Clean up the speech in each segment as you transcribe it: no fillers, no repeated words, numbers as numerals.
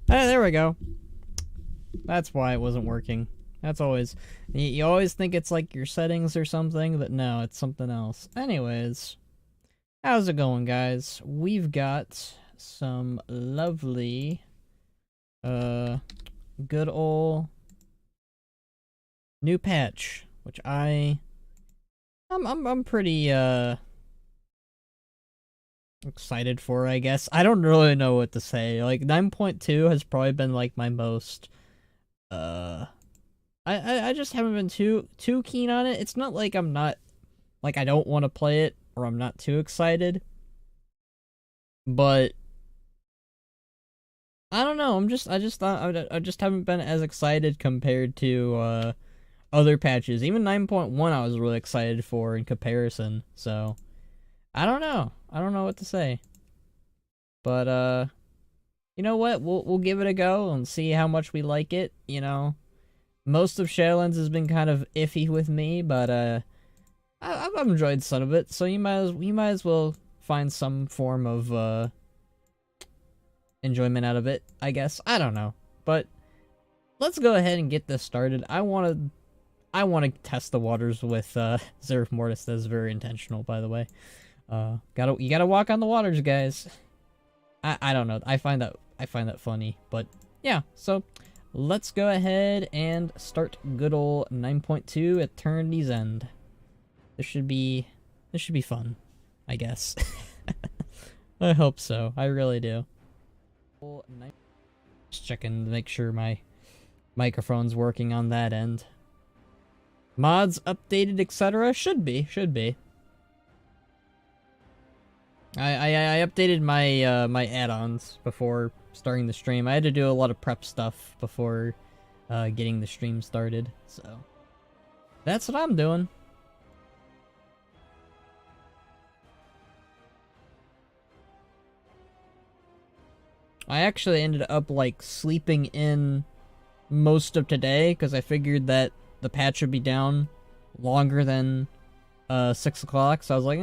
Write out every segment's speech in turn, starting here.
There we go. That's why it wasn't working. That's always... You always think it's like your settings or something, but no, it's something else. Anyways, how's it going, guys? We've got some lovely, good ol' new patch, which I'm pretty, excited for, I guess. I don't really know what to say. Like, 9.2 has probably been, like, my most, I just haven't been too keen on it. It's not like I'm not, like, I don't want to play it, or I'm not too excited. But I don't know. I just thought I just haven't been as excited compared to other patches. Even 9.1 I was really excited for in comparison. So I don't know. I don't know what to say. But you know what? We'll give it a go and see how much we like it, you know. Most of Shadowlands has been kind of iffy with me, but I've enjoyed some of it. So you might as well find some form of enjoyment out of it, I guess. I don't know. But let's go ahead and get this started. I want to test the waters with Zerif Mortis. That's very intentional, by the way. You gotta walk on the waters, guys. I don't know. I find that funny, but yeah. So let's go ahead and start good old 9.2 Eternity's End. This should be fun, I guess. I hope so. I really do. Just checking to make sure my microphone's working on that end. Mods updated, etc. Should be. I updated my my add-ons before starting the stream. I had to do a lot of prep stuff before getting the stream started, so that's what I'm doing. I actually ended up like sleeping in most of today because I figured that the patch would be down longer than 6 o'clock, so I was like,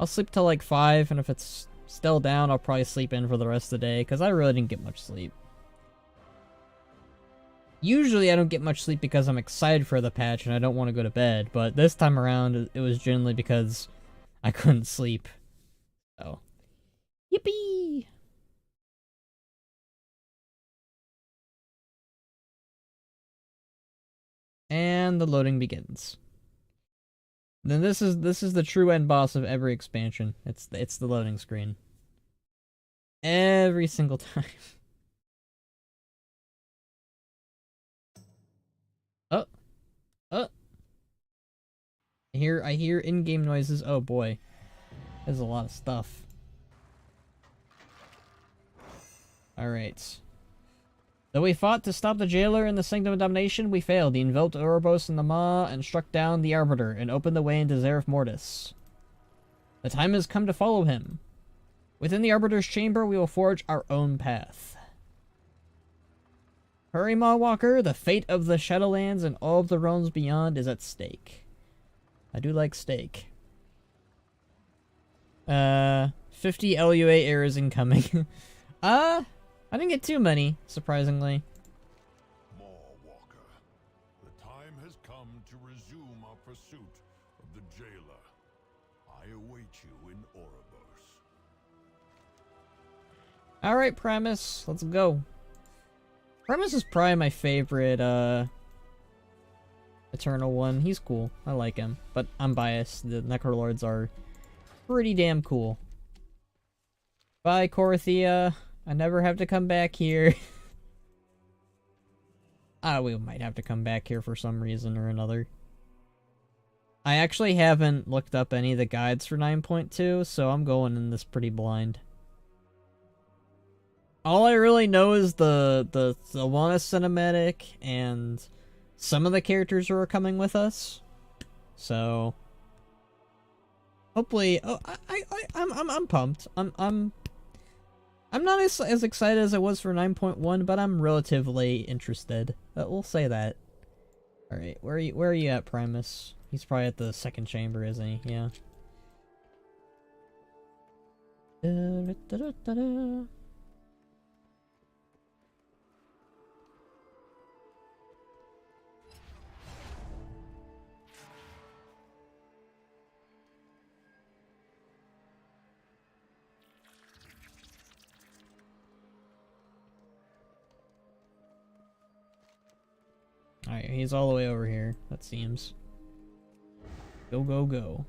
I'll sleep till like 5, and if it's still down, I'll probably sleep in for the rest of the day, because I really didn't get much sleep. Usually I don't get much sleep because I'm excited for the patch and I don't want to go to bed, but this time around, it was generally because I couldn't sleep. So, yippee! And the loading begins. Then this is the true end boss of every expansion. It's the loading screen. Every single time. Oh. Oh. I hear in-game noises. Oh boy. There's a lot of stuff. Alright. Though we fought to stop the jailer in the Sanctum of Domination, we failed. He enveloped Ouroboros in the Maw and struck down the Arbiter and opened the way into Zerif Mortis. The time has come to follow him. Within the Arbiter's chamber, we will forge our own path. Hurry, Maw Walker, the fate of the Shadowlands and all of the realms beyond is at stake. I do like steak. 50 LUA errors incoming. I didn't get too many, surprisingly. Maw Walker, the time has come to resume our pursuit of the jailer. I await you in Ouroboros. Alright, Primus, let's go. Primus is probably my favorite, Eternal one. He's cool. I like him. But I'm biased. The Necrolords are pretty damn cool. Bye, Corothea. I never have to come back here. We might have to come back here for some reason or another. I actually haven't looked up any of the guides for 9.2, so I'm going in this pretty blind. All I really know is the Sylvanas cinematic and some of the characters who are coming with us. So hopefully, I'm pumped. I'm not as excited as I was for 9.1, but I'm relatively interested. We'll say that. All right, where are you at, Primus? He's probably at the second chamber, isn't he? Yeah. Alright, he's all the way over here, that seems. Go, go, go.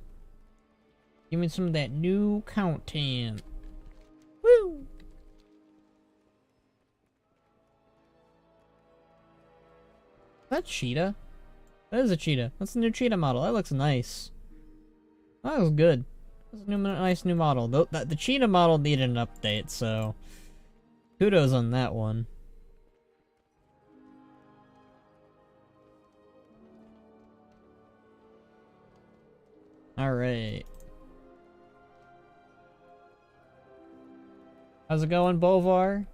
Give me some of that new content. Woo! That's cheetah. That is a cheetah. That's the new cheetah model. That looks nice. That was good. That's a nice new model. The cheetah model needed an update, so kudos on that one. Alright. How's it going, Bolvar?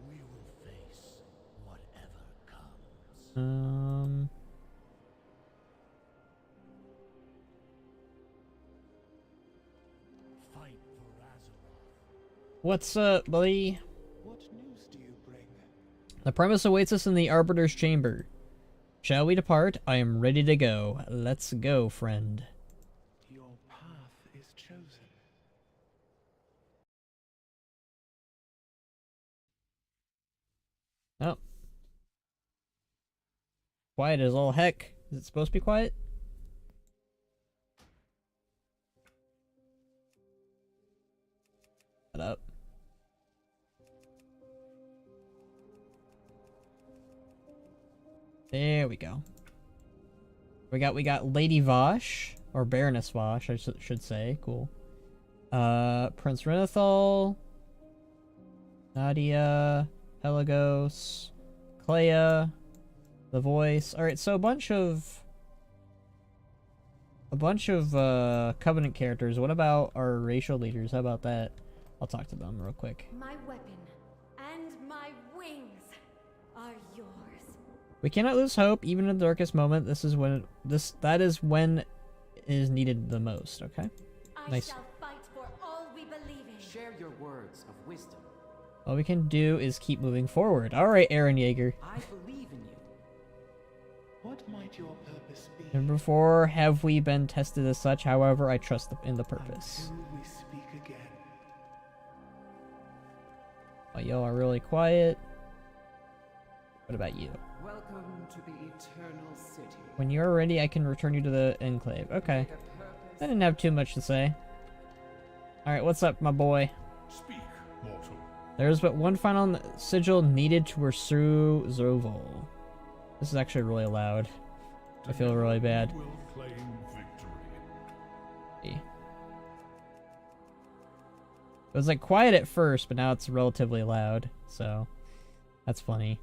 We will face whatever comes. Fight for Azeroth. What's up, buddy? What news do you bring? The premise awaits us in the Arbiter's Chamber. Shall we depart? I am ready to go. Let's go, friend. Your path is chosen. Oh. Quiet as all heck. Is it supposed to be quiet? Shut up. There we go. We got Lady Vosh, or Baroness Vosh, I should say. Cool. Prince Renethal, Nadia, Pelagos, Clea, The Voice. All right, so a bunch of Covenant characters. What about our racial leaders? How about that? I'll talk to them real quick. My weapon and my wings are yours. We cannot lose hope, even in the darkest moment. That is when it is needed the most. Okay. I Nice. shall fight for all we believe in. Share your words of wisdom. All we can do is keep moving forward. All right, Aaron Yeager. I believe in you. What might your purpose be? Never before have we been tested as such. However, I trust in the purpose. Until we speak again. Oh, y'all are really quiet. What about you? Welcome to the Eternal City. When you're ready, I can return you to the Enclave. Okay. Make a purpose. I didn't have too much to say. Alright, what's up, my boy? Speak, mortal. There's but one final sigil needed to pursue Zovol. This is actually really loud. I feel really bad. We will claim victory. It was like quiet at first, but now it's relatively loud, so that's funny.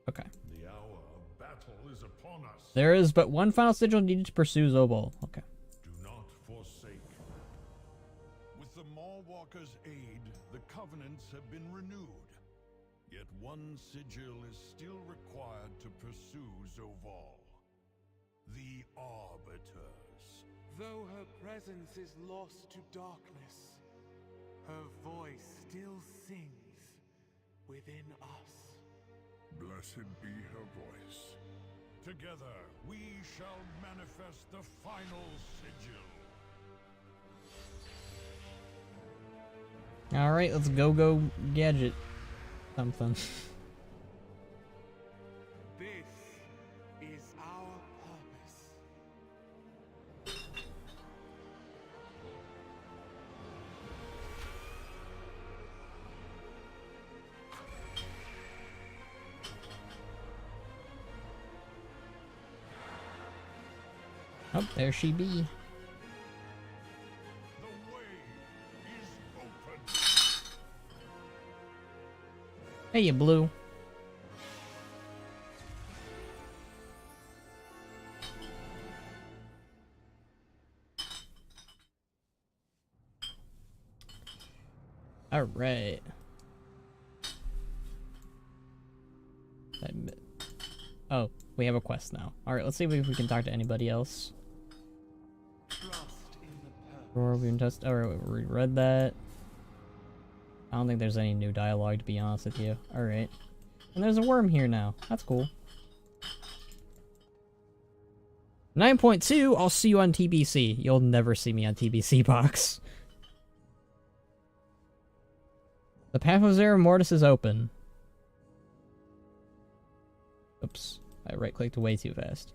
Okay. The hour of battle is upon us. There is but one final sigil needed to pursue Zobol. Okay. Do not forsake. With the Mawwalker's aid, the covenants have been renewed. Yet one sigil is still required to pursue Zoval. The Arbiters. Though her presence is lost to darkness, her voice still sings within us. Blessed be her voice. Together, we shall manifest the final sigil. Alright, let's go gadget something. This is our purpose. Oh, there she be. The way is open. Hey, you blue. All right. Oh, we have a quest now. All right, let's see if we can talk to anybody else. Trust in the purpose. Or we can just. All right, we read that. I don't think there's any new dialogue, to be honest with you. All right, and there's a worm here now. That's cool. 9.2. I'll see you on TBC. You'll never see me on TBC box. The path of Zera Mortis is open. Oops, I right-clicked way too fast.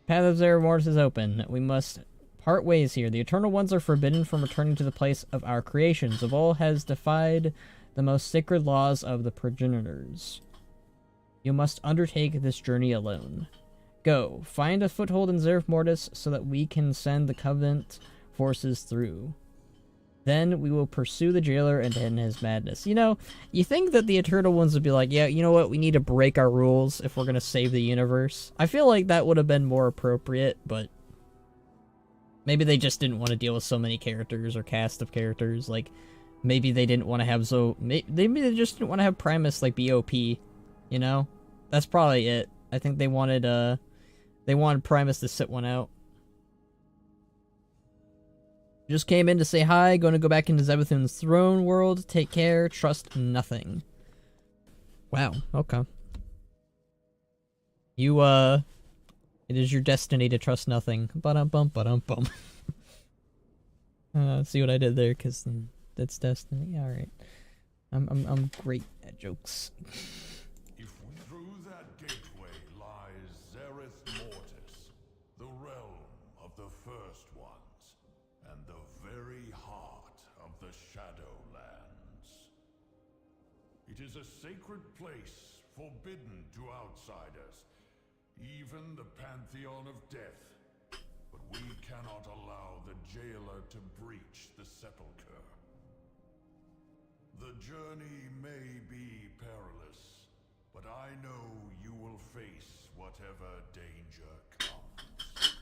Path of Zera Mortis is open. We must part ways here. The Eternal Ones are forbidden from returning to the place of our creation. Zavol has defied the most sacred laws of the progenitors. You must undertake this journey alone. Go, find a foothold in Zerf Mortis so that we can send the Covenant forces through. Then we will pursue the jailer and end his madness. You know, you think that the Eternal Ones would be like, yeah, you know what, we need to break our rules if we're going to save the universe. I feel like that would have been more appropriate, but maybe they just didn't want to deal with so many characters or cast of characters. Like, maybe they didn't want to have maybe they just didn't want to have Primus, like, BOP, you know? That's probably it. I think they wanted Primus to sit one out. Just came in to say hi, going to go back into Zebethun's throne world. Take care, trust nothing. Wow, okay. You, it is your destiny to trust nothing. Ba-dum-bum, ba-dum-bum. See what I did there, because that's destiny. Alright. I'm great at jokes. Through that gateway lies Zereth Mortis, the realm of the First Ones, and the very heart of the Shadowlands. It is a sacred place forbidden to outsiders, even the Pantheon of Death. But we cannot allow the jailer to breach the sepulchre. The journey may be perilous, but I know you will face whatever danger comes.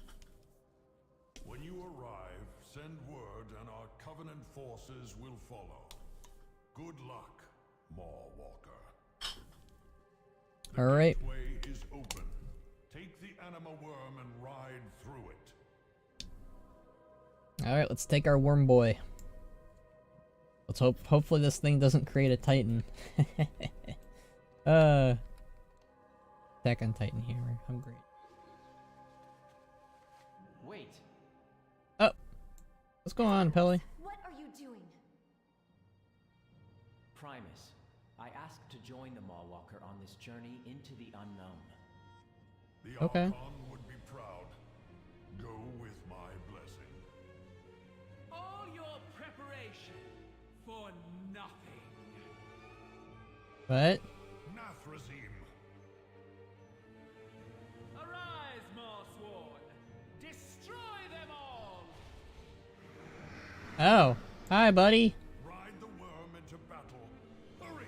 When you arrive, send word and our Covenant forces will follow. Good luck, Mawwalker. The Alright. gateway is open. Take the anima worm and ride through it. Alright, let's take our worm boy. Let's hopefully this thing doesn't create a Titan. Attack on Titan here. I'm great. Wait. Oh! What's going on, Pelly? What are you doing? Primus, I asked to join the Mawwalker on this journey into the unknown. The Okay. Archon would be proud. Go with my blessing. All your preparation for nothing. What? Nathrazim. Arise, Marsworn! Destroy them all! Oh. Hi, buddy. Ride the worm into battle. Hurry!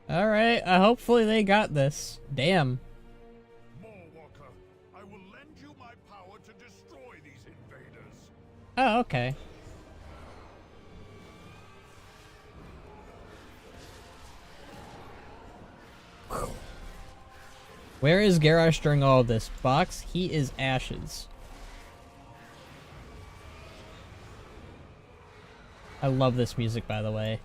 Alright, hopefully they got this. Damn. Mawwalker, I will lend you my power to destroy these invaders. Oh, okay. Where is Garrosh during all of this? Box? He is ashes. I love this music, by the way.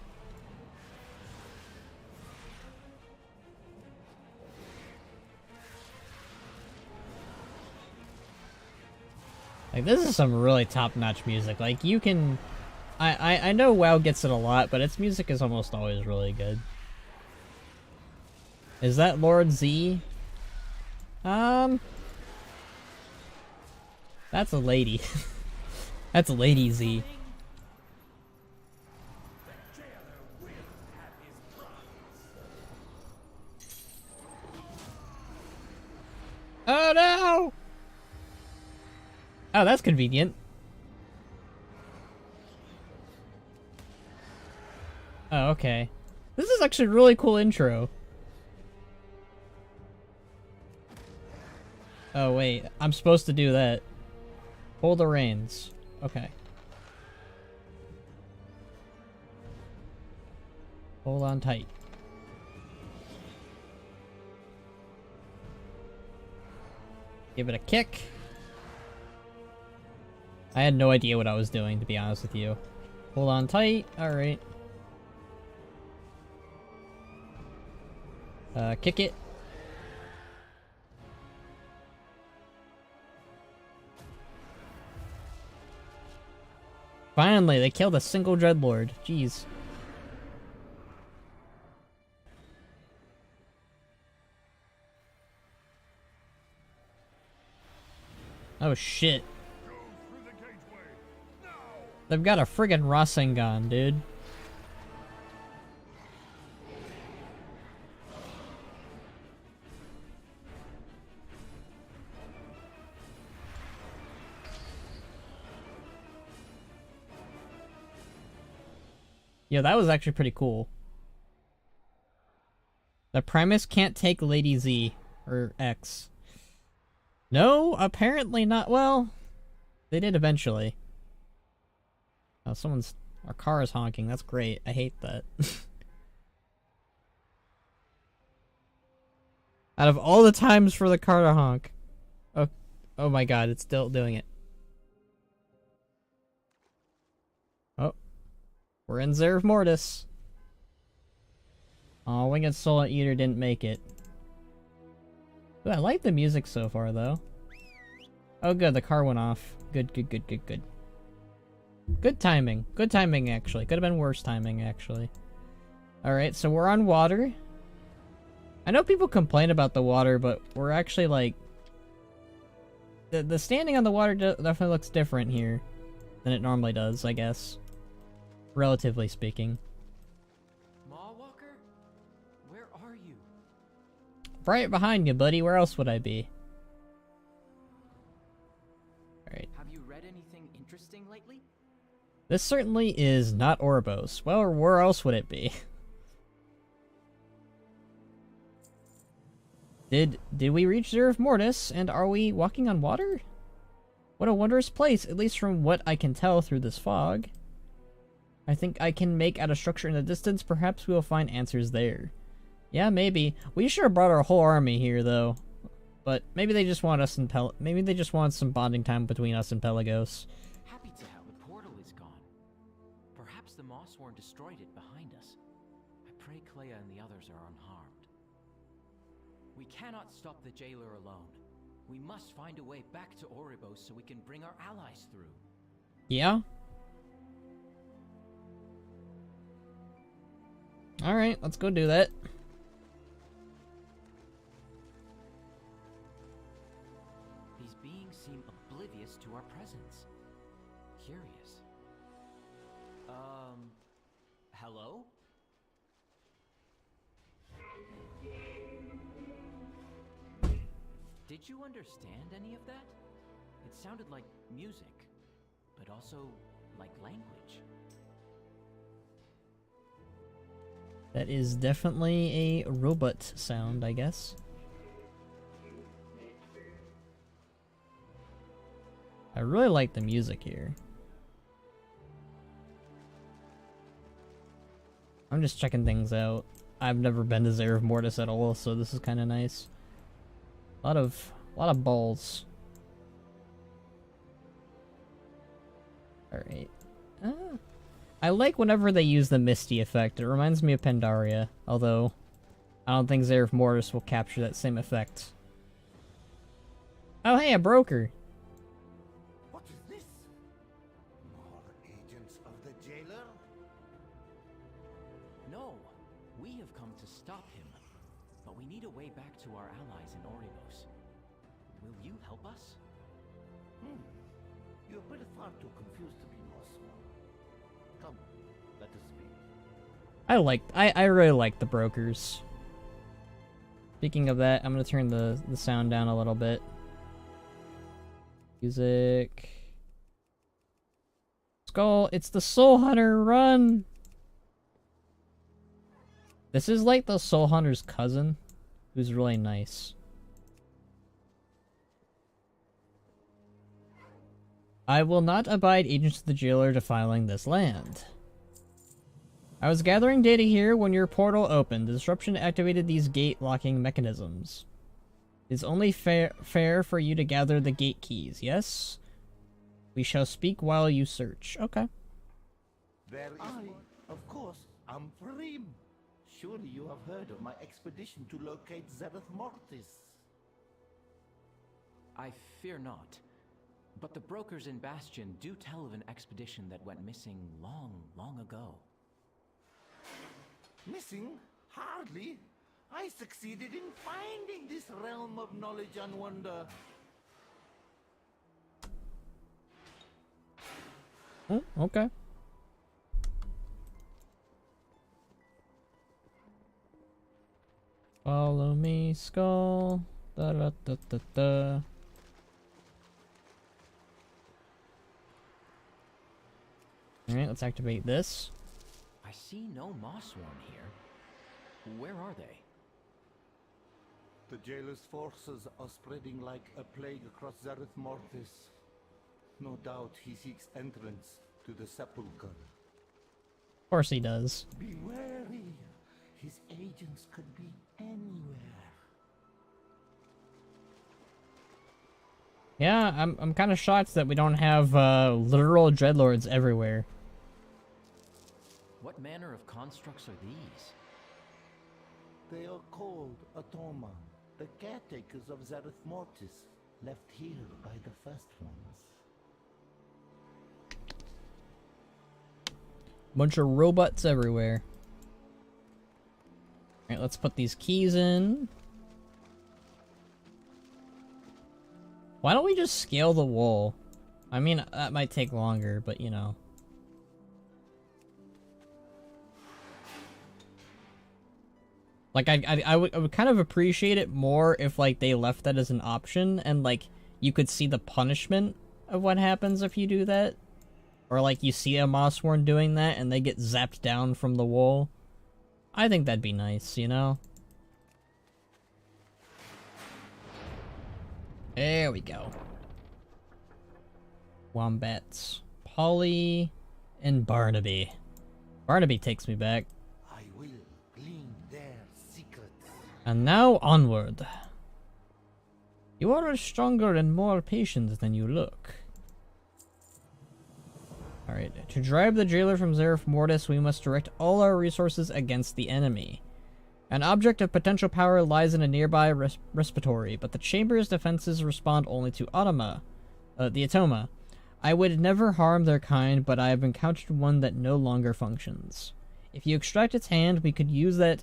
Like, this is some really top-notch music. Like, you can... I know WoW gets it a lot, but its music is almost always really good. Is that Lord Z? That's a lady. That's a Lady Z. Oh no! Oh, that's convenient. Oh, okay. This is actually a really cool intro. Oh, wait. I'm supposed to do that. Hold the reins. Okay. Hold on tight. Give it a kick. I had no idea what I was doing, to be honest with you. Hold on tight. Alright. Kick it. Finally, they killed a single Dreadlord. Jeez. Oh shit. Go through the gateway now. They've got a friggin' Rasengan, dude. Yeah, that was actually pretty cool. The Primus can't take Lady Z, or X. No, apparently not. Well, they did eventually. Oh, our car is honking. That's great. I hate that. Out of all the times for the car to honk. Oh, oh my god, it's still doing it. Oh. We're in Zerv Mortis. Aw, Winged Soul Eater didn't make it. Ooh, I like the music so far, though. Oh good, the car went off. Good, good, good, good, good. Good timing. Good timing, actually. Could have been worse timing, actually. Alright, so we're on water. I know people complain about the water, but we're actually, like... The standing on the water definitely looks different here than it normally does, I guess. Relatively speaking. Mawwalker? Where are you? Right behind you, buddy. Where else would I be? Alright. Have you read anything interesting lately? This certainly is not Oribos. Well, where else would it be? Did we reach Zerv Mortis, and are we walking on water? What a wondrous place, at least from what I can tell through this fog. I think I can make out a structure in the distance. Perhaps we will find answers there. Yeah, maybe. We should have brought our whole army here, though. But maybe they just want us in maybe they just want some bonding time between us and Pelagos. Happy to help. The portal is gone. Perhaps the Mossworn destroyed it behind us. I pray Clea and the others are unharmed. We cannot stop the jailer alone. We must find a way back to Oribos so we can bring our allies through. Yeah? Alright, let's go do that. These beings seem oblivious to our presence. Curious. Hello? Did you understand any of that? It sounded like music, but also like language. That is definitely a robot sound, I guess. I really like the music here. I'm just checking things out. I've never been to Zerv Mortis at all, so this is kind of nice. A lot of balls. Alright. I like whenever they use the Misty effect. It reminds me of Pandaria, although I don't think Zerv Mortis will capture that same effect. Oh hey, a broker! What is this? More agents of the jailer? No, we have come to stop him, but we need a way back to our allies in Oribos. Will you help us? You're a bit far too confused to be more small. Come, let us speak. I really like the brokers. Speaking of that, I'm gonna turn the sound down a little bit. Music. Skull, it's the Soul Hunter, run! This is like the Soul Hunter's cousin, who's really nice. I will not abide agents of the jailer defiling this land. I was gathering data here when your portal opened. The disruption activated these gate locking mechanisms. It is only fair for you to gather the gate keys, yes? We shall speak while you search. Okay. There I, of course, am Prim. Surely you have heard of my expedition to locate Zereth Mortis. I fear not. But the brokers in Bastion do tell of an expedition that went missing long, long ago. Missing? Hardly. I succeeded in finding this realm of knowledge and wonder. Oh, okay. Follow me, skull. Da da da da da. Alright, let's activate this. I see no Mossworn here. Where are they? The jailer's forces are spreading like a plague across Zareth Mortis. No doubt he seeks entrance to the sepulchre. Of course he does. Be wary. His agents could be anywhere. Yeah, I'm kind of shocked that we don't have literal dreadlords everywhere. What manner of constructs are these? They are called Atoma, the caretakers of Zareth Mortis, left here by the first ones. Bunch of robots everywhere. Alright, let's put these keys in. Why don't we just scale the wool? I mean, that might take longer, but you know. Like, I would kind of appreciate it more if, like, they left that as an option, and, like, you could see the punishment of what happens if you do that. Or, like, you see a Mossworn doing that, and they get zapped down from the wool. I think that'd be nice, you know? There we go. Wombats. Polly and Barnaby. Barnaby takes me back. I will glean their secrets. And now onward. You are stronger and more patient than you look. Alright, to drive the jailer from Zareth Mortis, we must direct all our resources against the enemy. An object of potential power lies in a nearby respiratory, but the chamber's defenses respond only to the Atoma. I would never harm their kind, but I have encountered one that no longer functions. If you extract its hand, we could use that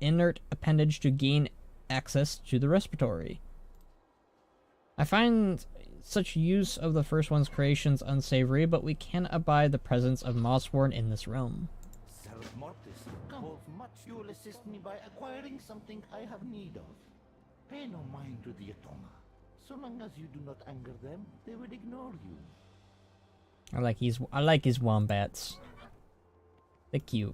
inert appendage to gain access to the respiratory. I find such use of the first one's creations unsavory, but we can abide the presence of Mossworn in this realm. Zareth Mortis holds much. You will assist me by acquiring something I have need of. Pay no mind to the Atoma. So long as you do not anger them, they will ignore you. I like his wombats. They're cute.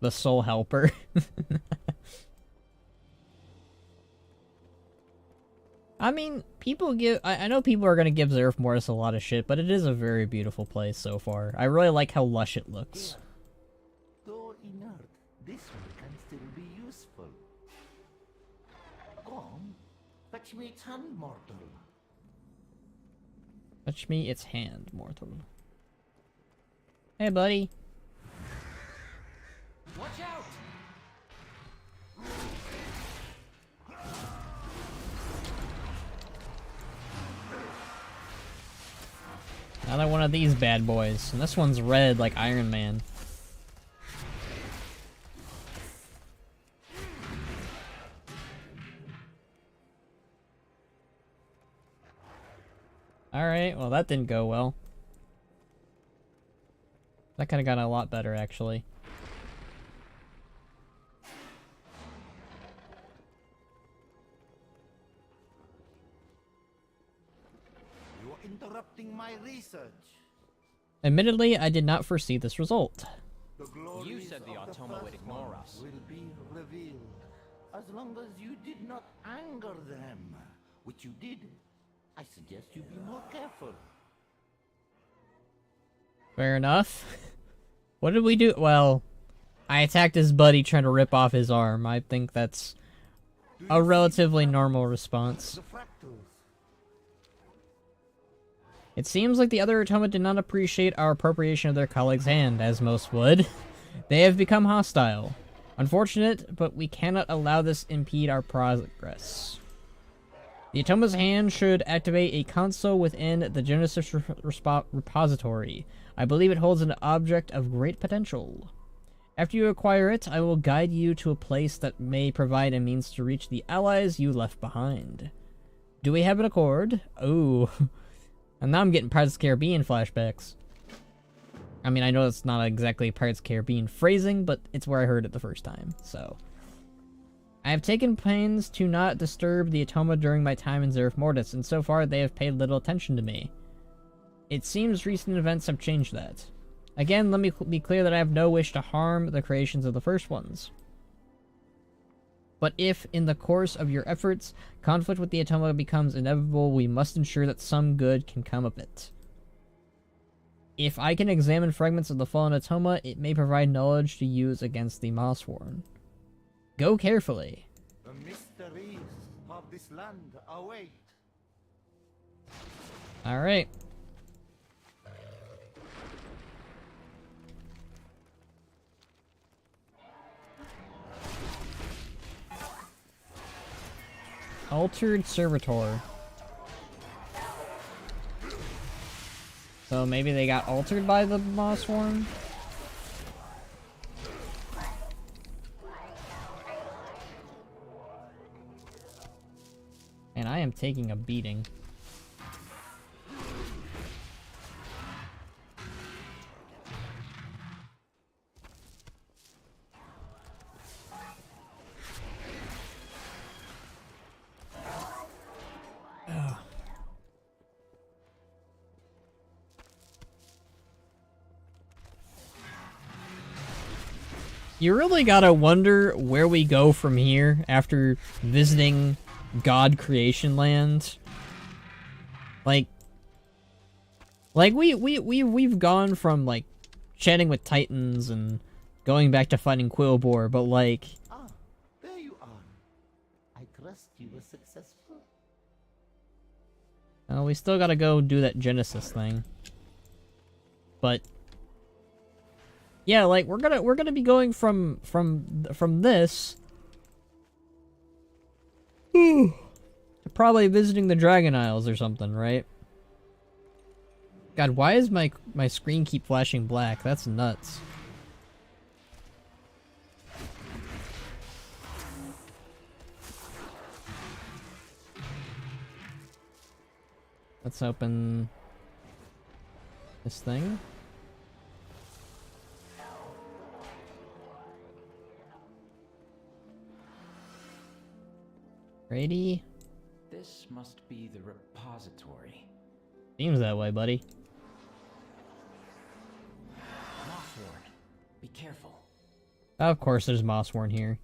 The soul helper. I mean, people give... I know people are going to give Zareth Mortis a lot of shit, but it is a very beautiful place so far. I really like how lush it looks. Though inert, this one can still be useful. Go on, fetch me its hand, mortal. Touch me its hand, mortal. Hey, buddy. Watch out! Another one of these bad boys. And this one's red like Iron Man. Alright, well that didn't go well. That could have gone a lot better, actually. You are interrupting my research. Admittedly, I did not foresee this result. The glories You said the of Automa would first ignore ones us. will be revealed. As long as you did not anger them, which you did, I suggest you be more careful. Fair enough. What did we do? Well, I attacked his buddy trying to rip off his arm. I think that's a relatively normal response. The fractals. It seems like the other Atoma did not appreciate our appropriation of their colleague's hand, as most would. They have become hostile. Unfortunate, but we cannot allow this impede our progress. The Atoma's hand should activate a console within the Genesis repository. I believe it holds an object of great potential. After you acquire it, I will guide you to a place that may provide a means to reach the allies you left behind. Do we have an accord? Oh. And now I'm getting Pirates of the Caribbean flashbacks. I mean, I know it's not exactly Pirates of the Caribbean phrasing, but it's where I heard it the first time, so. I have taken pains to not disturb the Atoma during my time in Zerif Mortis, and so far they have paid little attention to me. It seems recent events have changed that. Again, let me be clear that I have no wish to harm the creations of the first ones. But if, in the course of your efforts, conflict with the Atoma becomes inevitable, we must ensure that some good can come of it. If I can examine fragments of the fallen Atoma, it may provide knowledge to use against the Mossworn. Go carefully. The mysteries of this land await. Alright. Altered Servitor. So maybe they got altered by the Mossworn? And I am taking a beating. You really gotta wonder where we go from here after visiting God Creation Land. Like we've gone from like chatting with Titans and going back to fighting Quillbore, but like Ah, there you are. I trust you were successful. we still gotta go do that Genesis thing. But yeah, like we're gonna be going from this to probably visiting the Dragon Isles or something, right? God, why is my screen keep flashing black? That's nuts. Let's open this thing. Ready? This must be the repository. Seems that way, buddy. Mossworn, be careful. Of course there's Mossworn here.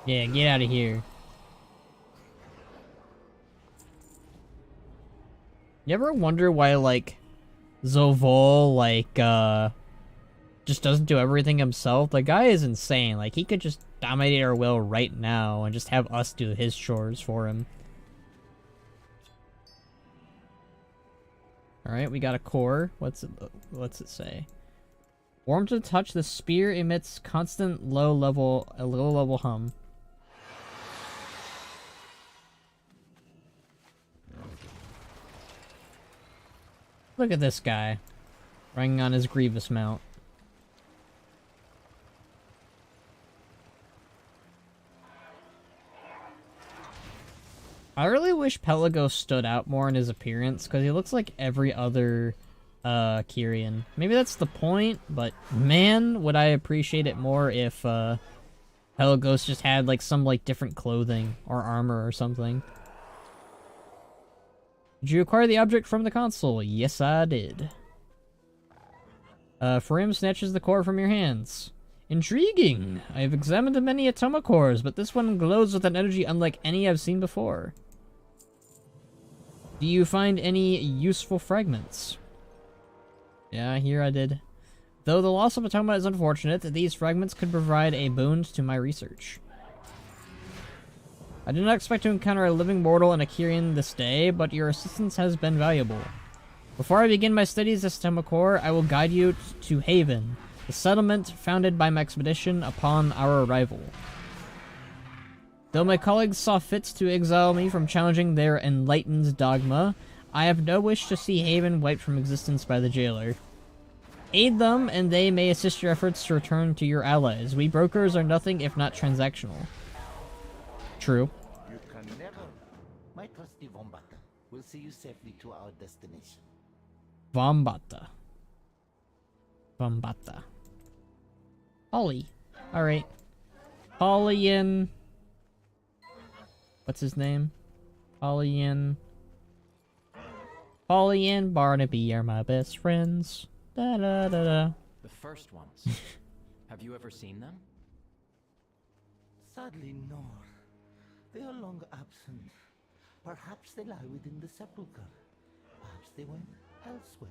Yeah, get out of here. You ever wonder why, like, Zovol, like, just doesn't do everything himself? The guy is insane. Like, he could just dominate our will right now and just have us do his chores for him. Alright, we got a core. What's it say? Warm to the touch, the spear emits constant low level hum. Look at this guy, riding on his Grievous mount. I really wish Pelagos stood out more in his appearance, because he looks like every other Kyrian. Maybe that's the point, but man, would I appreciate it more if Pelagos just had like some like different clothing or armor or something. Did you acquire the object from the console? Yes, I did. Farim snatches the core from your hands. Intriguing! I have examined many Atoma cores, but this one glows with an energy unlike any I've seen before. Do you find any useful fragments? Yeah, here I did. Though the loss of Atoma is unfortunate, these fragments could provide a boon to my research. I did not expect to encounter a living mortal in Akirian this day, but your assistance has been valuable. Before I begin my studies as Core, I will guide you to Haven, the settlement founded by my expedition upon our arrival. Though my colleagues saw fit to exile me from challenging their enlightened dogma, I have no wish to see Haven wiped from existence by the jailer. Aid them, and they may assist your efforts to return to your allies. We brokers are nothing if not transactional. True. You can never. My trusty Vombata will see you safely to our destination. Vombata. Ollie. Alright. Paulian. What's his name? Paulian Barnaby are my best friends. Da da da da. The first ones. Have you ever seen them? Sadly, no. They are long absent. Perhaps they lie within the sepulchre. Perhaps they went elsewhere.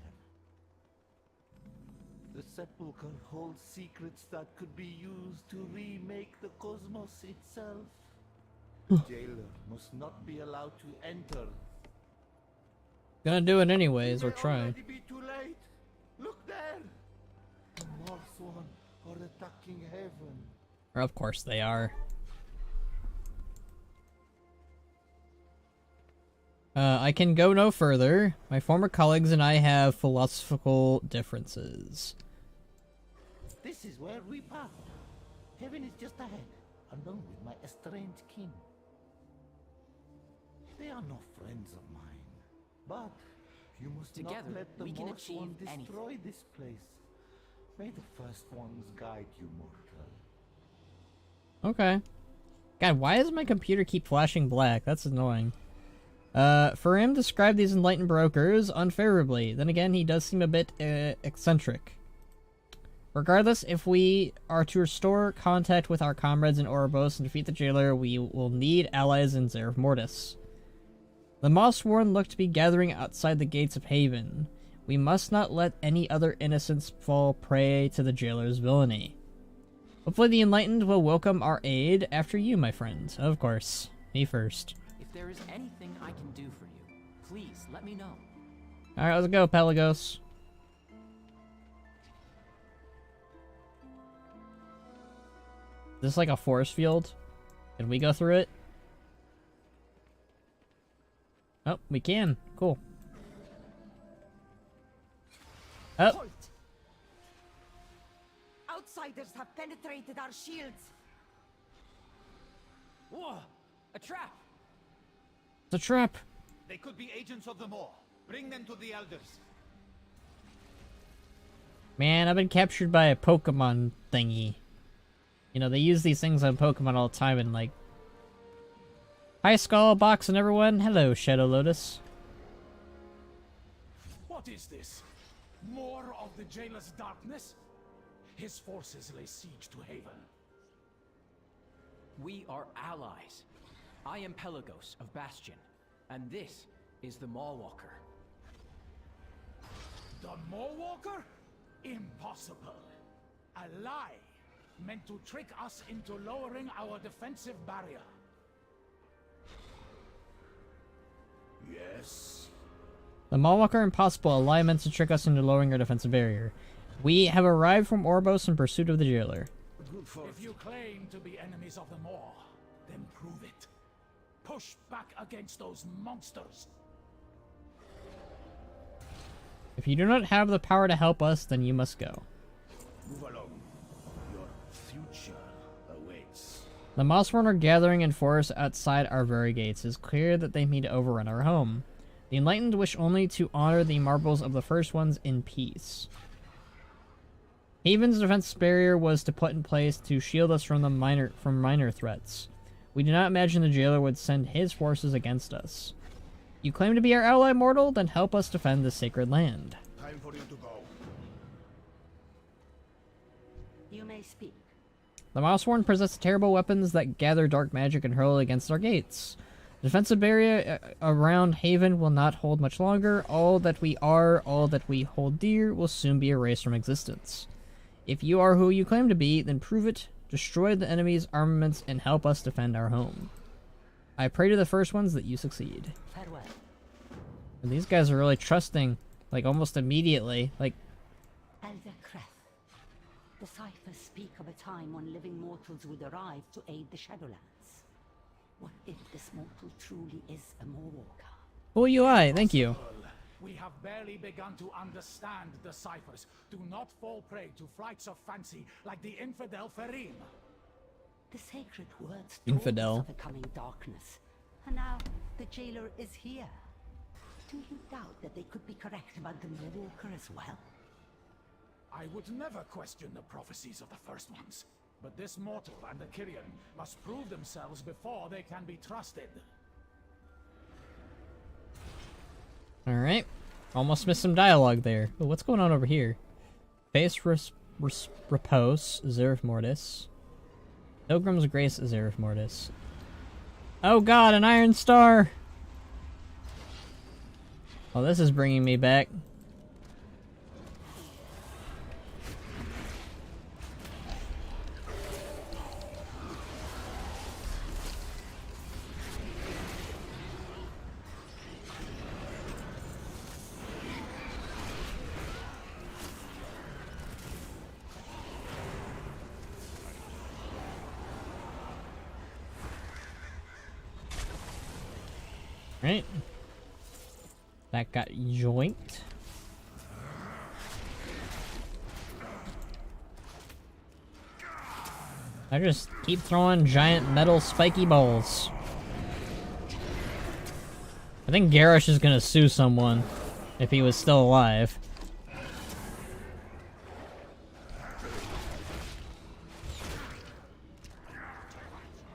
The sepulchre holds secrets that could be used to remake the cosmos itself. The jailer must not be allowed to enter. Gonna do it anyways, or It may try. already be too late. Look there! The Morsworn are attacking heaven. Of course they are. I can go no further. My former colleagues and I have philosophical differences. This is where we part. Heaven is just ahead, along with my estranged kin. They are no friends of mine, but you must Together, not let the we can Morsworn achieve destroy anything. this place. May the first ones guide you, mortal. Okay. God, why does my computer keep flashing black? That's annoying. Farim described these enlightened brokers unfavorably. Then again, he does seem a bit, eccentric. Regardless, if we are to restore contact with our comrades in Ouroboros and defeat the jailer, we will need allies in Zeref Mortis. The Mossworn look to be gathering outside the gates of Haven. We must not let any other innocents fall prey to the jailer's villainy. Hopefully the Enlightened will welcome our aid after you, my friend. Of course. Me first. If there is anything I can do for you, please let me know. Alright, let's go, Pelagos. Is this like a force field? Can we go through it? Oh, we can. Cool. Oh, Halt! Outsiders have penetrated our shields. Whoa! A trap! it's a trap. They could be agents of the Maw. Bring them to the Elders. Man, I've been captured by a Pokemon thingy. You know, they use these things on Pokemon all the time and like... Hi, Skull, Box, and everyone. Hello, Shadow Lotus. What is this? More of the jailer's darkness? His forces lay siege to Haven. We are allies. I am Pelagos of Bastion, and this is the Mawwalker. The Mawwalker? Impossible. A lie meant to trick us into lowering our defensive barrier. Yes. The Mawwalker Impossible, a lie meant to trick us into lowering our defensive barrier. We have arrived from Ouroboros in pursuit of the jailer. If you claim to be enemies of the Maw, then prove it. Push back against those monsters. If you do not have the power to help us, then you must go. Move along. Your future awaits. The Mossworn are gathering in force outside our very gates. It is clear that they mean to overrun our home. The Enlightened wish only to honor the marbles of the first ones in peace. Haven's defense barrier was to put in place to shield us from minor threats. We do not imagine the jailer would send his forces against us. You claim to be our ally, mortal? Then help us defend this sacred land. Time for you to go. You may speak. The Mossworn possess terrible weapons that gather dark magic and hurl it against our gates. The defensive barrier around Haven will not hold much longer. All that we are, all that we hold dear, will soon be erased from existence. If you are who you claim to be, then prove it. Destroy the enemy's armaments and help us defend our home. I pray to the first ones that you succeed. Farewell. And these guys are really trusting, like almost immediately. Like, Elder Kreth. The ciphers speak of a time when living mortals would arrive to aid the Shadowlands. What if this mortal truly is a Moorwalker? full UI, thank you. We have barely begun to understand the ciphers. Do not fall prey to flights of fancy like the infidel Farim. The sacred words Infidel. told us of a coming darkness, and now the jailer is here. Do you doubt that they could be correct about the Moorwalker as well? I would never question the prophecies of the first ones. But this mortal and the Kyrian must prove themselves before they can be trusted. Alright. Almost missed some dialogue there. Oh, what's going on over here? Face Repose, Zerif Mortis. Pilgrim's Grace, Zerif Mortis. Oh god, an Iron Star! Oh, this is bringing me back. Right. That got joinked. I just keep throwing giant metal spiky balls. I think Garrosh is gonna sue someone if he was still alive.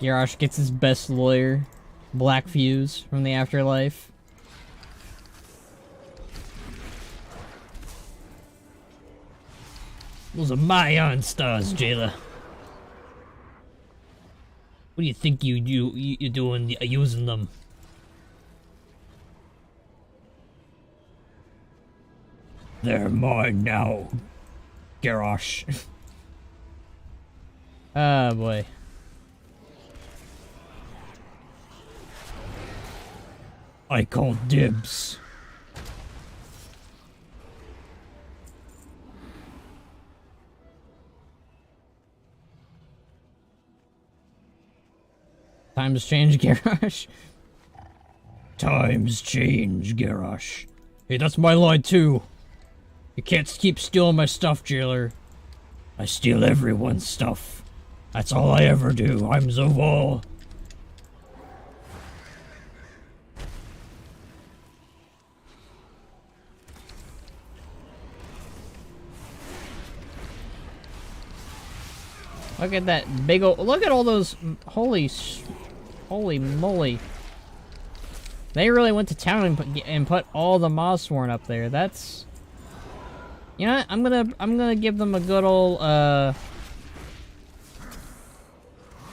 Garrosh gets his best lawyer, Black Fuse, from the afterlife. Those are my Iron Stars, jailer. What do you think you're doing using them? They're mine now, Garrosh. Ah, boy. I call dibs. Times change, Garrosh. Times change, Garrosh. Hey, that's my line too. You can't keep stealing my stuff, jailer. I steal everyone's stuff. That's all I ever do. I'm Zoval. Look at that big ol'. Look at all those. Holy moly. They really went to town and put all the Mossworn up there. That's. You know what? I'm gonna give them a good old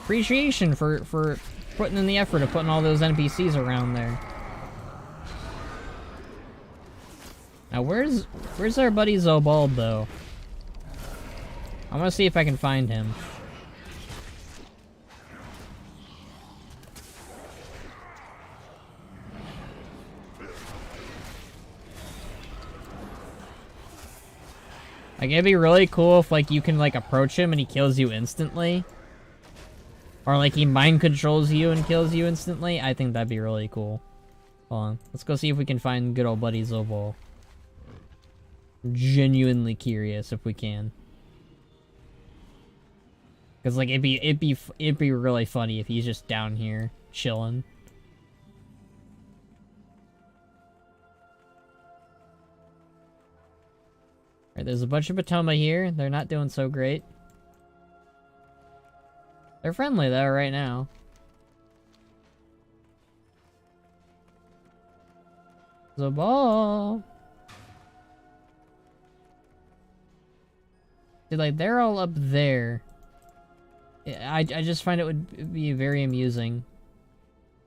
appreciation for putting in the effort of putting all those NPCs around there. Now where's our buddy Zobald though? I want to see if I can find him. Like, it'd be really cool if, like, you can, like, approach him and he kills you instantly. Or, like, he mind controls you and kills you instantly. I think that'd be really cool. Hold on. Let's go see if we can find good old buddy Zobal. Genuinely curious if we can. Cause, like, it'd be really funny if he's just down here chilling. Alright, there's a bunch of Batoma here. They're not doing so great. They're friendly, though, right now. Zobal! See, like, they're all up there. I just find it would be very amusing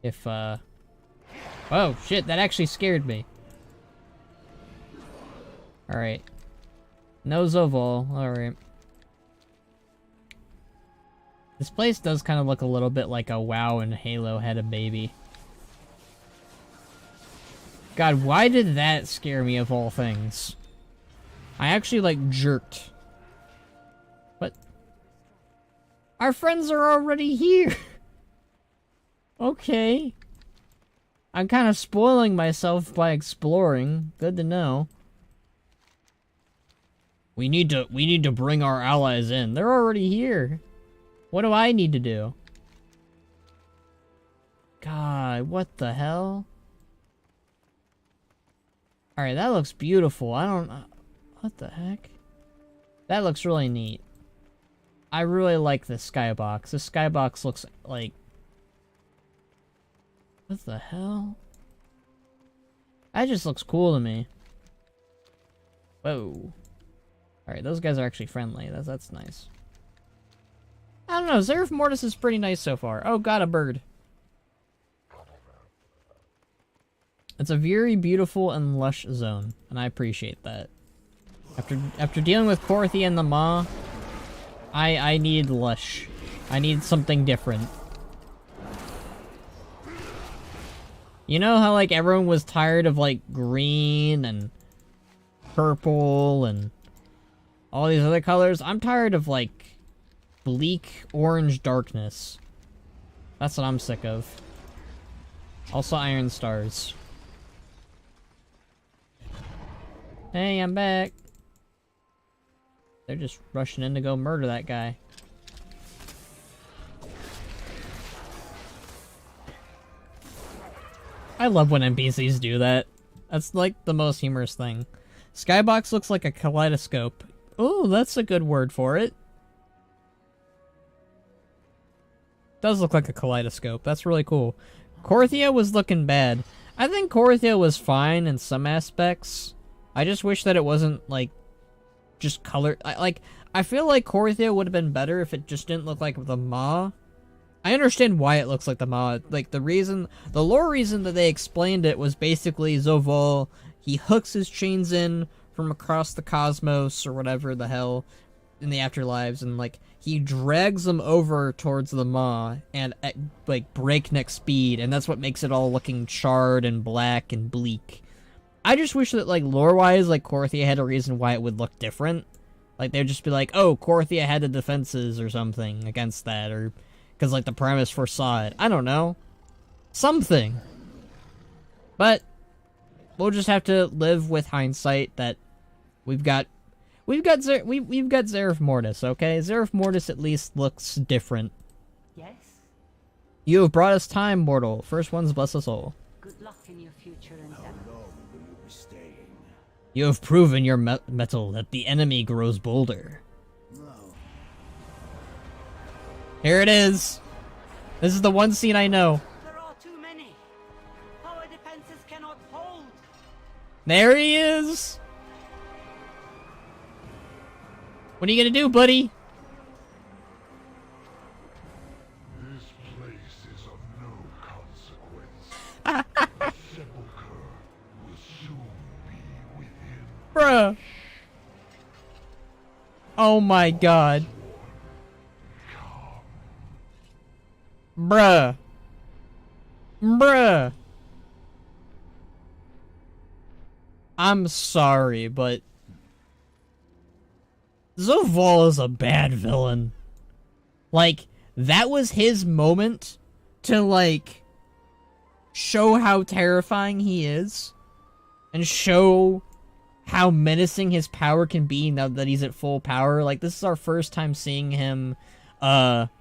if, Oh, shit, that actually scared me. Alright. No Zoval, alright. This place does kind of look a little bit like a WoW and Halo had a baby. God, why did that scare me of all things? I actually, like, jerked. But our friends are already here. Okay. I'm kind of spoiling myself by exploring. Good to know. We need to bring our allies in. They're already here. What do I need to do? God, what the hell? Alright, that looks beautiful. I don't... what the heck? That looks really neat. I really like this skybox. This skybox looks like... what the hell? That just looks cool to me. Whoa. Alright, those guys are actually friendly. That's nice. I don't know, Zerif Mortis is pretty nice so far. Oh, got a bird. It's a very beautiful and lush zone, and I appreciate that. After dealing with Korthia and the Maw, I need lush. I need something different. You know how, like, everyone was tired of, like, green and purple and all these other colors? I'm tired of, like, bleak orange darkness. That's what I'm sick of. Also iron stars. Hey, I'm back. They're just rushing in to go murder that guy. I love when NPCs do that. That's like the most humorous thing. Skybox looks like a kaleidoscope. Oh, that's a good word for it. Does look like a kaleidoscope. That's really cool. Korthia was looking bad. I think Korthia was fine in some aspects. I just wish that it wasn't, like, just color. I feel like Korthia would have been better if it just didn't look like the Maw. I understand why it looks like the Maw. Like, the lore reason that they explained it was basically Zoval, he hooks his chains in from across the cosmos or whatever the hell in the afterlives, and, like, he drags them over towards the Maw and at, like, breakneck speed, and that's what makes it all looking charred and black and bleak. I just wish that, like, lore-wise, like, Korthia had a reason why it would look different. Like, they'd just be like, oh, Korthia had the defenses or something against that, or because, like, the Primus foresaw it. I don't know. Something. But we'll just have to live with hindsight that we've got Zerif Mortis, okay? Zerif Mortis at least looks different. Yes? You have brought us time, mortal. First ones bless us all. Good luck in your future endeavors. You have proven your mettle that the enemy grows bolder. Here it is. This is the one scene I know. There are too many. Our defenses cannot hold. There he is. What are you gonna do, buddy? This place is of no consequence. The sepulchre will soon be within. Bruh. Oh my god. Bruh. Bruh. I'm sorry, but Zoval is a bad villain. Like, that was his moment to, like, show how terrifying he is and show how menacing his power can be now that he's at full power. Like, this is our first time seeing him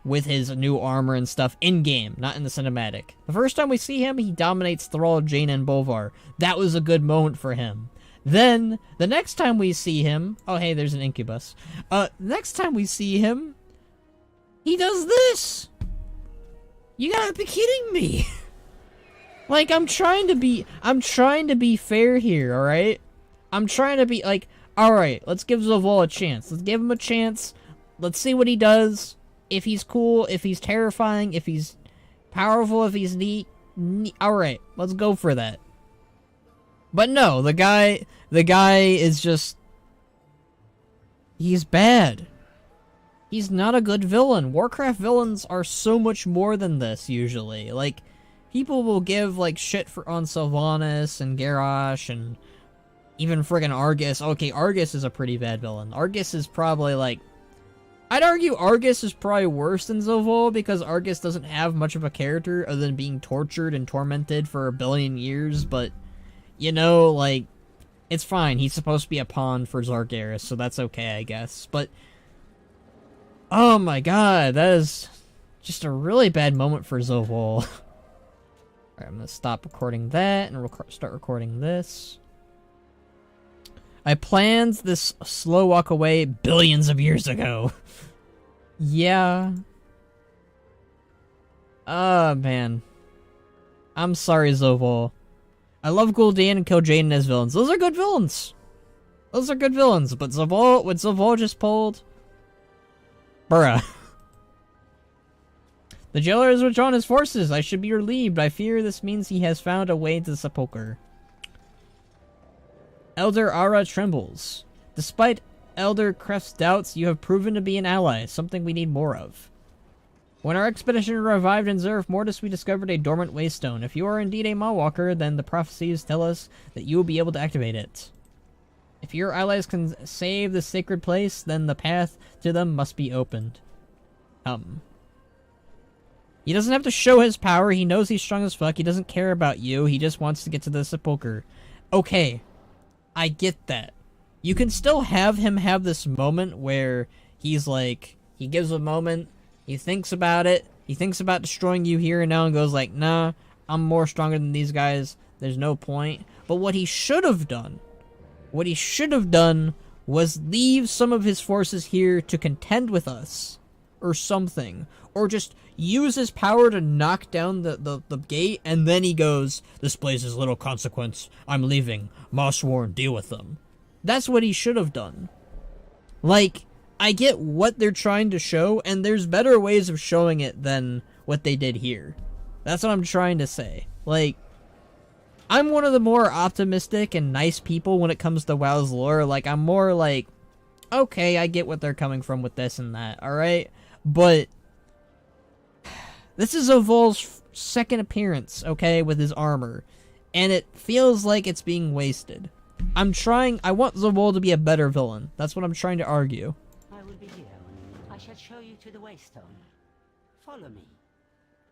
with his new armor and stuff in-game, not in the cinematic. The first time we see him, he dominates Thrall, Jaina, and Bolvar. That was a good moment for him. Then, the next time we see him... oh, hey, there's an incubus. Next time we see him, he does this! You gotta be kidding me! Like, I'm trying to be fair here, alright? I'm trying to be, like, alright, let's give Zoval a chance. Let's give him a chance. Let's see what he does. If he's cool, if he's terrifying, if he's powerful, if he's neat. Alright, let's go for that. But no, the guy is just... he's bad. He's not a good villain. Warcraft villains are so much more than this, usually. Like, people will give, like, shit on Sylvanas and Garrosh and even friggin' Argus. Okay, Argus is a pretty bad villain. Argus is probably, like... I'd argue Argus is probably worse than Zovol because Argus doesn't have much of a character other than being tortured and tormented for 1 billion years, but, you know, like, it's fine. He's supposed to be a pawn for Zargaris, so that's okay, I guess. But, oh my god, that is just a really bad moment for Zovol. Alright, I'm gonna stop recording that and start recording this. I planned this slow walk away billions of years ago. Yeah. Oh, man. I'm sorry, Zovol. I love Gul'dan and Kil'jaeden as villains. Those are good villains. Those are good villains, but Zovol, what Zovol just pulled... Bruh. The jailer has withdrawn his forces. I should be relieved. I fear this means he has found a way to the sepulchre. Elder Ara trembles. Despite Elder Kreft's doubts, you have proven to be an ally, something we need more of. When our expedition revived in Zerf Mortis, we discovered a dormant waystone. If you are indeed a Mawwalker, then the prophecies tell us that you will be able to activate it. If your allies can save the sacred place, then the path to them must be opened. He doesn't have to show his power. He knows he's strong as fuck. He doesn't care about you. He just wants to get to the sepulchre. Okay. I get that. You can still have him have this moment where he's like, he gives a moment, he thinks about it, he thinks about destroying you here and now and goes like, nah, I'm more stronger than these guys, there's no point. But what he should have done was leave some of his forces here to contend with us, or something. Or just use his power to knock down the gate, and then he goes, this place is little consequence, I'm leaving, Mossworn, deal with them. That's what he should have done. Like, I get what they're trying to show, and there's better ways of showing it than what they did here. That's what I'm trying to say. Like, I'm one of the more optimistic and nice people when it comes to WoW's lore. Like, I'm more like, okay, I get what they're coming from with this and that, alright? But this is Zovol's second appearance, okay, with his armor. And it feels like it's being wasted. I want Zovol to be a better villain. That's what I'm trying to argue. I will be here. I shall show you to the Waystone. Follow me.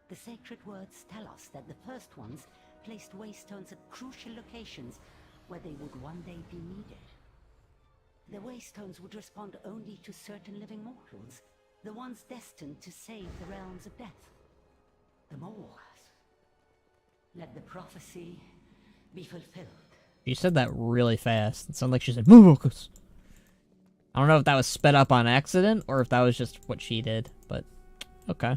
The sacred words tell us that the first ones placed Waystones at crucial locations where they would one day be needed. The Waystones would respond only to certain living mortals, the ones destined to save the realms of death. The Mawwalkers. Let the prophecy be fulfilled. She said that really fast. It sounded like she said, Mawwalkers. I don't know if that was sped up on accident, or if that was just what she did, but okay.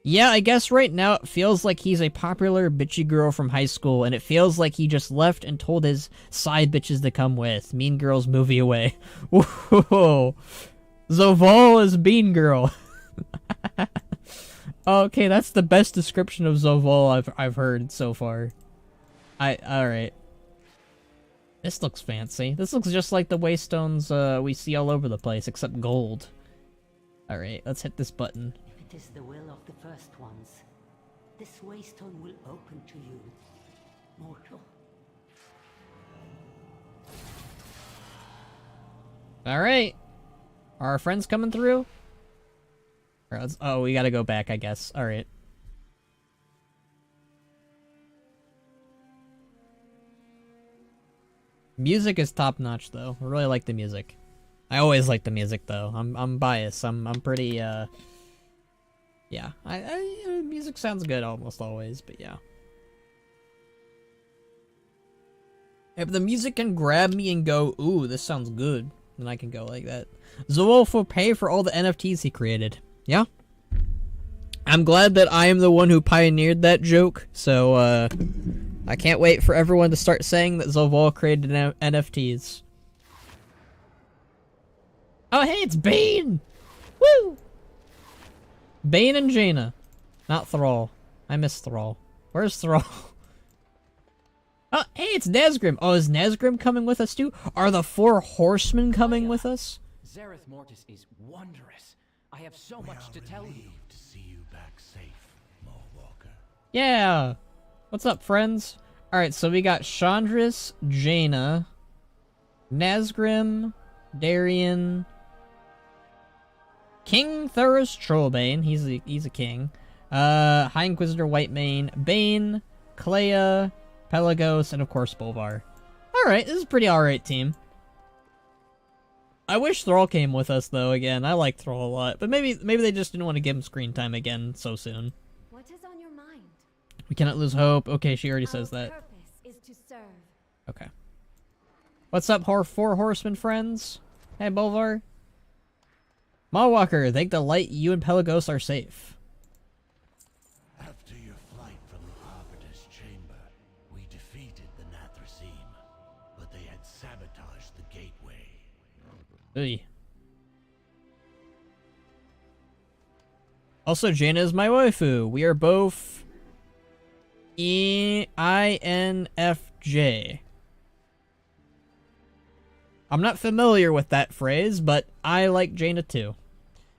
Yeah, I guess right now it feels like he's a popular bitchy girl from high school, and it feels like he just left and told his side bitches to come with. Mean Girls movie away. Whoa. Zovol is Mean Girl. Okay, that's the best description of Zovol I've heard so far. Alright. This looks fancy. This looks just like the Waystones we see all over the place, except gold. Alright, let's hit this button. If it is the will of the first ones, this Waystone will open to you, mortal. Alright. Are our friends coming through? Alright, oh, we gotta go back, I guess. Alright. Music is top notch though. I really like the music. I always like the music though. I'm biased. I'm pretty yeah. Music sounds good almost always, but yeah. If the music can grab me and go, ooh, this sounds good, then I can go like that. Zowolf will pay for all the NFTs he created. Yeah. I'm glad that I am the one who pioneered that joke, so I can't wait for everyone to start saying that Zovol created NFTs. Oh, hey, it's Bane! Woo! Bane and Jaina. Not Thrall. I miss Thrall. Where's Thrall? Oh, hey, it's Nazgrim. Oh, is Nazgrim coming with us too? Are the 4 horsemen coming with us? Zareth Mortis is wondrous. I have so much to tell you. To see you back safe, Mallwalker. Yeah! What's up, friends? Alright, so we got Chandris, Jaina, Nazgrim, Darien, King Thurus Trollbane, he's a king, High Inquisitor Whitemane, Bane, Clea, Pelagos, and of course Bolvar. Alright, this is a pretty alright team. I wish Thrall came with us though again. I like Thrall a lot, but maybe they just didn't want to give him screen time again so soon. What is on your mind? We cannot lose hope. Okay, she already says that. Our purpose is to serve. Okay. What's up, Four Horsemen friends? Hey, Bolvar. Mallwalker, thank the light you and Pelagos are safe. After your flight from the Arbiter's chamber, we defeated the Nathrasim, but they had sabotaged the gateway. Ugh. Also, Jaina is my waifu. We are both INFJ. I'm not familiar with that phrase, but I like Jaina too.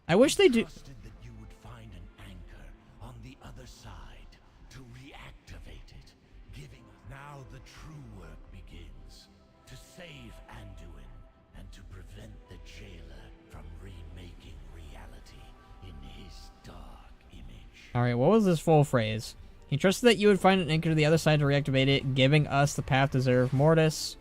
I wish they do. Trusted that you would find an anchor on the other side to reactivate it, giving us now the true work begins to save Anduin and to prevent the jailer from remaking reality in his dark image. Alright, what was this full phrase? He trusted that you would find an anchor to the other side to reactivate it, giving us the path to Zeref Mortis.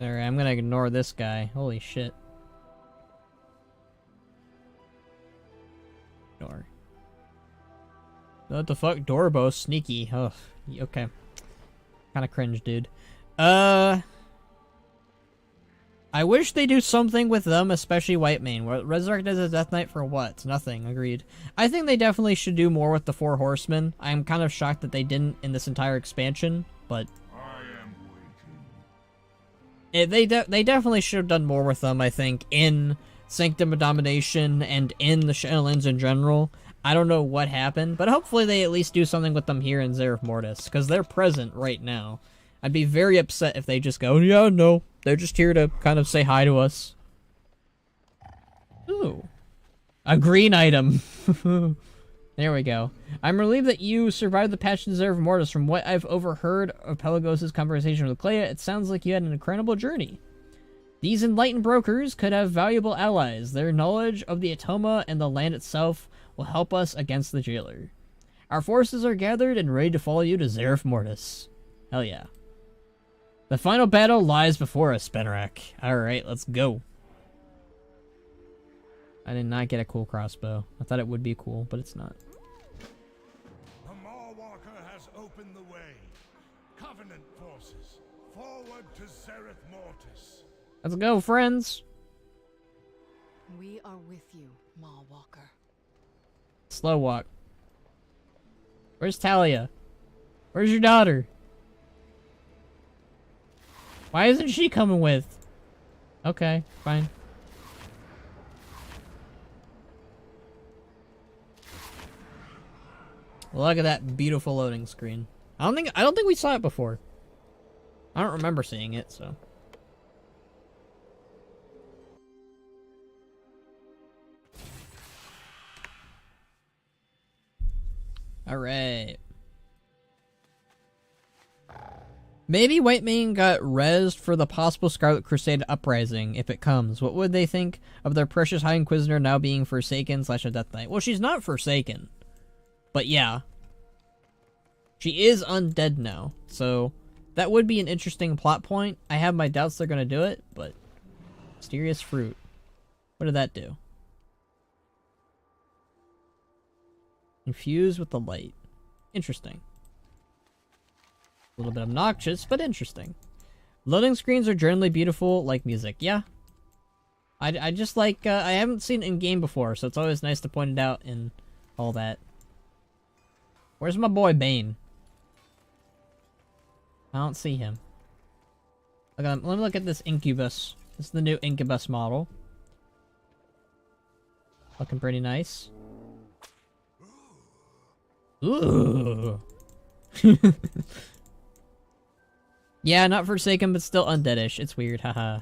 Alright, I'm gonna ignore this guy. Holy shit. Ignore. What the fuck? Dorbo, sneaky. Ugh. Okay. Kinda cringe, dude. I wish they do something with them, especially Whitemane. Resurrect as a Death Knight for what? Nothing. Agreed. I think they definitely should do more with the Four Horsemen. I'm kind of shocked that they didn't in this entire expansion, but they definitely should have done more with them, I think, in Sanctum of Domination and in the Shadowlands in general. I don't know what happened, but hopefully they at least do something with them here in Zeref Mortis, because they're present right now. I'd be very upset if they just go, yeah, no, they're just here to kind of say hi to us. Ooh. A green item. There we go. I'm relieved that you survived the patch in Zeref Mortis. From what I've overheard of Pelagos' conversation with Clea, it sounds like you had an incredible journey. These enlightened brokers could have valuable allies. Their knowledge of the Atoma and the land itself will help us against the jailer. Our forces are gathered and ready to follow you to Zeref Mortis. Hell yeah. The final battle lies before us, Spenrak. Alright, let's go. I did not get a cool crossbow. I thought it would be cool, but it's not. The Mallwalker has opened the way. Covenant forces, forward to Zereth Mortis. Let's go, friends. We are with you, Mallwalker. Slow walk. Where's Talia? Where's your daughter? Why isn't she coming with? Okay, fine. Look at that beautiful loading screen. I don't think we saw it before. I don't remember seeing it, so. Alright. Maybe Whitemane got rezzed for the possible Scarlet Crusade uprising, if it comes. What would they think of their precious High Inquisitor now being Forsaken / a Death Knight? Well, she's not Forsaken. But yeah. She is undead now, so that would be an interesting plot point. I have my doubts they're gonna do it, but... Mysterious Fruit. What did that do? Infused with the light. Interesting. A little bit obnoxious, but interesting. Loading screens are generally beautiful, like music. Yeah. I just like, I haven't seen it in game before, so it's always nice to point it out and all that. Where's my boy Bane? I don't see him. Let me look at this Incubus. This is the new Incubus model. Looking pretty nice. Ooh. Yeah, not Forsaken, but still undeadish. It's weird, haha.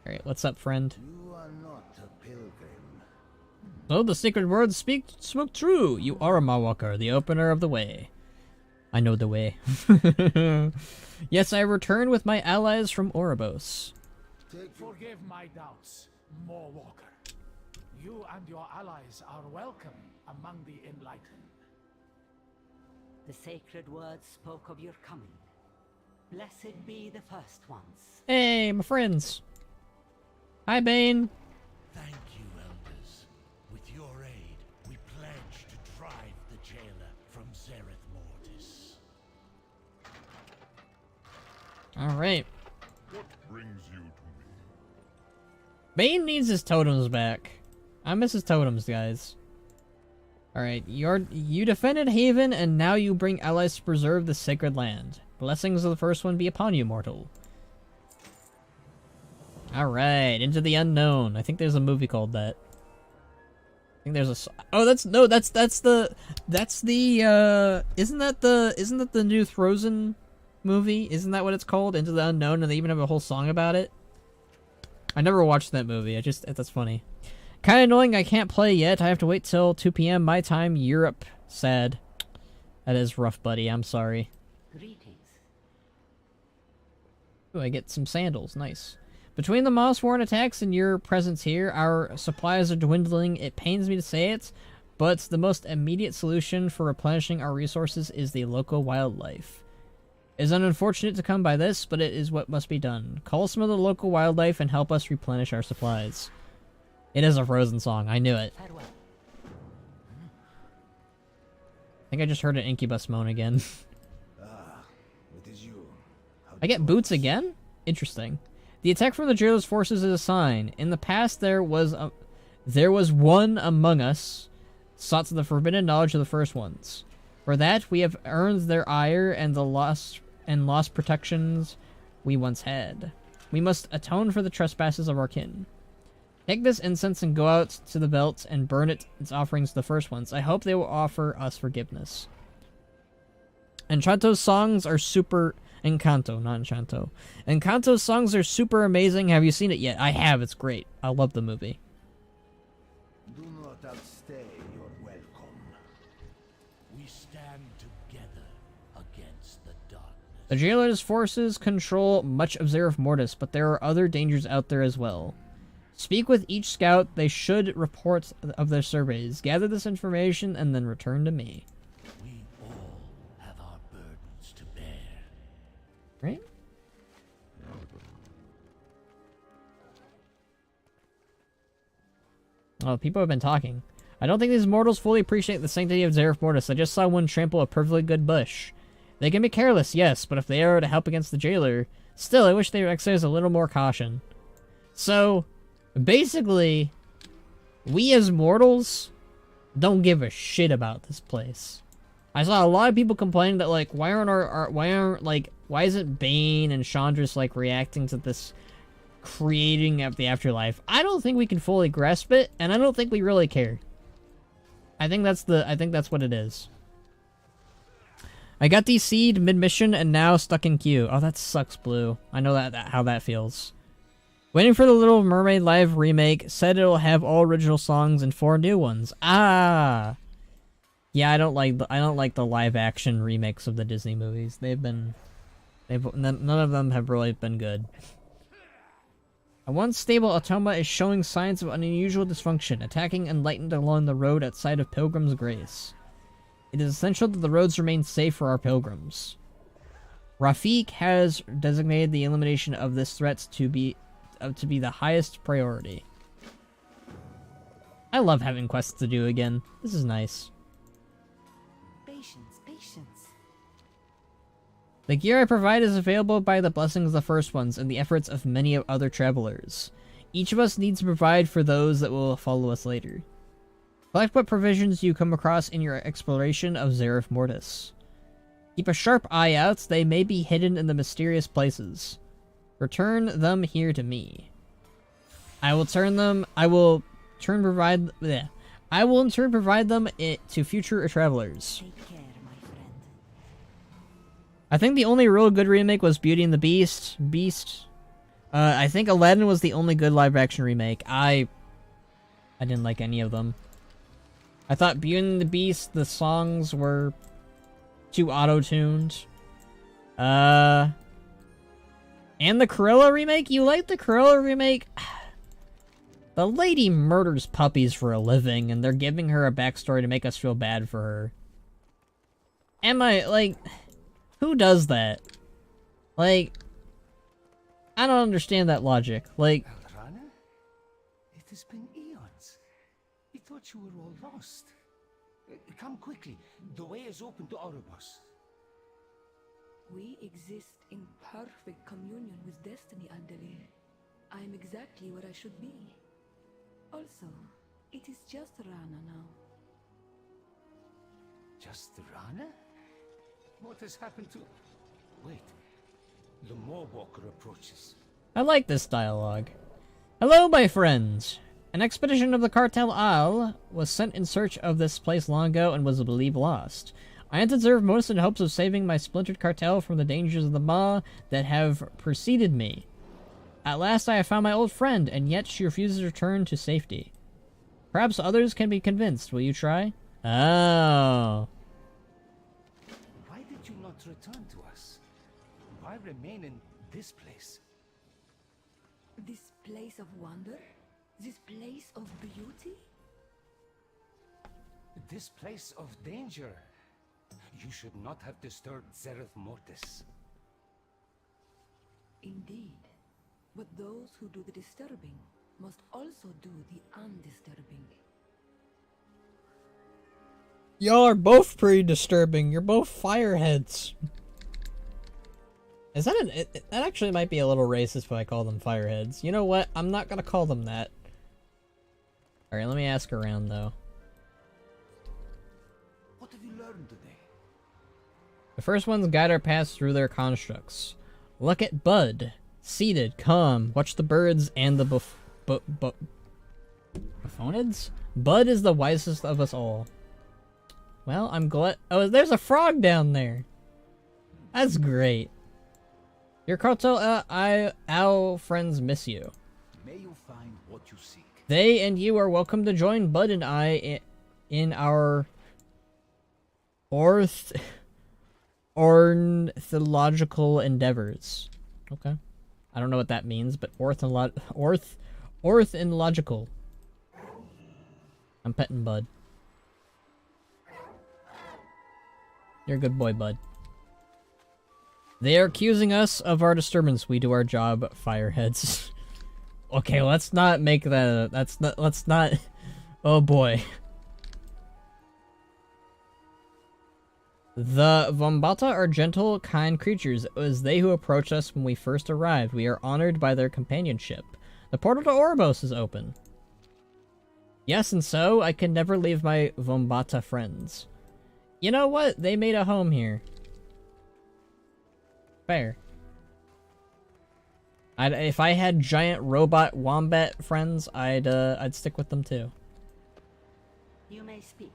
Alright, what's up, friend? You are not a pilgrim. So the sacred words spoke true. You are a Mawwalker, the opener of the way. I know the way. Yes, I returned with my allies from Oribos. Forgive my doubts, Mawwalker. You and your allies are welcome among the enlightened. The sacred words spoke of your coming. Blessed be the first ones. Hey, my friends. Hi, Bane. Thank you, elders. With your aid, we pledge to drive the jailer from Zereth Mortis. Alright. What brings you to me? Bane needs his totems back. I miss his totems, guys. Alright, you defended Haven, and now you bring allies to preserve the sacred land. Blessings of the first one be upon you, mortal. Alright, Into the Unknown. I think there's a movie called that. I think there's a... Oh, that's the... Isn't that the new Frozen movie? Isn't that what it's called? Into the Unknown, and they even have a whole song about it? I never watched that movie. That's funny. Kinda annoying I can't play yet. I have to wait till 2 p.m. my time, Europe. Sad. That is rough, buddy. I'm sorry. Greetings. Ooh, I get some sandals. Nice. Between the Mossworn attacks and your presence here, our supplies are dwindling. It pains me to say it, but the most immediate solution for replenishing our resources is the local wildlife. It is unfortunate to come by this, but it is what must be done. Call some of the local wildlife and help us replenish our supplies. It is a Frozen song. I knew it. Farewell. I think I just heard an incubus moan again. It is you. I get boots again? Interesting. The attack from the jailer's forces is a sign. In the past, there was one among us sought the forbidden knowledge of the first ones. For that, we have earned their ire and lost protections we once had. We must atone for the trespasses of our kin. Take this incense and go out to the belt and burn its offerings to the first ones. I hope they will offer us forgiveness. Enchanto's songs are super... Encanto, not Enchanto. Encanto's songs are super amazing. Have you seen it yet? I have. It's great. I love the movie. Do not outstay your welcome. We stand together against the darkness. The jailer's forces control much of Zereth Mortis, but there are other dangers out there as well. Speak with each scout. They should report of their surveys. Gather this information and then return to me. We all have our burdens to bear. Right? Oh, people have been talking. I don't think these mortals fully appreciate the sanctity of Zereth Mortis. I just saw one trample a perfectly good bush. They can be careless, yes, but if they are to help against the jailer, still, I wish they would exercise a little more caution. So, basically, we as mortals don't give a shit about this place. I saw a lot of people complaining that, like, why isn't Bane and Chandra's, like, reacting to this creating of the afterlife? I don't think we can fully grasp it, and I don't think we really care. I think that's what it is. I got DC'd mid-mission and now stuck in queue. Oh, that sucks, Blue. I know how that feels. Waiting for the Little Mermaid live remake. Said it'll have all original songs and 4 new ones. Ah. Yeah, I don't like the live action remakes of the Disney movies. None of them have really been good. A once stable Automa is showing signs of unusual dysfunction, attacking Enlightened along the road at sight of Pilgrim's Grace. It is essential that the roads remain safe for our pilgrims. Rafik has designated the elimination of this threat to be the highest priority. I love having quests to do again. This is nice. Patience, patience. The gear I provide is available by the blessings of the first ones and the efforts of many other travelers. Each of us needs to provide for those that will follow us later. Collect what provisions you come across in your exploration of Zereth Mortis. Keep a sharp eye out, they may be hidden in the mysterious places. Return them here to me. I will in turn provide them to future travelers. Take care, my I think the only real good remake was Beauty and the Beast. I think Aladdin was the only good live-action remake. I didn't like any of them. I thought Beauty and the Beast, the songs were too auto-tuned. And the Cruella remake? You like the Cruella remake? The lady murders puppies for a living, and they're giving her a backstory to make us feel bad for her. Am I, like... Who does that? Like... I don't understand that logic. Like... Elrana? It has been eons. We thought you were all lost. Come quickly. The way is open to Oribos. We exist in perfect communion with destiny, Aldalir. I am exactly where I should be. Also, it is just Rana now. Just Rana? What has happened to... Wait. The Mawwalker approaches. I like this dialogue. Hello, my friends. An expedition of the Cartel Al was sent in search of this place long ago and was believed lost. I entered Zerv Mortis in hopes of saving my splintered cartel from the dangers of the Maw that have preceded me. At last I have found my old friend, and yet she refuses to return to safety. Perhaps others can be convinced. Will you try? Oh. Why did you not return to us? Why remain in this place? This place of wonder? This place of beauty? This place of danger. You should not have disturbed Zereth Mortis. Indeed. But those who do the disturbing must also do the undisturbing. Y'all are both pretty disturbing. You're both fireheads. Is that that actually might be a little racist if I call them fireheads. You know what? I'm not gonna call them that. Alright, let me ask around though. What have you learned today? The first ones guide our paths through their constructs. Look at Bud. Seated, calm. Watch the birds and the buffonids? Bud is the wisest of us all. Well, I'm glad. Oh, there's a frog down there. That's great. Your cartel, our friends miss you. May you find what you seek. They and you are welcome to join Bud and I in our ornithological endeavors. Okay. I don't know what that means, but ornithological. I'm petting Bud. You're a good boy, Bud. They are accusing us of our disturbance. We do our job, fireheads. Okay, let's not make that. Let's not. Oh boy. The Vombata are gentle, kind creatures. It was they who approached us when we first arrived. We are honored by their companionship. The portal to Oribos is open. Yes, and so I can never leave my Vombata friends. You know what? They made a home here. Fair. If I had giant robot wombat friends, I'd stick with them too. You may speak.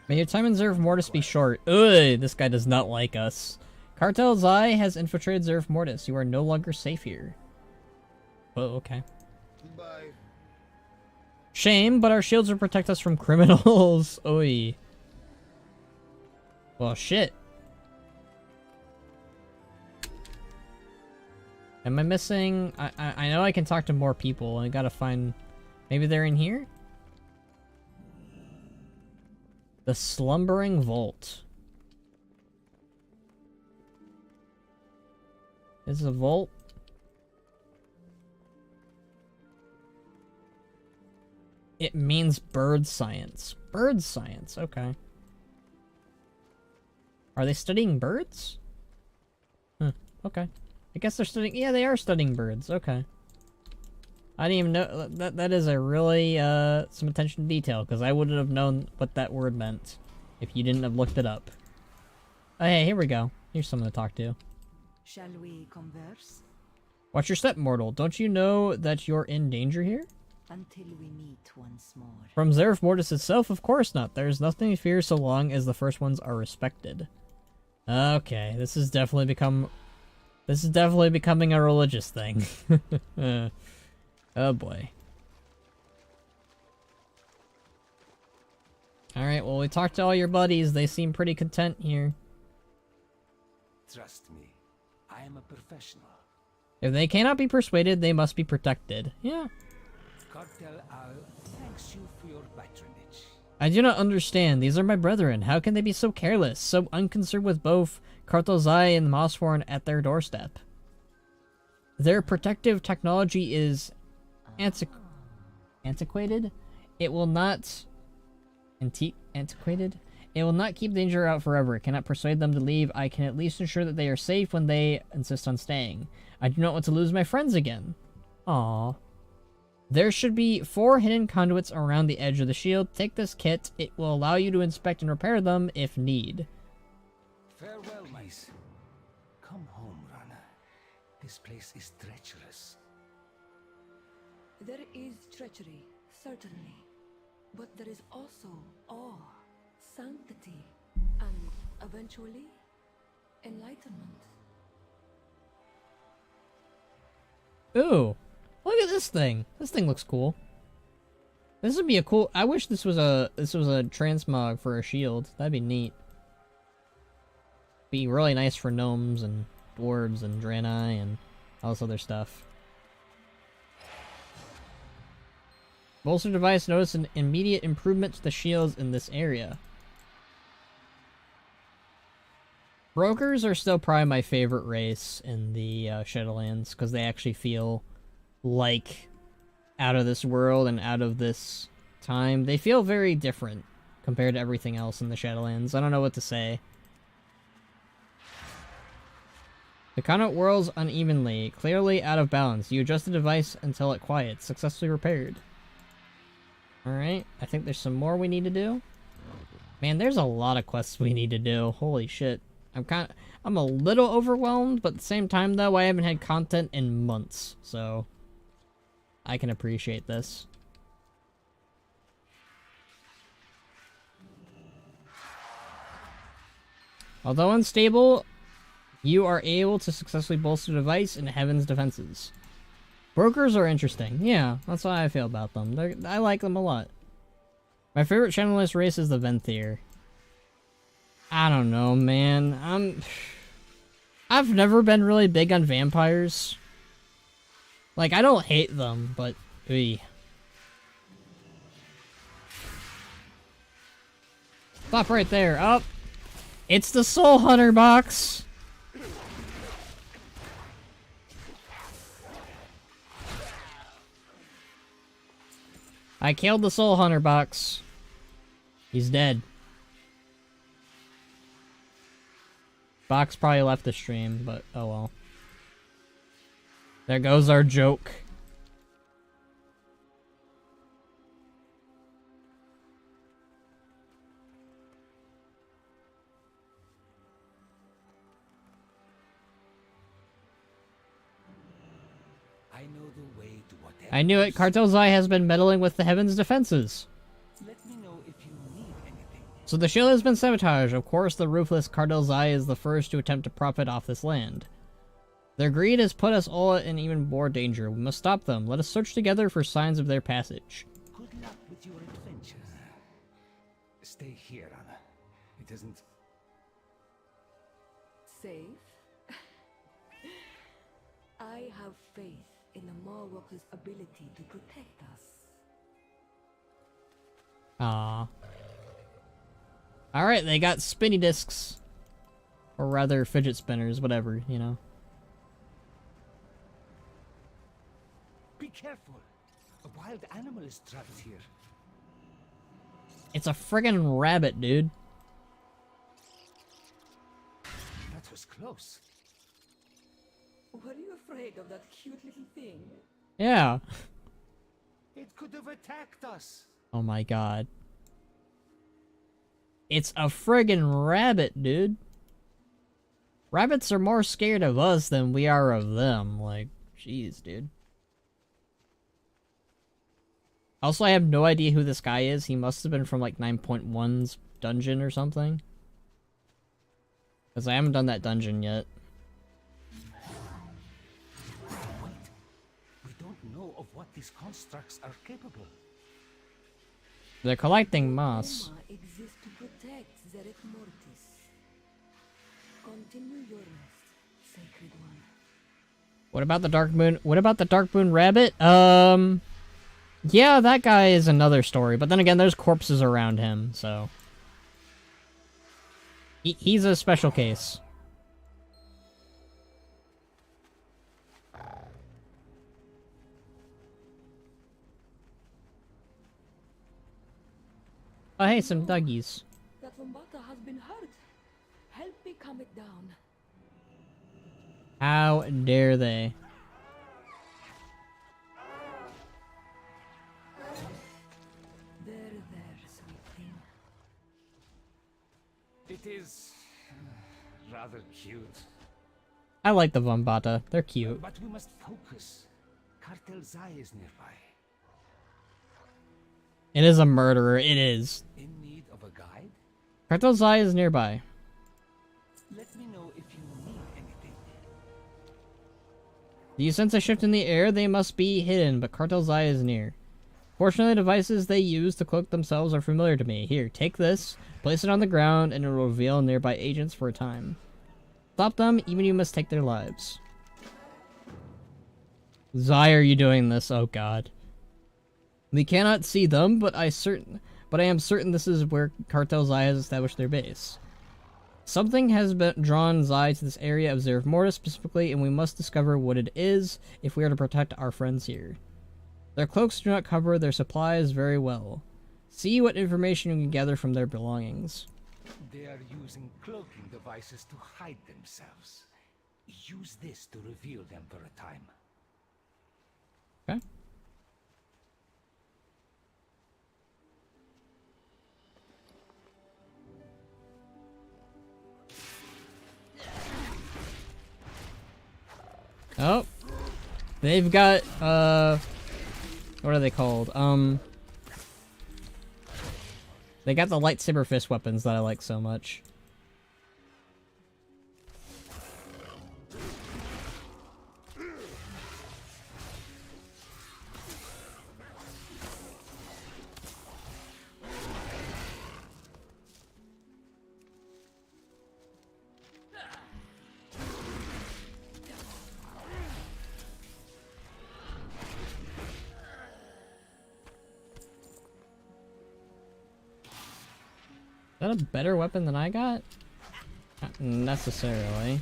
May your time in Zerv Mortis be short. Ugh, this guy does not like us. Cartel Zai has infiltrated Zerv Mortis. You are no longer safe here. Oh, okay. Goodbye. Shame, but our shields will protect us from criminals. Oi. Well, shit. Am I missing? I know I can talk to more people. I gotta find... Maybe they're in here? The Slumbering Vault. This is a vault. It means bird science. Bird science, okay. Are they studying birds? Huh, okay. I guess they're studying... Yeah, they are studying birds, okay. I didn't even know... That is a really, some attention to detail, because I wouldn't have known what that word meant if you didn't have looked it up. Oh, hey, here we go. Here's someone to talk to. Shall we converse? Watch your step, mortal. Don't you know that you're in danger here? Until we meet once more. From Zeref Mortis itself, of course not. There's nothing to fear so long as the first ones are respected. Okay, this is definitely becoming a religious thing. Oh boy. Alright, well, we talked to all your buddies. They seem pretty content here. Trust me, I am a professional. If they cannot be persuaded, they must be protected. Yeah. Cartel Al thanks you for your patronage. I do not understand. These are my brethren. How can they be so careless, so unconcerned with both Kartozai and Mossworn at their doorstep? Their protective technology is antiquated. It will not antiquated. It will not keep danger out forever. It cannot persuade them to leave. I can at least ensure that they are safe when they insist on staying. I do not want to lose my friends again. Aww. There should be 4 hidden conduits around the edge of the shield. Take this kit. It will allow you to inspect and repair them if need. Farewell, mice. Come home, runner. This place is treacherous. There is treachery, certainly. But there is also awe, sanctity, and eventually, enlightenment. Ooh. Look at this thing. This thing looks cool. This would be a cool... I wish this was a transmog for a shield. That'd be neat. Be really nice for gnomes and dwarves and Draenei and all this other stuff. Bolster device, notice an immediate improvement to the shields in this area. Brokers are still probably my favorite race in the Shadowlands because they actually feel like out of this world and out of this time. They feel very different compared to everything else in the Shadowlands. I don't know what to say. The conduit whirls unevenly, clearly out of balance. You adjust the device until it quiets. Successfully repaired. Alright, I think there's some more we need to do. Man, there's a lot of quests we need to do. Holy shit. I'm a little overwhelmed, but at the same time though, I haven't had content in months, so I can appreciate this. Although unstable, you are able to successfully bolster the device in Heaven's defenses. Brokers are interesting. Yeah, that's how I feel about them. I like them a lot. My favorite Shadowlands race is the Venthyr. I don't know, man. I've never been really big on vampires. Like, I don't hate them, but... Eey. Stop right there. Up. It's the Soul Hunter box. I killed the Soul Hunter box. He's dead. Box probably left the stream, but oh well. There goes our joke. I know the way to whatever. I knew it. Kartozai has been meddling with the Heaven's defenses. Let me know if you need anything. So the shield has been sabotaged. Of course, the ruthless Kartozai is the first to attempt to profit off this land. Their greed has put us all in even more danger. We must stop them. Let us search together for signs of their passage. Good luck with your adventures. Stay here, Anna. It isn't... Safe? I have faith in the Mawwalker's ability to protect us. Ah. Alright, they got spinny discs. Or rather, fidget spinners, whatever, you know. Be careful. A wild animal is trapped here. It's a friggin' rabbit, dude. That was close. Were you afraid of that cute little thing? Yeah. It could have attacked us. Oh my god. It's a friggin' rabbit, dude. Rabbits are more scared of us than we are of them. Like, jeez, dude. Also, I have no idea who this guy is. He must have been from like 9.1's dungeon or something. Because I haven't done that dungeon yet. Wait. We don't know of what these constructs are capable. They're collecting moss. Dharma exists to protect Zereth Mortis. Continue your rest, Sacred One. What about the Dark Moon? What about the Dark Moon Rabbit? Yeah, that guy is another story. But then again, there's corpses around him, so... He's a special case. Oh, hey, some duggies. That Vombata has been hurt. Help me calm it down. How dare they? There, sweet thing. It is rather cute. I like the Vombata. They're cute. But we must focus. Cartel Zai is nearby. It is a murderer. It is. In need of a guide? Cartel Zai is nearby. Let me know if you need anything. Do you sense a shift in the air? They must be hidden, but Cartel Zai is near. Fortunately, the devices they use to cloak themselves are familiar to me. Here, take this, place it on the ground, and it will reveal nearby agents for a time. Stop them, even you must take their lives. Zai, are you doing this? Oh god. We cannot see them, but I am certain this is where Cartel Zai has established their base. Something has drawn Zai to this area of Zereth Mortis specifically, and we must discover what it is if we are to protect our friends here. Their cloaks do not cover their supplies very well. See what information you can gather from their belongings. They are using cloaking devices to hide themselves. Use this to reveal them for a time. Okay. Oh. They've got, what are they called? They got the lightsaber fist weapons that I like so much. Is that a better weapon than I got? Not necessarily.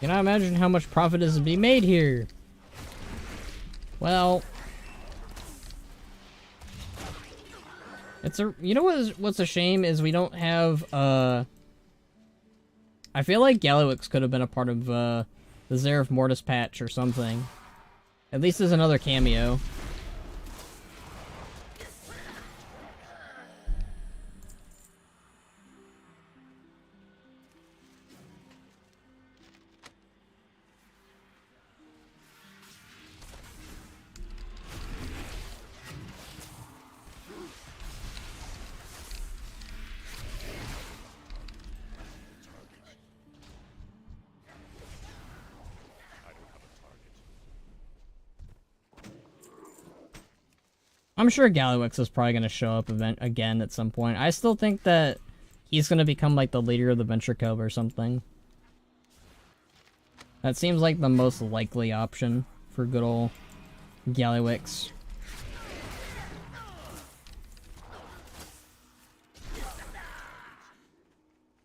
Can I imagine how much profit is to be made here? Well, it's a, you know what's a shame is we don't have, I feel like Gallywix could have been a part of, the Zereth Mortis patch or something. At least as another cameo. I'm sure Gallywix is probably going to show up again at some point. I still think that he's going to become like the leader of the Venture Cove or something. That seems like the most likely option for good old Gallywix.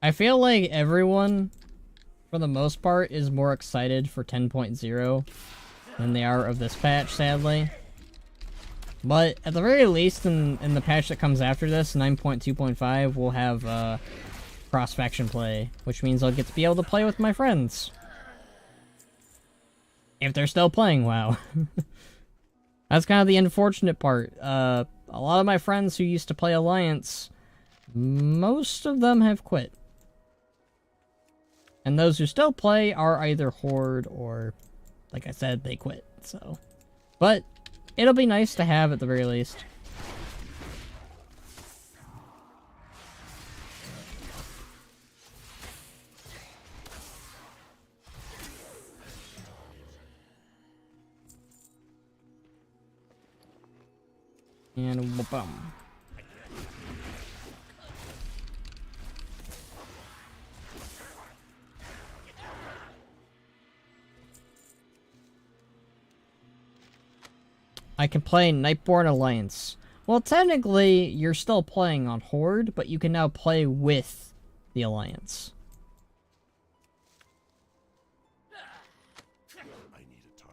I feel like everyone, for the most part, is more excited for 10.0 than they are of this patch, sadly. But at the very least, in the patch that comes after this, 9.2.5, we'll have cross-faction play, which means I'll get to be able to play with my friends. If they're still playing WoW. That's kind of the unfortunate part. A lot of my friends who used to play Alliance, most of them have quit. And those who still play are either Horde or, like I said, they quit, so. But it'll be nice to have at the very least. And boom. I can play Nightborn Alliance. Well, technically, you're still playing on Horde, but you can now play with the Alliance.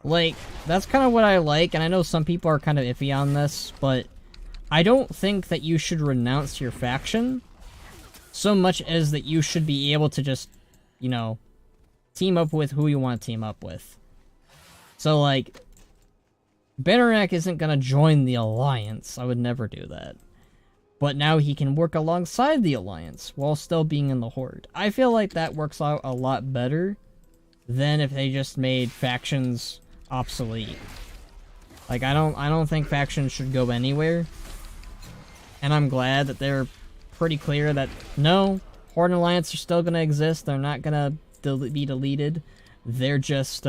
Like, that's kind of what I like, and I know some people are kind of iffy on this, but I don't think that you should renounce your faction so much as that you should be able to just, you know, team up with who you want to team up with. So, like, Bannerack isn't going to join the Alliance. I would never do that. But now he can work alongside the Alliance while still being in the Horde. I feel like that works out a lot better than if they just made factions obsolete. Like, I don't think factions should go anywhere. And I'm glad that they're pretty clear that, no, Horde and Alliance are still going to exist. They're not going to be deleted. They're just,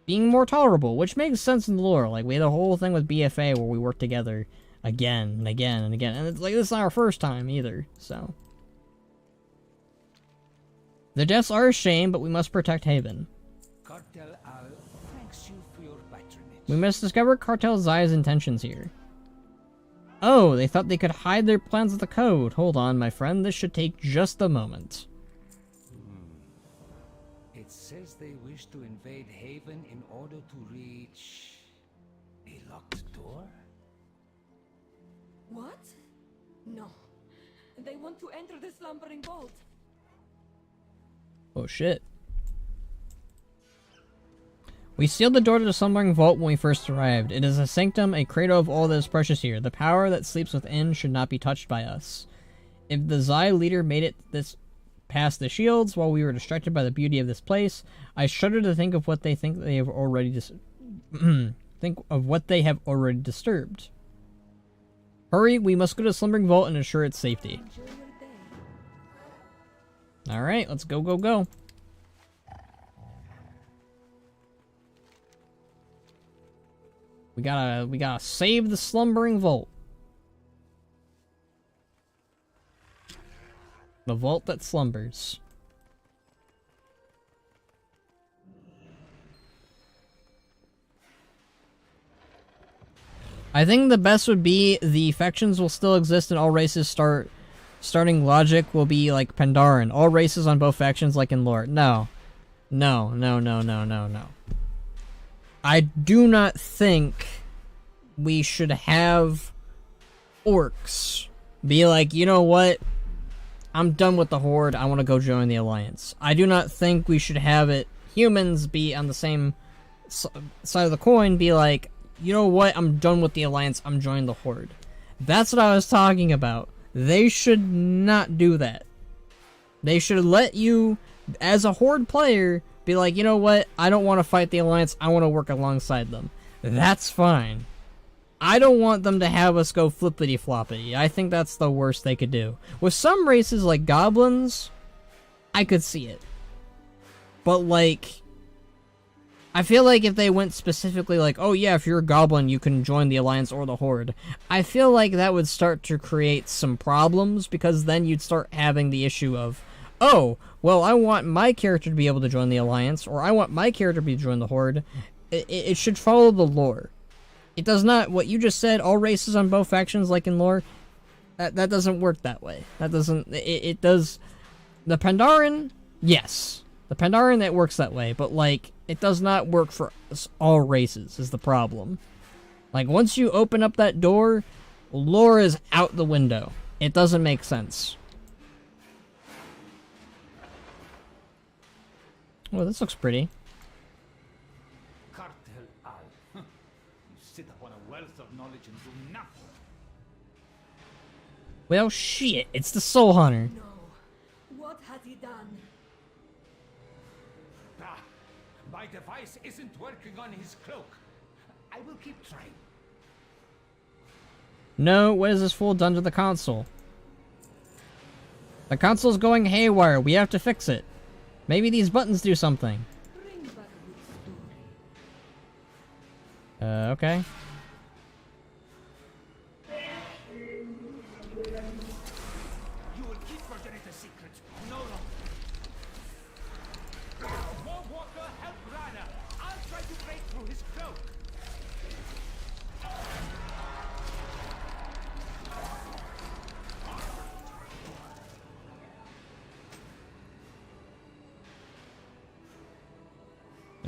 being more tolerable, which makes sense in the lore. Like, we had a whole thing with BFA where we worked together again and again and again. And it's like, this is not our first time either, so. The deaths are a shame, but we must protect Haven. Cartel Al thanks you for your patronage. We must discover Cartel Zaya's intentions here. Oh, they thought they could hide their plans with the code. Hold on, my friend. This should take just a moment. It says they wish to invade Haven in order to reach a locked door? What? No. They want to enter the slumbering vault. Oh shit. We sealed the door to the slumbering vault when we first arrived. It is a sanctum, a cradle of all that is precious here. The power that sleeps within should not be touched by us. If the Zai leader made it this past the shields while we were distracted by the beauty of this place, I shudder to think of what they think they have already disturbed. Hurry, we must go to the slumbering vault and ensure its safety. Alright, let's go, go, go. We gotta save the slumbering vault. The vault that slumbers. I think the best would be the factions will still exist and all races starting logic will be like Pandaren. All races on both factions like in lore. No. No, no, no, no, no, no. I do not think we should have orcs be like, you know what? I'm done with the Horde. I want to go join the Alliance. I do not think we should have it humans be on the same side of the coin, be like, you know what? I'm done with the Alliance. I'm joining the Horde. That's what I was talking about. They should not do that. They should let you, as a Horde player, be like, you know what? I don't want to fight the Alliance. I want to work alongside them. That's fine. I don't want them to have us go flippity-floppity. I think that's the worst they could do. With some races like goblins, I could see it. But, like, I feel like if they went specifically like, oh yeah, if you're a goblin, you can join the Alliance or the Horde, I feel like that would start to create some problems, because then you'd start having the issue of, oh, well, I want my character to be able to join the Alliance, or I want my character to be join the Horde. It should follow the lore. It does not, what you just said, all races on both factions like in lore, that doesn't work that way. That doesn't, it does, the Pandaren, yes. The Pandaren, that works that way, but, like, it does not work for all races, is the problem. Like, once you open up that door, lore is out the window. It doesn't make sense. Oh, this looks pretty. Cartel Al. You sit upon a wealth of knowledge and do nothing. Well, shit, it's the Soul Hunter. No. What has he done? Ah, my device isn't working on his cloak. I will keep trying. No, what has this fool done to the console? The console's going haywire. We have to fix it. Maybe these buttons do something. Bring back a good story. Okay. You will keep progenitor secrets no longer. More Walker, help Rana. I'll try to break through his cloak.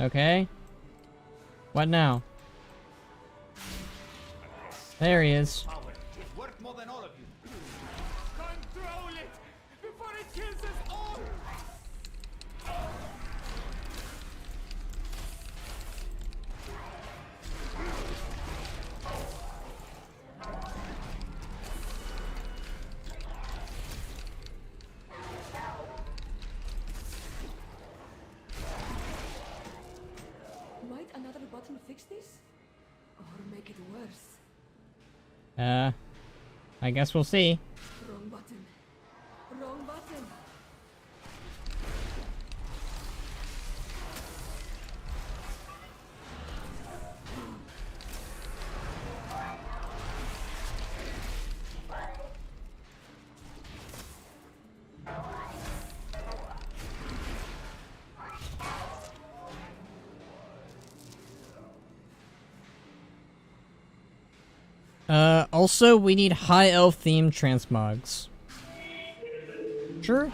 Okay. What now? There he is. Power is worth more than all of you. Control it before it kills us all. Might another button fix this? Or make it worse? I guess we'll see. Wrong button. Wrong button. Also, we need high elf themed transmogs. Sure.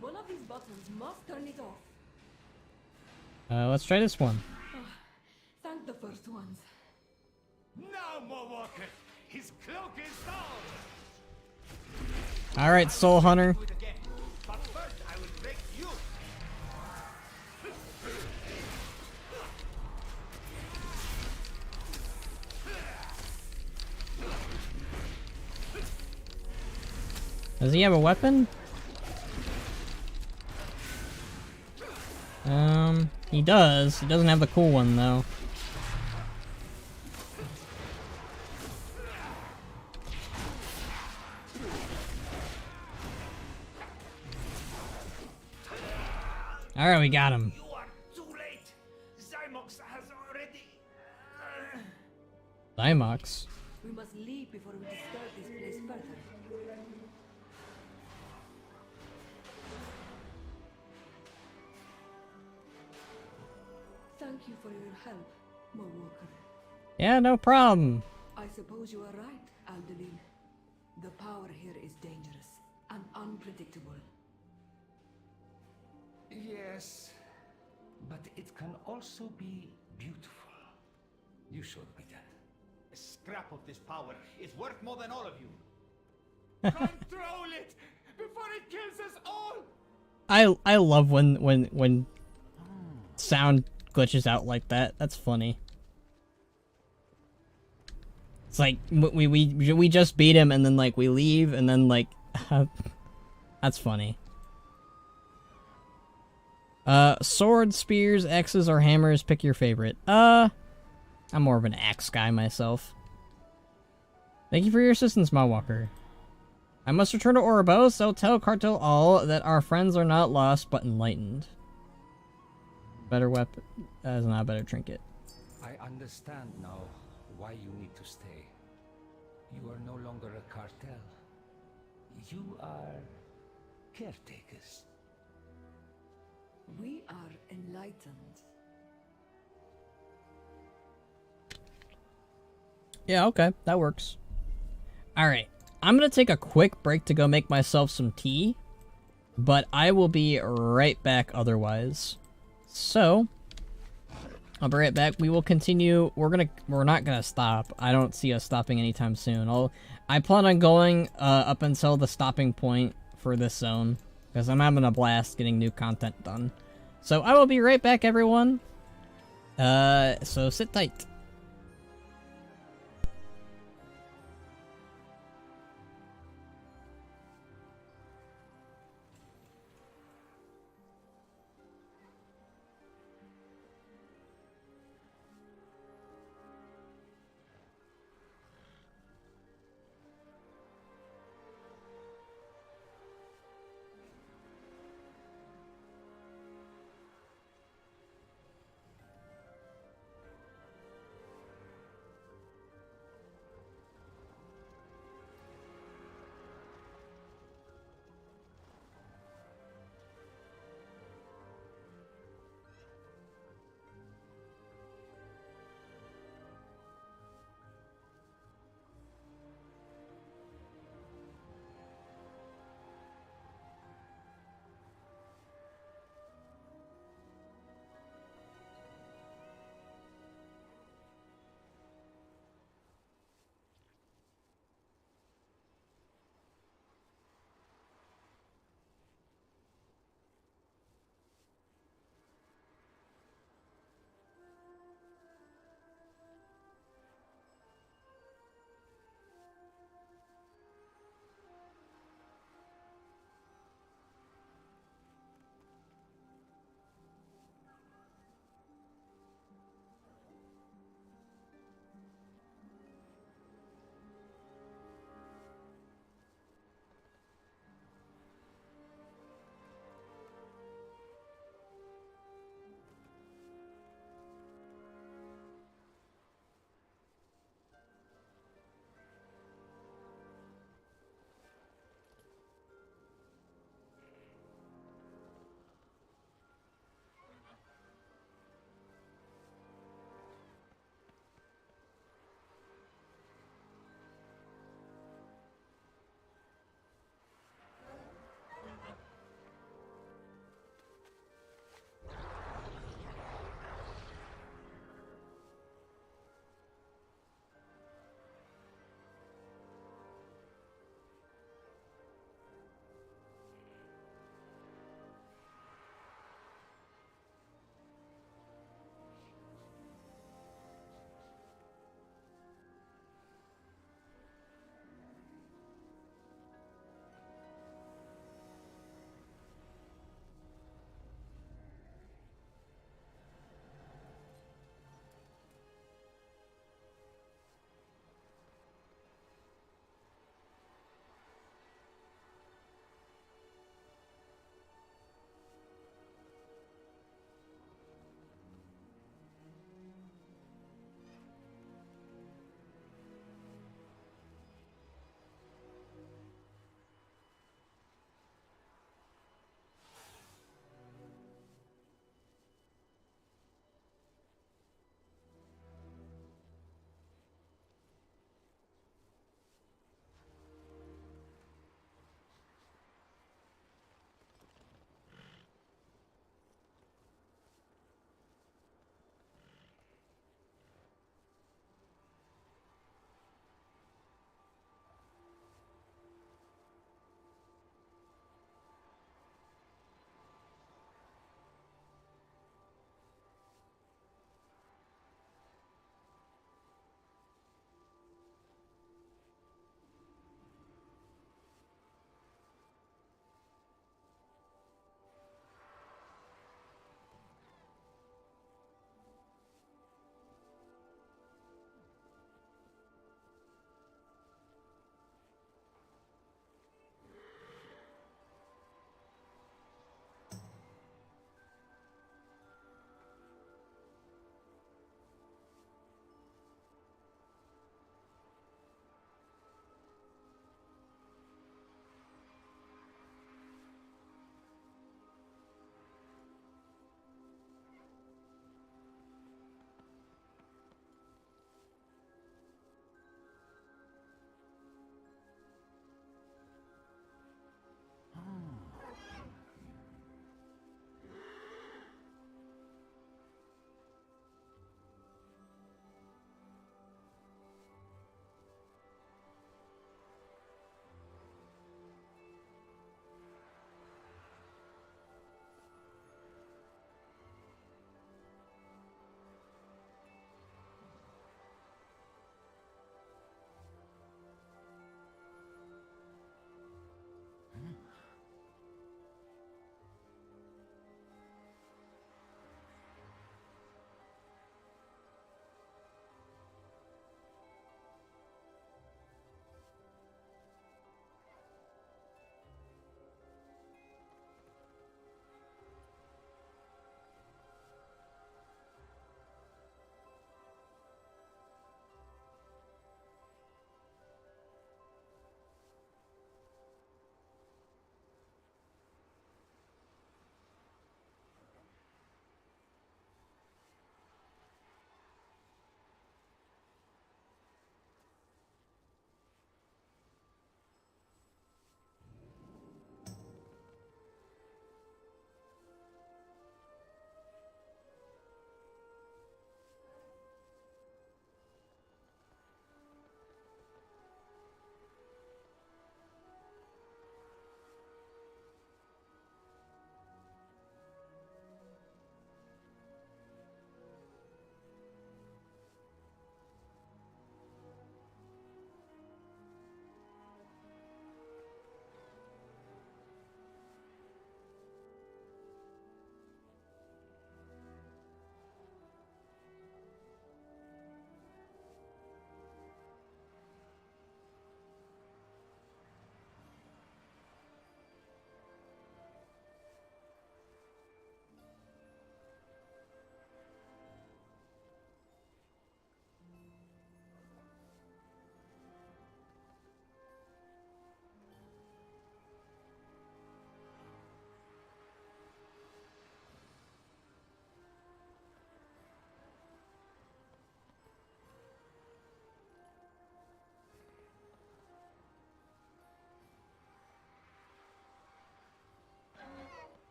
One of these buttons must turn it off. Let's try this one. Thank the first ones. Now, more Walker. His cloak is down. Alright, Soul Hunter. Do it again. But first, I will break you. Does he have a weapon? He does. He doesn't have the cool one, though. Alright, we got him. You are too late. Zymox has already. Zymox. We must leave before we disturb this place further. Thank you for your help, Walker. Yeah, no problem. I suppose you are right, Aldeline. The power here is dangerous and unpredictable. Yes, but it can also be beautiful. You showed me that. A scrap of this power is worth more than all of you. Control it before it kills us all. I love when sound glitches out like that. That's funny. It's like we just beat him and then like we leave and then like that's funny. Swords, spears, axes, or hammers, pick your favorite. I'm more of an axe guy myself. Thank you for your assistance, Mawalker. I must return to Ouroboros, so tell Cartel all that our friends are not lost, but enlightened. Better weapon. That is not a better trinket. I understand now why you need to stay. You are no longer a cartel. You are caretakers. We are enlightened. Yeah, okay. That works. Alright. I'm gonna take a quick break to go make myself some tea. But I will be right back otherwise. So, I'll be right back. We will continue. We're not gonna stop. I don't see us stopping anytime soon. I plan on going up until the stopping point for this zone. Because I'm having a blast getting new content done. So I will be right back, everyone. So sit tight.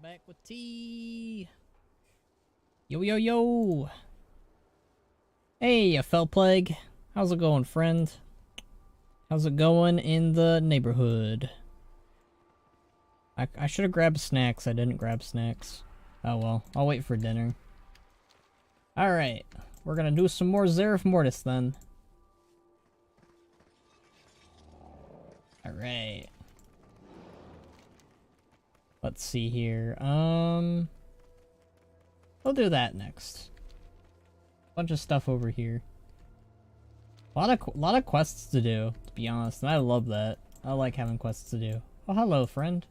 back with tea. Yo, yo, yo. Hey, you fell plague. How's it going, friend? How's it going in the neighborhood? I should have grabbed snacks. I didn't grab snacks. Oh well, I'll wait for dinner. Alright, we're gonna do some more Zerif Mortis then. Alright. Let's see here. We'll do that next. Bunch of stuff over here. A lot of quests to do, to be honest, and I love that. I like having quests to do. Oh, hello, friend.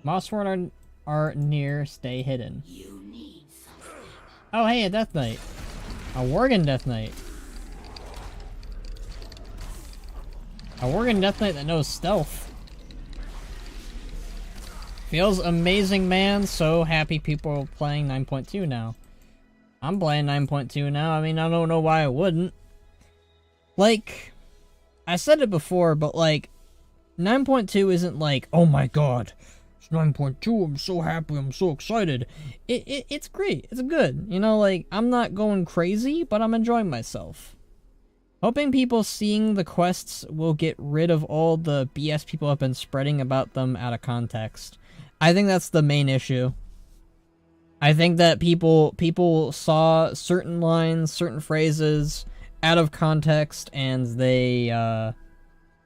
Mossworn are near, stay hidden. You need something. Oh, hey, a Death Knight. A Worgen Death Knight. A Worgen Death Knight that knows stealth. Feels amazing, man. So happy people are playing 9.2 now. I'm playing 9.2 now. I mean, I don't know why I wouldn't. Like, I said it before, but like, 9.2 isn't like, oh my god, it's 9.2, I'm so happy, I'm so excited. It's great, it's good. You know, like, I'm not going crazy, but I'm enjoying myself. Hoping people seeing the quests will get rid of all the BS people have been spreading about them out of context. I think that's the main issue. I think that people saw certain lines, certain phrases out of context, and they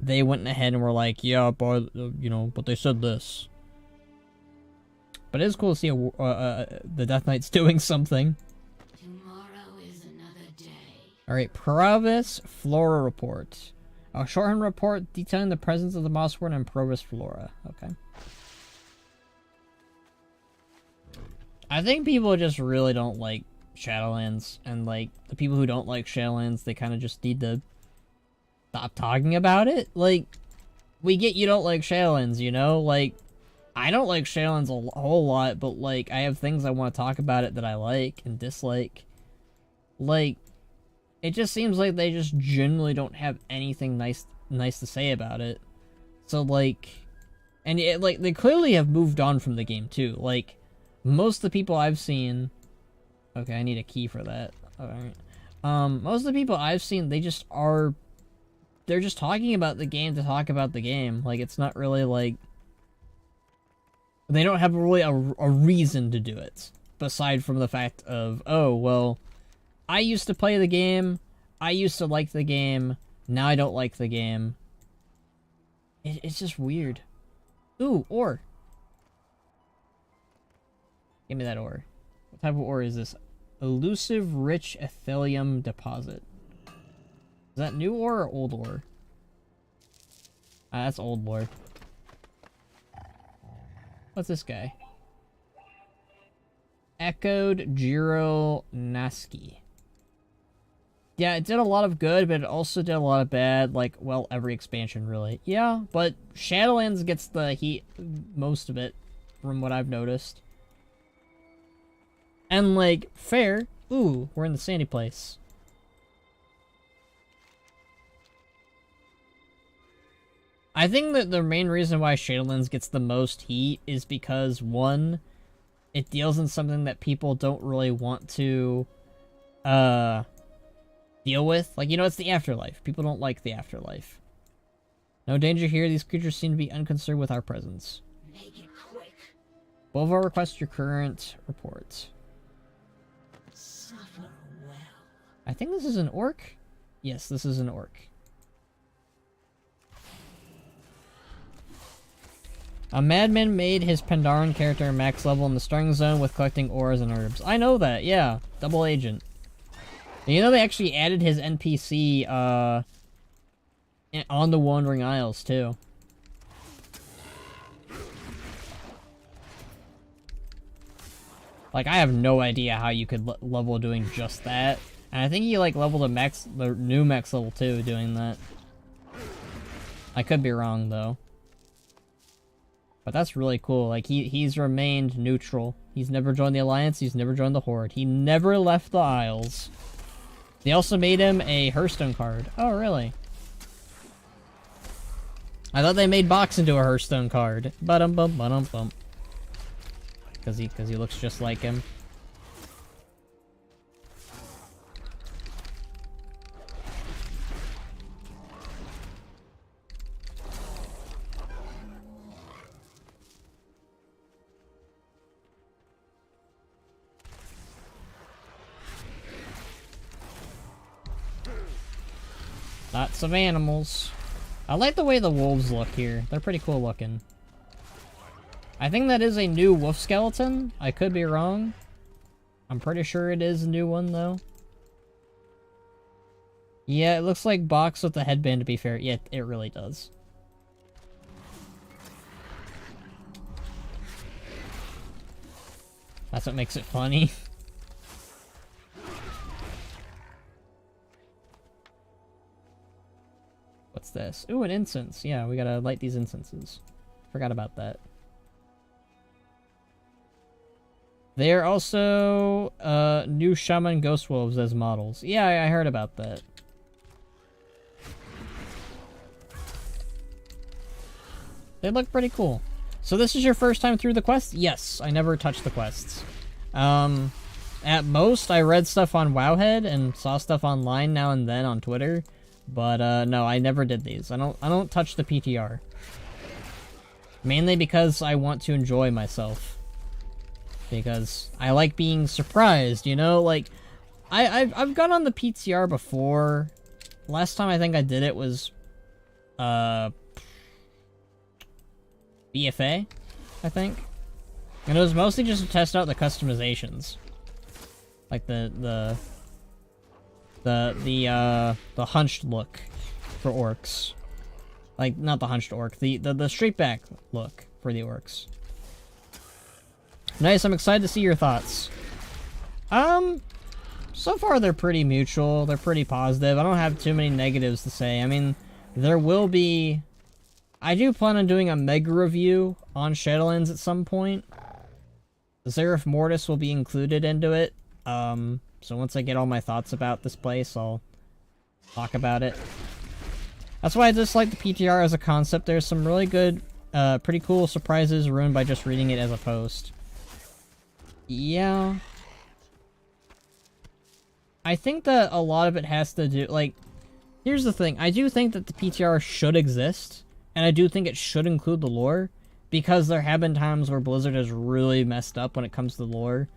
went ahead and were like, yeah, but you know, but they said this. But it is cool to see the Death Knight's doing something. Tomorrow is another day. All right, Provis Flora report. A shorthand report detailing the presence of the Mossworn and Provis Flora. Okay. I think people just really don't like Shadowlands, and like the people who don't like Shadowlands, they kind of just need to stop talking about it. Like, we get you don't like Shadowlands, you know? Like, I don't like Shadowlands a whole lot, but like I have things I want to talk about it that I like and dislike. Like, it just seems like they just generally don't have anything nice to say about it. So like, and it, like, they clearly have moved on from the game too. Like, most of the people I've seen... Okay, I need a key for that. Alright. Most of the people I've seen, they just are... They're just talking about the game to talk about the game. Like, it's not really, like... They don't have really a reason to do it. Aside from the fact of, oh, well, I used to play the game, I used to like the game, now I don't like the game. It's just weird. Ooh, ore. Give me that ore. What type of ore is this? Elusive rich etherium deposit. Is that new ore or old ore? Ah, that's old ore. What's this guy? Echoed Jiro Naski. Yeah, it did a lot of good, but it also did a lot of bad, like, well, every expansion, really. Yeah, but Shadowlands gets the heat, most of it, from what I've noticed. And, like, fair. Ooh, we're in the sandy place. I think that the main reason why Shadowlands gets the most heat is because, one, it deals in something that people don't really want to, deal with. Like, you know, it's the afterlife. People don't like the afterlife. No danger here. These creatures seem to be unconcerned with our presence. Make it quick. Bolvar requests your current report. Suffer well. I think this is an orc. Yes, this is an orc. A madman made his Pandaren character max level in the starting zone with collecting ores and herbs. I know that, yeah. Double agent. And you know they actually added his NPC, on the Wandering Isles, too. Like, I have no idea how you could level doing just that. And I think he, like, leveled the new max level, too, doing that. I could be wrong, though. But that's really cool. Like, he's remained neutral. He's never joined the Alliance, he's never joined the Horde. He never left the Isles. They also made him a Hearthstone card. Oh, really? I thought they made Box into a Hearthstone card. Ba-dum-bum, ba-dum-bum. because he looks just like him. Lots of animals. I like the way the wolves look here. They're pretty cool looking. I think that is a new wolf skeleton. I could be wrong. I'm pretty sure it is a new one, though. Yeah, it looks like Box with the headband, to be fair. Yeah, it really does. That's what makes it funny. What's this? Ooh, an incense. Yeah, we gotta light these incenses. Forgot about that. They are also new shaman ghost wolves as models. Yeah, I heard about that. They look pretty cool. So this is your first time through the quest? Yes, I never touched the quests. At most, I read stuff on Wowhead and saw stuff online now and then on Twitter. But no, I never did these. I don't touch the PTR. Mainly because I want to enjoy myself. Because I like being surprised, you know? Like, I've gone on the PTR before. Last time I think I did it was, BFA, I think. And it was mostly just to test out the customizations. Like the hunched look for orcs. Like, not the hunched orc, the straight back look for the orcs. Nice, I'm excited to see your thoughts. So far they're pretty mutual, they're pretty positive. I don't have too many negatives to say. I mean, there will be... I do plan on doing a mega review on Shadowlands at some point. Zerif Mortis will be included into it. So once I get all my thoughts about this place, I'll talk about it. That's why I just like the PTR as a concept. There's some really good, pretty cool surprises ruined by just reading it as a post. Yeah. I think that a lot of it has to do, like, here's the thing. I do think that the PTR should exist, and I do think it should include the lore, because there have been times where Blizzard has really messed up when it comes to the lore,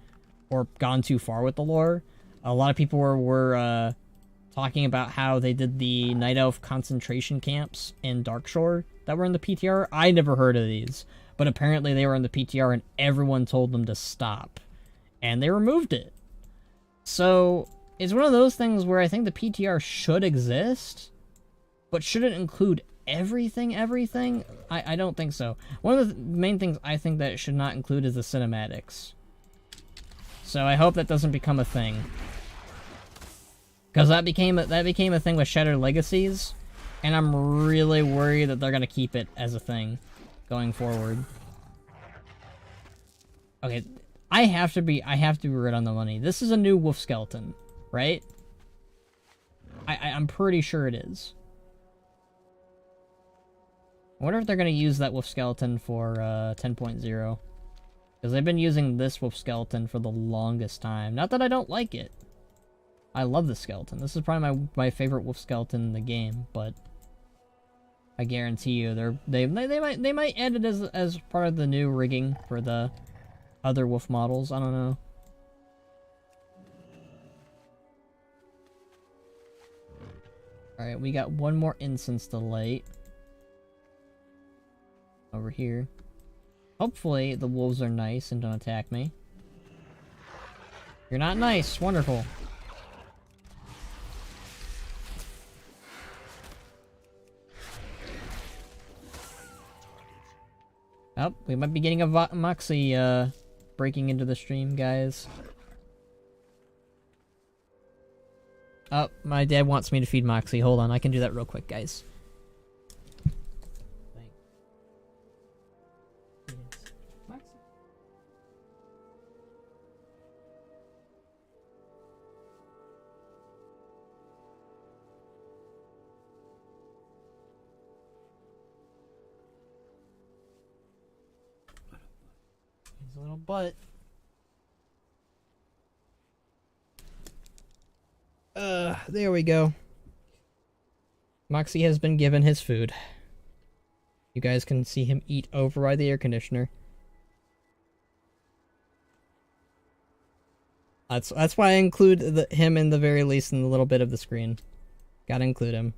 or gone too far with the lore. A lot of people were talking about how they did the Night Elf concentration camps in Darkshore that were in the PTR. I never heard of these, but apparently they were in the PTR and everyone told them to stop. And they removed it. So, it's one of those things where I think the PTR should exist, but should it include everything? I don't think so. One of the main things I think that it should not include is the cinematics. So I hope that doesn't become a thing. Because that became a thing with Shattered Legacies, and I'm really worried that they're gonna keep it as a thing going forward. Okay, I have to be right on the money. This is a new wolf skeleton, right? I'm pretty sure it is. I wonder if they're gonna use that wolf skeleton for 10.0. Because they've been using this wolf skeleton for the longest time. Not that I don't like it. I love the skeleton. This is probably my favorite wolf skeleton in the game, but I guarantee you they might add it as part of the new rigging for the other wolf models. I don't know. Alright, we got one more incense to light. Over here. Hopefully the wolves are nice and don't attack me. You're not nice. Wonderful. Oh, we might be getting a Moxie breaking into the stream, guys. Oh, my dad wants me to feed Moxie. Hold on, I can do that real quick, guys. His little butt. There we go. Moxie has been given his food. You guys can see him eat over by the air conditioner. That's why I include him in the very least in the little bit of the screen. Gotta include him.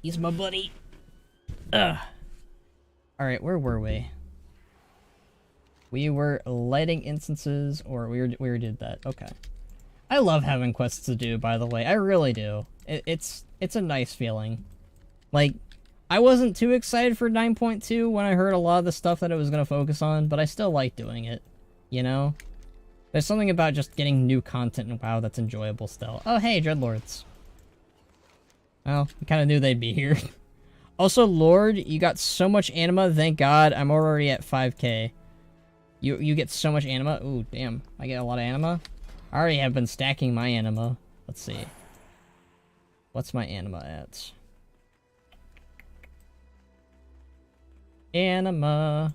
He's my buddy. Alright, where were we? We were lighting instances, or we did that. Okay. I love having quests to do, by the way. I really do. It's a nice feeling. Like, I wasn't too excited for 9.2 when I heard a lot of the stuff that it was going to focus on, but I still like doing it. You know? There's something about just getting new content in WoW that's enjoyable still. Oh, hey, Dreadlords. Well, I kind of knew they'd be here. Also, Lord, you got so much anima. Thank God, I'm already at 5k. You get so much anima. Ooh, damn. I get a lot of anima. I already have been stacking my anima. Let's see. What's my anima at? Anima.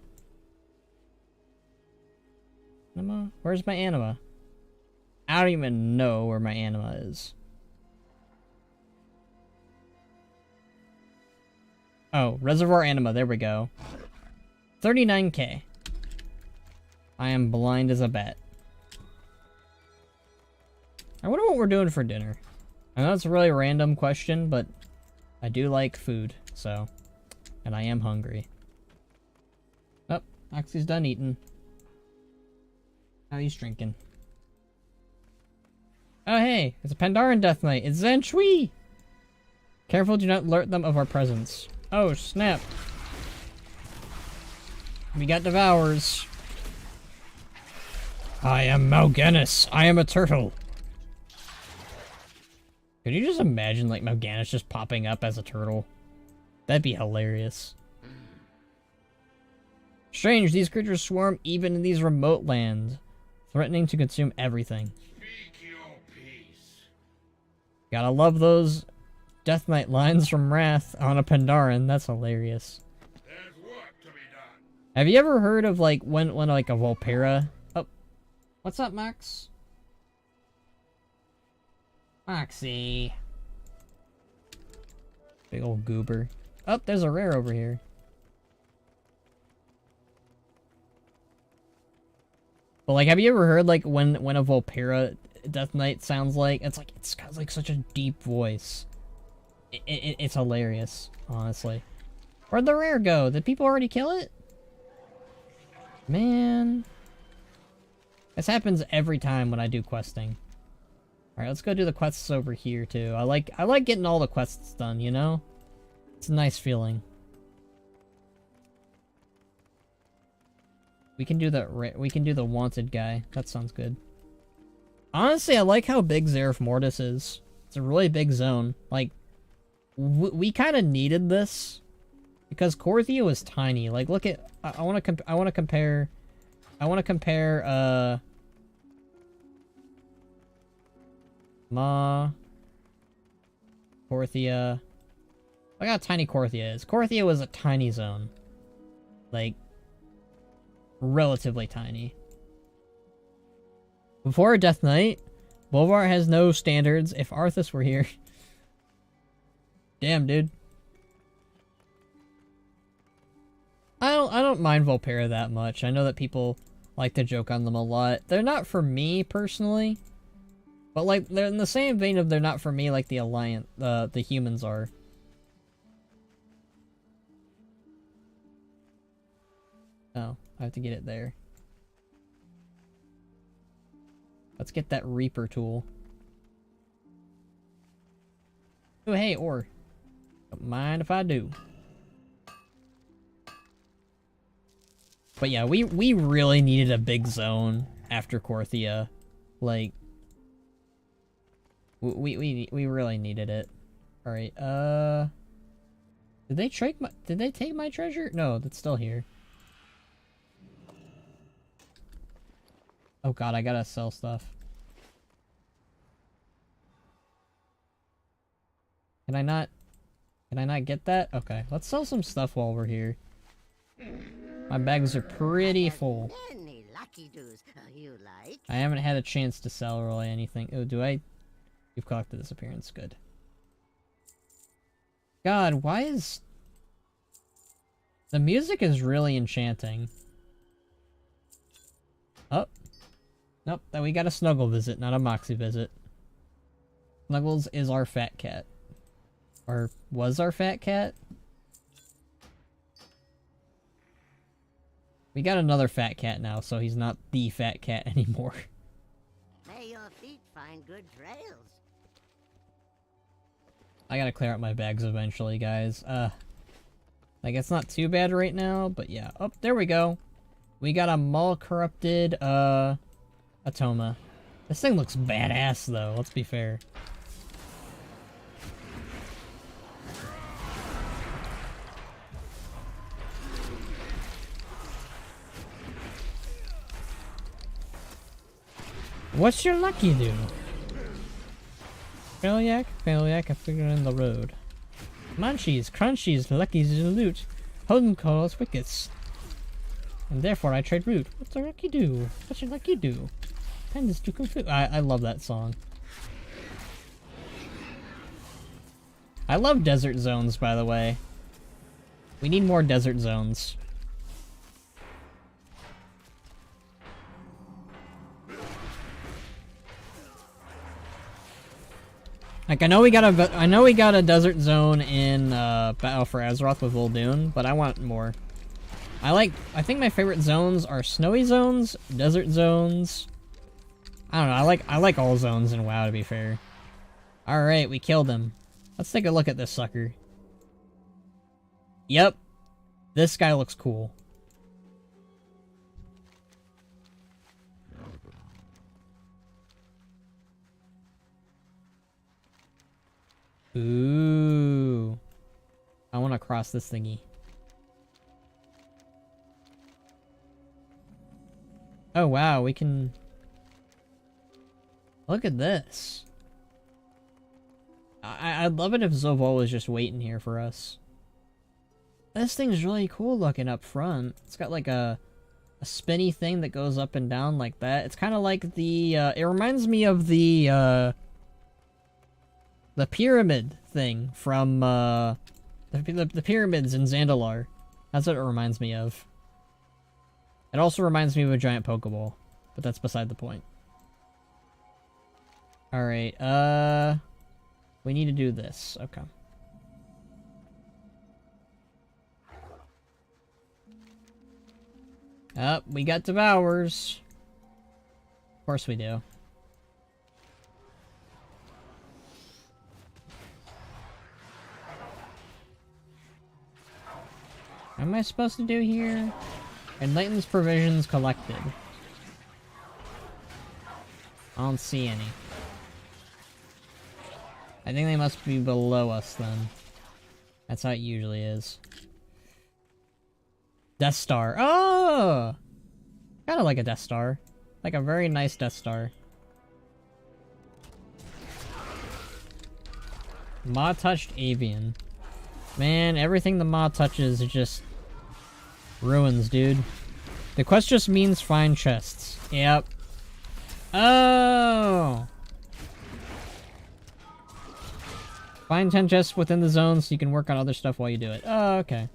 Anima? Where's my anima? I don't even know where my anima is. Oh, reservoir anima. There we go. 39k. I am blind as a bat. I wonder what we're doing for dinner. I know it's a really random question, but I do like food, so. And I am hungry. Oh, Oxy's done eating. Now he's drinking. Oh hey, it's a Pandaren Death Knight. It's Zhen Shui! Careful, do not alert them of our presence. Oh, snap. We got devours. I am Mal'Ganis. I am a turtle. Could you just imagine, like, Mal'Ganis just popping up as a turtle? That'd be hilarious. Strange, these creatures swarm even in these remote lands, threatening to consume everything. Speak your peace. Gotta love those Death Knight lines from Wrath on a Pandaren. That's hilarious. There's work to be done. Have you ever heard of, like, when like, a Volpera... Oh. What's up, Max? Moxie. Big old goober. Oh, there's a rare over here. But, like, have you ever heard, like, when a Volpera Death Knight sounds like? It's got, like, such a deep voice. It's hilarious, honestly. Where'd the rare go? Did people already kill it? Man. This happens every time when I do questing. Alright, let's go do the quests over here, too. I like getting all the quests done, you know? It's a nice feeling. We can do the wanted guy. That sounds good. Honestly, I like how big Zeref Mortis is. It's a really big zone. Like, we kind of needed this because Korthia was tiny. Like, look at I want to compare Ma Korthia. Look how tiny Korthia is. Korthia was a tiny zone. Like, relatively tiny. Before Death Knight, Bolvar has no standards. If Arthas were here. Damn, dude. I don't mind Volpera that much. I know that people like to joke on them a lot. They're not for me personally. But like they're in the same vein of they're not for me like the Alliance the humans are. Oh, I have to get it there. Let's get that Reaper tool. Oh hey, ore. Don't mind if I do. But yeah, we really needed a big zone after Korthia. Like, we really needed it. All right. Did they take my treasure? No, that's still here. Oh god, I gotta sell stuff. Can I not get that? Okay, let's sell some stuff while we're here. My bags are pretty full. Many lucky doos you like. I haven't had a chance to sell really anything. Oh, do I? You've collected this appearance. Good. God, why is... The music is really enchanting. Oh. Nope, then we got a Snuggle visit, not a Moxie visit. Snuggles is our fat cat. Or was our fat cat? We got another fat cat now, so he's not the fat cat anymore. May your feet find good trails. I gotta clear out my bags eventually, guys. Like, it's not too bad right now, but yeah. Oh, there we go. We got a Maul-corrupted, Atoma. This thing looks badass, though, let's be fair. What's your lucky do? Failyak, I figured in the road. Munchies, crunchies, luckies to loot. Holden calls wickets. And therefore I trade root. What's our lucky do? What's your lucky do? Pandas do kung fu. I love that song. I love desert zones, by the way. We need more desert zones. Like, I know we got a desert zone in Battle for Azeroth with Vol'dun, but I want more. I think my favorite zones are snowy zones, desert zones. I don't know, I like all zones in WoW, to be fair. Alright, we killed him. Let's take a look at this sucker. Yep. This guy looks cool. Ooh. I want to cross this thingy. Oh wow, we can... Look at this. I'd love it if Zovol was just waiting here for us. This thing's really cool looking up front. It's got like a spinny thing that goes up and down like that. It's kind of like the... it reminds me of the pyramid thing from, the pyramids in Zandalar. That's what it reminds me of. It also reminds me of a giant Pokeball, but that's beside the point. Alright, we need to do this. Okay. We got Devours. Of course we do. What am I supposed to do here? Enlighten's provisions collected. I don't see any. I think they must be below us then. That's how it usually is. Death Star. Oh! Kinda like a Death Star. Like a very nice Death Star. Ma touched avian. Man, everything the Ma touches is just ruins, dude. The quest just means find chests. Yep. Oh! Find 10 chests within the zone so you can work on other stuff while you do it. Oh, okay.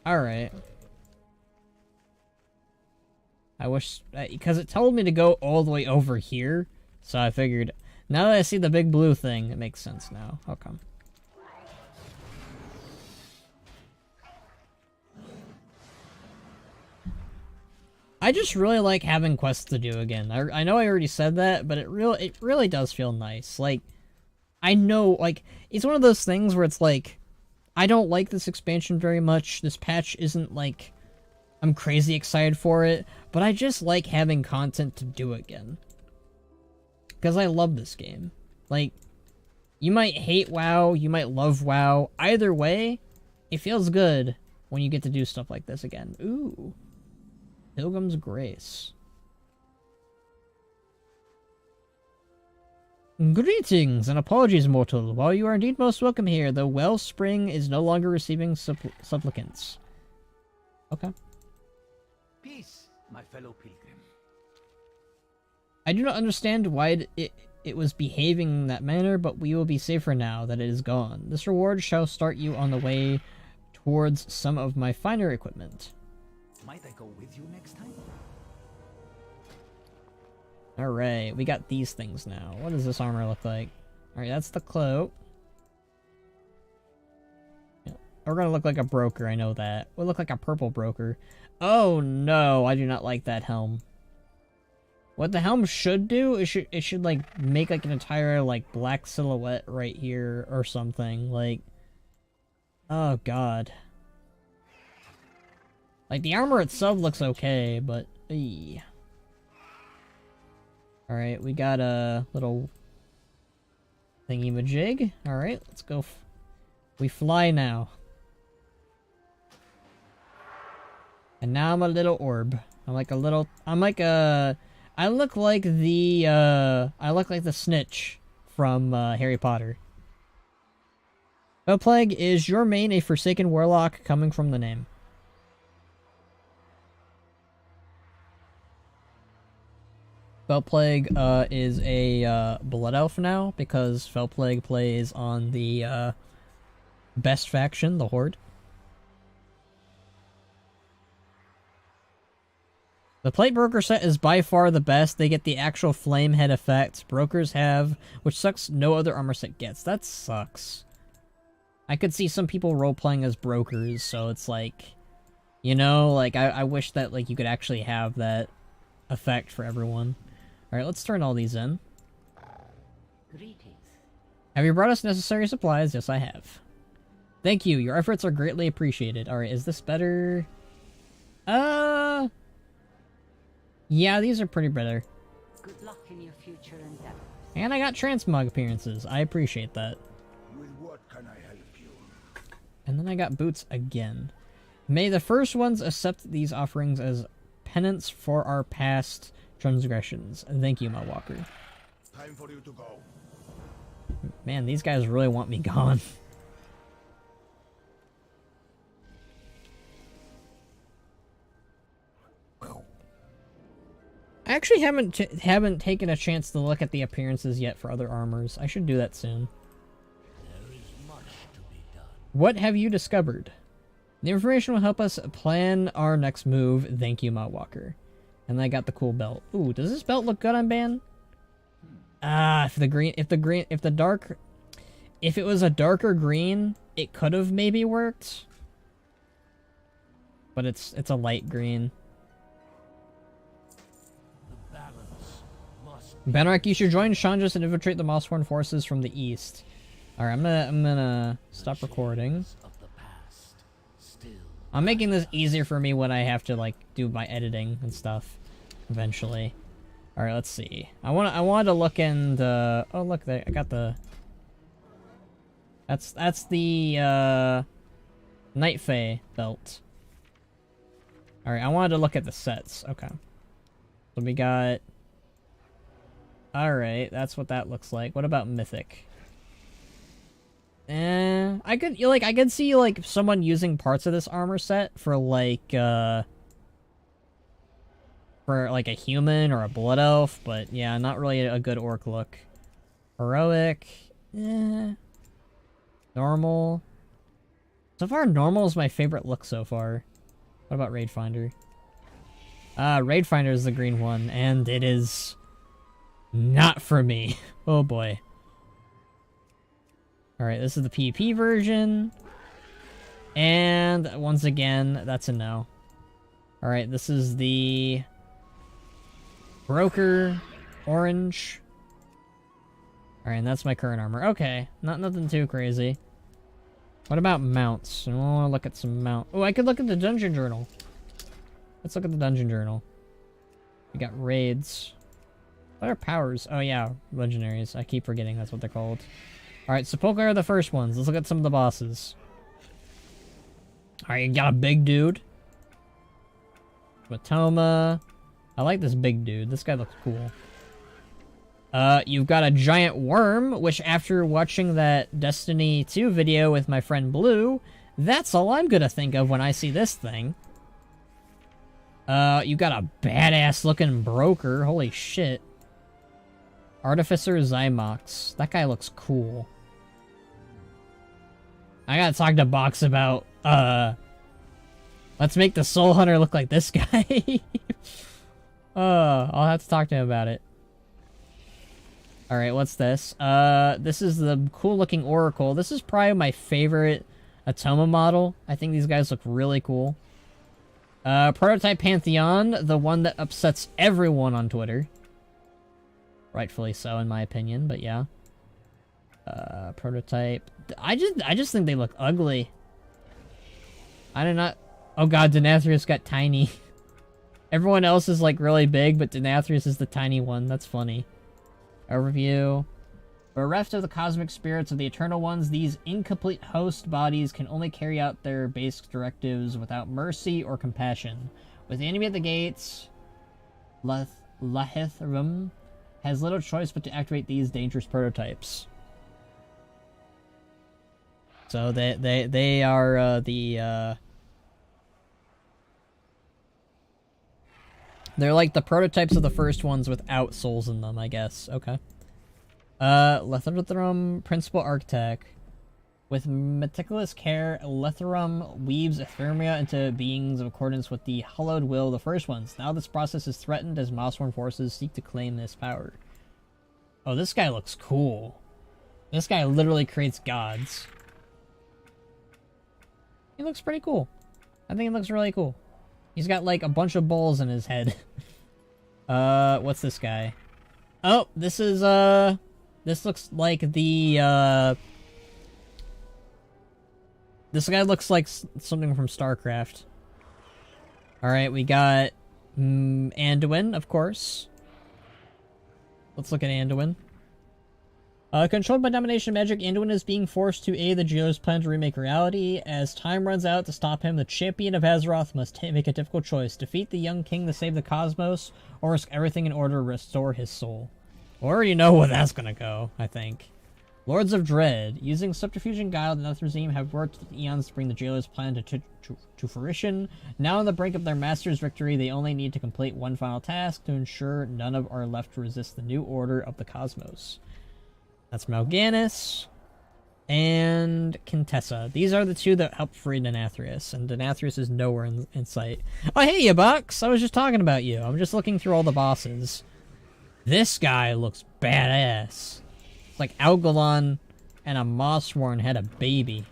Alright. I wish... because it told me to go all the way over here, so I figured... Now that I see the big blue thing, it makes sense now. How come? I just really like having quests to do again. I know I already said that, but it really does feel nice. Like, I know, like, it's one of those things where it's like, I don't like this expansion very much. This patch isn't like, I'm crazy excited for it, but I just like having content to do again. Because I love this game. Like, you might hate WoW, you might love WoW. Either way, it feels good when you get to do stuff like this again. Ooh. Pilgrim's Grace. Greetings and apologies, mortal. While you are indeed most welcome here, the Wellspring is no longer receiving supplicants. Okay. Peace, my fellow pilgrim. I do not understand why it was behaving in that manner, but we will be safer now that it is gone. This reward shall start you on the way towards some of my finer equipment. Might I go with you next time? Alright, we got these things now. What does this armor look like? Alright, that's the cloak. Yeah, we're gonna look like a broker, I know that. We'll look like a purple broker. Oh no, I do not like that helm. What the helm should do, it should like make like an entire like black silhouette right here or something. Like, oh god. Like the armor itself looks okay, but alright, we got a little thingy-majig. Alright, let's go. We fly now. And now I'm a little orb. I look like the snitch from Harry Potter. Plague, is your main a Forsaken Warlock coming from the name? Plague is a Blood Elf now, because Plague plays on the best faction, the Horde. The Plate Broker set is by far the best. They get the actual flame head effect brokers have, which sucks no other armor set gets. That sucks. I could see some people role-playing as brokers, so it's like, you know, like, I wish that, like, you could actually have that effect for everyone. Alright, let's turn all these in. Greetings. Have you brought us necessary supplies? Yes, I have. Thank you. Your efforts are greatly appreciated. Alright, is this better? Yeah, these are pretty better. Good luck in your future endeavors. And I got transmog appearances. I appreciate that. With what can I help you? And then I got boots again. May the first ones accept these offerings as penance for our past transgressions. Thank you, my walker. Time for you to go. Man, these guys really want me gone. I actually haven't taken a chance to look at the appearances yet for other armors. I should do that soon. There is much to be done. What have you discovered? The information will help us plan our next move. Thank you, my walker. And I got the cool belt. Ooh, does this belt look good on Ban? If it was a darker green, it could have maybe worked. But it's a light green. Benark, you should join Chandras and infiltrate the Mossworn forces from the east. Alright, I'm gonna stop recording. I'm making this easier for me when I have to like do my editing and stuff eventually. Alright, let's see. I wanted to look in the oh look there, I got the that's the Night Fae belt. Alright, I wanted to look at the sets. Okay. So we got alright, that's what that looks like. What about Mythic? I could see, like, someone using parts of this armor set for, like, a human or a blood elf, but, yeah, not really a good orc look. Heroic, normal. So far, normal is my favorite look so far. What about Raid Finder? Raid Finder is the green one, and it is not for me. Oh boy. Alright, this is the PvP version. And once again, that's a no. Alright, this is the Broker orange. Alright, and that's my current armor. Okay, nothing too crazy. What about mounts? I want to look at some mount. Oh, I could look at the dungeon journal. Let's look at the dungeon journal. We got raids. What are powers? Oh yeah, legendaries. I keep forgetting that's what they're called. Alright, Sepulchre are the first ones. Let's look at some of the bosses. Alright, you got a big dude. Matoma. I like this big dude. This guy looks cool. You've got a giant worm, which after watching that Destiny 2 video with my friend Blue, that's all I'm gonna think of when I see this thing. You got a badass looking broker. Holy shit. Artificer Zymox. That guy looks cool. I gotta talk to Box about, let's make the Soul Hunter look like this guy. I'll have to talk to him about it. Alright, what's this? This is the cool looking Oracle. This is probably my favorite Atoma model. I think these guys look really cool. Prototype Pantheon, the one that upsets everyone on Twitter. Rightfully so, in my opinion, but yeah. Prototype. I just think they look ugly. I do not... Oh god, Denathrius got tiny. Everyone else is like really big, but Denathrius is the tiny one. That's funny. Overview. Bereft of the cosmic spirits of the Eternal Ones, these incomplete host bodies can only carry out their basic directives without mercy or compassion. With the enemy at the gates, Lahithrum has little choice but to activate these dangerous prototypes. So they are they're like the prototypes of the first ones without souls in them, I guess. Okay. Letharum, Principal Architect. With meticulous care, Letharum weaves Etheria into beings in accordance with the hallowed will of the first ones. Now this process is threatened as Mossworn forces seek to claim this power. Oh, this guy looks cool. This guy literally creates gods. He looks pretty cool. I think he looks really cool. He's got like a bunch of balls in his head. What's this guy? Oh, this is, this looks like the, this guy looks like something from StarCraft. Alright, we got Anduin, of course. Let's look at Anduin. Controlled by domination magic, Anduin is being forced to aid the Geo's plan to remake reality. As time runs out to stop him, the champion of Azeroth must make a difficult choice. Defeat the young king to save the cosmos, or risk everything in order to restore his soul. We already know where that's gonna go, I think. Lords of Dread. Using subterfuge and guile, the Netherrealm have worked with eons to bring the Jailer's plan to fruition. Now on the brink of their master's victory, they only need to complete one final task to ensure none of are left to resist the new order of the cosmos. That's Mal'Ganis and Contessa. These are the two that helped free Denathrius, and Denathrius is nowhere in sight. Oh, hey, you bucks! I was just talking about you. I'm just looking through all the bosses. This guy looks badass. It's like Algalon and a Mossworn had a baby.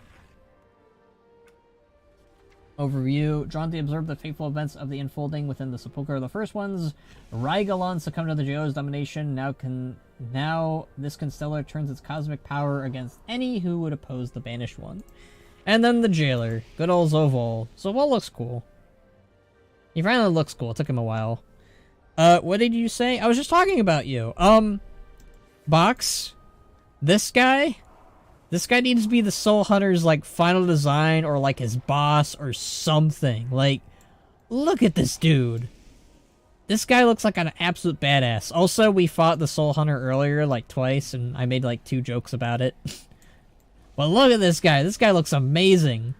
Overview. Drawn to observe the fateful events of the unfolding within the sepulchre of the first ones, Rygalon succumbed to the Geo's domination. Now this Constellar turns its cosmic power against any who would oppose the banished one. And then the Jailer. Good old Zovol. Zovol looks cool. He finally looks cool. It took him a while. What did you say? I was just talking about you. Box. This guy needs to be the Soul Hunter's, like, final design, or, like, his boss, or something. Like, look at this dude. This guy looks like an absolute badass. Also, we fought the Soul Hunter earlier, like, twice, and I made, like, 2 jokes about it. But look at this guy. This guy looks amazing.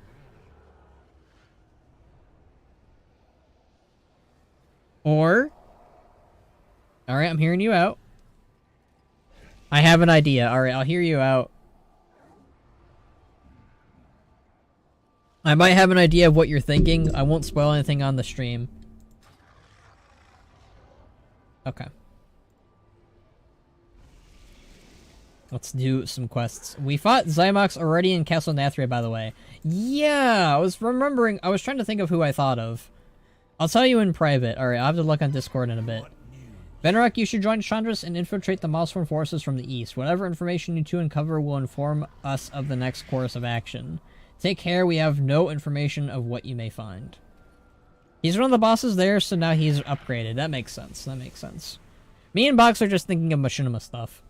Or... Alright, I'm hearing you out. I have an idea. Alright, I'll hear you out. I might have an idea of what you're thinking. I won't spoil anything on the stream. Okay. Let's do some quests. We fought Zymox already in Castle Nathria, by the way. Yeah, I was remembering. I was trying to think of who I thought of. I'll tell you in private. Alright, I'll have to look on Discord in a bit. Venrock, you should join Chandras and infiltrate the Mossworn forces from the east. Whatever information you two uncover will inform us of the next course of action. Take care, we have no information of what you may find. He's one of the bosses there, so now he's upgraded. That makes sense. That makes sense. Me and Box are just thinking of machinima stuff.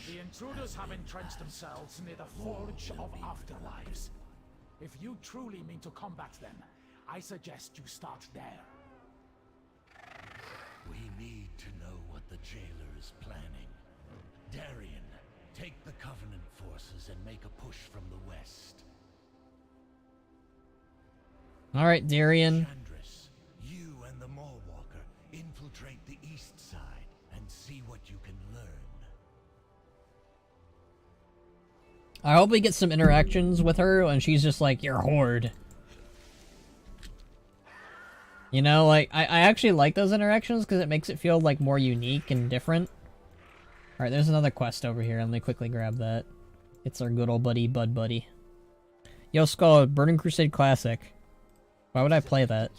The intruders have entrenched themselves near the Forge of Afterlives. If you truly mean to combat them, I suggest you start there. We need to know what the Jailer is planning. Darian, take the Covenant forces and make a push from the west. Alright, Darian. Chandras, you the Mallwalker, infiltrate the east side and see what you can learn. I hope we get some interactions with her and she's just like, you're horde. You know, like, I actually like those interactions because it makes it feel, like, more unique and different. Alright, there's another quest over here. Let me quickly grab that. It's our good old buddy, Bud Buddy. Yo, Skull, Burning Crusade Classic. Why would I play that?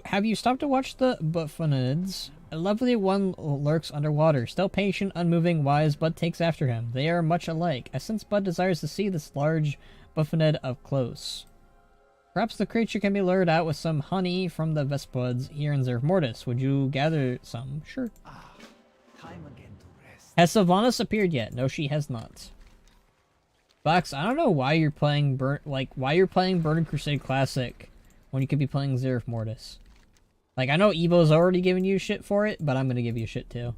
Have you stopped to watch the Buffonids? A lovely one lurks underwater, still patient, unmoving, wise. Bud takes after him. They are much alike. I sense Bud desires to see this large Buffonid up close. Perhaps the creature can be lured out with some honey from the Vespuds here in Zerf Mortis. Would you gather some? Sure. Time again to rest. Has Sylvanas appeared yet? No, she has not. Box, I don't know why you're playing Burning Crusade Classic when you could be playing Zerf Mortis. Like, I know Evo's already given you shit for it, but I'm gonna give you shit too.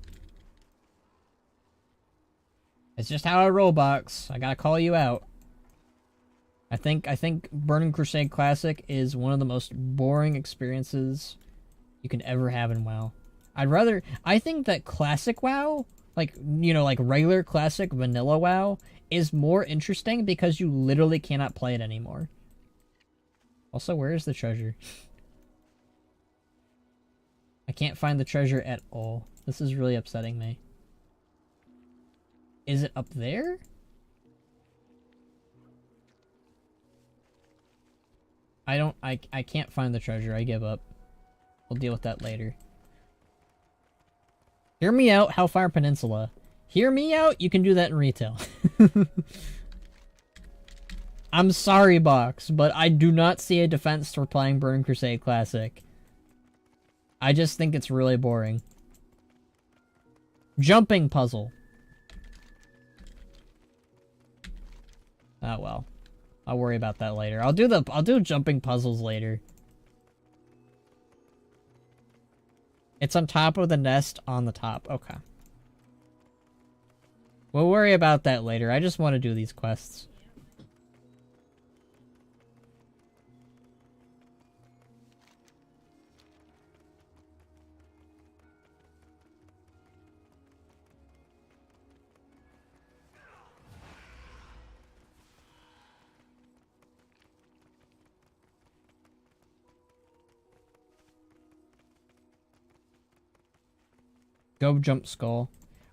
It's just how I roll, Box. I gotta call you out. I think Burning Crusade Classic is one of the most boring experiences you can ever have in WoW. I think that Classic WoW, like, you know, like regular Classic Vanilla WoW, is more interesting because you literally cannot play it anymore. Also, where is the treasure? I can't find the treasure at all. This is really upsetting me. Is it up there? I can't find the treasure. I give up. We'll deal with that later. Hear me out, Hellfire Peninsula. Hear me out, you can do that in retail. I'm sorry, Box, but I do not see a defense for playing Burning Crusade Classic. I just think it's really boring. Jumping puzzle. Oh well. I'll worry about that later. I'll do jumping puzzles later. It's on top of the nest on the top. Okay. We'll worry about that later. I just want to do these quests. Go jump, Skull.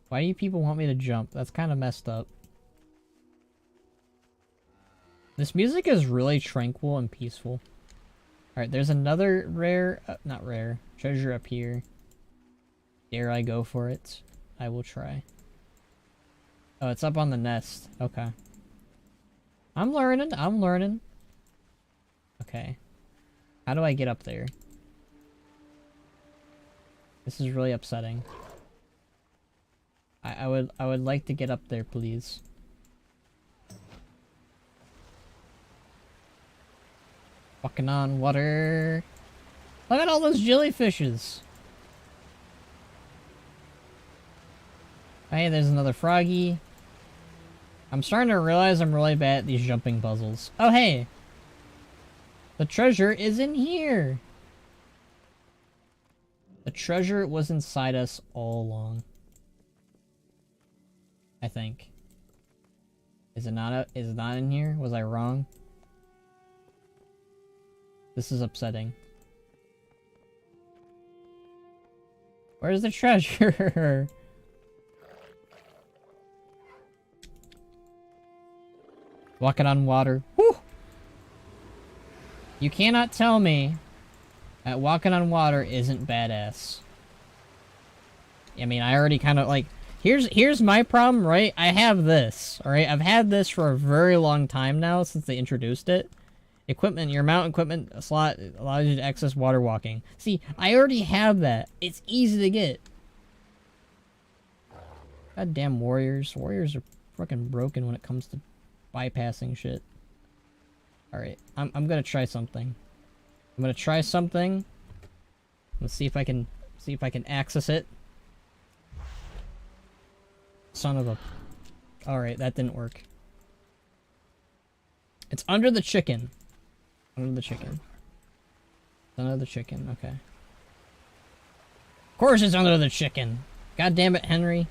Why do you people want me to jump? That's kind of messed up. This music is really tranquil and peaceful. Alright, there's another rare... not rare. Treasure up here. Dare I go for it? I will try. Oh, it's up on the nest. Okay. I'm learning. Okay. How do I get up there? This is really upsetting. I would like to get up there, please. Walking on water. Look at all those jellyfishes. Hey, there's another froggy. I'm starting to realize I'm really bad at these jumping puzzles. Oh, hey. The treasure is in here. The treasure was inside us all along. I think. Is it not in here? Was I wrong? This is upsetting. Where's the treasure? Walking on water. Woo! You cannot tell me that walking on water isn't badass. I mean, I already kind of like... Here's my problem, right? I have this, alright? I've had this for a very long time now, since they introduced it. Equipment, your mount equipment slot allows you to access water walking. See, I already have that. It's easy to get. Goddamn warriors. Warriors are fucking broken when it comes to bypassing shit. Alright, I'm gonna try something. I'm gonna try something. Let's see if I can access it. Son of a... Alright, that didn't work. It's under the chicken. Under the chicken. Another chicken, okay. Of course it's another chicken! God damn it, Henry.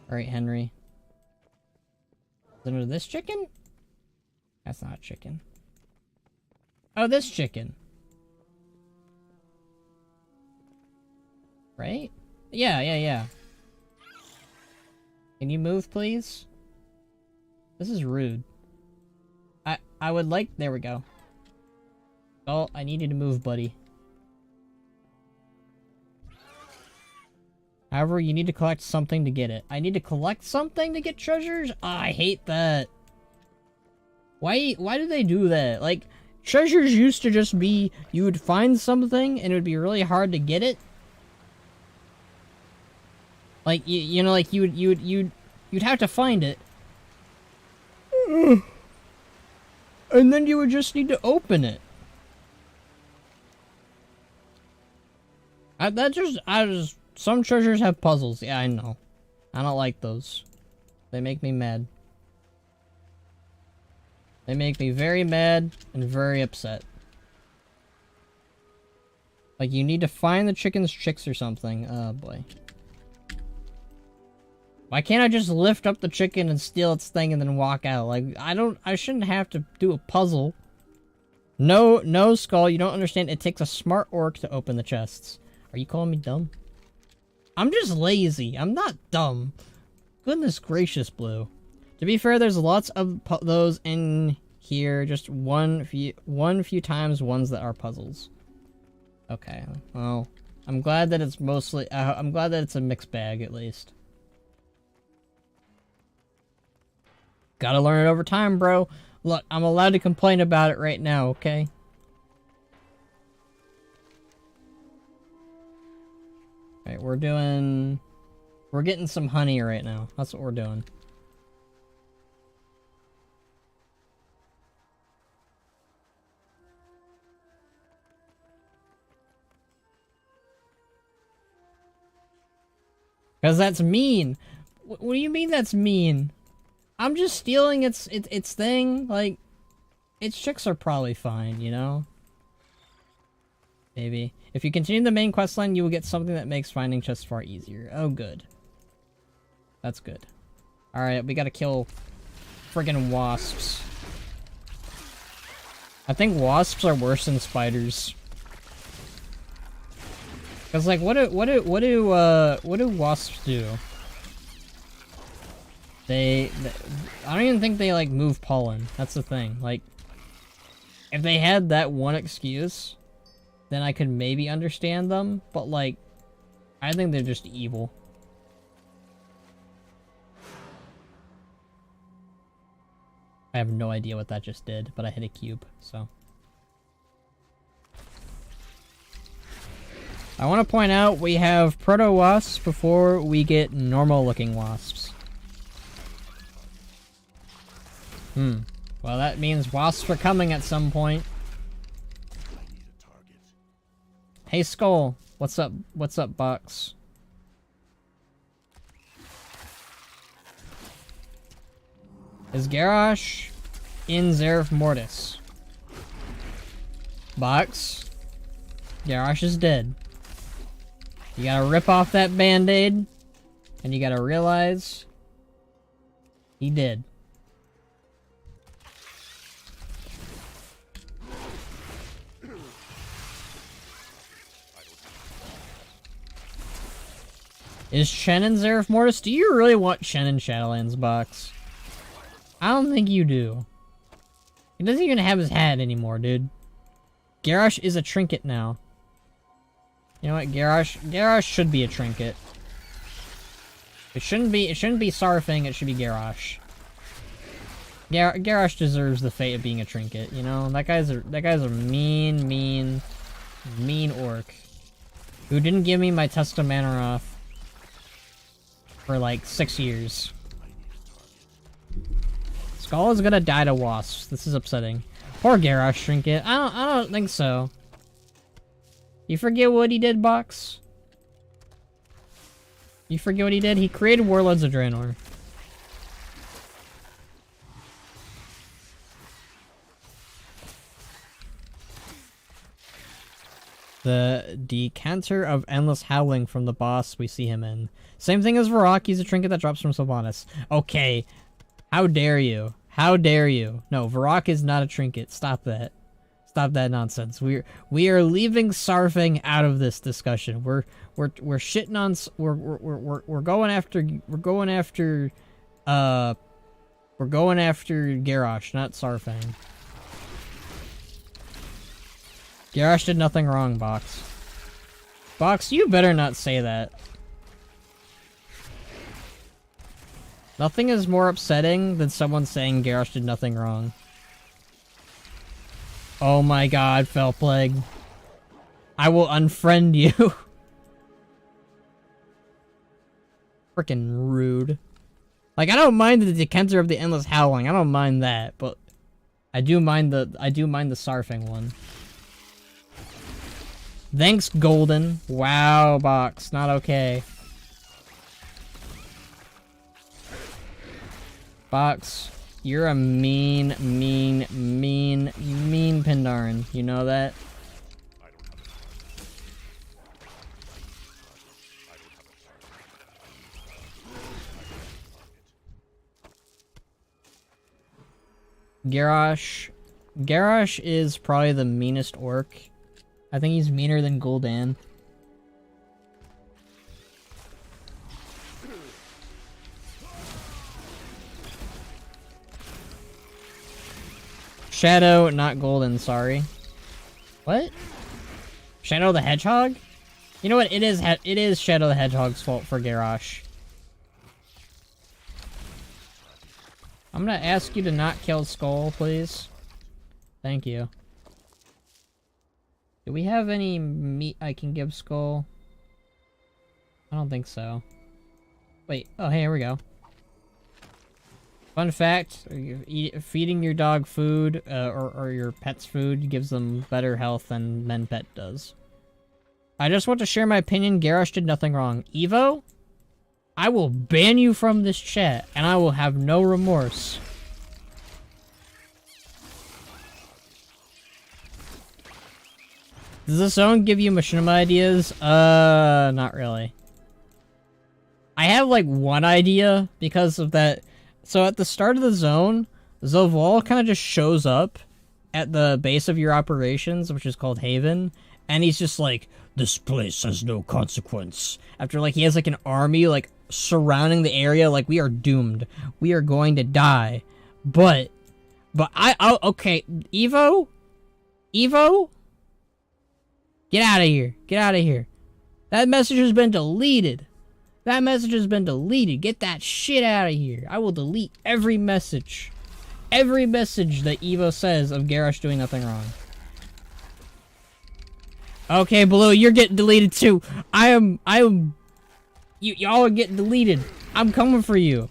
Alright, Henry. Is it this chicken? That's not a chicken. Oh, this chicken. Right? Yeah. Can you move, please? This is rude. I would like... There we go. Oh, I need you to move, buddy. However, you need to collect something to get it. I need to collect something to get treasures? Oh, I hate that. Why do they do that? Like, treasures used to just be, you would find something and it would be really hard to get it. Like, you know, like you'd have to find it. And then you would just need to open it. Some treasures have puzzles. Yeah, I know. I don't like those. They make me mad. They make me very mad and very upset. Like, you need to find the chicken's chicks or something. Oh, boy. Why can't I just lift up the chicken and steal its thing and then walk out? Like, I shouldn't have to do a puzzle. No, Skull, you don't understand. It takes a smart orc to open the chests. Are you calling me dumb? I'm just lazy. I'm not dumb. Goodness gracious, Blue. To be fair, there's lots of those in here. Just one few times ones that are puzzles. Okay, well, I'm glad that it's mostly... I'm glad that it's a mixed bag, at least. Gotta learn it over time, bro. Look, I'm allowed to complain about it right now, okay? Alright, we're getting some honey right now. That's what we're doing. Because that's mean. What do you mean that's mean? I'm just stealing its thing. Like, its chicks are probably fine, you know? Maybe. If you continue the main questline, you will get something that makes finding chests far easier. Oh, good. That's good. Alright, we gotta kill friggin' wasps. I think wasps are worse than spiders. Cause like, what do wasps do? I don't even think they like move pollen. That's the thing. Like, if they had that one excuse, then I could maybe understand them, but like, I think they're just evil. I have no idea what that just did, but I hit a cube, so. I want to point out we have proto-wasps before we get normal-looking wasps. Well, that means wasps are coming at some point. Hey, Skull. What's up? What's up, Box? Is Garrosh in Zeref Mortis? Box? Garrosh is dead. You gotta rip off that band-aid, and you gotta realize he did. Is Shen in Zeref Mortis? Do you really want Shen in Shadowlands, Box? I don't think you do. He doesn't even have his hat anymore, dude. Garrosh is a trinket now. You know what, Garrosh should be a trinket. It shouldn't be Sarfang, it should be Garrosh. Garrosh deserves the fate of being a trinket, you know? That guy's a mean orc. Who didn't give me my Testa Manaroth for like 6 years. Skull is gonna die to wasps. This is upsetting. Poor Garrosh trinket. I don't think so. You forget what he did, Box? You forget what he did? He created Warlords of Draenor. The Decanter of Endless Howling from the boss we see him in. Same thing as Varrock, he's a trinket that drops from Sylvanas. Okay, how dare you? How dare you? No, Varrock is not a trinket. Stop that. Stop that nonsense. We are leaving Sarfang out of this discussion. We're shitting on we're going after Garrosh, not Sarfang. Garrosh did nothing wrong, Box. Box, you better not say that. Nothing is more upsetting than someone saying Garrosh did nothing wrong. Oh my god, Fell Plague. I will unfriend you. Frickin' rude. Like, I don't mind the Decanter of the Endless Howling. I don't mind that, but I do mind the Sarfang one. Thanks, Golden. Wow, Box. Not okay. Box, you're a mean Pindarin. You know that? Garrosh is probably the meanest orc. I think he's meaner than Gul'dan. Shadow, not Golden, sorry. What? Shadow the Hedgehog? You know what? It is Shadow the Hedgehog's fault for Garrosh. I'm gonna ask you to not kill Skull, please. Thank you. Do we have any meat I can give Skull? I don't think so. Wait, oh hey, here we go. Fun fact, feeding your dog food, or your pet's food gives them better health than pet does. I just want to share my opinion, Garrosh did nothing wrong. Evo? I will ban you from this chat, and I will have no remorse. Does this zone give you machinima ideas? Not really. I have, like, one idea because of that. So at the start of the zone, Zoval kind of just shows up at the base of your operations, which is called Haven, and he's just like, this place has no consequence. After, like, he has, like, an army, like, surrounding the area, like, we are doomed. We are going to die. But okay, Evo? Get out of here. Get out of here. That message has been deleted. That message has been deleted. Get that shit out of here. I will delete every message. Every message that Evo says of Garrosh doing nothing wrong. Okay, Blue, you're getting deleted too. Y'all are getting deleted. I'm coming for you.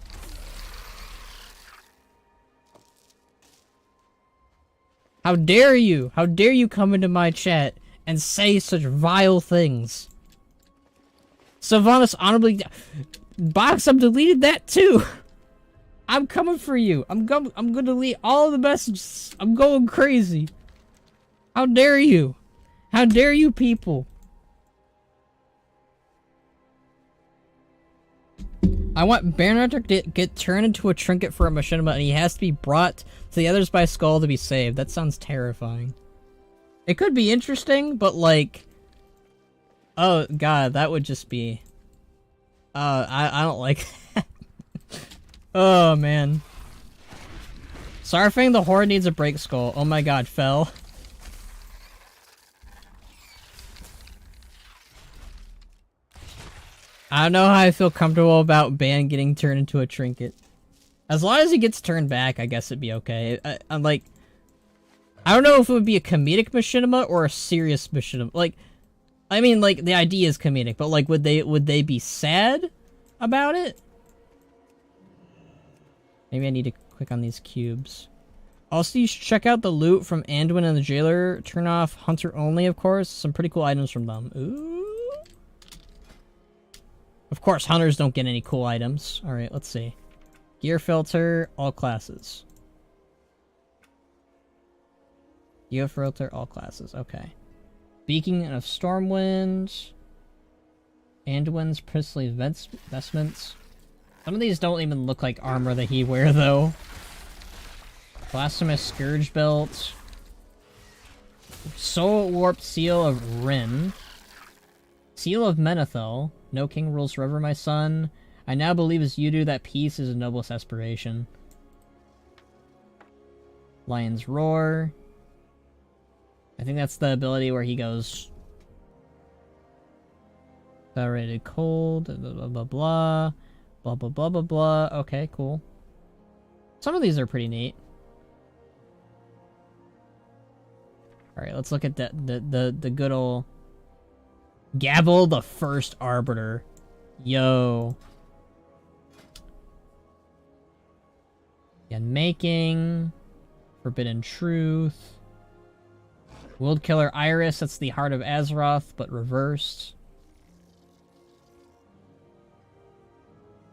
How dare you? How dare you come into my chat and say such vile things? Sylvanas honorably... Box, I've deleted that too! I'm coming for you! I'm gonna delete all the messages! I'm going crazy! How dare you? How dare you people? I want Baron to get turned into a trinket for a machinima, and he has to be brought to the others by Skull to be saved. That sounds terrifying. It could be interesting, but like... Oh god, that would just be... I don't like that. Oh man. Sarfang the Horde needs a break, Skull. Oh my god, Fell. I don't know how I feel comfortable about Ban getting turned into a trinket. As long as he gets turned back, I guess it'd be okay. I'm like... I don't know if it would be a comedic machinima or a serious machinima. Like... I mean, like, the idea is comedic, but, like, would they be sad about it? Maybe I need to click on these cubes. Also, you should check out the loot from Anduin and the Jailer. Turn off Hunter only, of course. Some pretty cool items from them. Ooh. Of course, Hunters don't get any cool items. Alright, let's see. Gear filter, all classes. Gear filter, all classes. Okay. Beacon of Stormwind. Anduin's priestly vestments. Some of these don't even look like armor that he wear, though. Blasphemous Scourge Belt. Soul Warped Seal of Rin. Seal of Menethil. No king rules forever, my son. I now believe as you do that peace is a noblest aspiration. Lion's Roar. I think that's the ability where he goes... Accelerated Cold, blah blah blah blah. Blah blah blah blah blah. Okay, cool. Some of these are pretty neat. Alright, let's look at the good old... Gavel the First Arbiter. Yo. Again, making. Forbidden Truth. World Killer Iris, that's the Heart of Azeroth, but reversed.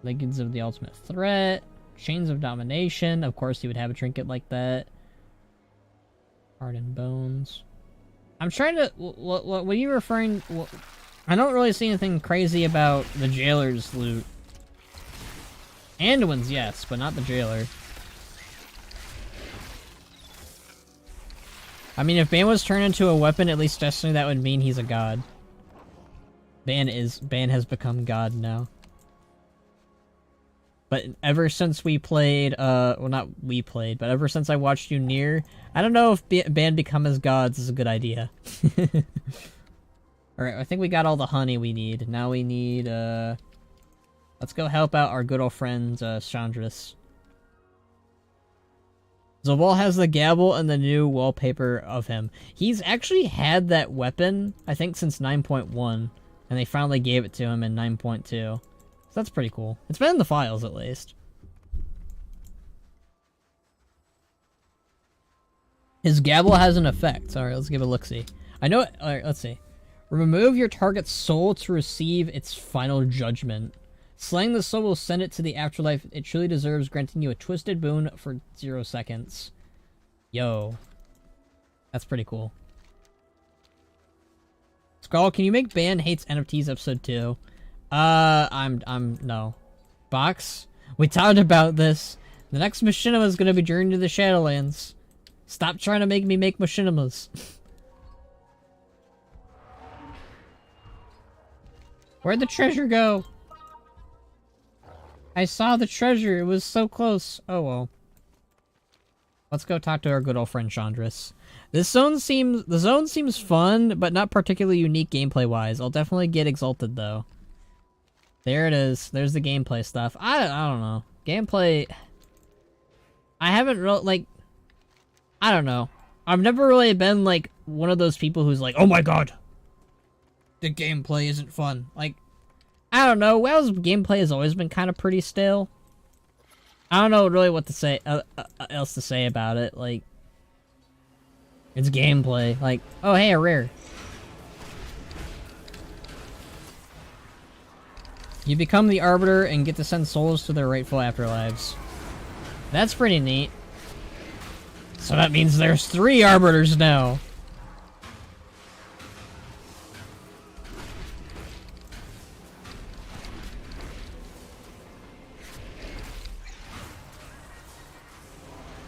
Legions of the Ultimate Threat. Chains of Domination. Of course, you would have a trinket like that. Heart and Bones. I'm trying to... What are you referring... I don't really see anything crazy about the Jailer's loot. Anduin's, yes, but not the Jailer. I mean, if Ban was turned into a weapon, at least Destiny, that would mean he's a god. Ban has become god now. But ever since we played, well, not we played, but ever since I watched you near, I don't know if Ban become as gods is a good idea. Alright, I think we got all the honey we need. Now we need, let's go help out our good old friend, Chandris. Zaval has the gavel and the new wallpaper of him. He's actually had that weapon, I think, since 9.1. And they finally gave it to him in 9.2. So that's pretty cool. It's been in the files, at least. His gavel has an effect. Alright, let's give a look-see. I know it. Alright, let's see. Remove your target's soul to receive its final judgment. Slaying the soul will send it to the afterlife it truly deserves, granting you a twisted boon for 0 seconds. Yo. That's pretty cool. Skull, can you make Ban Hates NFTs episode 2? No. Box? We talked about this. The next machinima is gonna be Journey to the Shadowlands. Stop trying to make me make machinimas. Where'd the treasure go? I saw the treasure. It was so close. Oh well. Let's go talk to our good old friend Chandris. The zone seems fun, but not particularly unique gameplay-wise. I'll definitely get exalted though. There it is. There's the gameplay stuff. I don't know. Gameplay... I haven't really, like... I don't know. I've never really been, like, one of those people who's like, oh my god! The gameplay isn't fun. Like, I don't know. WoW's gameplay has always been kind of pretty stale. I don't know really what to say, else to say about it. Like, it's gameplay. Like, oh hey, a rare. You become the Arbiter and get to send souls to their rightful afterlives. That's pretty neat. So that means there's 3 Arbiters now.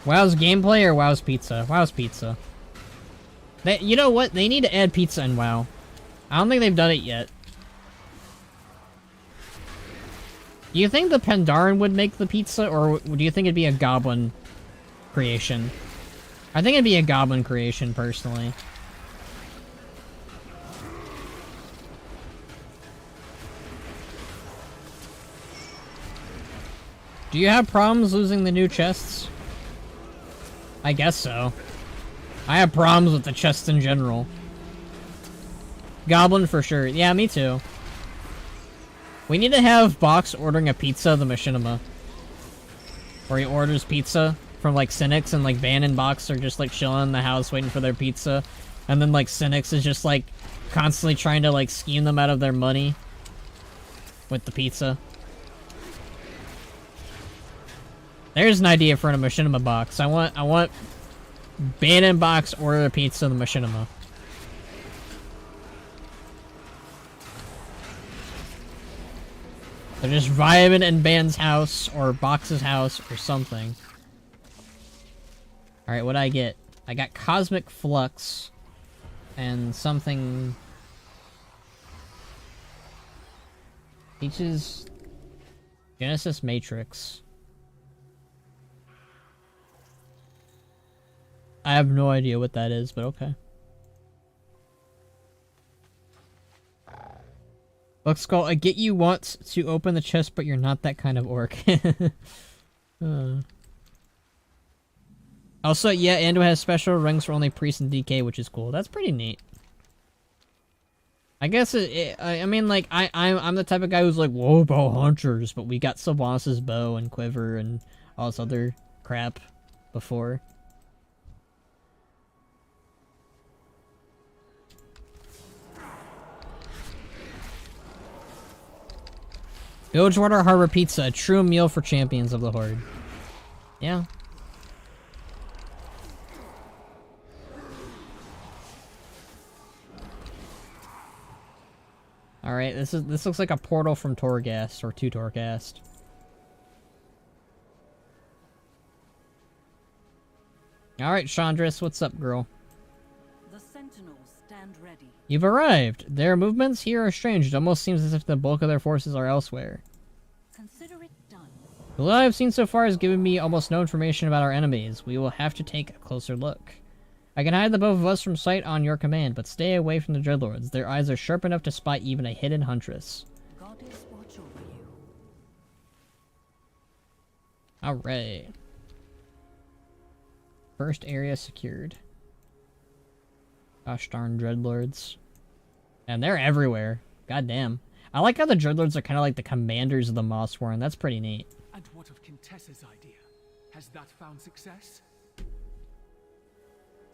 WoW's gameplay or WoW's pizza? WoW's pizza. You know what? They need to add pizza in WoW. I don't think they've done it yet. Do you think the Pandaren would make the pizza, or do you think it'd be a goblin creation? I think it'd be a goblin creation, personally. Do you have problems losing the new chests? I guess so. I have problems with the chests in general. Goblin for sure. Yeah, me too. We need to have Box ordering a pizza the machinima. Where he orders pizza from, like, Cynics, and, like, Ban and Box are just, like, chilling in the house waiting for their pizza. And then, like, Cynics is just, like, constantly trying to, like, scheme them out of their money with the pizza. There's an idea for a machinima box. I want Ban and Box order a pizza in the machinima. They're just vibing in Band's house, or Box's house, or something. Alright, what'd I get? I got Cosmic Flux, and something... Peach's... Genesis Matrix. I have no idea what that is, but okay. Look, Skull, I get you once to open the chest, but you're not that kind of orc. Also, yeah, Ando has special rings for only priests and DK, which is cool. That's pretty neat. I guess I mean, like, I'm the type of guy who's like, whoa, about hunters, but we got Sylvanas' bow and quiver and all this other crap before. Bilgewater Harbor Pizza, a true meal for champions of the Horde. Yeah. Alright, this looks like a portal from Torghast, or to Torghast. Alright, Chandris, what's up, girl? The Sentinels stand ready. You've arrived. Their movements here are strange. It almost seems as if the bulk of their forces are elsewhere. Consider it done. The little I've seen so far has given me almost no information about our enemies. We will have to take a closer look. I can hide the both of us from sight on your command, but stay away from the Dreadlords. Their eyes are sharp enough to spot even a hidden huntress. Goddess watch over you. Alright. First area secured. Gosh darn Dreadlords. And they're everywhere. God damn. I like how the Dreadlords are kind of like the commanders of the Mossworn. That's pretty neat. And what of Contessa's idea? Has that found success?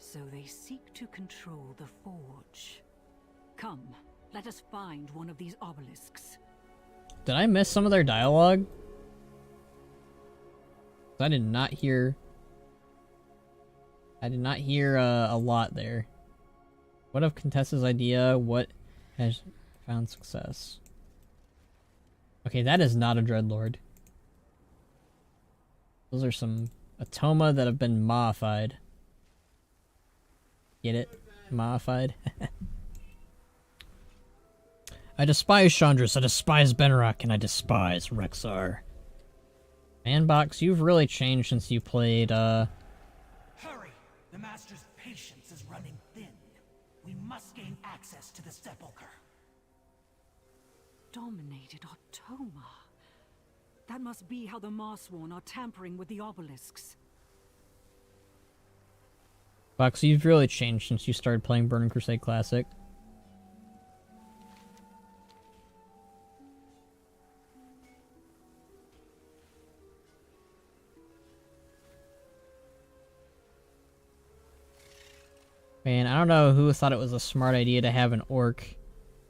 So they seek to control the Forge. Come, let us find one of these obelisks. Did I miss some of their dialogue? I did not hear... I did not hear a lot there. What of Contessa's idea? What has found success? Okay, that is not a Dreadlord. Those are some Atoma that have been modified. Get it? Modified? I despise Chandris, I despise Benrock, and I despise Rexar. Manbox, you've really changed since you played, Hurry! The Master's patience is running thin. We must gain access to the Sepulchre. Dominated Automa. That must be how the Mossworn are tampering with the obelisks. Box, you've really changed since you started playing Burning Crusade Classic. Man, I don't know who thought it was a smart idea to have an orc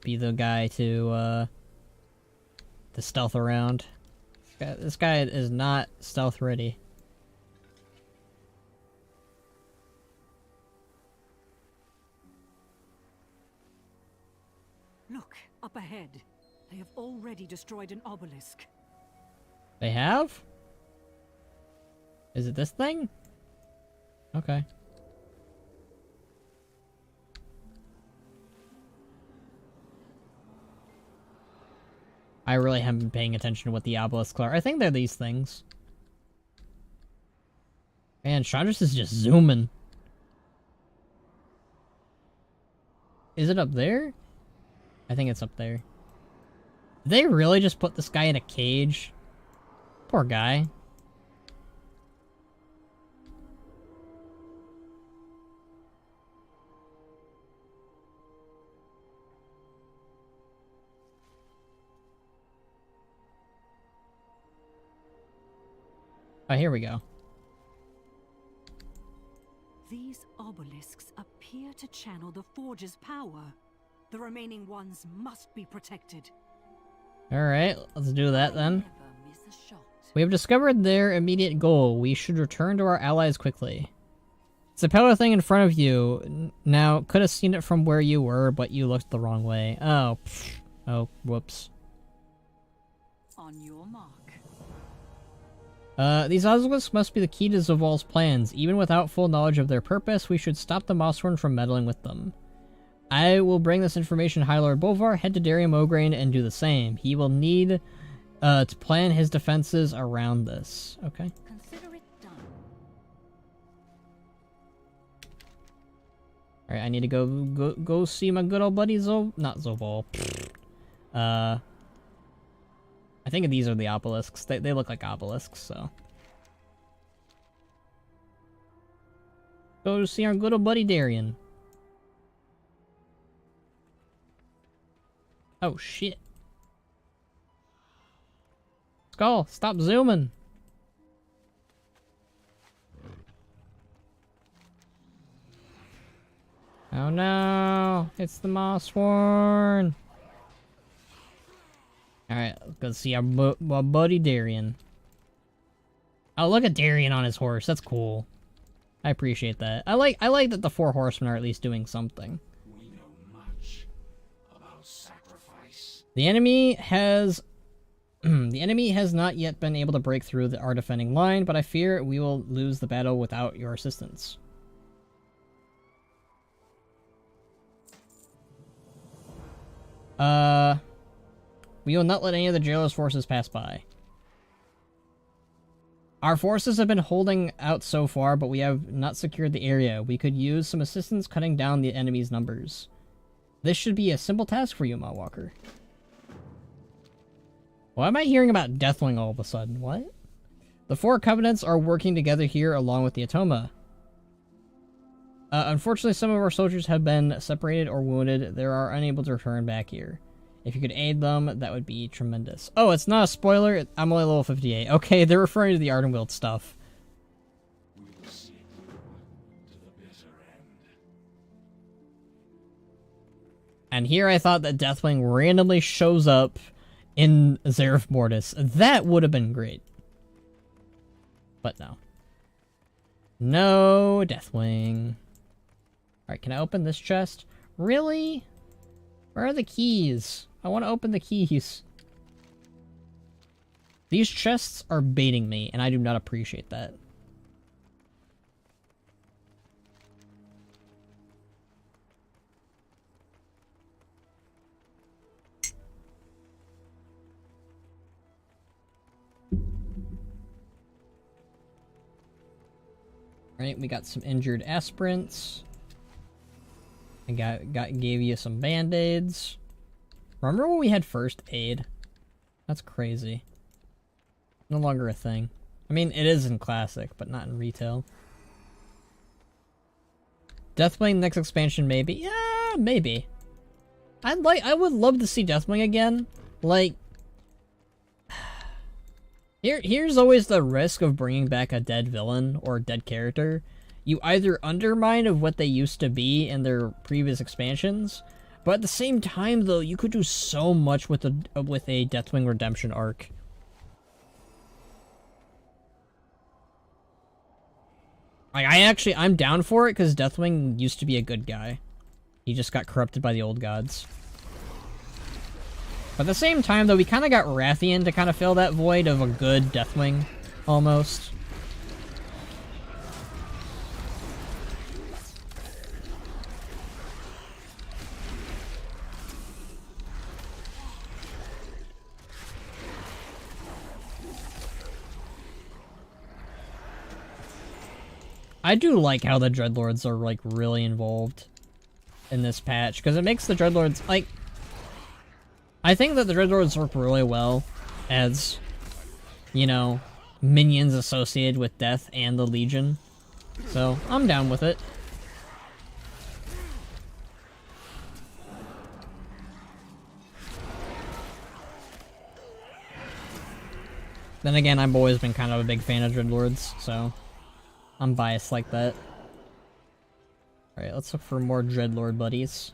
be the guy to stealth around. This guy is not stealth ready. Look, up ahead. They have already destroyed an obelisk. They have? Is it this thing? Okay. I really haven't been paying attention to what the obelisks are. I think they're these things. Man, Chandris is just zooming. Is it up there? I think it's up there. Did they really just put this guy in a cage? Poor guy. Oh, here we go. These obelisks appear to channel the Forge's power. The remaining ones must be protected. Alright, let's do that then. We have discovered their immediate goal. We should return to our allies quickly. It's a pillar thing in front of you. Now, could have seen it from where you were, but you looked the wrong way. Oh, pfft. Oh, whoops. On your mark. These obelisks must be the key to Zaval's plans. Even without full knowledge of their purpose, we should stop the Mossworn from meddling with them. I will bring this information to High Lord Bolvar, head to Darian Mograine, and do the same. He will need to plan his defenses around this. Okay. Consider it done. Alright, I need to go see my good old buddy not Zoval. I think these are the obelisks. They look like obelisks, so. Go see our good old buddy Darian. Oh shit. Skull, stop zooming. Oh no, it's the Mossworn. Alright, let's go see our buddy Darian. Oh, look at Darian on his horse. That's cool. I appreciate that. I like that the 4 horsemen are at least doing something. We know much about sacrifice. The enemy has not yet been able to break through our defending line, but I fear we will lose the battle without your assistance. We will not let any of the jailer's forces pass by. Our forces have been holding out so far, but we have not secured the area. We could use some assistance cutting down the enemy's numbers. This should be a simple task for you, Mawwalker. Why am I hearing about Deathwing all of a sudden? What? The 4 Covenants are working together here along with the Atoma. Unfortunately, some of our soldiers have been separated or wounded. They are unable to return back here. If you could aid them, that would be tremendous. Oh, it's not a spoiler. I'm only level 58. Okay, they're referring to the Ardenweald stuff. We will see to the bitter end. And here I thought that Deathwing randomly shows up in Zeref Mortis. That would have been great. But no. No Deathwing. Alright, can I open this chest? Really? Where are the keys? I want to open the keys. These chests are baiting me, and I do not appreciate that. Alright, we got some injured aspirants. I gave you some band-aids. Remember when we had first aid? That's crazy. No longer a thing. I mean, it is in Classic, but not in retail. Deathwing next expansion, maybe? Yeah, maybe. I would love to see Deathwing again. Like, here's always the risk of bringing back a dead villain or a dead character. You either undermine of what they used to be in their previous expansions, but at the same time, though, you could do so much with a Deathwing redemption arc. Like, I'm down for it because Deathwing used to be a good guy. He just got corrupted by the old gods. But at the same time, though, we kind of got Rathian to kind of fill that void of a good Deathwing, almost. I do like how the Dreadlords are, like, really involved in this patch, because it makes the Dreadlords, like... I think that the Dreadlords work really well as, you know, minions associated with Death and the Legion. So, I'm down with it. Then again, I've always been kind of a big fan of Dreadlords, so... I'm biased like that. Alright, let's look for more Dreadlord buddies.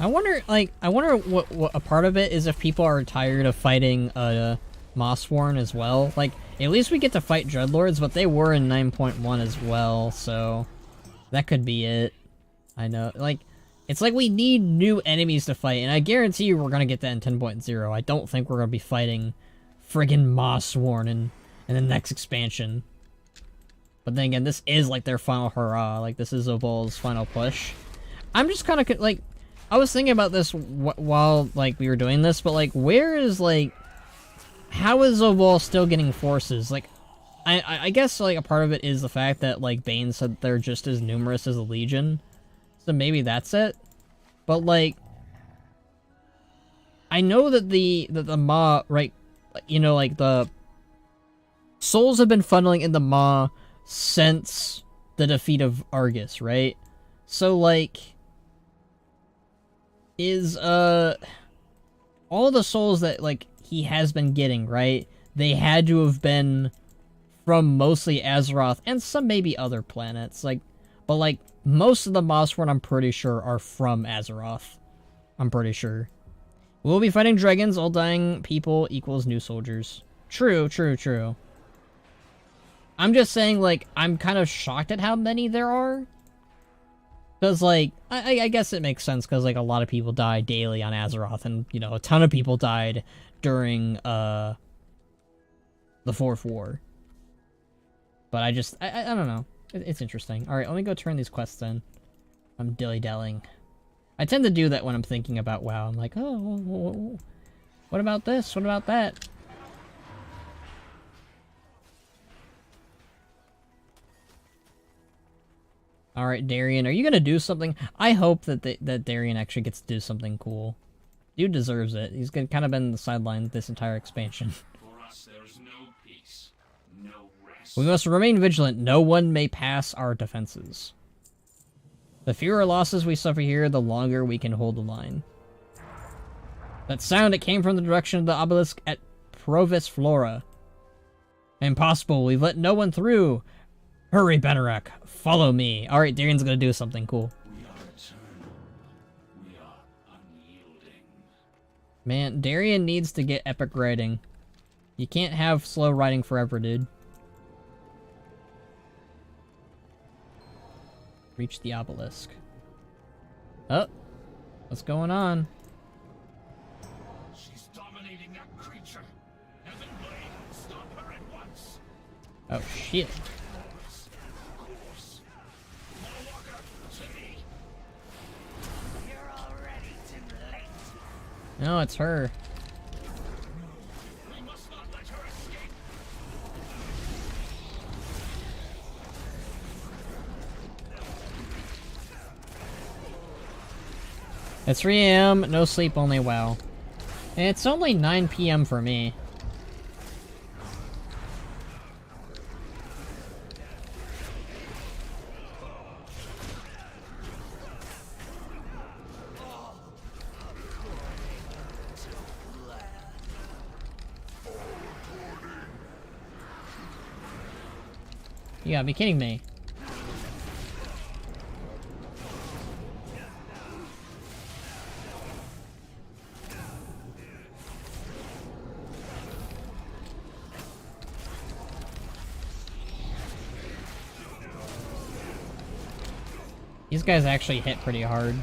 I wonder what a part of it is if people are tired of fighting Mossworn as well. Like, at least we get to fight Dreadlords, but they were in 9.1 as well, so that could be it. I know, like, it's like we need new enemies to fight, and I guarantee you we're gonna get that in 10.0. I don't think we're gonna be fighting friggin' Mossworn in the next expansion. But then again, this is like their final hurrah. Like, this is Ovol's final push. I'm just kind of like, I was thinking about this while like we were doing this, but like, where is like, how is Ovol still getting forces? Like, I guess like a part of it is the fact that like Bane said they're just as numerous as the Legion, so maybe that's it. But like, I know that the Maw, right? You know, like the souls have been funneling in the Maw since the defeat of Argus, right? So like, is all the souls that like he has been getting, right? They had to have been from mostly Azeroth and some maybe other planets, like, but like most of the Mossworn I'm pretty sure are from Azeroth. I'm pretty sure. We'll be fighting dragons, all dying people equals new soldiers. True, true, true. I'm just saying, like, I'm kind of shocked at how many there are. Because, like, I guess it makes sense, because, like, a lot of people die daily on Azeroth, and, you know, a ton of people died during, the Fourth War. But I just, I don't know. It's interesting. Alright, let me go turn these quests in. I'm dilly-dallying. I tend to do that when I'm thinking about WoW. I'm like, oh, what about this? What about that? Alright, Darian, are you gonna do something? I hope that that Darian actually gets to do something cool. Dude deserves it. He's kind of been in the sidelines this entire expansion. For us, there is no peace, no rest. We must remain vigilant. No one may pass our defenses. The fewer losses we suffer here, the longer we can hold the line. That sound, it came from the direction of the obelisk at Provis Flora. Impossible, we've let no one through. Hurry, Benarak, follow me. Alright, Darian's gonna do something cool. We are eternal. We are unyielding. Man, Darian needs to get epic riding. You can't have slow riding forever, dude. Reach the obelisk. Oh, what's going on? She's dominating that creature. Heaven Blade, stop her at once. Oh, shit. No, it's her. We must not let her escape. It's 3 AM, no sleep, only WoW. And it's only 9 PM for me. You gotta be kidding me. These guys actually hit pretty hard.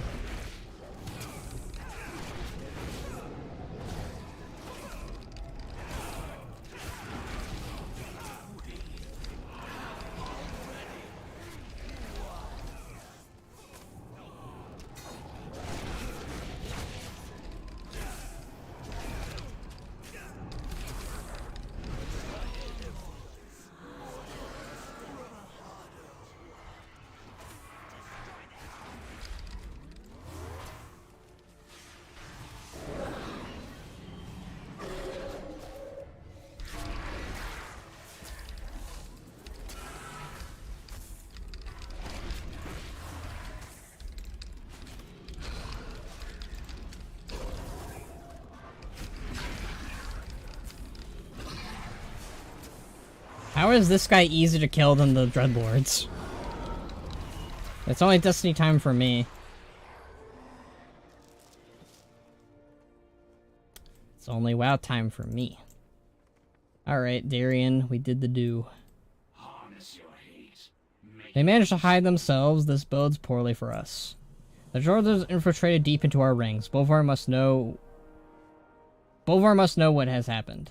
How is this guy easier to kill than the Dreadlords? It's only Destiny time for me. It's only WoW time for me. Alright, Darian, we did the do. Harness your hate. They managed to hide themselves. This bodes poorly for us. The Jordan's infiltrated deep into our rings. Bolvar must know what has happened.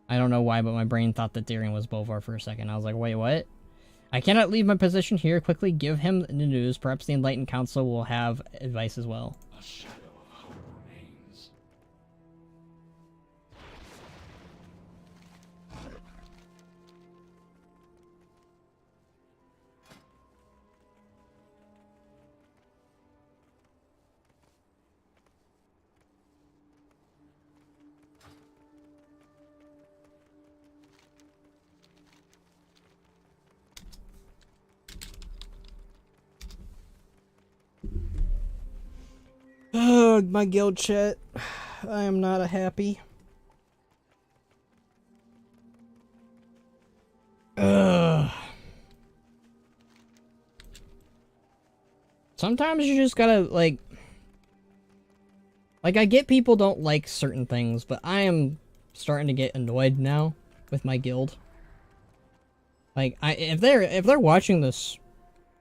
I don't know why, but my brain thought that Darian was Bolvar for a second. I was like, wait, what? I cannot leave my position here. Quickly give him the news. Perhaps the Enlightened Council will have advice as well. A shadow of hope remains. Oh, my guild chat. I am not happy. Ugh. Sometimes you just gotta, like, I get people don't like certain things, but I am starting to get annoyed now with my guild. Like, if they're watching this,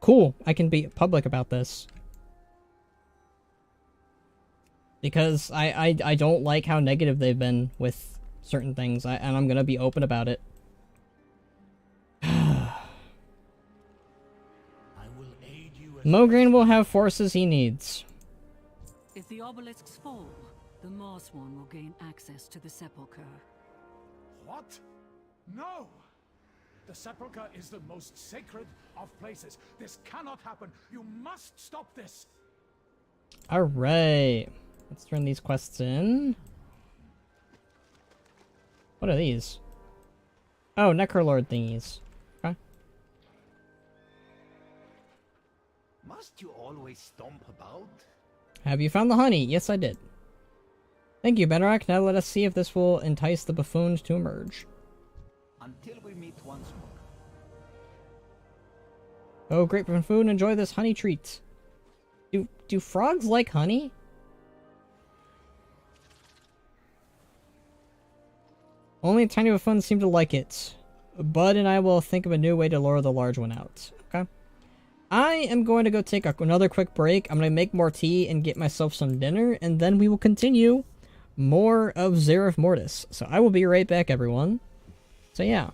cool, I can be public about this. Because I don't like how negative they've been with certain things, and I'm gonna be open about it. Mograine will have forces he needs. If the obelisks fall, the Marsworn will gain access to the Sepulchre. What? No! The Sepulchre is the most sacred of places. This cannot happen. You must stop this. Alright. Let's turn these quests in. What are these? Oh, Necrolord thingies. Okay. Must you always stomp about? Have you found the honey? Yes, I did. Thank you, Benrak. Now let us see if this will entice the buffoons to emerge. Until we meet once more. Oh, great buffoon, enjoy this honey treat. Do frogs like honey? Only tiny buffoons seem to like it. Bud and I will think of a new way to lure the large one out. Okay. I am going to go take another quick break. I'm going to make more tea and get myself some dinner, and then we will continue more of Zereth Mortis. So I will be right back, everyone. So yeah.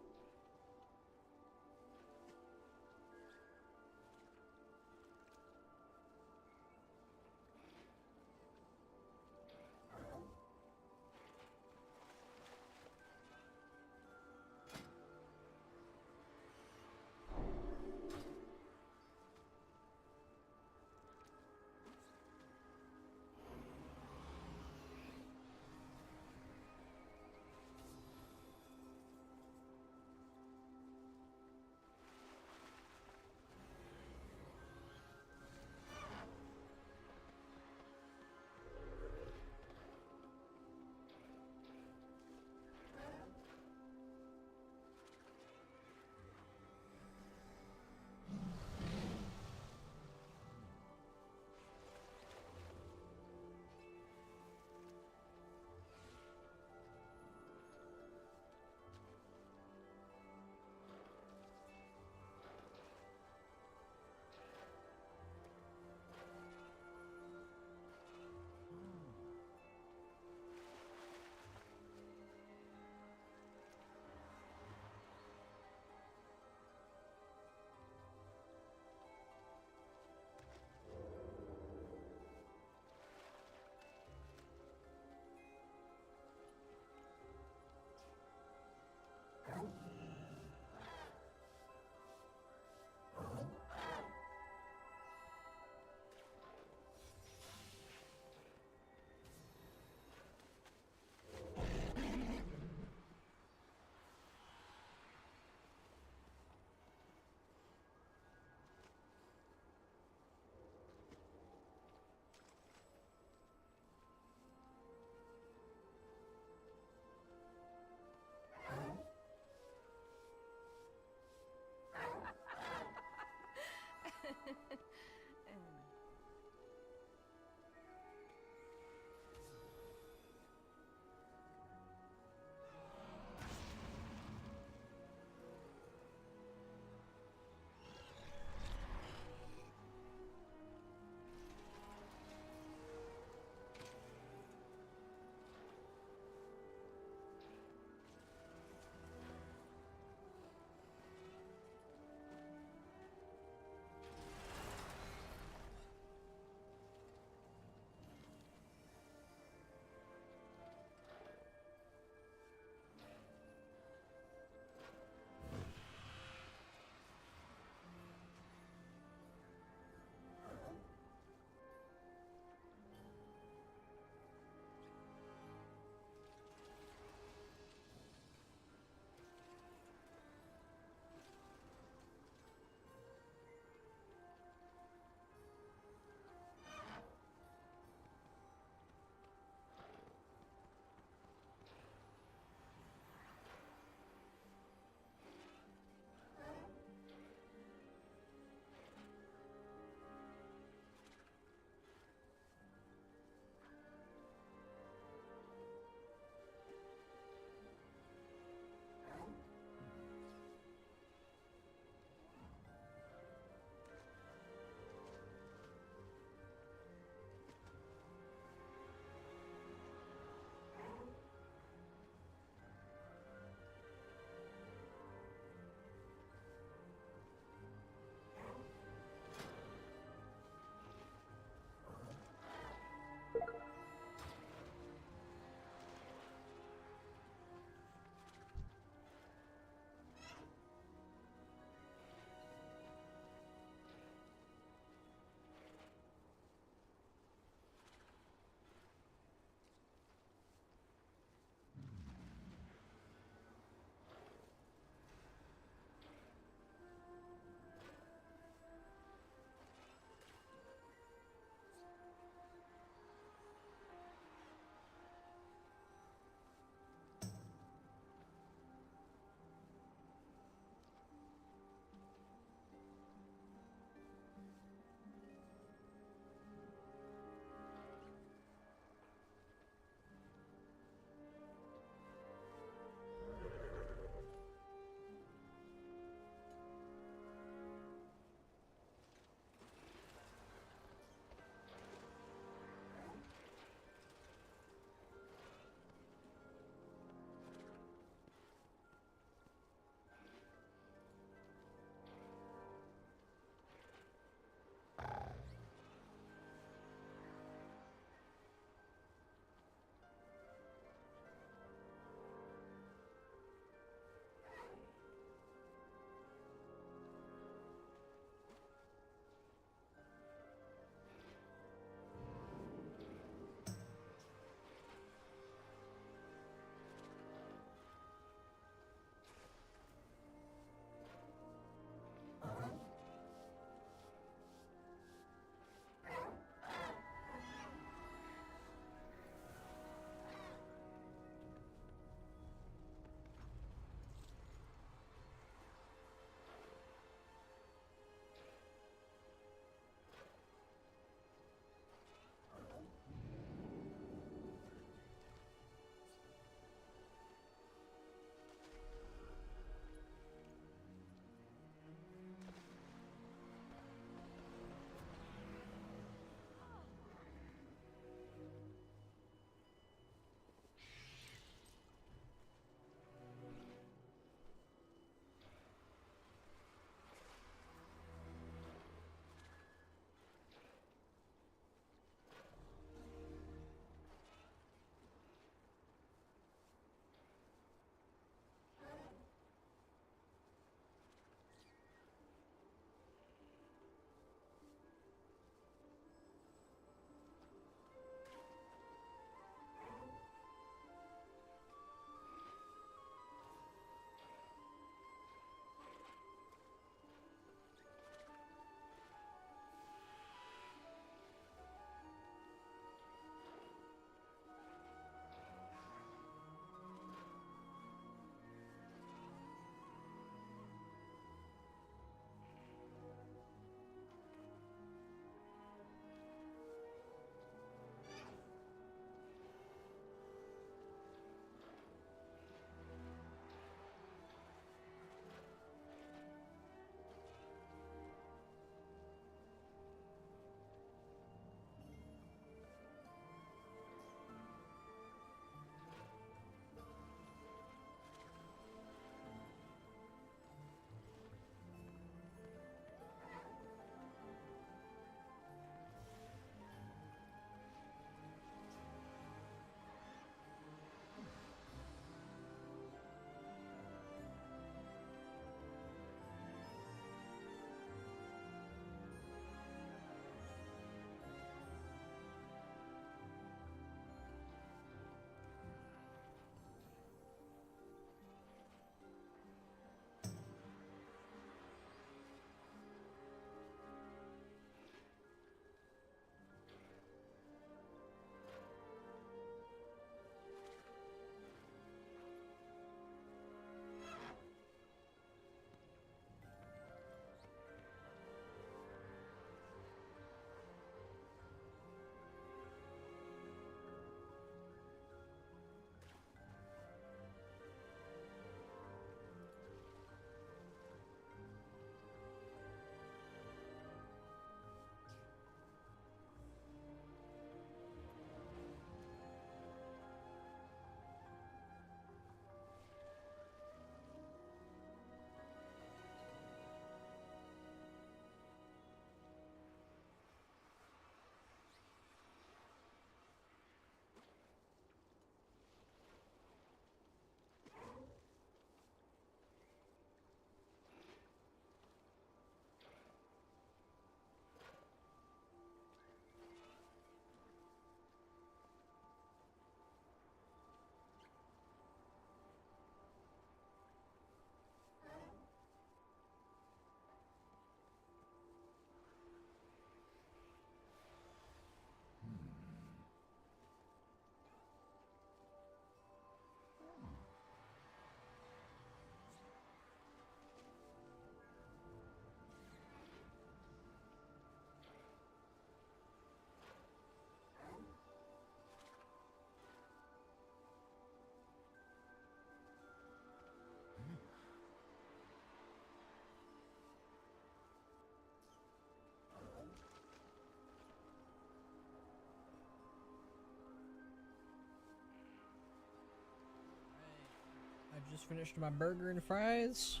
Just finished my burger and fries.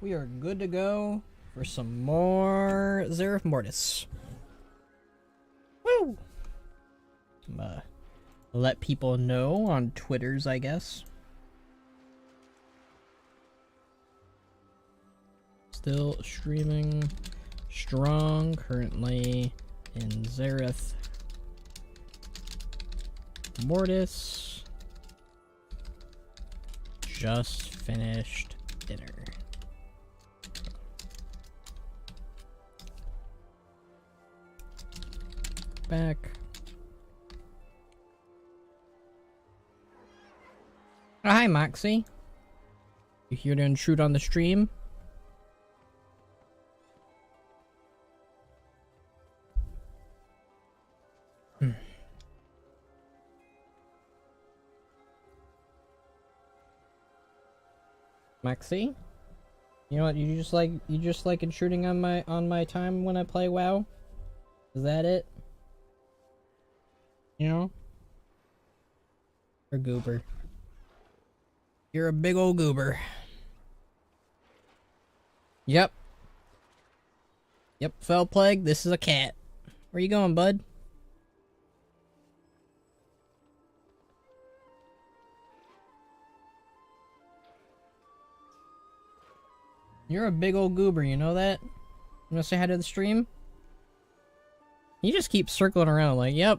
We are good to go for some more Zerif Mortis. Woo! Let people know on Twitters, I guess. Still streaming strong, currently in Zerif Mortis. Just finished dinner. Back. Oh, hi, Moxie. You here to intrude on the stream? Moxie? You know what? You just like intruding on my time when I play WoW? Is that it? You know? Or goober. You're a big old goober. Yep. Yep, Fell Plague, this is a cat. Where you going, bud? You're a big old goober, you know that? You wanna say hi to the stream? You just keep circling around like, yep.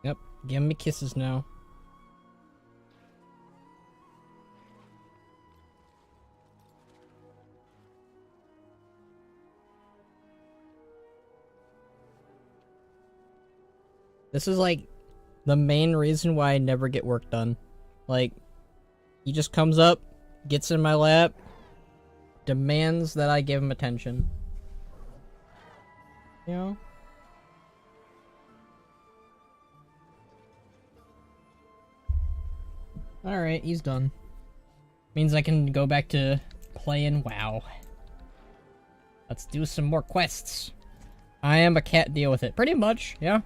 Yep, give me kisses now. This is like the main reason why I never get work done. Like, he just comes up, gets in my lap, demands that I give him attention. You know? Alright, he's done. Means I can go back to playing WoW. Let's do some more quests. I am a cat, deal with it. Pretty much, yeah.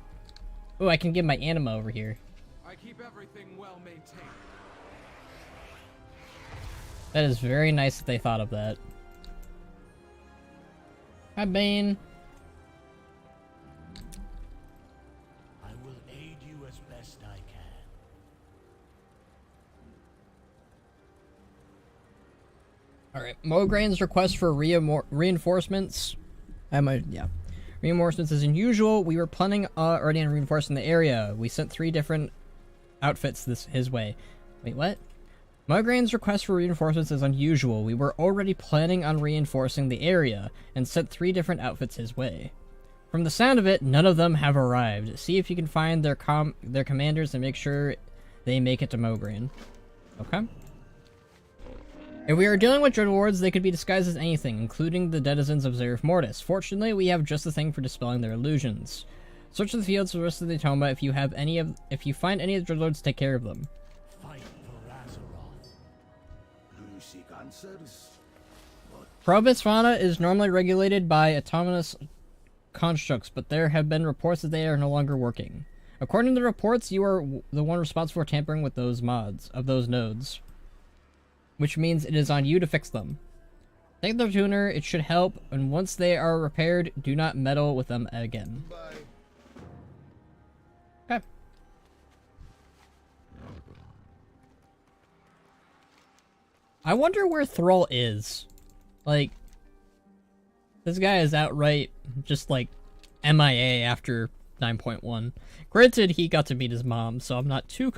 Ooh, I can get my anima over here. I keep everything well maintained. That is very nice that they thought of that. Hi, Bane. I will aid you as best I can. Alright, Mograin's request for reinforcements. Reinforcements as usual. We were planning already on reinforcing the area. We sent 3 different outfits his way. Wait, what? Mograin's request for reinforcements is unusual. We were already planning on reinforcing the area, and sent 3 different outfits his way. From the sound of it, none of them have arrived. See if you can find their commanders and make sure they make it to Mograin. Okay. If we are dealing with Dread Wards, they could be disguised as anything, including the denizens of Zerif Mortis. Fortunately, we have just the thing for dispelling their illusions. Search the fields for the rest of the Toma. If you find any of the Dreadlords, take care of them. Seek answers. Province fauna is normally regulated by autonomous constructs, but there have been reports that they are no longer working. According to the reports, you are the one responsible for tampering with those nodes. Which means it is on you to fix them. Take the tuner, it should help, and once they are repaired, do not meddle with them again. Bye. Okay. I wonder where Thrall is. Like, this guy is outright just like MIA after 9.1. Granted, he got to meet his mom, so I'm not too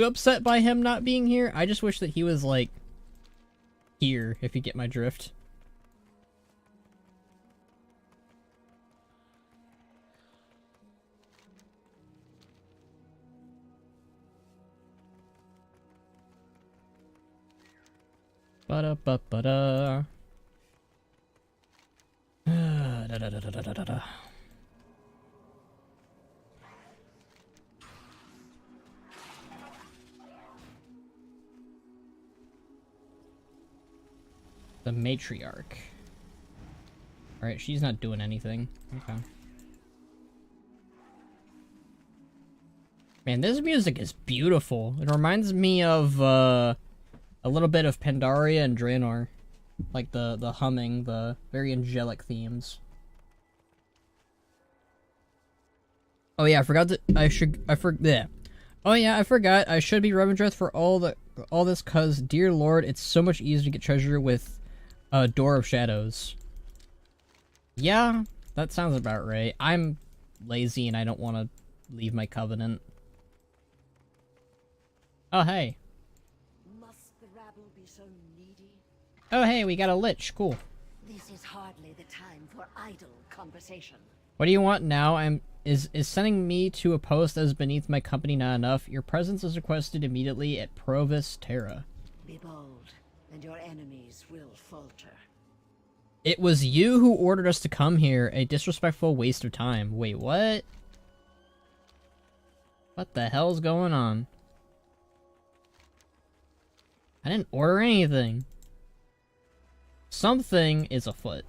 upset by him not being here. I just wish that he was like here, if you get my drift. Ba-da-ba-ba-da. Da-da-da-da-da-da-da. The matriarch. Alright, she's not doing anything. Okay. Man, this music is beautiful. It reminds me of a little bit of Pandaria and Draenor. Like the humming, the very angelic themes. Oh yeah, I forgot that Oh yeah, I forgot. I should be Revendreth for all this, cause dear lord, it's so much easier to get treasure with Door of Shadows. Yeah, that sounds about right. I'm lazy and I don't want to leave my covenant. Oh hey. Must the rabble be so needy? Oh hey, we got a lich. Cool. This is hardly the time for idle conversation. What do you want now? Is sending me to a post as beneath my company not enough? Your presence is requested immediately at Provis Terra. Be bold, and your enemies will falter. It was you who ordered us to come here. A disrespectful waste of time. Wait, what? What the hell's going on? I didn't order anything. Something is afoot.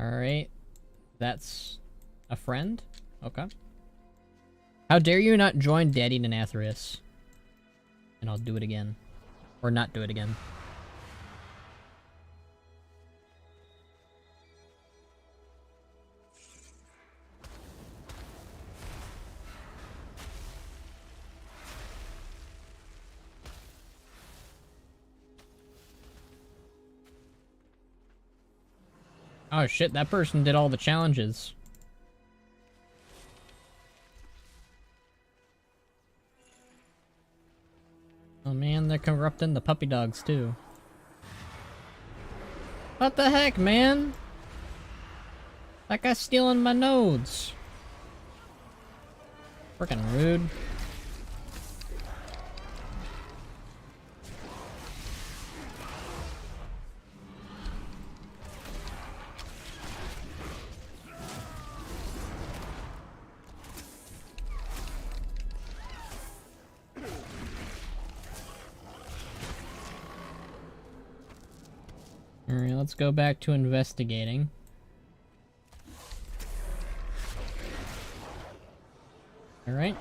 Alright. That's a friend? Okay. How dare you not join Daddy Denathrius? And I'll do it again. Or not do it again. Oh shit, that person did all the challenges. Oh man, they're corrupting the puppy dogs too. What the heck, man? That guy's stealing my nodes. Freaking rude. Alright, let's go back to investigating. Alright.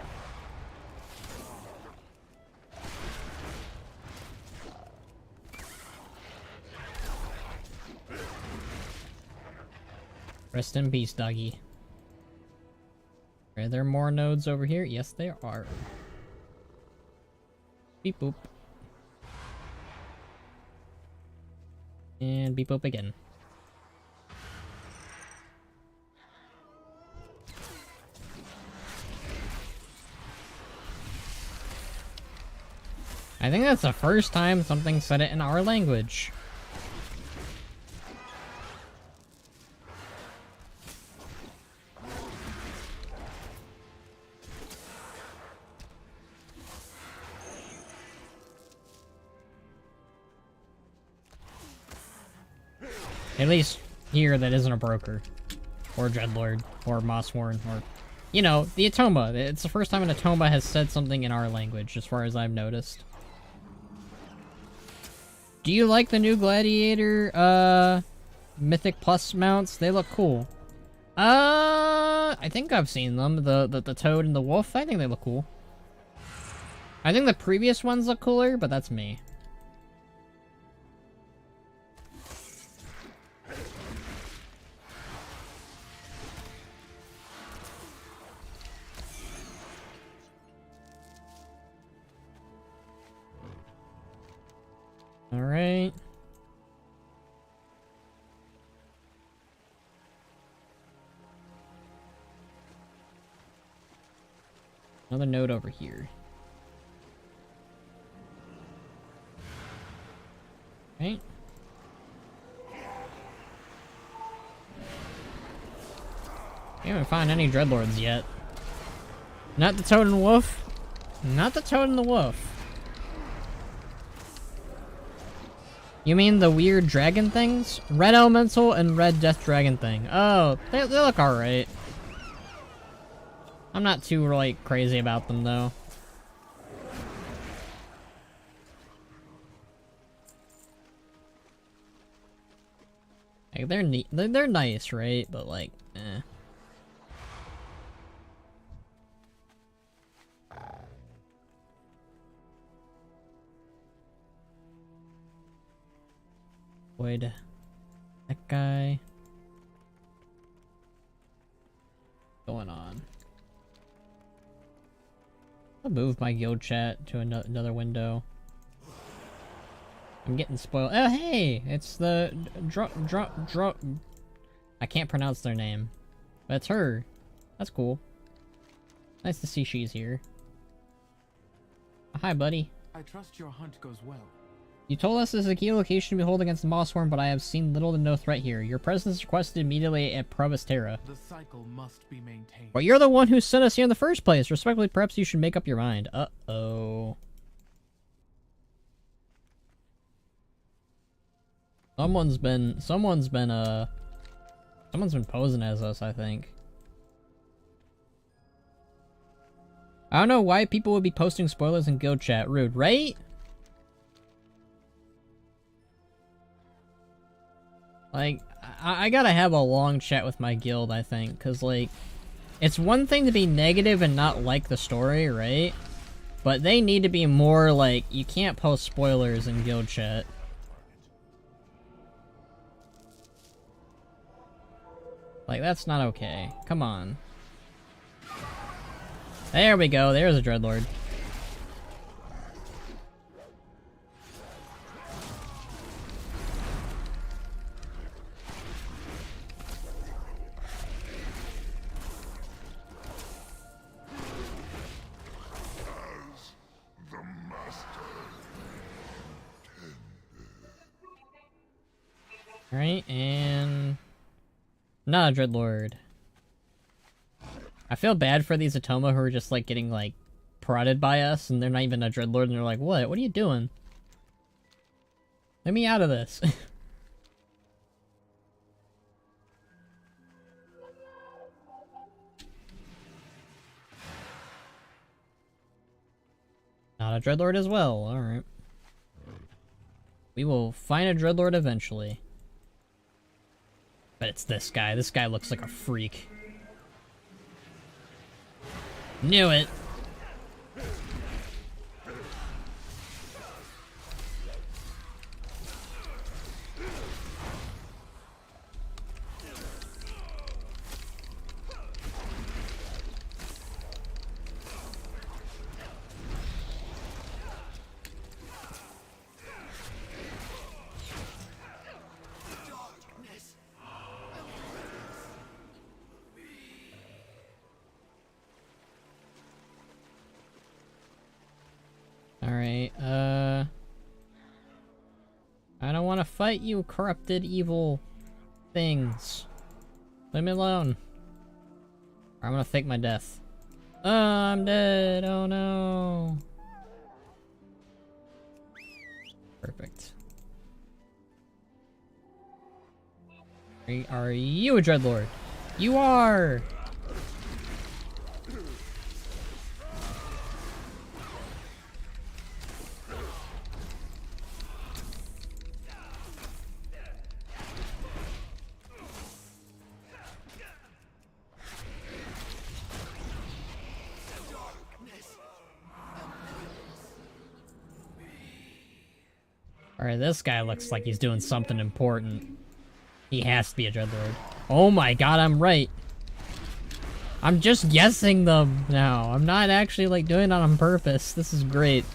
Rest in peace, doggy. Are there more nodes over here? Yes, there are. Beep boop. And beep boop again. I think that's the first time something said it in our language. At least here that isn't a broker. Or Dreadlord. Or Mossworn. Or, you know, the Atoma. It's the first time an Atoma has said something in our language, as far as I've noticed. Do you like the new Gladiator, Mythic Plus mounts? They look cool. I think I've seen them. The Toad and the Wolf. I think they look cool. I think the previous ones look cooler, but that's me. Alright. Another node over here. Right. I haven't found any Dreadlords yet. Not the Toad and Wolf. Not the Toad and the Wolf. You mean the weird dragon things? Red Elemental and Red Death Dragon thing. Oh, they look alright. I'm not too, like, crazy about them, though. Like, they're neat. They're nice, right? But like, eh. Void. That guy. Going on. I'll move my guild chat to another window. I'm getting spoiled. Oh, hey! It's the I can't pronounce their name. But it's her. That's cool. Nice to see she's here. Hi, buddy. I trust your hunt goes well. You told us this is a key location to behold against the Mossworm, but I have seen little to no threat here. Your presence is requested immediately at Provostera. The cycle must be maintained. But you're the one who sent us here in the first place. Respectfully, perhaps you should make up your mind. Uh-oh. Someone's been posing as us, I think. I don't know why people would be posting spoilers in guild chat. Rude, right? Like, I gotta have a long chat with my guild, I think, because, like, it's one thing to be negative and not like the story, right? But they need to be more, like, you can't post spoilers in guild chat. Like, that's not okay. Come on. There we go, there's a Dreadlord. Alright, and... not a Dreadlord. I feel bad for these Atoma who are just, like, getting, like, prodded by us, and they're not even a Dreadlord, and they're like, what? What are you doing? Let me out of this. Not a Dreadlord as well, alright. We will find a Dreadlord eventually. But it's this guy. This guy looks like a freak. Knew it! Alright, I don't want to fight you, corrupted evil things. Leave me alone. Or I'm gonna fake my death. Oh, I'm dead! Oh no! Perfect. Are you a Dreadlord? You are! Alright, this guy looks like he's doing something important. He has to be a Dreadlord. Oh my god, I'm right. I'm just guessing them now. I'm not actually, like, doing it on purpose. This is great.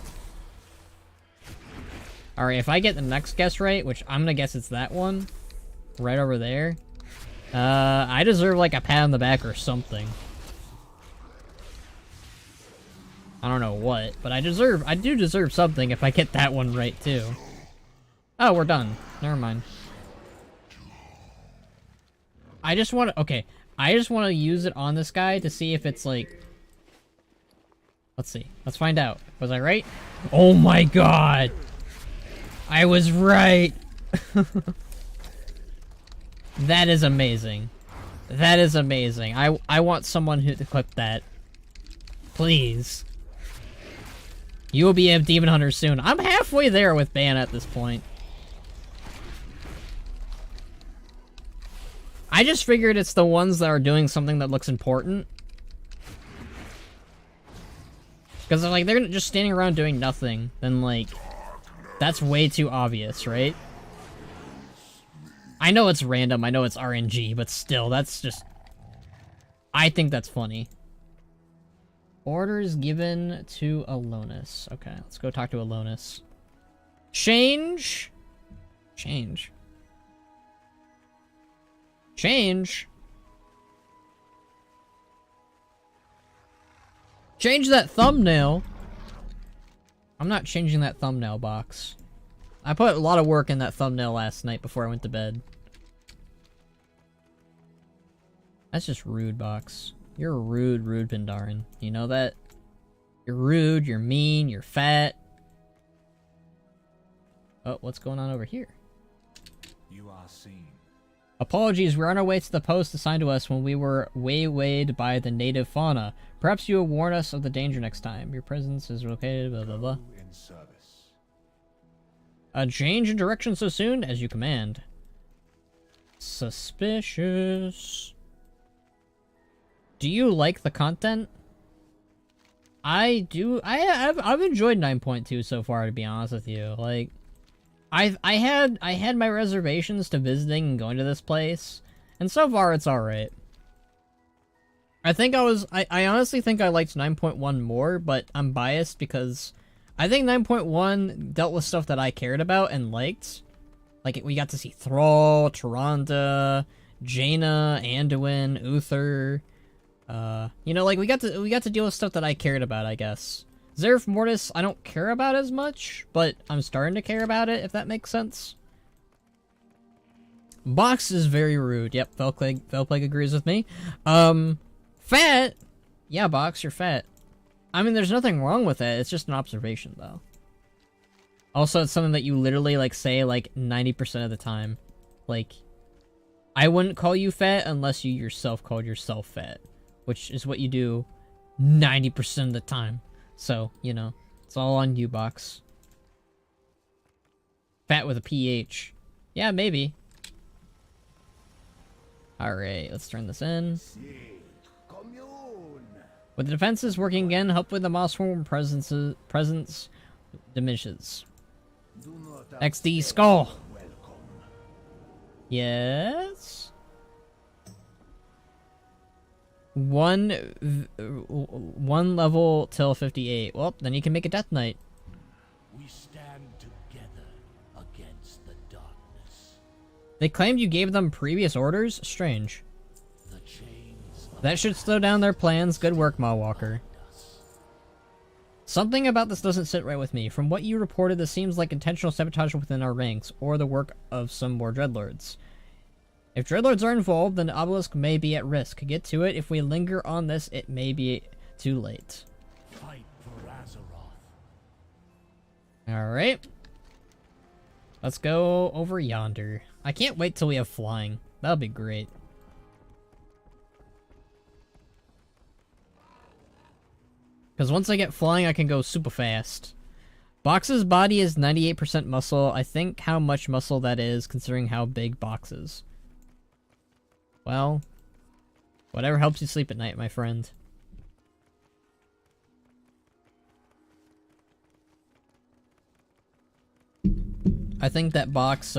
Alright, if I get the next guess right, which I'm gonna guess it's that one, right over there, I deserve, like, a pat on the back or something. I don't know what, but I do deserve something if I get that one right, too. Oh, we're done. Never mind. I just want to use it on this guy to see if it's like... Let's see. Let's find out. Was I right? Oh my god! I was right! That is amazing. That is amazing. I want someone who to clip that. Please. You will be a Demon Hunter soon. I'm halfway there with Ban at this point. I just figured it's the ones that are doing something that looks important. Because like they're just standing around doing nothing, then like that's way too obvious, right? I know it's random, I know it's RNG, but still, that's just... I think that's funny. Orders given to Alonis. Okay, let's go talk to Alonis. Change? Change. Change? Change that thumbnail. I'm not changing that thumbnail box. I put a lot of work in that thumbnail last night before I went to bed. That's just rude, box. You're a rude, rude Pandaren. You know that? You're rude, you're mean, you're fat. Oh, what's going on over here? You are seen. Apologies, we're on our way to the post assigned to us when we were waylaid by the native fauna. Perhaps you will warn us of the danger next time. Your presence is located, blah blah blah. In service. A change in direction so soon as you command. Suspicious. Do you like the content? I do. I've enjoyed 9.2 so far, to be honest with you. Like, I had my reservations to visiting and going to this place, and so far it's alright. I honestly think I liked 9.1 more, but I'm biased because I think 9.1 dealt with stuff that I cared about and liked. Like, we got to see Thrall, Tyrande, Jaina, Anduin, Uther. You know, like, we got to deal with stuff that I cared about, I guess. Zeref Mortis, I don't care about as much, but I'm starting to care about it, if that makes sense. Box is very rude. Yep, Felplague agrees with me. Fat? Yeah, Box, you're fat. I mean, there's nothing wrong with it, it's just an observation, though. Also, it's something that you literally, like, say, like, 90% of the time. Like, I wouldn't call you fat unless you yourself called yourself fat. Which is what you do 90% of the time. So, you know, it's all on you, Box. Fat with a PH. Yeah, maybe. Alright, let's turn this in. With the defenses working again, hopefully the Mossworm presence diminishes. XD Skull! Yes? One level till 58. Well, then you can make a Death Knight. We stand together against the darkness. They claimed you gave them previous orders? Strange. The chains That should slow down their plans. Good work, Mawwalker. Something about this doesn't sit right with me. From what you reported, this seems like intentional sabotage within our ranks, or the work of some more Dreadlords. If Dreadlords are involved, then the obelisk may be at risk. Get to it. If we linger on this, it may be too late. Fight for Azeroth. Alright. Let's go over yonder. I can't wait till we have flying. That'll be great. Because once I get flying, I can go super fast. Box's body is 98% muscle. I think how much muscle that is, considering how big Box is. Well, whatever helps you sleep at night, my friend. I think that Box,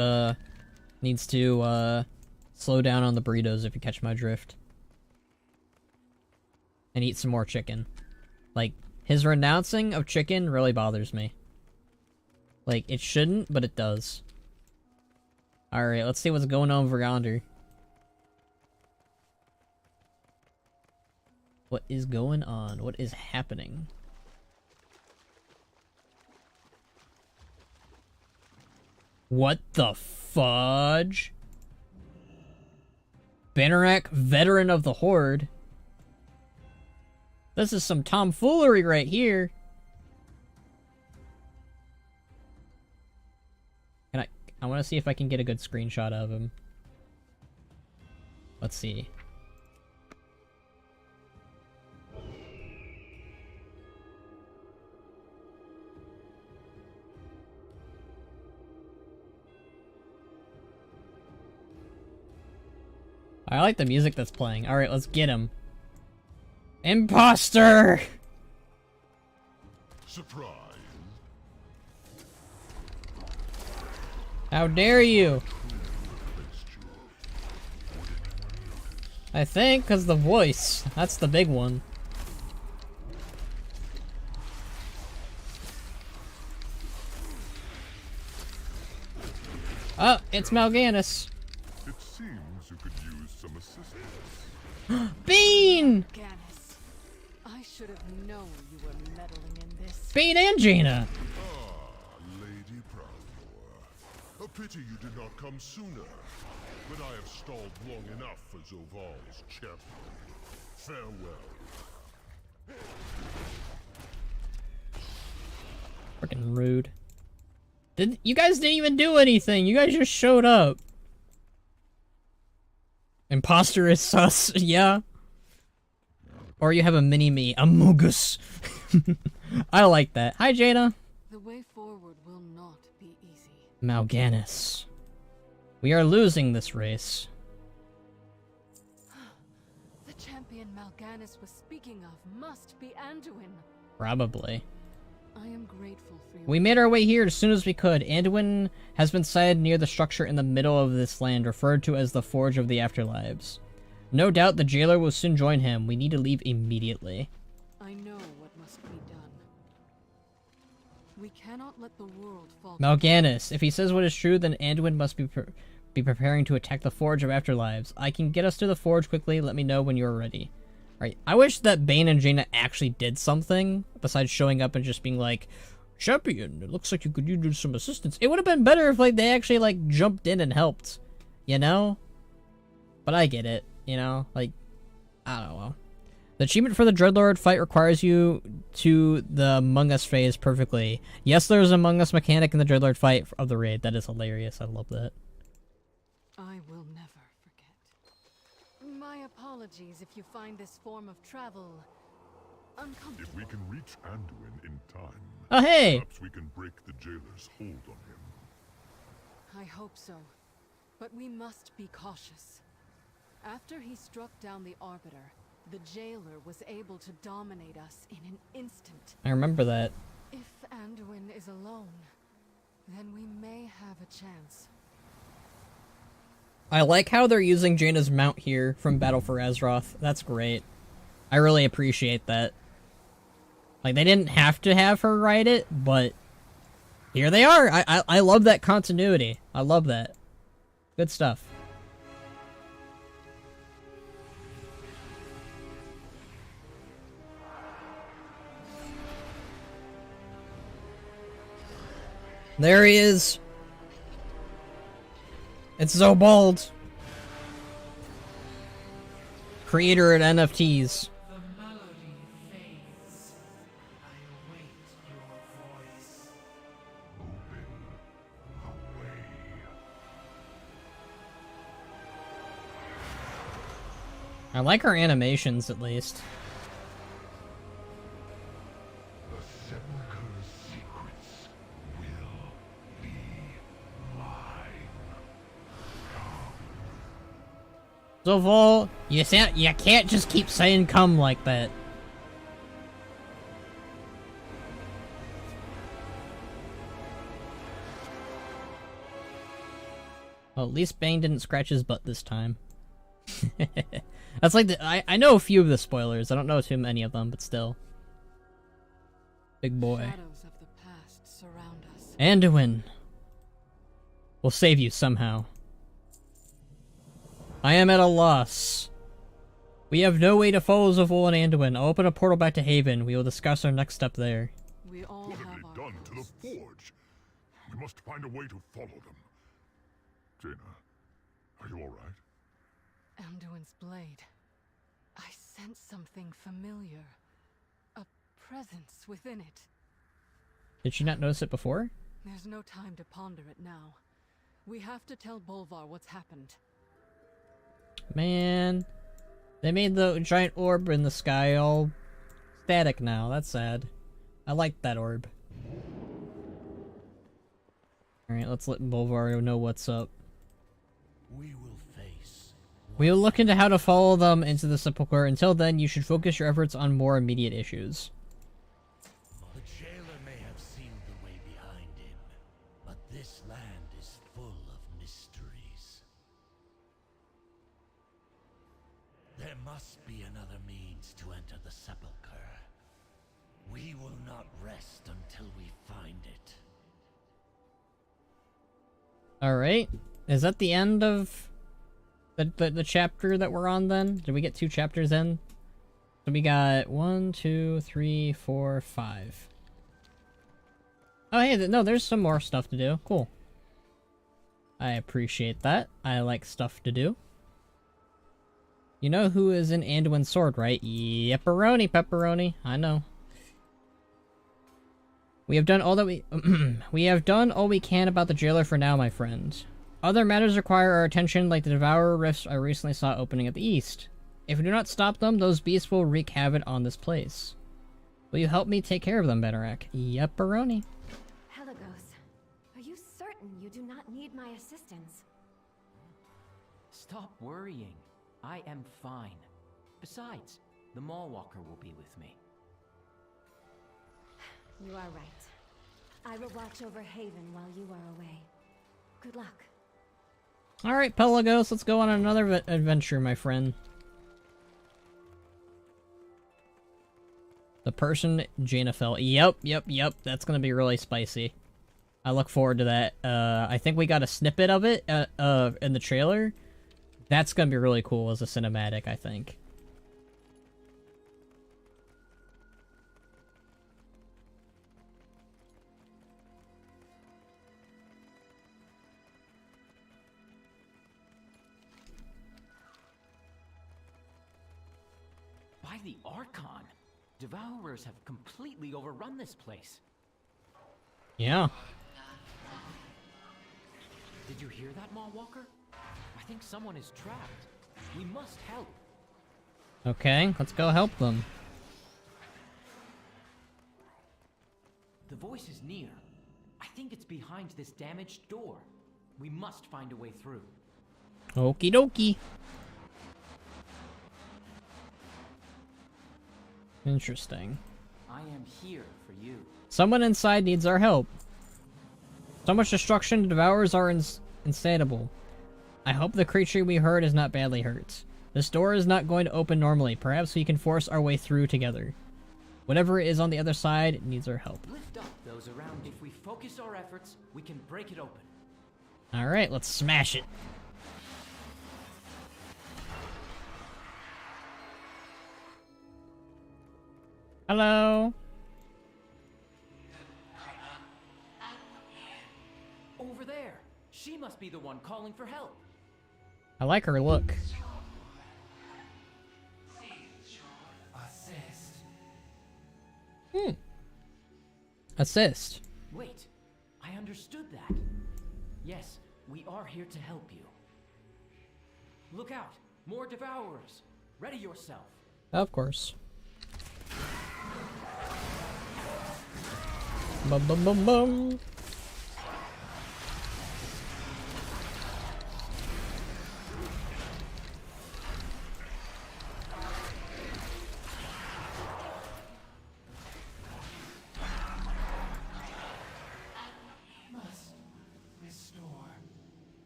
needs to, slow down on the burritos, if you catch my drift. And eat some more chicken. Like, his renouncing of chicken really bothers me. Like, it shouldn't, but it does. Alright, let's see what's going on over yonder. What is going on? What is happening? What the fudge? Bannerac, veteran of the Horde. This is some tomfoolery right here. I want to see if I can get a good screenshot of him. Let's see. I like the music that's playing. Alright, let's get him. Imposter! Surprise. How dare you? I think, cause the voice. That's the big one. Oh, it's Mal'Ganis. It seems you could use some assistance. Bean! Ganis, I should have known you were meddling in this. Bean and Jaina. Ah, Lady Proudmoore. A pity you did not come sooner. But I have stalled long enough for Zoval's champion. Farewell. Freaking rude. You guys didn't even do anything. You guys just showed up. Imposter is sus. Yeah. Or you have a mini-me. A Mugus. I like that. Hi, Jaina. The way forward will not be easy. Mal'Ganis. We are losing this race. The champion Mal'Ganis was speaking of must be Anduin. Probably. I am grateful for your... We made our way here as soon as we could. Anduin has been sighted near the structure in the middle of this land, referred to as the Forge of the Afterlives. No doubt the jailer will soon join him. We need to leave immediately. I know what must be done. We cannot let the world fall... Mal'Ganis, if he says what is true, then Anduin must be preparing to attack the Forge of Afterlives. I can get us to the Forge quickly. Let me know when you're ready. Right. I wish that Bane and Jaina actually did something besides showing up and just being like, "Champion, it looks like you could use some assistance." It would have been better if like they actually like jumped in and helped, you know? But I get it, you know? Like, I don't know. The achievement for the Dreadlord fight requires you to the Among Us phase perfectly. Yes, there's an Among Us mechanic in the Dreadlord fight of the raid. That is hilarious. I love that. I will never forget. My apologies if you find this form of travel uncomfortable. If we can reach Anduin in time, oh hey, perhaps we can break the jailer's hold on him. I hope so, but we must be cautious. After he struck down the Arbiter, the jailer was able to dominate us in an instant. I remember that. If Anduin is alone, then we may have a chance. I like how they're using Jaina's mount here from Battle for Azeroth. That's great. I really appreciate that. Like, they didn't have to have her ride it, but here they are. I love that continuity. I love that. Good stuff. There he is. It's Zobald, creator at NFTs. The melody fades. I await your voice. Open away. I like her animations, at least. The Sepulchre's secrets will be mine. Zoval, you can't just keep saying "come" like that. Well, at least Bane didn't scratch his butt this time. That's like I know a few of the spoilers. I don't know too many of them, but still. Big boy. Shadows of the past surround us. Anduin. We'll save you somehow. I am at a loss. We have no way to follow Zoval and Anduin. I'll open a portal back to Haven. We will discuss our next step there. We all What have have they our done to the posts. Forge? We must find a way to follow them. Jaina, are you all right? Anduin's blade. I sense something familiar. A presence within it. Did you not notice it before? There's no time to ponder it now. We have to tell Bolvar what's happened. Man, they made the giant orb in the sky all static now. That's sad. I like that orb. Alright, let's let Bolvar know what's up. We will face We will look into how to follow them into the sepulchre. Until then, you should focus your efforts on more immediate issues. The jailer may have sealed the way behind him, but this land is full of mysteries. There must be another means to enter the sepulchre. We will not rest until we find it. Alright. Is that the end of the chapter that we're on then? Did we get 2 chapters in? So we got 1, 2, 3, 4, 5. Oh hey, no, there's some more stuff to do. Cool. I appreciate that. I like stuff to do. You know who is in Anduin's sword, right? Yepperoni, pepperoni. I know. We have done all that we have done all we can about the jailer for now, my friend. Other matters require our attention, like the Devourer rifts I recently saw opening at the east. If we do not stop them, those beasts will wreak havoc on this place. Will you help me take care of them, Benarak? Yepperoni. Pelagos, are you certain you do not need my assistance? Stop worrying. I am fine. Besides, the Mallwalker will be with me. You are right. I will watch over Haven while you are away. Good luck. Alright, Pelagos, let's go on another adventure, my friend. The person Jaina fell. Yep. That's gonna be really spicy. I look forward to that. I think we got a snippet of it in the trailer. That's gonna be really cool as a cinematic, I think. By the Archon, Devourers have completely overrun this place. Yeah. Did you hear that, Mallwalker? I think someone is trapped. We must help. Okay, let's go help them. The voice is near. I think it's behind this damaged door. We must find a way through. Okie dokie. Interesting. I am here for you. Someone inside needs our help. So much destruction, the Devourers are insatiable. I hope the creature we heard is not badly hurt. This door is not going to open normally. Perhaps we can force our way through together. Whatever is on the other side needs our help. Lift up those around. If we focus our efforts, we can break it open. Alright, let's smash it. Hello? Over there. She must be the one calling for help. I like her look. Assist. Wait, I understood that. Yes, we are here to help you. Look out, more Devourers. Ready yourself. Of course. Bum bum bum bum.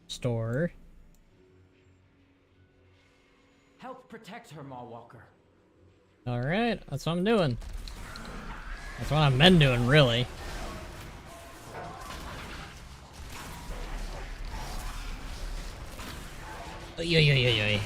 Store. Help protect her, Mallwalker. Alright, that's what I'm doing. That's what I've been doing, really. Oy, oy, oy, oy, oy.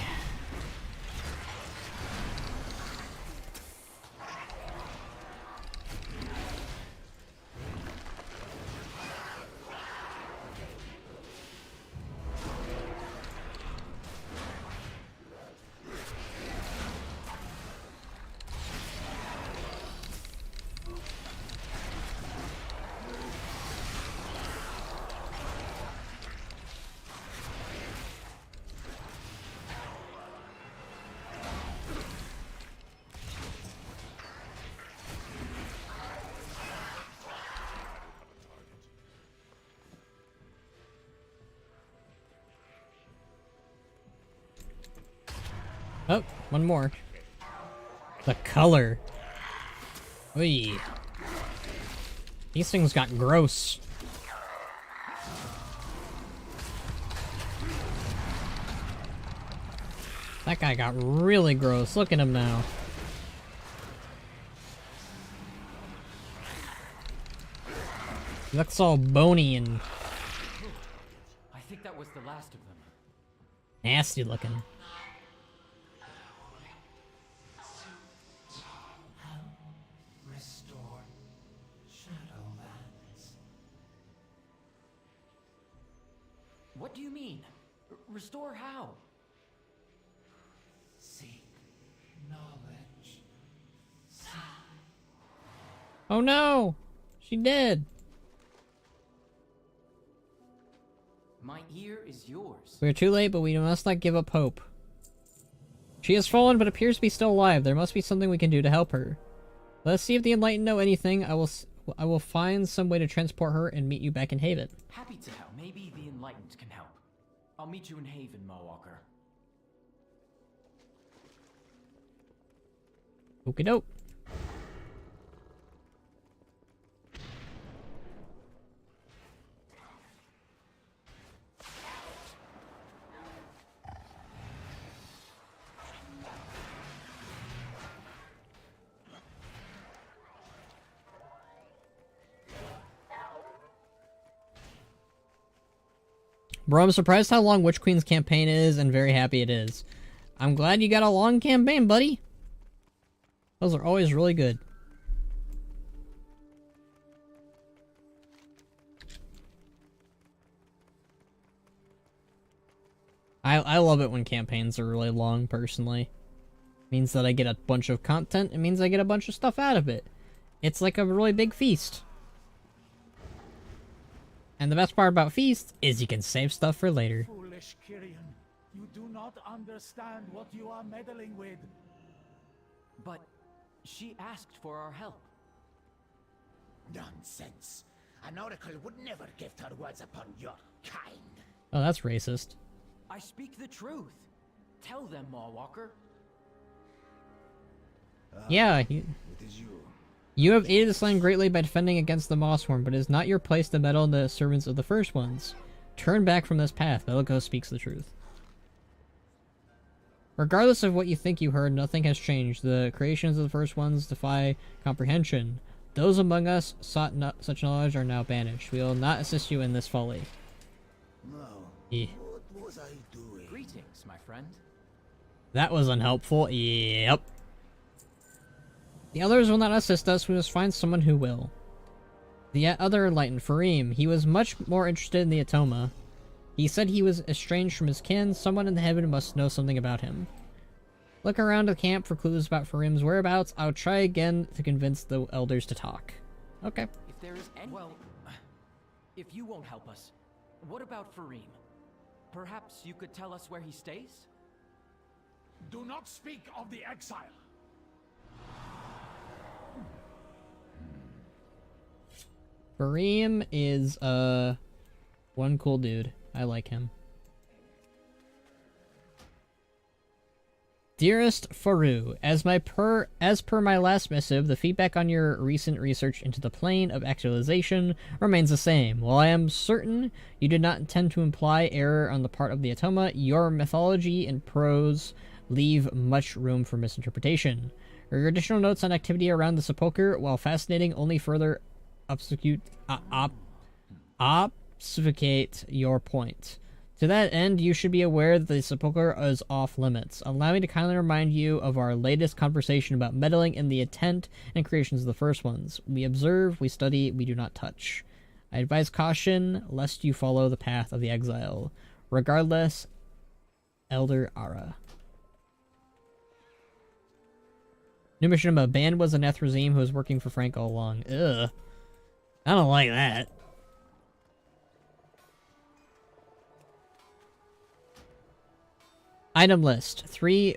Oh, one more. The color. Oy. These things got gross. That guy got really gross. Look at him now. He looks all bony and I think that was the last of them. nasty looking. Restore Shadowlands. What do you mean? Restore how? Seek knowledge. Oh no! She did! My ear is yours. We are too late, but we must not give up hope. She has fallen, but appears to be still alive. There must be something we can do to help her. Let us see if the Enlightened know anything. I will find some way to transport her and meet you back in Haven. Happy to help. Maybe the Enlightened can help. I'll meet you in Haven, Mawwalker. Okie doke. Bro, I'm surprised how long Witch Queen's campaign is, and very happy it is. I'm glad you got a long campaign, buddy. Those are always really good. I love it when campaigns are really long, personally. It means that I get a bunch of content. It means I get a bunch of stuff out of it. It's like a really big feast. And the best part about feasts is you can save stuff for later. Foolish Kyrian, you do not understand what you are meddling with. But she asked for our help. Nonsense. An oracle would never gift her words upon your kind. Oh, that's racist. I speak the truth. Tell them, Mawwalker. Yeah, It is you. you have aided this land greatly by defending against the Mossworm, but it is not your place to meddle in the servants of the First Ones. Turn back from this path. Bellico speaks the truth. Regardless of what you think you heard, nothing has changed. The creations of the First Ones defy comprehension. Those among us sought such knowledge are now banished. We will not assist you in this folly. No. Yeah. What was I doing? Greetings, my friend. That was unhelpful. Yep. The others will not assist us. We must find someone who will. The other enlightened, Farim. He was much more interested in the Atoma. He said he was estranged from his kin. Someone in the heaven must know something about him. Look around the camp for clues about Farim's whereabouts. I'll try again to convince the elders to talk. Okay. If there is any... Well, if you won't help us, what about Farim? Perhaps you could tell us where he stays? Do not speak of the exile. Farim is, one cool dude. I like him. Dearest Faru, as per my last missive, the feedback on your recent research into the plane of actualization remains the same. While I am certain you did not intend to imply error on the part of the Atoma, your mythology and prose leave much room for misinterpretation. Your additional notes on activity around the sepulchre, while fascinating, only further obfuscate your point. To that end, you should be aware that the sepulchre is off limits. Allow me to kindly remind you of our latest conversation about meddling in the intent and creations of the First Ones. We observe, we study, we do not touch. I advise caution, lest you follow the path of the exile. Regardless, Elder Ara. New mission about Band was a Nethrazim who was working for Frank all along. Ugh. I don't like that. Item list. 3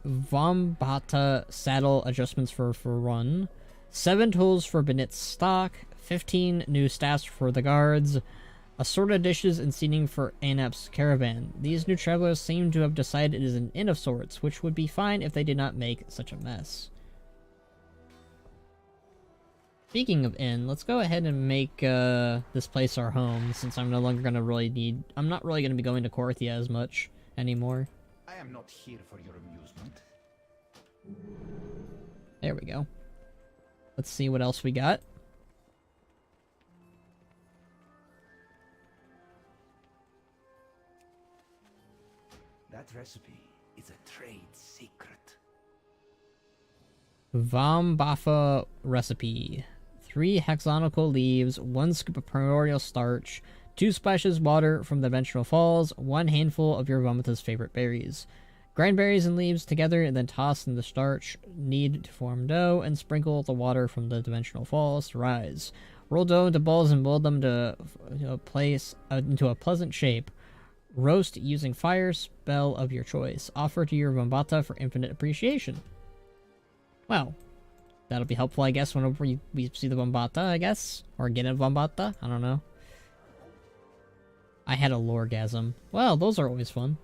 Vombata saddle adjustments for run. 7 tools for Benit's stock. 15 new staffs for the guards. Assorted of dishes and seating for Anap's caravan. These new travelers seem to have decided it is an inn of sorts, which would be fine if they did not make such a mess. Speaking of inn, let's go ahead and make this place our home, since I'm no longer gonna I'm not really gonna be going to Korthia as much anymore. I am not here for your amusement. There we go. Let's see what else we got. That recipe is a trade secret. Vambafa recipe. 3 hexagonal leaves, 1 scoop of primordial starch, 2 splashes water from the dimensional falls, 1 handful of your Vomita's favorite berries. Grind berries and leaves together and then toss in the starch, knead to form dough, and sprinkle the water from the dimensional falls to rise. Roll dough into balls and mold them to into a pleasant shape. Roast using fire spell of your choice. Offer to your Vambata for infinite appreciation. Well, that'll be helpful, I guess, whenever we see the Vambata, I guess? Or get a Vambata? I don't know. I had a loregasm. Well, those are always fun.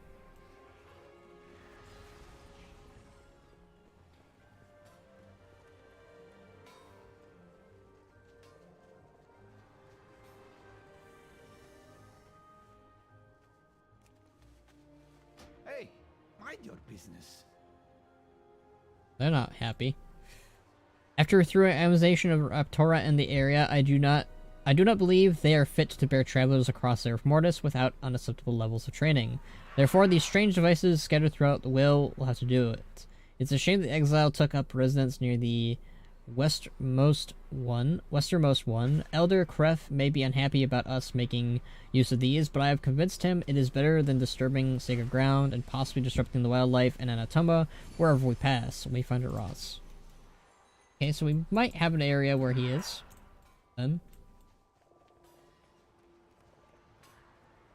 Hey, mind your business. They're not happy. After a thorough examination of Raptora and the area, I do not believe they are fit to bear travelers across Zerif Mortis without unacceptable levels of training. Therefore, these strange devices scattered throughout the will have to do it. It's a shame the exile took up residence near the westernmost one. Elder Kref may be unhappy about us making use of these, but I have convinced him it is better than disturbing sacred ground and possibly disrupting the wildlife in Anatoma wherever we pass. We find it Ross. Okay, so we might have an area where he is. Then.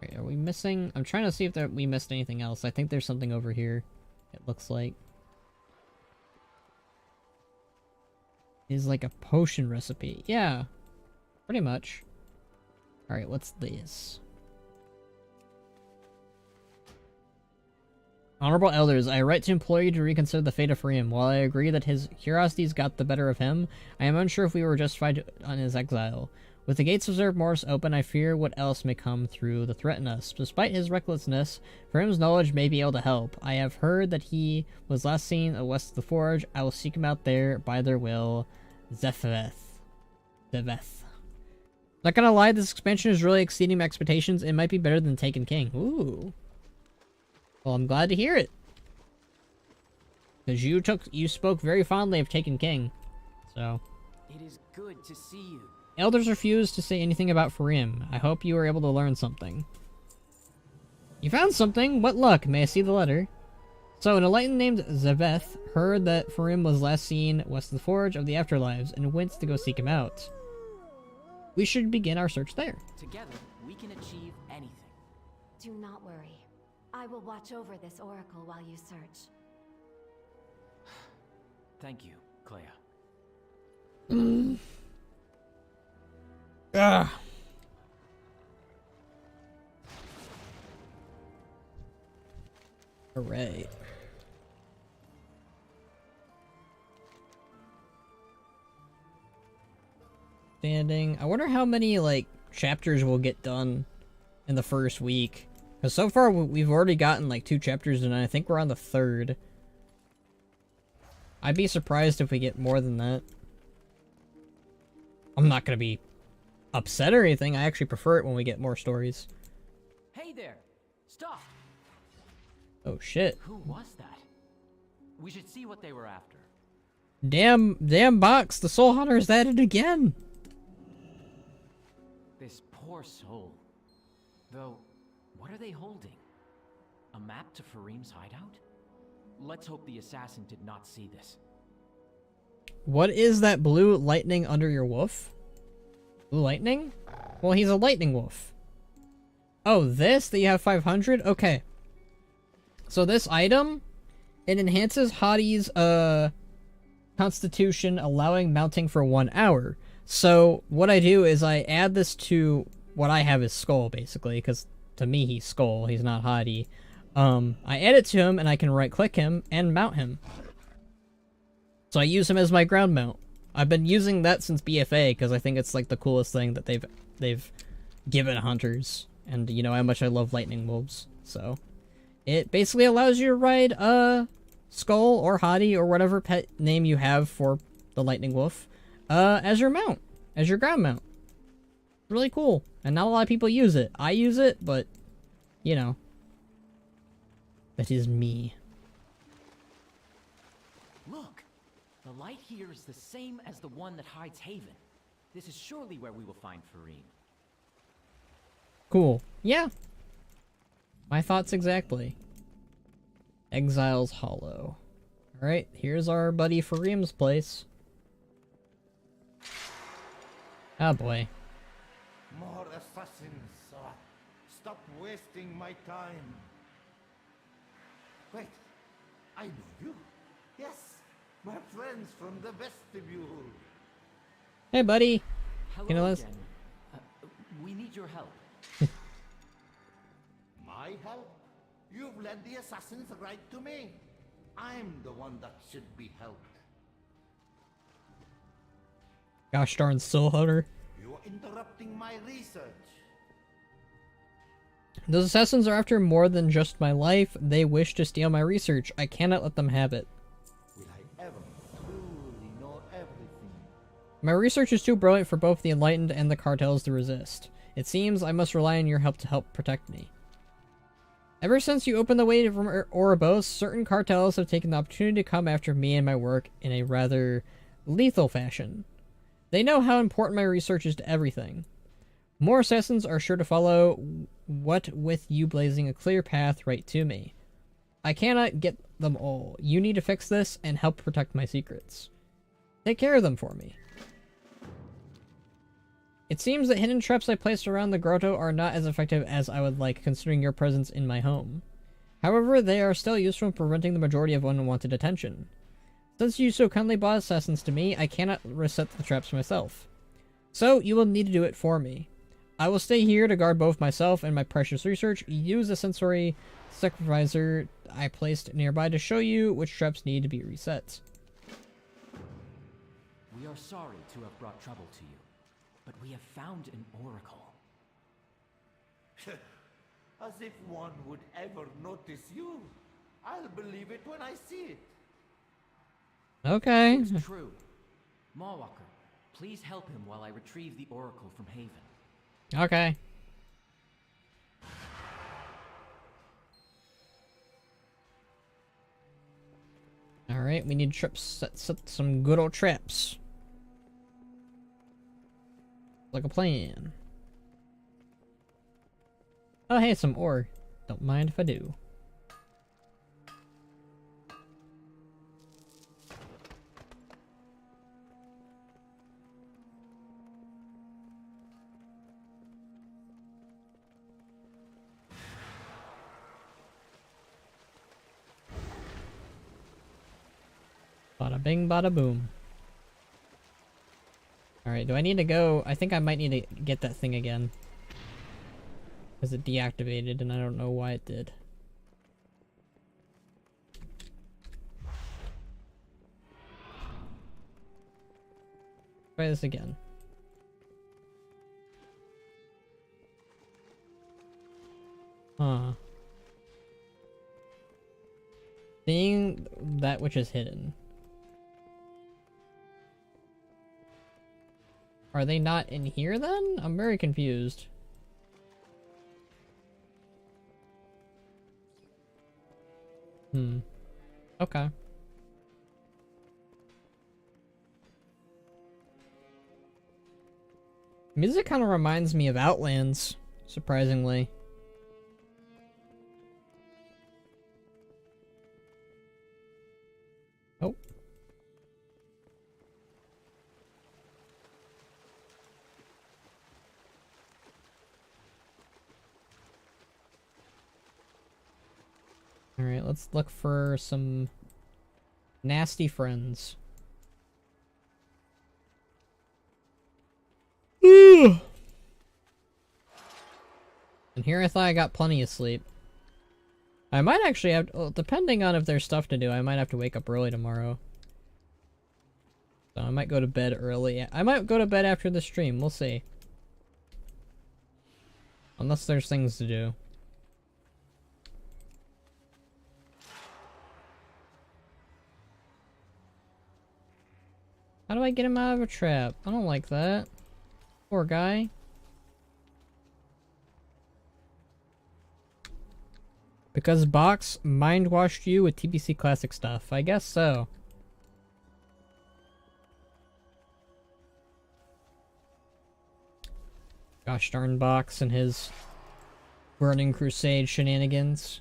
Wait, are we missing? I'm trying to see if we missed anything else. I think there's something over here. It looks like. Is like a potion recipe. Yeah, pretty much. Alright, what's this? Honorable Elders, I write to implore you to reconsider the fate of Farim. While I agree that his curiosities got the better of him, I am unsure if we were justified on his exile. With the gates of Zerif Mortis open, I fear what else may come through to threaten us. Despite his recklessness, Farim's knowledge may be able to help. I have heard that he was last seen west of the Forge. I will seek him out there by their will. Zeveth. Not gonna lie, this expansion is really exceeding my expectations. It might be better than Taken King. Ooh. Well, I'm glad to hear it. Because you spoke very fondly of Taken King. So. It is good to see you. Elders refuse to say anything about Farim. I hope you were able to learn something. You found something? What luck? May I see the letter? So, an enlightened named Zeveth heard that Farim was last seen west of the Forge of the Afterlives and went to go seek him out. We should begin our search there. Together, we can achieve anything. Do not worry. I will watch over this oracle while you search. Thank you, Clea. Ah. Alright. Standing. I wonder how many, like, chapters we'll get done in the first week. Because so far, we've already gotten, like, 2 chapters, and I think we're on the 3rd. I'd be surprised if we get more than that. I'm not gonna be upset or anything. I actually prefer it when we get more stories. Hey there! Stop! Oh, shit. Who was that? We should see what they were after. Damn box! The Soul Hunter's at it again! This poor soul. Though, what are they holding? A map to Farim's hideout? Let's hope the assassin did not see this. What is that blue lightning under your wolf? Blue lightning? Well, he's a lightning wolf. Oh, this? That you have 500? Okay. So this item, it enhances Hadi's, constitution, allowing mounting for 1 hour. So what I do is I add this to what I have is Skull, basically, because to me he's Skull, he's not Hadi. I add it to him, and I can right-click him and mount him. So I use him as my ground mount. I've been using that since BFA, because I think it's like the coolest thing that they've given hunters. And you know how much I love lightning wolves, so... It basically allows you to ride Skull or Hadi or whatever pet name you have for the lightning wolf as your mount, as your ground mount. Really cool, and not a lot of people use it. I use it, but you know, that is me. Look, the light here is the same as the one that hides Haven. This is surely where we will find Fareem. Cool. Yeah. My thoughts exactly. Exile's Hollow. Alright, here's our buddy Fareem's place. Oh boy. More assassins. Stop wasting my time. Wait, I know you. Yes, my friends from the vestibule. Hey buddy. Hello Can you let us... again. We need your help. My help? You've led the assassins right to me. I'm the one that should be helped. Gosh darn soul hunter. You're interrupting my research. Those assassins are after more than just my life. They wish to steal my research. I cannot let them have it. Will I ever truly know everything? My research is too brilliant for both the Enlightened and the cartels to resist. It seems I must rely on your help to help protect me. Ever since you opened the way from Ouroboros, certain cartels have taken the opportunity to come after me and my work in a rather lethal fashion. They know how important my research is to everything. More assassins are sure to follow, what with you blazing a clear path right to me. I cannot get them all. You need to fix this and help protect my secrets. Take care of them for me. It seems that hidden traps I placed around the grotto are not as effective as I would like, considering your presence in my home. However, they are still useful in preventing the majority of unwanted attention. Since you so kindly brought assassins to me, I cannot reset the traps myself. So, you will need to do it for me. I will stay here to guard both myself and my precious research. Use the sensory supervisor I placed nearby to show you which traps need to be reset. We are sorry to have brought trouble to you, but we have found an oracle. As if one would ever notice you. I'll believe it when I see it. Okay. It's true. Mawwalker, please help him while I retrieve the oracle from Haven. Okay. Alright, we need traps. Set some good old traps. Like a plan. Oh hey, some ore. Don't mind if I do. Bada bing, bada boom. Alright, do I need to go? I think I might need to get that thing again. Because it deactivated and I don't know why it did. Try this again. Huh. Seeing that which is hidden. Are they not in here then? I'm very confused. Okay. Music kind of reminds me of Outlands, surprisingly. Oh. Alright, let's look for some nasty friends. And here I thought I got plenty of sleep. I might actually have, well, depending on if there's stuff to do, I might have to wake up early tomorrow. So I might go to bed early. I might go to bed after the stream, we'll see. Unless there's things to do. How do I get him out of a trap? I don't like that. Poor guy. Because Box mind-washed you with TBC Classic stuff. I guess so. Gosh darn Box and his Burning Crusade shenanigans.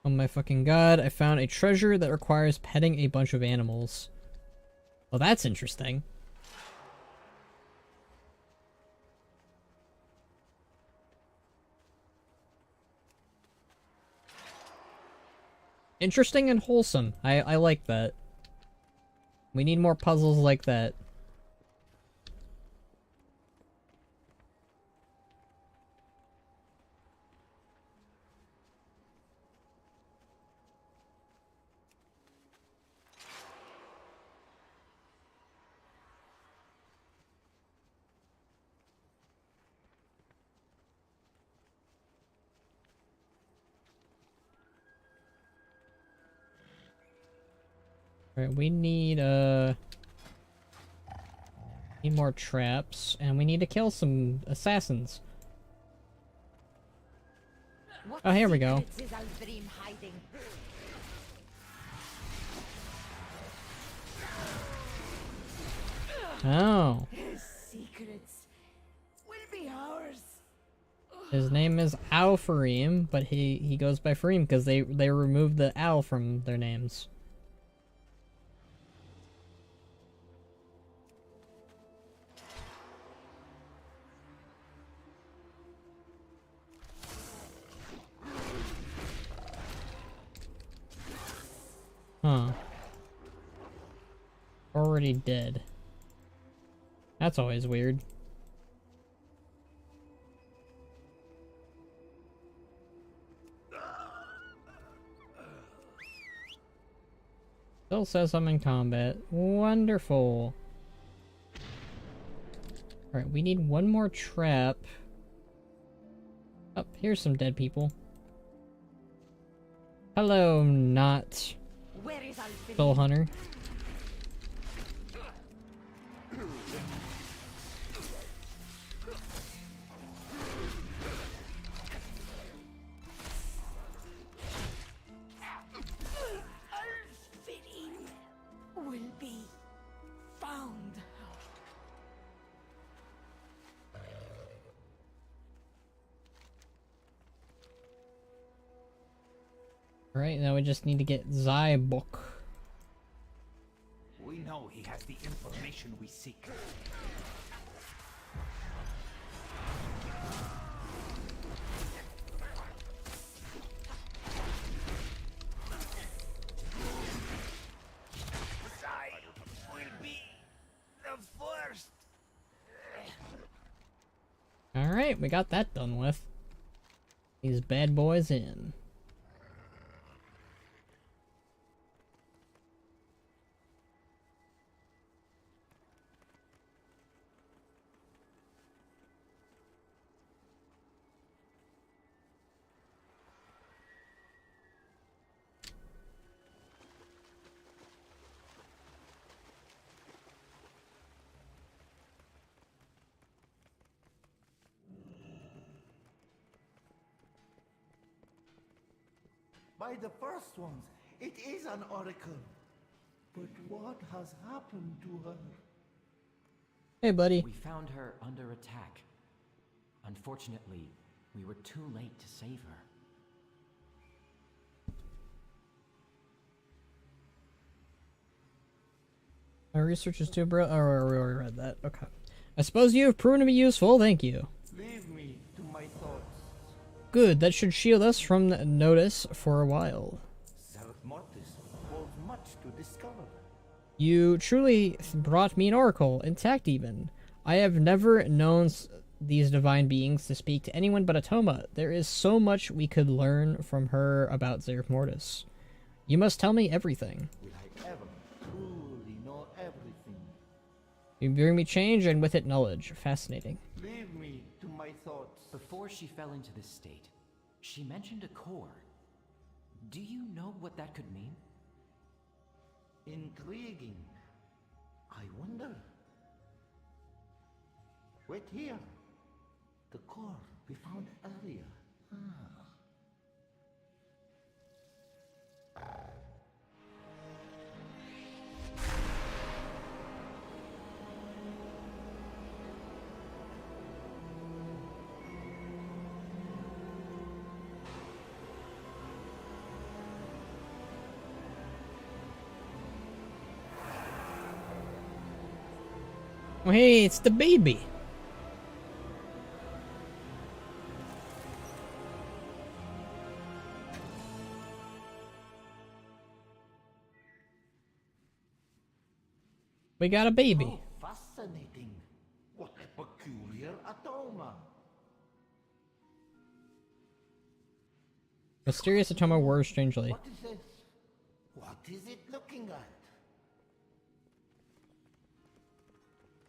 Oh my fucking god, I found a treasure that requires petting a bunch of animals. Well, that's interesting. Interesting and wholesome. I like that. We need more puzzles like that. Alright, we need more traps, and we need to kill some assassins. Oh, here we go. Oh. His secrets will be ours. His name is Al-Farim, but he goes by Farim because they removed the Al from their names. Huh. Already dead. That's always weird. Still says I'm in combat. Wonderful. Alright, we need one more trap. Oh, here's some dead people. Hello, not Soul Hunter. Will be found. Alright, now we just need to get Zybok. We know he has the information we seek. Alright, we got that done with. These bad boys in. By the first ones, it is an oracle. But what has happened to her? Hey, buddy. We found her under attack. Unfortunately, we were too late to save her. My research is too bro. Oh, we already read that. Okay. I suppose you have proven to be useful. Thank you. Leave me to my thoughts. Good, that should shield us from notice for a while. Zerg Mortis holds much to discover. You truly brought me an oracle, intact even. I have never known these divine beings to speak to anyone but Atoma. There is so much we could learn from her about Zerg Mortis. You must tell me everything. Will I ever truly know everything? You bring me change and with it knowledge. Fascinating. Leave me to my thoughts. Before she fell into this state, she mentioned a core. Do you know what that could mean? Intriguing. I wonder. Wait here. The core we found earlier. Oh, hey, it's the baby. We got a baby. Oh, fascinating. What a peculiar Atoma. Mysterious Atoma whirs strangely. What is this? What is it looking at?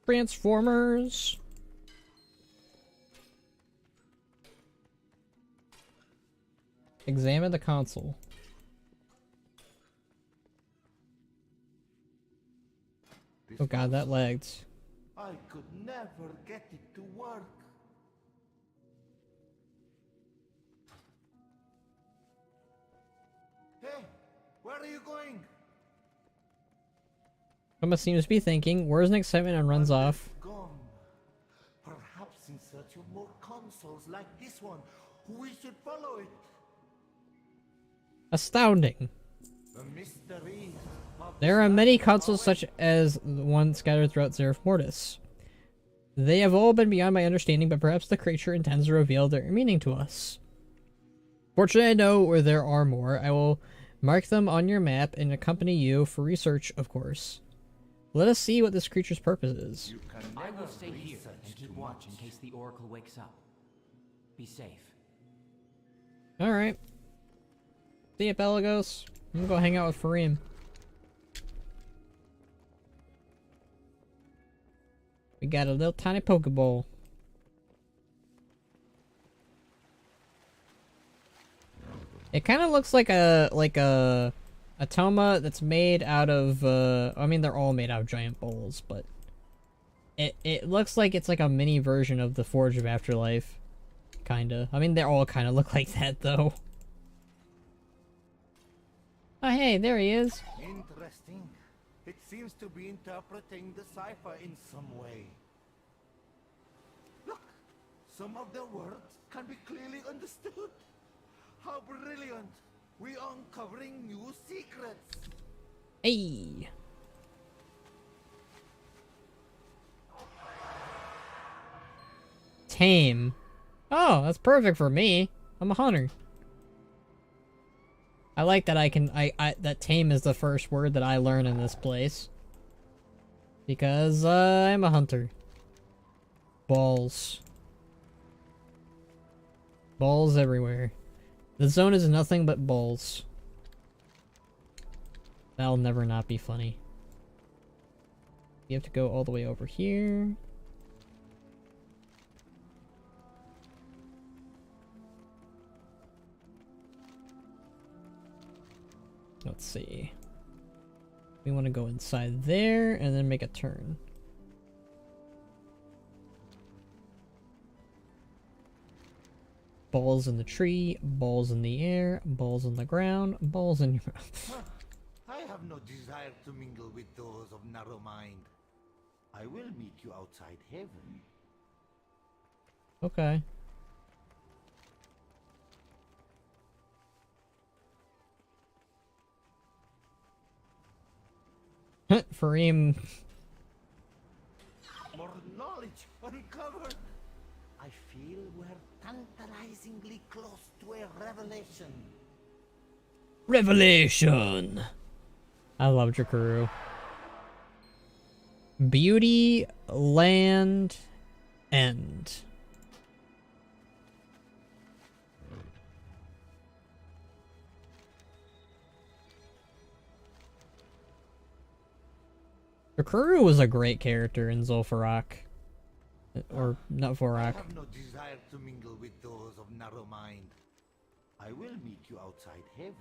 Transformers. Examine the console. Oh god, that lagged. I could never get it to work. Hey, where are you going? Atoma seems to be thinking, wears an excitement and runs off. Gone. Perhaps in search of more consoles like this one, we should follow it. Astounding. The mysteries of There are many consoles such as the one scattered throughout Zerg Mortis. They have all been beyond my understanding, but perhaps the creature intends to reveal their meaning to us. Fortunately, I know where there are more. I will mark them on your map and accompany you for research, of course. Let us see what this creature's purpose is. I will stay here and keep watch in case the Oracle wakes up. Be safe. Alright. See ya, Pelagos. I'm gonna go hang out with Fareem. We got a little tiny Pokeball. It kind of looks like a Atoma that's made out of I mean they're all made out of giant bowls, but it looks like it's like a mini version of the Forge of Afterlife. Kinda. I mean they all kinda look like that though. Oh hey, there he is. Interesting. It seems to be interpreting the cipher in some way. Look, some of the words can be clearly understood. How brilliant! We are uncovering new secrets. Hey. Tame. Oh, that's perfect for me. I'm a hunter. I like that that tame is the first word that I learn in this place. Because I'm a hunter. Balls. Balls everywhere. The zone is nothing but balls. That'll never not be funny. You have to go all the way over here. Let's see. We want to go inside there and then make a turn. Balls in the tree, balls in the air, balls on the ground, balls in your mouth. I have no desire to mingle with those of narrow mind. I will meet you outside heaven. Okay. Fareem. More knowledge uncovered. I feel we're tantalizingly close to a revelation. Revelation! I love Jakuru. Beauty, land, end. Jakuru was a great character in Zul'Farrak. Or not Vorak. I have no desire to mingle with those of narrow mind. I will meet you outside heaven.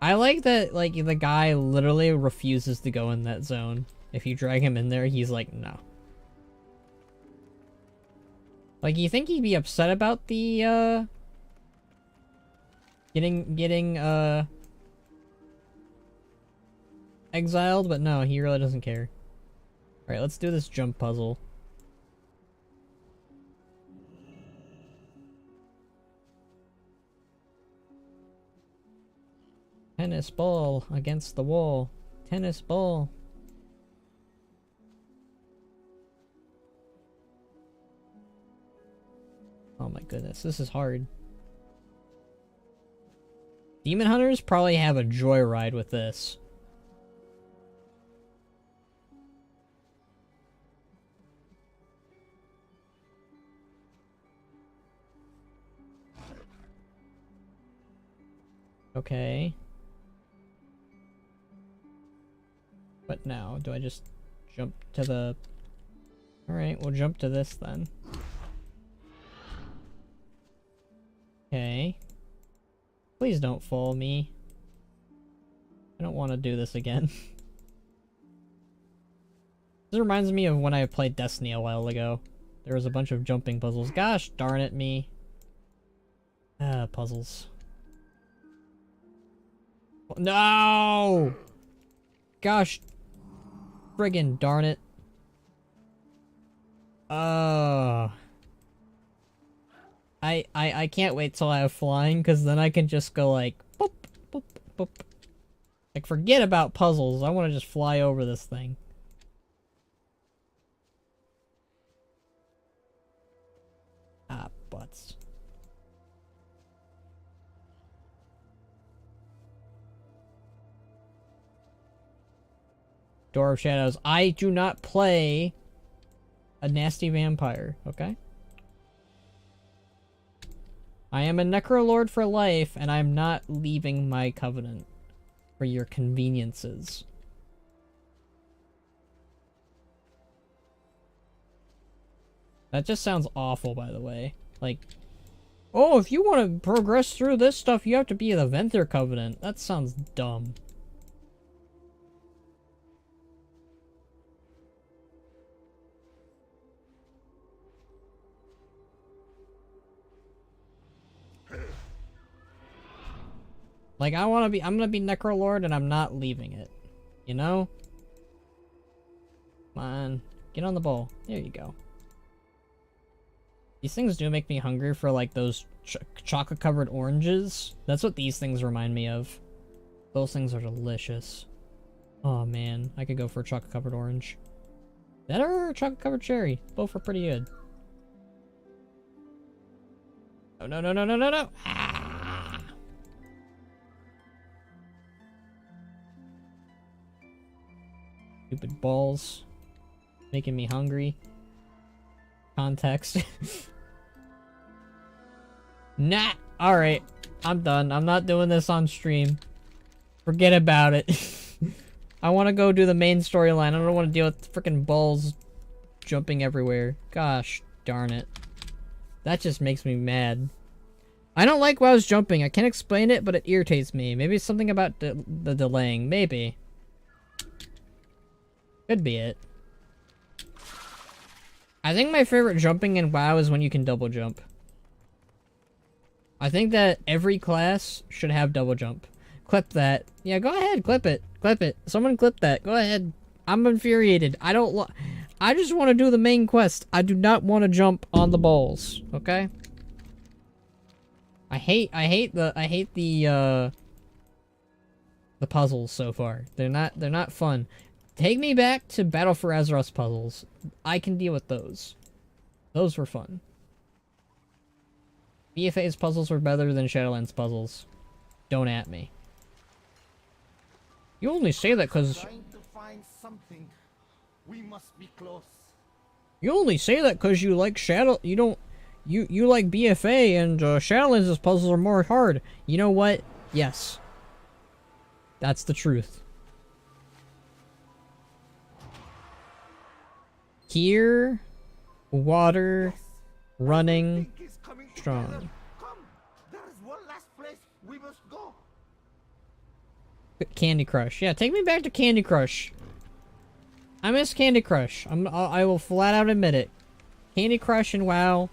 I like that, like, the guy literally refuses to go in that zone. If you drag him in there, he's like, no. Like, you think he'd be upset about the, getting, exiled, but no, he really doesn't care. Alright, let's do this jump puzzle. Tennis ball against the wall. Tennis ball. Oh my goodness, this is hard. Demon Hunters probably have a joyride with this. Okay. What now? Do I just jump to the... Alright, we'll jump to this then. Okay. Please don't follow me. I don't want to do this again. This reminds me of when I played Destiny a while ago. There was a bunch of jumping puzzles. Gosh darn it, me. Puzzles. No! Gosh. Friggin' darn it. I can't wait till I have flying, because then I can just go like, boop, boop, boop. Like, forget about puzzles. I want to just fly over this thing. Ah, butts. Door of Shadows. I do not play a nasty vampire, okay? I am a Necrolord for life, and I'm not leaving my covenant for your conveniences. That just sounds awful, by the way. Like, oh, if you want to progress through this stuff, you have to be the Venthyr Covenant. That sounds dumb. Like, I'm gonna be Necrolord and I'm not leaving it. You know? Come on. Get on the ball. There you go. These things do make me hungry for, like, those chocolate-covered oranges. That's what these things remind me of. Those things are delicious. Oh, man. I could go for a chocolate-covered orange. That or a chocolate-covered cherry. Both are pretty good. Oh, no, no, no, no, no, no! Ah! Stupid balls. Making me hungry. Context. Nah! Alright. I'm done. I'm not doing this on stream. Forget about it. I want to go do the main storyline. I don't want to deal with freaking balls jumping everywhere. Gosh darn it. That just makes me mad. I don't like WoW's jumping. I can't explain it, but it irritates me. Maybe it's something about the delaying. Maybe. Could be it. I think my favorite jumping in WoW is when you can double jump. I think that every class should have double jump. Clip that. Yeah, go ahead. Clip it. Clip it. Someone clip that. Go ahead. I'm infuriated. I just want to do the main quest. I do not want to jump on the balls. Okay? I hate the puzzles so far. They're not fun. Take me back to Battle for Azeroth puzzles. I can deal with those. Those were fun. BFA's puzzles were better than Shadowlands puzzles. Don't at me. You only say that because... Trying to find something. We must be close. You only say that because you like Shadow... You don't... You like BFA and Shadowlands' puzzles are more hard. You know what? Yes. That's the truth. Here, water, running, strong. Come, there is one last place we must go. Candy Crush. Yeah, take me back to Candy Crush. I miss Candy Crush. I will flat out admit it. Candy Crush and WoW,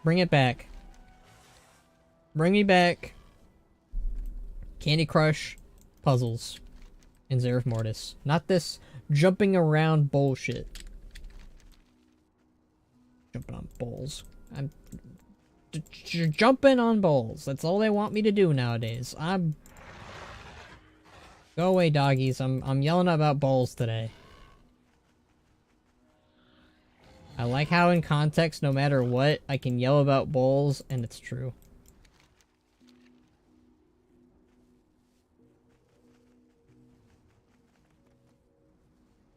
bring it back. Bring me back. Candy Crush puzzles in Zerif Mortis. Not this jumping around bullshit. Jumping on bowls. I'm jumping on bowls. That's all they want me to do nowadays. Go away, doggies. I'm yelling about bowls today. I like how in context, no matter what, I can yell about bowls, and it's true.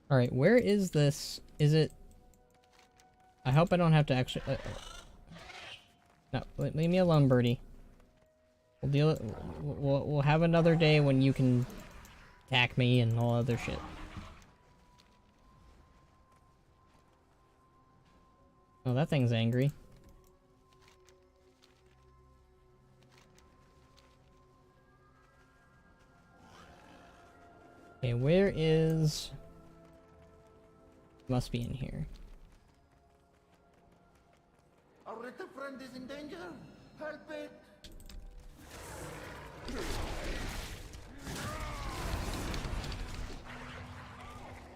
Alright, where is this? Is it... I hope I don't have to actually... no, leave me alone, birdie. We'll deal it... We'll have another day when you can attack me and all other shit. Oh, that thing's angry. Okay, where is... Must be in here. Our little friend is in danger. Help it.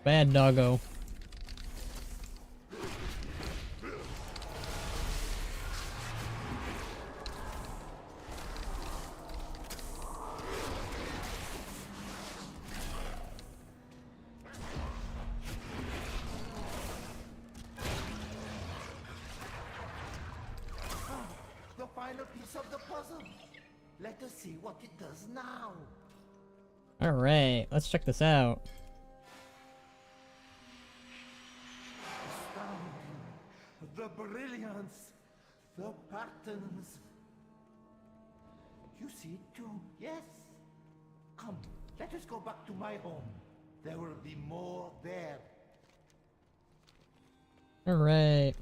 Bad doggo. The final piece of the puzzle. Let us see what it does now. Alright, let's check this out. Astounding. The brilliance. The patterns. You see it too, yes? Come, let us go back to my home. There will be more there. Alright.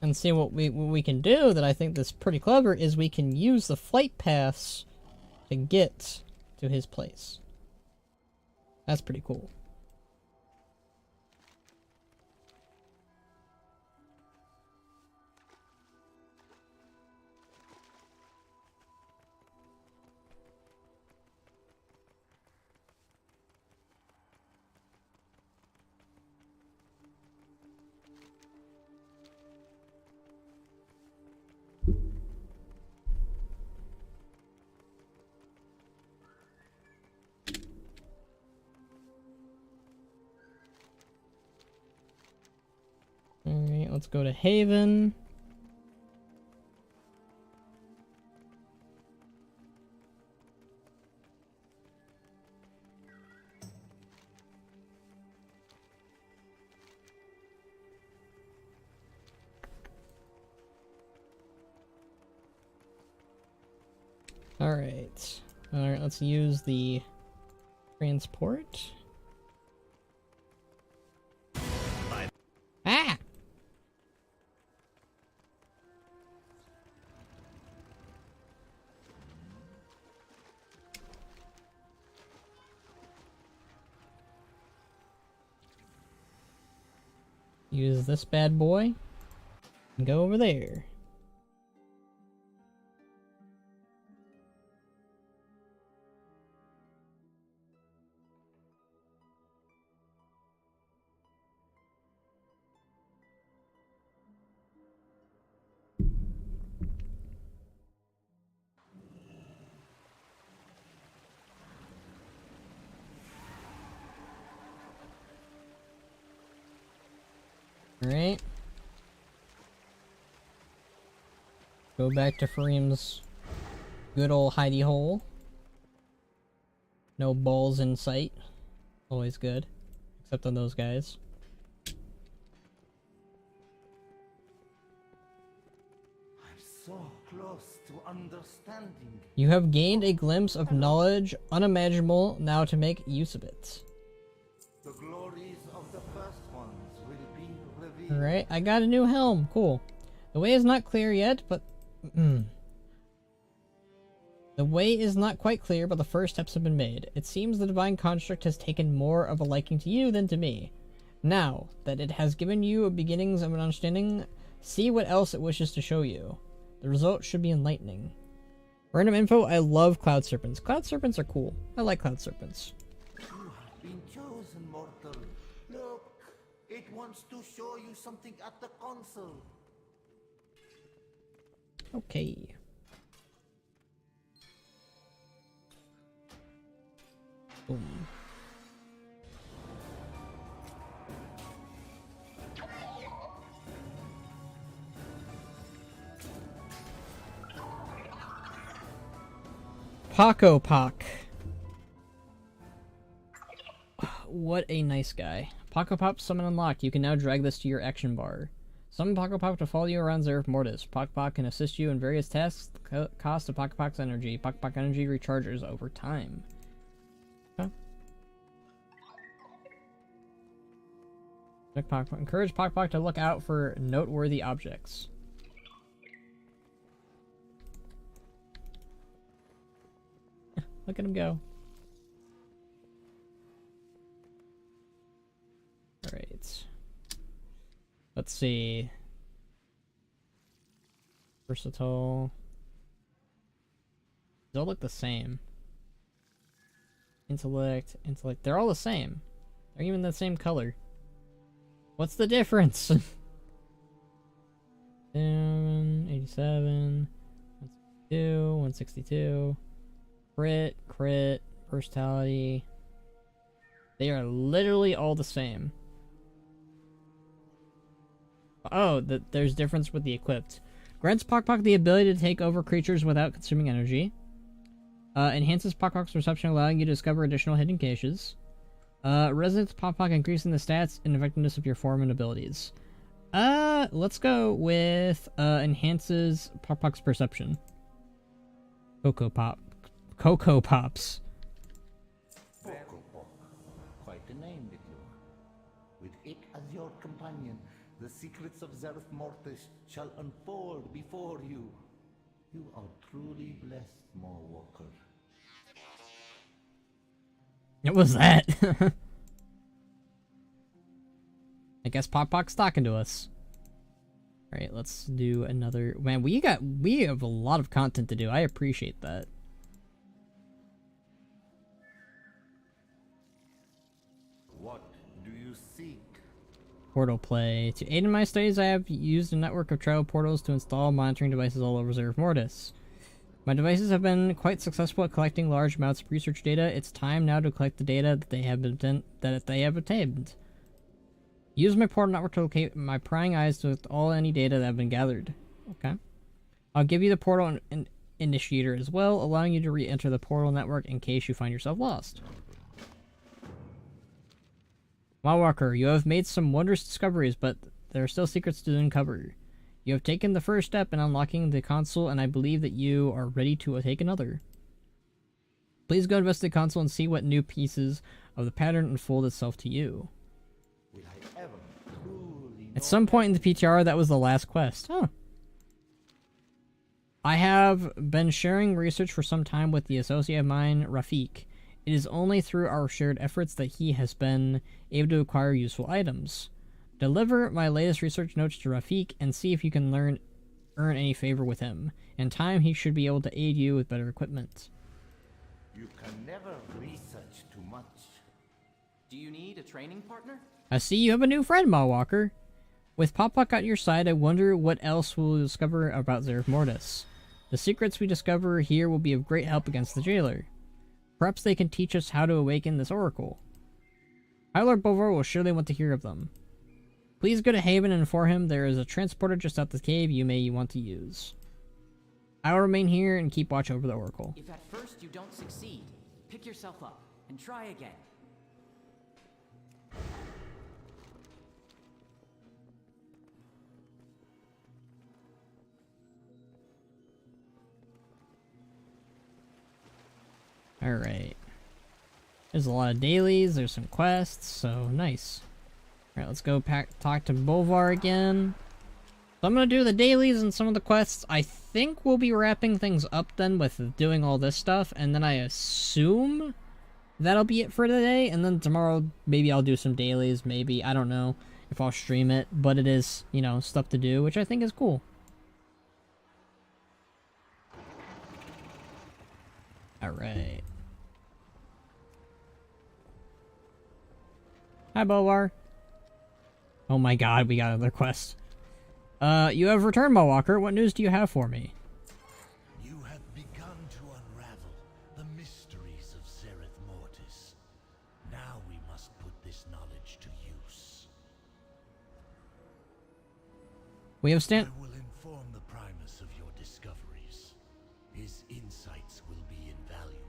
And see what we can do that I think that's pretty clever is we can use the flight paths to get to his place. That's pretty cool. Alright, let's go to Haven. Alright. Alright, let's use the transport. Ah! Use this bad boy and go over there. Alright. Go back to Fareem's good old hidey hole. No balls in sight. Always good. Except on those guys. I'm so close to understanding. You have gained a glimpse of knowledge unimaginable now to make use of it. The glories of the first ones will be revealed. Alright, I got a new helm. Cool. The way is not clear yet, but... The way is not quite clear, but the first steps have been made. It seems the divine construct has taken more of a liking to you than to me. Now that it has given you a beginnings of an understanding, see what else it wishes to show you. The result should be enlightening. Random info, I love cloud serpents. Cloud serpents are cool. I like cloud serpents. You have been chosen, mortal. Look, it wants to show you something at the console. Okay. Boom. Paco Poc. What a nice guy. Paco Pop summon unlocked. You can now drag this to your action bar. Summon Paco Pop to follow you around Zerif Mortis. Paco Pop can assist you in various tasks. Cost of Paco Pop's energy. Paco Pop energy recharges over time. Okay. Encourage Paco Pop to look out for noteworthy objects. Look at him go. Alright. Let's see. Versatile. They all look the same. Intellect. They're all the same. They're even the same color. What's the difference? 87, 162, 162. Crit, versatility. They are literally all the same. Oh, there's difference with the equipped. Grants Poc Poc the ability to take over creatures without consuming energy. Enhances Poc Poc's perception, allowing you to discover additional hidden caches. Residence Poc Poc increasing the stats and effectiveness of your form and abilities. Let's go with enhances Poc Poc's perception. Cocoa Pops. Cocoa Pop. Quite a name, little. With it as your companion, the secrets of Zerif Mortis shall unfold before you. You are truly blessed, Mawwalker. What was that? I guess Poc Poc's talking to us. Alright, let's do another... Man, we have a lot of content to do. I appreciate that. What do you seek? Portal play. To aid in my studies, I have used a network of travel portals to install monitoring devices all over Zerif Mortis. My devices have been quite successful at collecting large amounts of research data. It's time now to collect the data that they have obtained. Use my portal network to locate my prying eyes with all any data that have been gathered. Okay. I'll give you the portal initiator as well, allowing you to re-enter the portal network in case you find yourself lost. Mawwalker, you have made some wondrous discoveries, but there are still secrets to uncover. You have taken the first step in unlocking the console, and I believe that you are ready to take another. Please go investigate the console and see what new pieces of the pattern unfold itself to you. At some point in the PTR, that was the last quest. Huh. I have been sharing research for some time with the associate of mine, Rafik. It is only through our shared efforts that he has been able to acquire useful items. Deliver my latest research notes to Rafik and see if you can earn any favor with him. In time, he should be able to aid you with better equipment. You can never research too much. Do you need a training partner? I see you have a new friend, Mawwalker. With Poc Poc at your side, I wonder what else we'll discover about Zerif Mortis. The secrets we discover here will be of great help against the jailer. Perhaps they can teach us how to awaken this oracle. High Lord Bovor will surely want to hear of them. Please go to Haven and inform him there is a transporter just out the cave you may want to use. I will remain here and keep watch over the Oracle. If at first you don't succeed, pick yourself up and try again. Alright. There's a lot of dailies, there's some quests, so nice. Alright, let's go talk to Bolvar again. So I'm gonna do the dailies and some of the quests. I think we'll be wrapping things up then with doing all this stuff, and then I assume that'll be it for today, and then tomorrow maybe I'll do some dailies, maybe, I don't know if I'll stream it, but it is, you know, stuff to do, which I think is cool. Alright. Hi, Bolvar. Oh my god, we got another quest. You have returned, Mawalker. What news do you have for me? You have begun to unravel the mysteries of Zereth Mortis. Now we must put this knowledge to use. We have I will inform the Primus of your discoveries. His insights will be invaluable.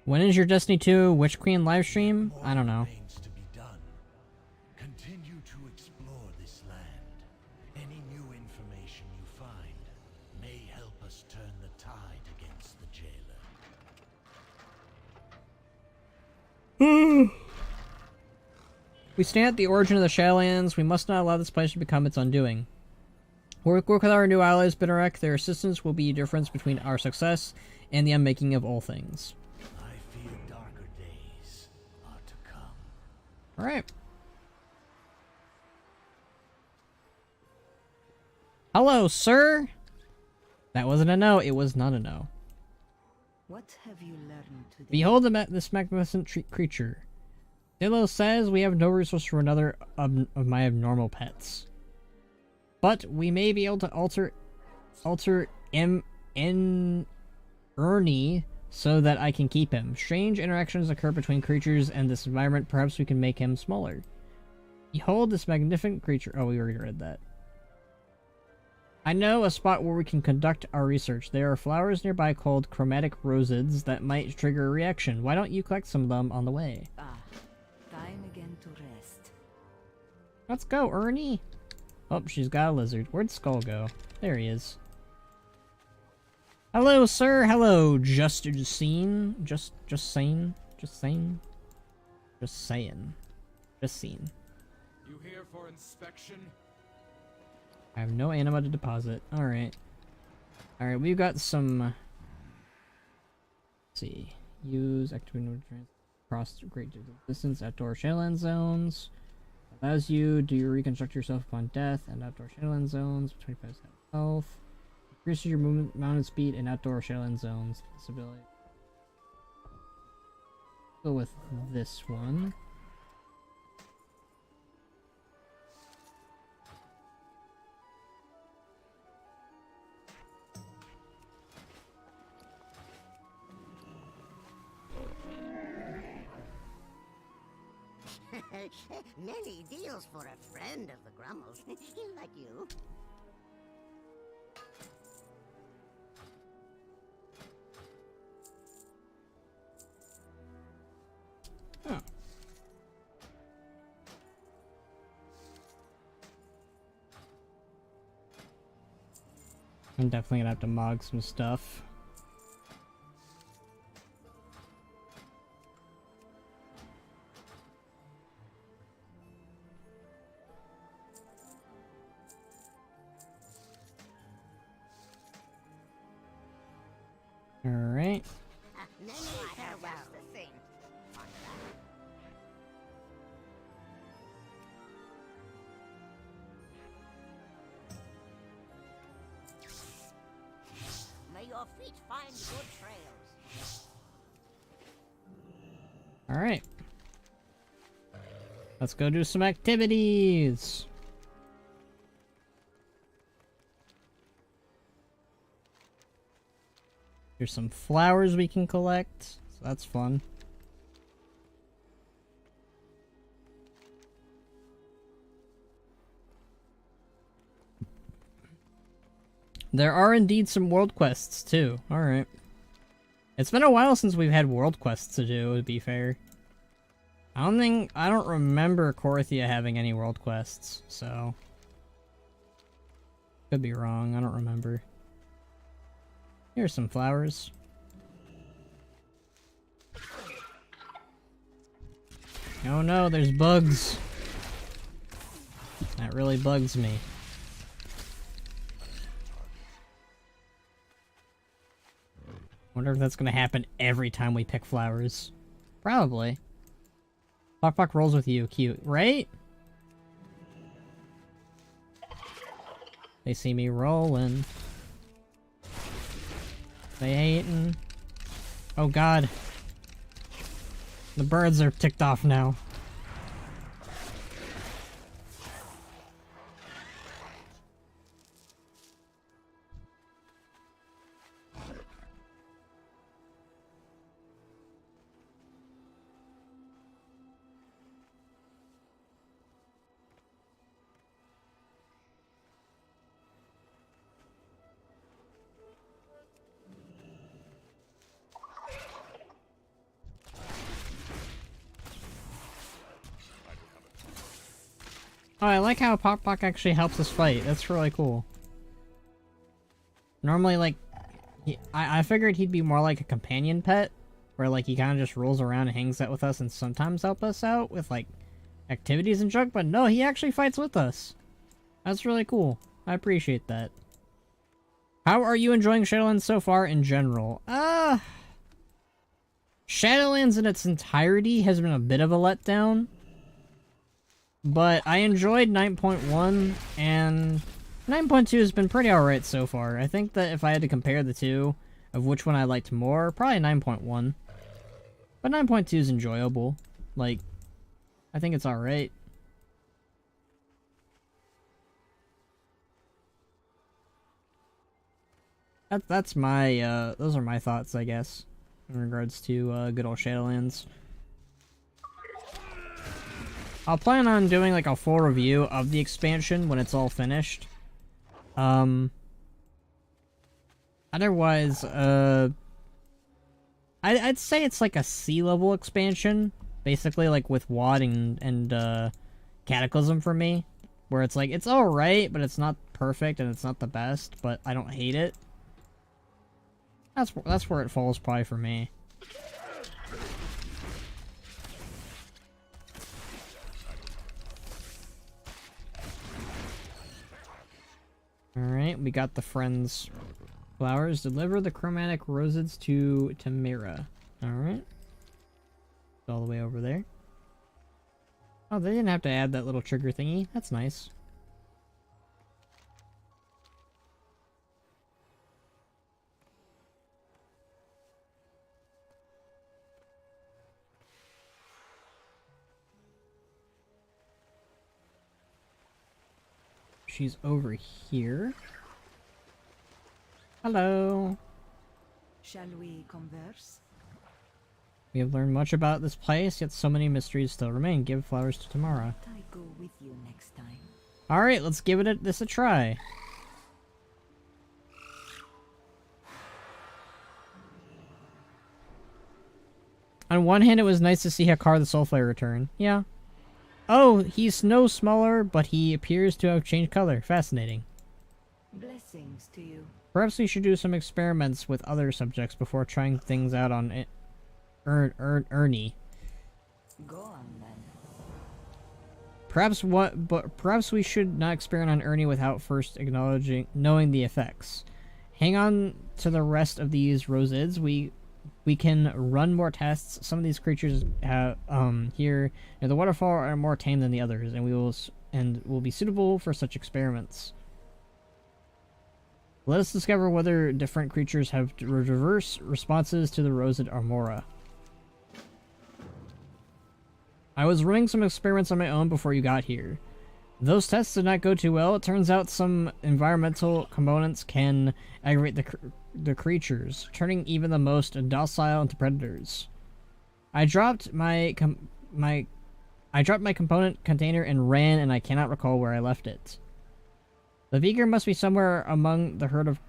When is your Destiny 2 Witch Queen livestream? I don't know. To be done. Continue to explore this land. Any new information you find may help us turn the tide against the jailer. We stand at the origin of the Shadowlands. We must not allow this place to become its undoing. Work with our new allies, Bitterek. Their assistance will be a difference between our success and the unmaking of all things. I fear darker days are to come. Alright. Hello, sir! That wasn't a no, it was not a no. What have you learned today? Behold this magnificent creature. Zillow says we have no resource for another of my abnormal pets. But we may be able to alter Ernie so that I can keep him. Strange interactions occur between creatures and this environment. Perhaps we can make him smaller. Behold this magnificent creature. Oh, we already read that. I know a spot where we can conduct our research. There are flowers nearby called chromatic rosids that might trigger a reaction. Why don't you collect some of them on the way? Time again to rest. Let's go, Ernie. Oh, she's got a lizard. Where'd Skull go? There he is. Hello, sir. Hello, just saying. Just saying. You here for inspection? I have no anima to deposit. Alright. Alright, we've got some... Let's see. Use activity across great distance outdoor Shadowland zones. Allows you to reconstruct yourself upon death and outdoor Shadowland zones. 25% health. Increases your movement, mounted speed in outdoor Shadowland zones. This ability. Go with this one. Many deals for a friend of the Grummels, like you. Oh. I'm definitely gonna have to mog some stuff. Alright. May your feet find good trails. Alright. Let's go do some activities. There's some flowers we can collect, so that's fun. There are indeed some world quests, too. Alright. It's been a while since we've had world quests to do, to be fair. I don't remember Korthia having any world quests, so... Could be wrong, I don't remember. Here's some flowers. Oh no, there's bugs. That really bugs me. Wonder if that's gonna happen every time we pick flowers. Probably. Pock rolls with you, cute, right? They see me rolling. They hating. Oh god. The birds are ticked off now. Oh, I like how Pock actually helps us fight. That's really cool. Normally, like, I figured he'd be more like a companion pet, where, like, he kind of just rolls around and hangs out with us and sometimes help us out with, like, activities and junk, but no, he actually fights with us. That's really cool. I appreciate that. How are you enjoying Shadowlands so far in general? Shadowlands in its entirety has been a bit of a letdown. But I enjoyed 9.1, and 9.2 has been pretty alright so far. I think that if I had to compare the two, of which one I liked more, probably 9.1. But 9.2 is enjoyable. Like, I think it's alright. That's my, those are my thoughts, I guess, in regards to, good old Shadowlands. I'll plan on doing like a full review of the expansion when it's all finished. Otherwise, I'd say it's like a sea-level expansion, basically, like with WoD and Cataclysm for me, where it's like, it's alright, but it's not perfect and it's not the best, but I don't hate it. That's where it falls probably for me. Alright, we got the friends flowers. Deliver the chromatic roses to Tamira. Alright. All the way over there. Oh, they didn't have to add that little trigger thingy. That's nice. She's over here. Hello. Shall we converse? We have learned much about this place, yet so many mysteries still remain. Give flowers to Tamara. I go with you next time. Alright, let's give this a try. On one hand, it was nice to see Hakar the Soulflare return. Yeah. Oh, he's no smaller, but he appears to have changed color. Fascinating. Blessings to you. Perhaps we should do some experiments with other subjects before trying things out on Ernie. Go on then. Perhaps we should not experiment on Ernie without first knowing the effects. Hang on to the rest of these rosids. We can run more tests. Some of these creatures here near the waterfall are more tame than the others, and will be suitable for such experiments. Let us discover whether different creatures have diverse responses to the Rosid Armora. I was running some experiments on my own before you got here. Those tests did not go too well. It turns out some environmental components can aggravate the creatures, turning even the most docile into predators. I dropped my component container and ran, and I cannot recall where I left it. The beaker must be somewhere among the herd of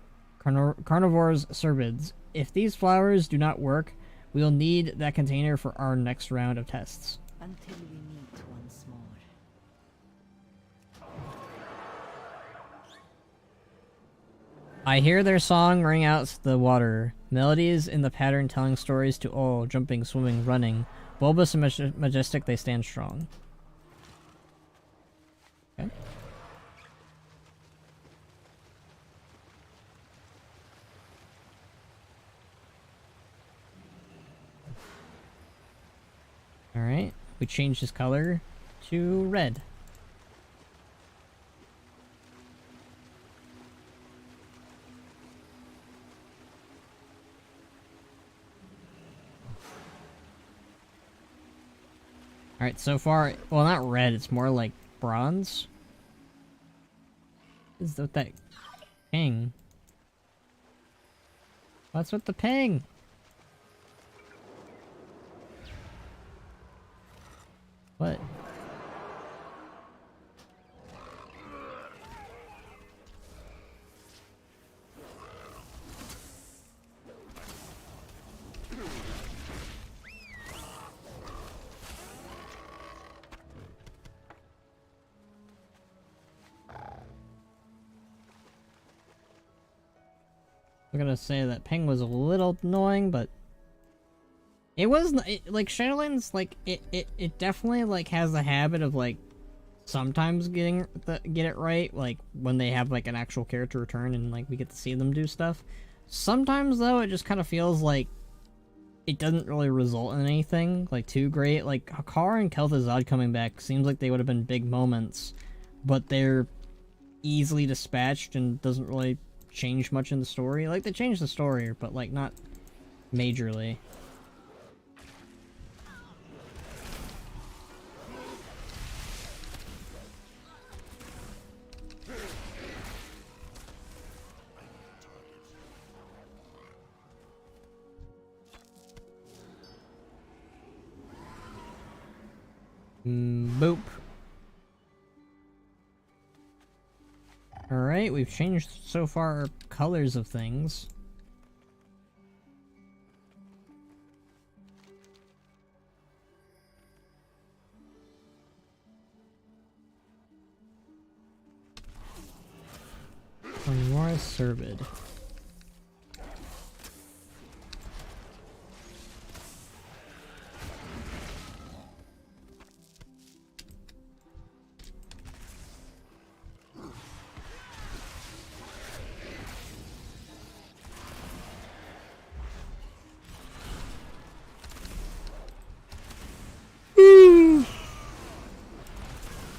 carnivores cervids. If these flowers do not work, we will need that container for our next round of tests. Until we meet once more. I hear their song ring out the water. Melodies in the pattern telling stories to all, jumping, swimming, running. Bulbous and majestic, they stand strong. Okay. Alright, we changed his color to red. Alright, so far, well, not red, it's more like bronze. What is with that ping? What's with the ping? What? I'm gonna say that ping was a little annoying, but it was like Shadowlands. Like it definitely like has a habit of like sometimes get it right, like when they have like an actual character return and like we get to see them do stuff. Sometimes though, it just kind of feels like it doesn't really result in anything like too great. Like Hakar and Kel'Thuzad coming back seems like they would have been big moments, but they're easily dispatched and doesn't really change much in the story. Like they changed the story, but like not majorly. Boop. Alright, we've changed so far our colors of things. More Cervid.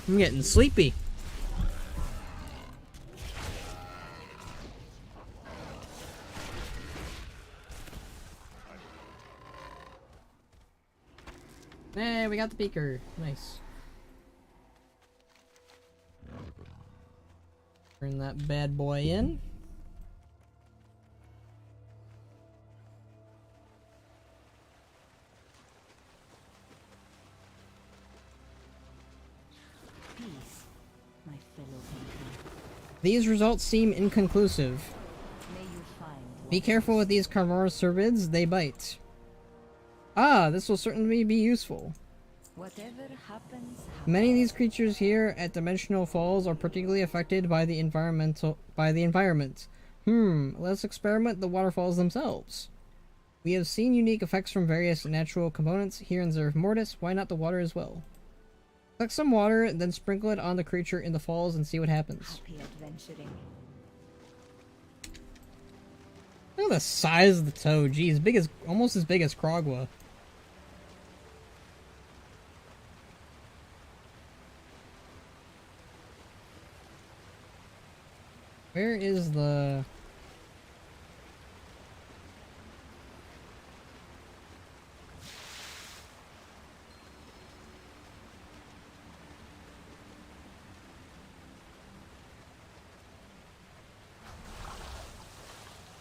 I'm getting sleepy. Hey, we got the beaker. Nice. Turn that bad boy in. These results seem inconclusive. Be careful with these carnivorous cervids, they bite. Ah, this will certainly be useful. Whatever happens, Many of these creatures here at Dimensional Falls are particularly affected by the environment. Let's experiment the waterfalls themselves. We have seen unique effects from various natural components here in Zerf Mortis, why not the water as well? Collect some water, then sprinkle it on the creature in the falls and see what happens. happy adventuring. Look at the size of the toad. Geez, almost as big as Krogwa. Where is the...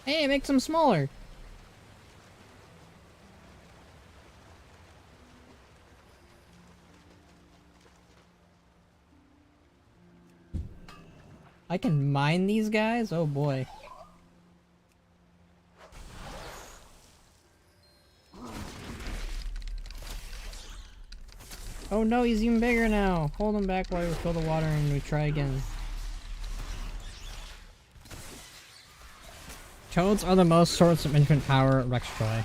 Hey, it makes them smaller. I can mine these guys? Oh boy. Oh no, he's even bigger now. Hold him back while we fill the water and we try again. Toads are the most source of infant power, Rex Troy.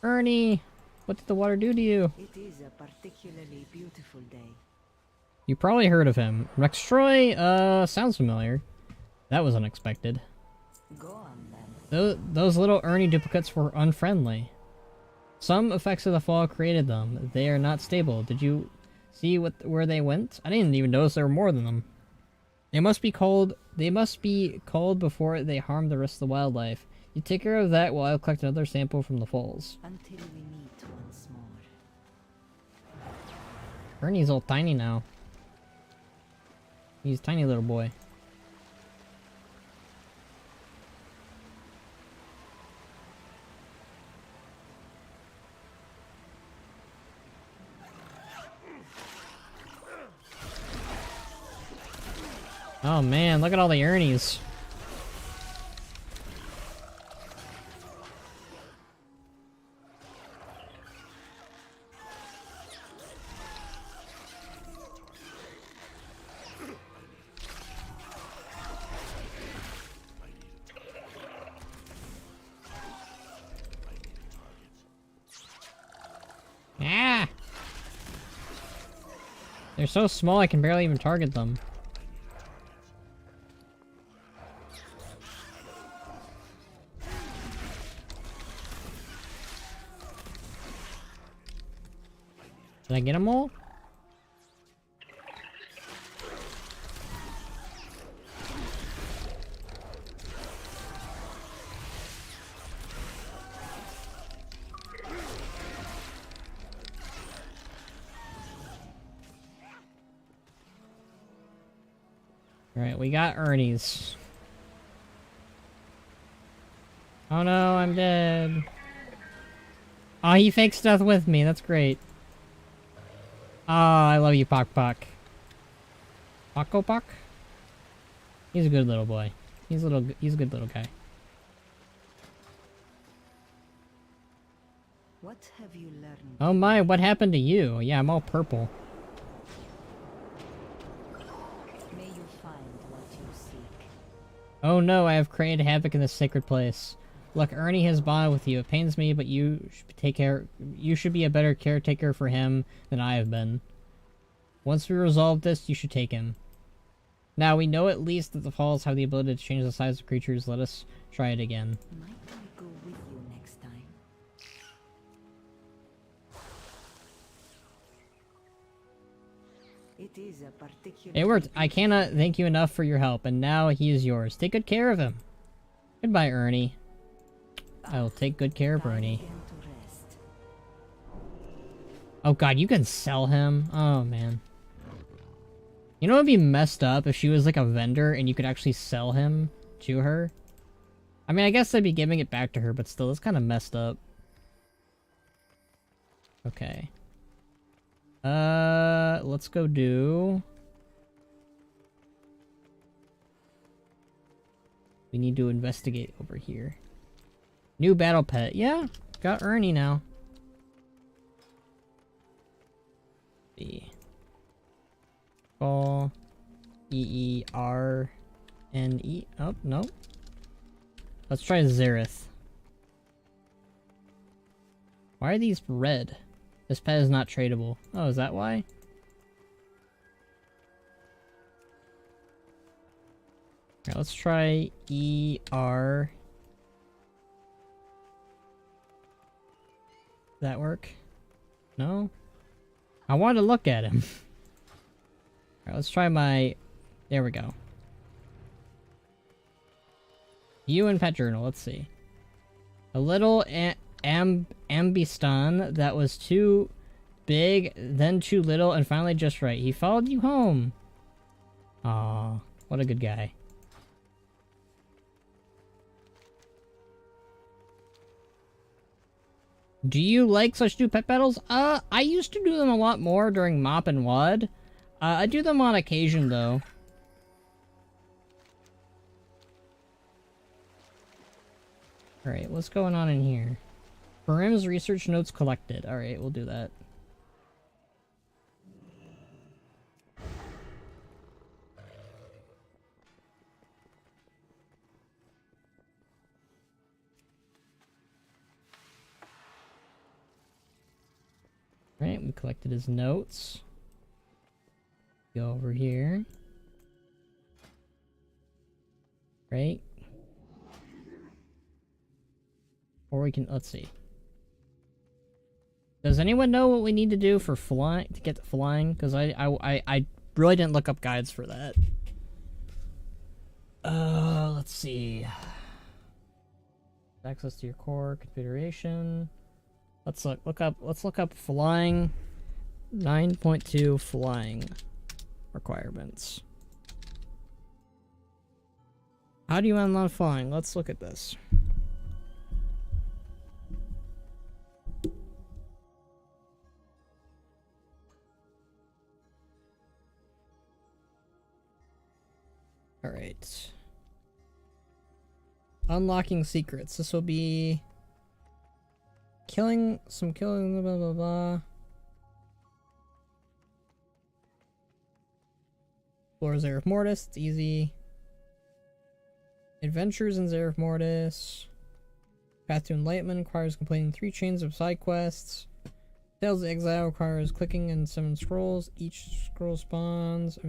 Ernie! What did the water do to you? It is a particularly beautiful day. You probably heard of him. Rex Troy, sounds familiar. That was unexpected. Go on then. Those little Ernie duplicates were unfriendly. Some effects of the fall created them. They are not stable. Did you see where they went? I didn't even notice there were more than them. They must be culled before they harm the rest of the wildlife. You take care of that while I'll collect another sample from the falls. Until we meet once more. Ernie's all tiny now. He's a tiny little boy. Oh man, look at all the Ernies. Ah! They're so small I can barely even target them. Did I get them all? Alright, we got Ernie's. Oh no, I'm dead. Oh, he fakes death with me. That's great. Oh, I love you, Pock Pock. Poco Pock? He's a good little boy. He's a good little guy. What have you learned? Oh my, what happened to you? Yeah, I'm all purple. May you find what you seek. Oh no, I have created havoc in this sacred place. Look, Ernie has bonded with you. It pains me, but you should be a better caretaker for him than I have been. Once we resolve this, you should take him. Now, we know at least that the falls have the ability to change the size of creatures. Let us try it again. Might I go with you next time? It is a particular. It worked. I cannot thank you enough for your help, and now he is yours. Take good care of him. Goodbye, Ernie. I will take good care of Ernie. Oh god, you can sell him? Oh man. You know what would be messed up if she was like a vendor and you could actually sell him to her? I mean, I guess I'd be giving it back to her, but still, it's kind of messed up. Okay. Let's go do... We need to investigate over here. New battle pet. Yeah, got Ernie now. B. Call. E-E-R-N-E. Oh, no. Let's try Zareth. Why are these red? This pet is not tradable. Oh, is that why? Alright, let's try E-R... That work? No? I want to look at him. Alright, let's try my... There we go. You and Pet Journal, let's see. A little Ambistan that was too big, then too little, and finally just right. He followed you home. Aw, what a good guy. Do you like such new pet battles? I used to do them a lot more during Mop and Wad. I do them on occasion, though. Alright, what's going on in here? Barim's research notes collected. Alright, we'll do that. Alright, we collected his notes. Go over here. Right? Or we can, let's see. Does anyone know what we need to do for flying, to get flying? Because I really didn't look up guides for that. Let's see. Access to your core configuration. Let's look up flying. 9.2 flying requirements. How do you unlock flying? Let's look at this. Alright. Unlocking secrets. This will be killing blah blah blah. Explore Zerif Mortis, it's easy. Adventures in Zerif Mortis. Path to Enlightenment requires completing 3 chains of side quests. Tales of Exile requires clicking and 7 scrolls. Each scroll spawns.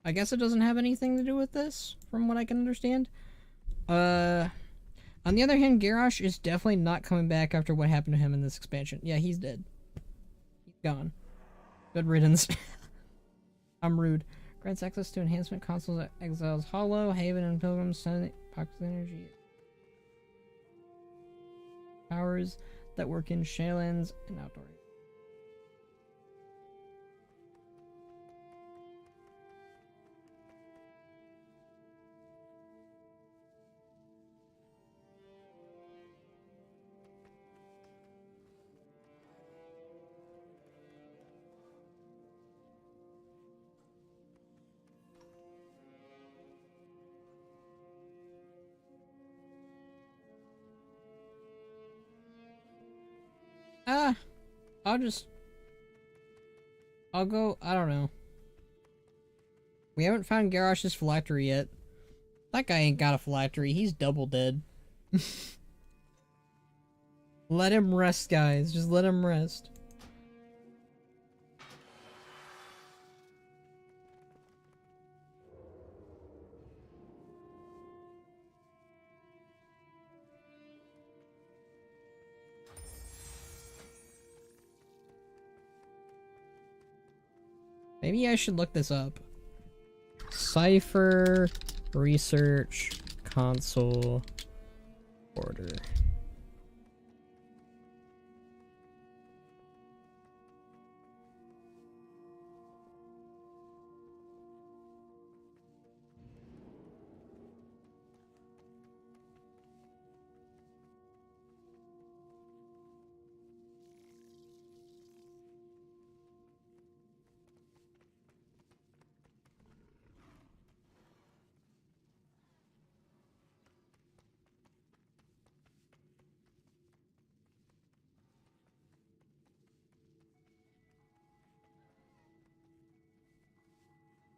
I guess it doesn't have anything to do with this, from what I can understand. On the other hand, Garrosh is definitely not coming back after what happened to him in this expansion. Yeah, he's dead. He's gone. Good riddance. I'm rude. Grants access to enhancement consoles at Exiles Hollow, Haven, and Pilgrim, Senate, Pocket Energy. Powers that work in Shadowlands and outdoor. I'll go, I don't know. We haven't found Garrosh's phylactery yet. That guy ain't got a phylactery, he's double dead. Let him rest, guys, just let him rest. Maybe I should look this up. Cipher research console order.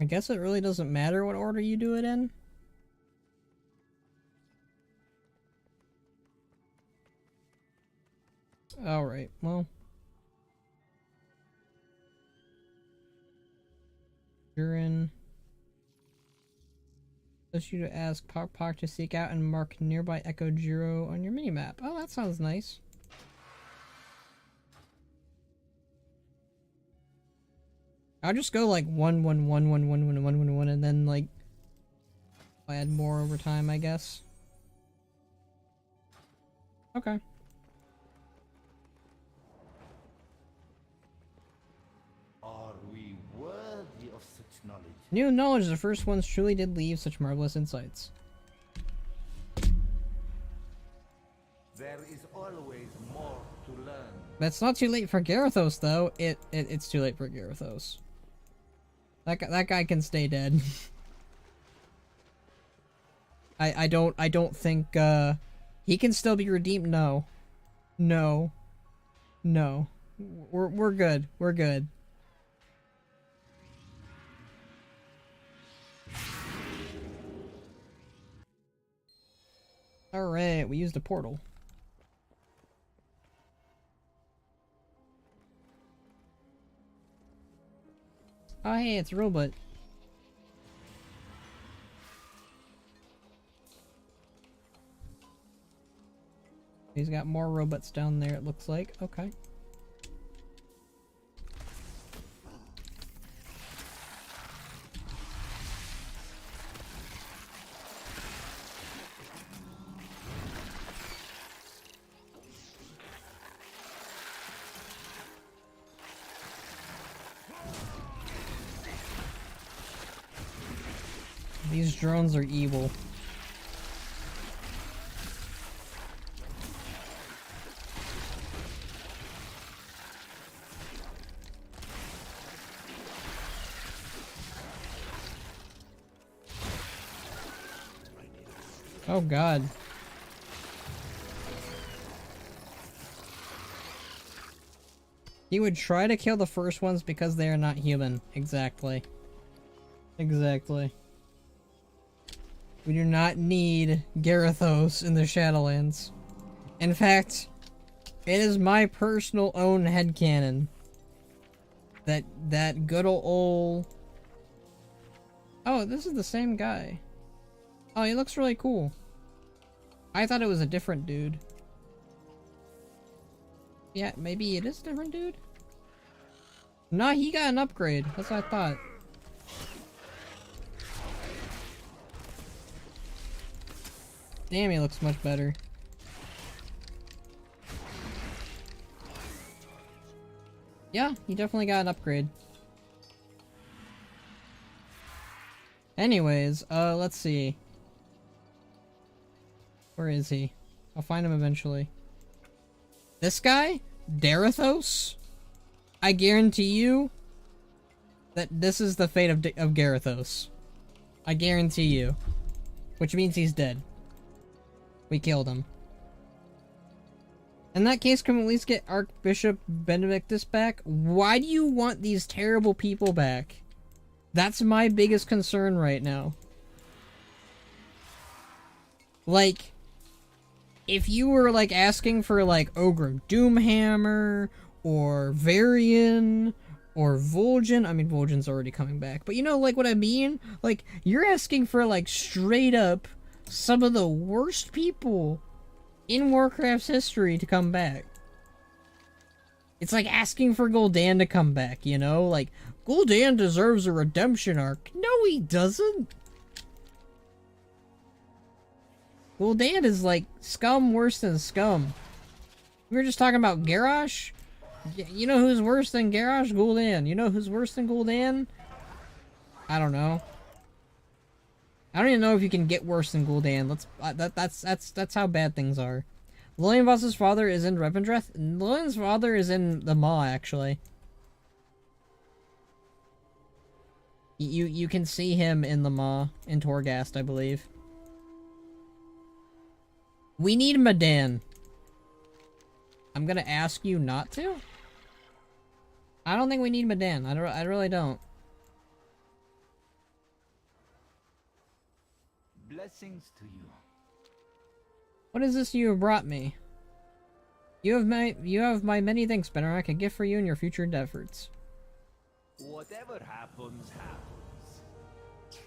I guess it really doesn't matter what order you do it in. Alright, well. You're in. Allows you to ask Park to seek out and mark nearby Echo Jiro on your minimap. Oh, that sounds nice. I'll just go like 1-1-1-1-1-1-1-1-1 and then like I'll add more over time, I guess. Okay. such knowledge. New knowledge, the first ones truly did leave such marvelous insights. There is always more to learn. That's not too late for Garithos, though. It's too late for Garithos. That guy can stay dead. I don't think he can still be redeemed. No. We're good. We're good. Alright, we used a portal. Oh hey, it's a robot. He's got more robots down there, it looks like. Okay. These drones are evil. Oh god. He would try to kill the first ones because they are not human. Exactly. Exactly. We do not need Garithos in the Shadowlands. In fact, it is my personal own headcanon that good old... Oh, this is the same guy. Oh, he looks really cool. I thought it was a different dude. Yeah, maybe it is a different dude? Nah, he got an upgrade. That's what I thought. Damn, he looks much better. Yeah, he definitely got an upgrade. Anyways, let's see. Where is he? I'll find him eventually. This guy? Darithos? I guarantee you that this is the fate of Garithos. I guarantee you. Which means he's dead. We killed him. In that case, can we at least get Archbishop Benedictus back? Why do you want these terrible people back? That's my biggest concern right now. Like, if you were, like, asking for, like, Ogre Doomhammer, or Varian, or Vol'jin, I mean, Vol'jin's already coming back, but you know, like, what I mean? Like, you're asking for, like, straight up some of the worst people in Warcraft's history to come back. It's like asking for Gul'dan to come back, you know? Like, Gul'dan deserves a redemption arc. No, he doesn't! Gul'dan is like scum worse than scum. We were just talking about Garrosh. You know who's worse than Garrosh? Gul'dan. You know who's worse than Gul'dan? I don't know. I don't even know if you can get worse than Gul'dan. That's how bad things are. Lilian father is in Revendreth. Lilian's father is in the Maw, actually. You can see him in the Maw, in Torghast, I believe. We need Madan. I'm gonna ask you not to? I don't think we need Madan. I really don't. Blessings to you. What is this you have brought me? You have my many thanks, Benarek, a gift for you in your future efforts. Whatever happens, happens.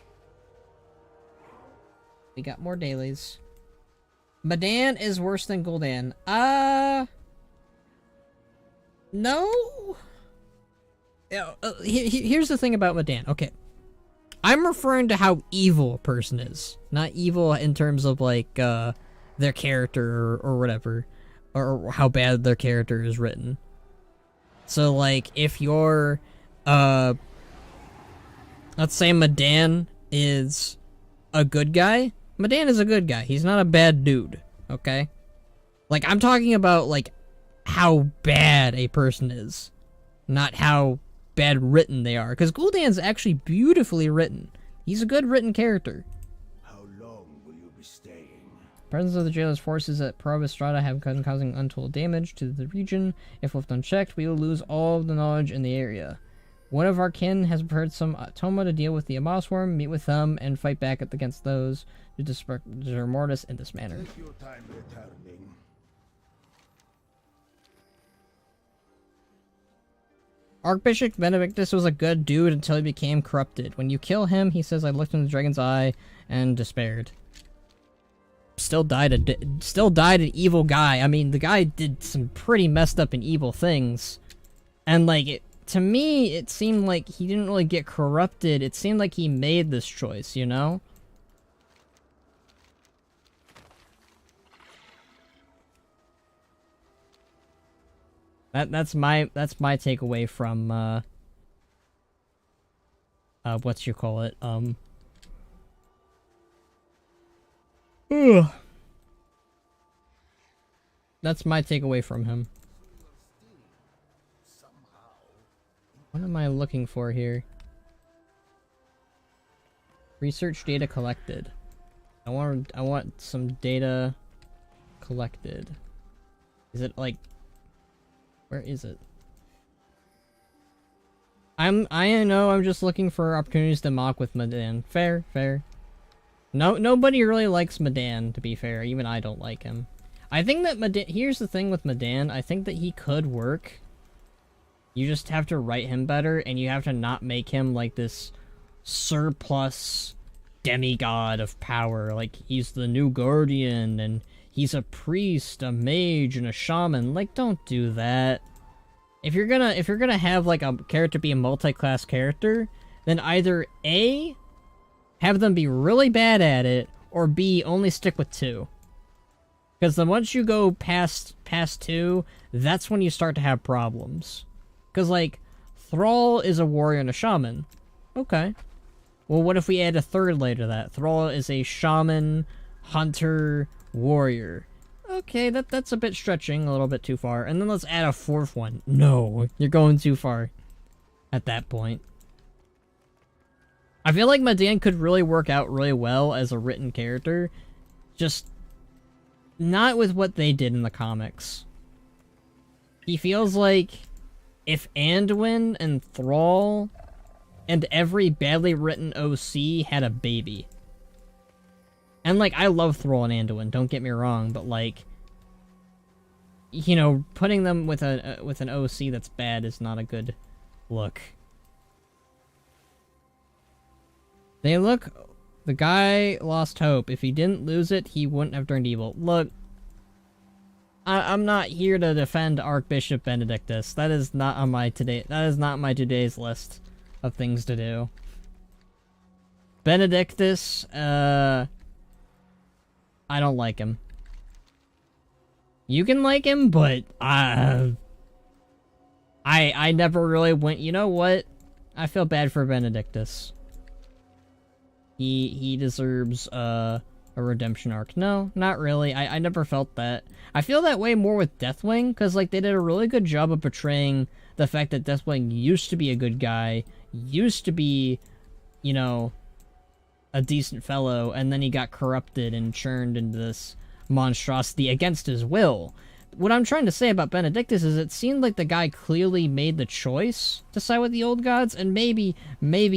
We got more dailies. Madan is worse than Gul'dan. No? Here's the thing about Madan. Okay. I'm referring to how evil a person is. Not evil in terms of, like, their character or whatever. Or how bad their character is written. So, like, if you're, let's say Madan is a good guy. Madan is a good guy. He's not a bad dude, okay? Like, I'm talking about, like, how bad a person is, not how bad written they are. Because Gul'dan's actually beautifully written. He's a good written character. How long will you be staying? Presence of the jailer's forces at Proba Strata have been causing untold damage to the region. If left unchecked, we will lose all of the knowledge in the area. One of our kin has prepared some Toma to deal with the Amos Worm, meet with them, and fight back against those who disrupt Mortis in this manner. Take your time returning. Archbishop Benedictus was a good dude until he became corrupted. When you kill him, he says, I looked in the dragon's eye and despaired. Still died an evil guy. I mean, the guy did some pretty messed up and evil things. And, like, to me, it seemed like he didn't really get corrupted. It seemed like he made this choice, you know? That's my takeaway from what you call it, ugh. That's my takeaway from him. What am I looking for here? Research data collected. I want some data collected. Is it like, where is it? I know I'm just looking for opportunities to mock with Madan. Fair. Nobody really likes Madan, to be fair. Even I don't like him. I think that Madan, here's the thing with Madan, I think that he could work. You just have to write him better, and you have to not make him like this surplus demigod of power. Like, he's the new guardian, and he's a priest, a mage, and a shaman. Like, don't do that. If you're gonna have like a character be a multi-class character, then either A, have them be really bad at it, or B, only stick with 2. Because then once you go past 2, that's when you start to have problems. Because, like, Thrall is a warrior and a shaman. Okay. Well, what if we add a third layer to that? Thrall is a shaman, hunter, warrior. Okay, that's a bit stretching, a little bit too far. And then let's add a 4th one. No, you're going too far at that point. I feel like Madan could really work out really well as a written character. Just not with what they did in the comics. He feels like if Anduin and Thrall and every badly written OC had a baby. And, like, I love Thrall and Anduin, don't get me wrong, but, like, you know, putting them with an OC that's bad is not a good look. The guy lost hope. If he didn't lose it, he wouldn't have turned evil. Look, I'm not here to defend Archbishop Benedictus. That is not on my today's list of things to do. Benedictus, I don't like him. You can like him, but I never really went, you know what? I feel bad for Benedictus. He deserves a redemption arc. No, not really. I never felt that. I feel that way more with Deathwing, because, like, they did a really good job of portraying the fact that Deathwing used to be a good guy, used to be, you know, a decent fellow, and then he got corrupted and churned into this monstrosity against his will. What I'm trying to say about Benedictus is it seemed like the guy clearly made the choice to side with the old gods, and maybe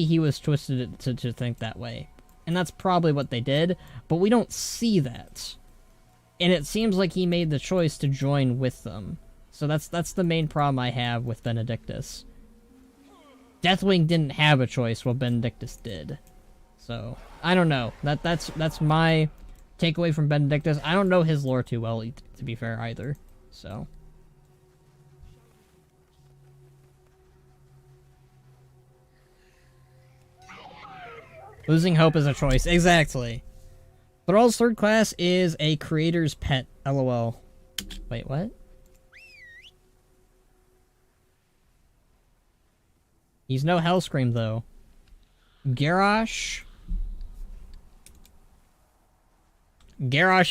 he was twisted to think that way. And that's probably what they did, but we don't see that. And it seems like he made the choice to join with them. So that's the main problem I have with Benedictus. Deathwing didn't have a choice while Benedictus did. So, I don't know. That's my takeaway from Benedictus. I don't know his lore too well, to be fair, either. So. Losing hope is a choice. Exactly. Thrall's 3rd class is a creator's pet. LOL. Wait, what? He's no Hellscream, though. Garrosh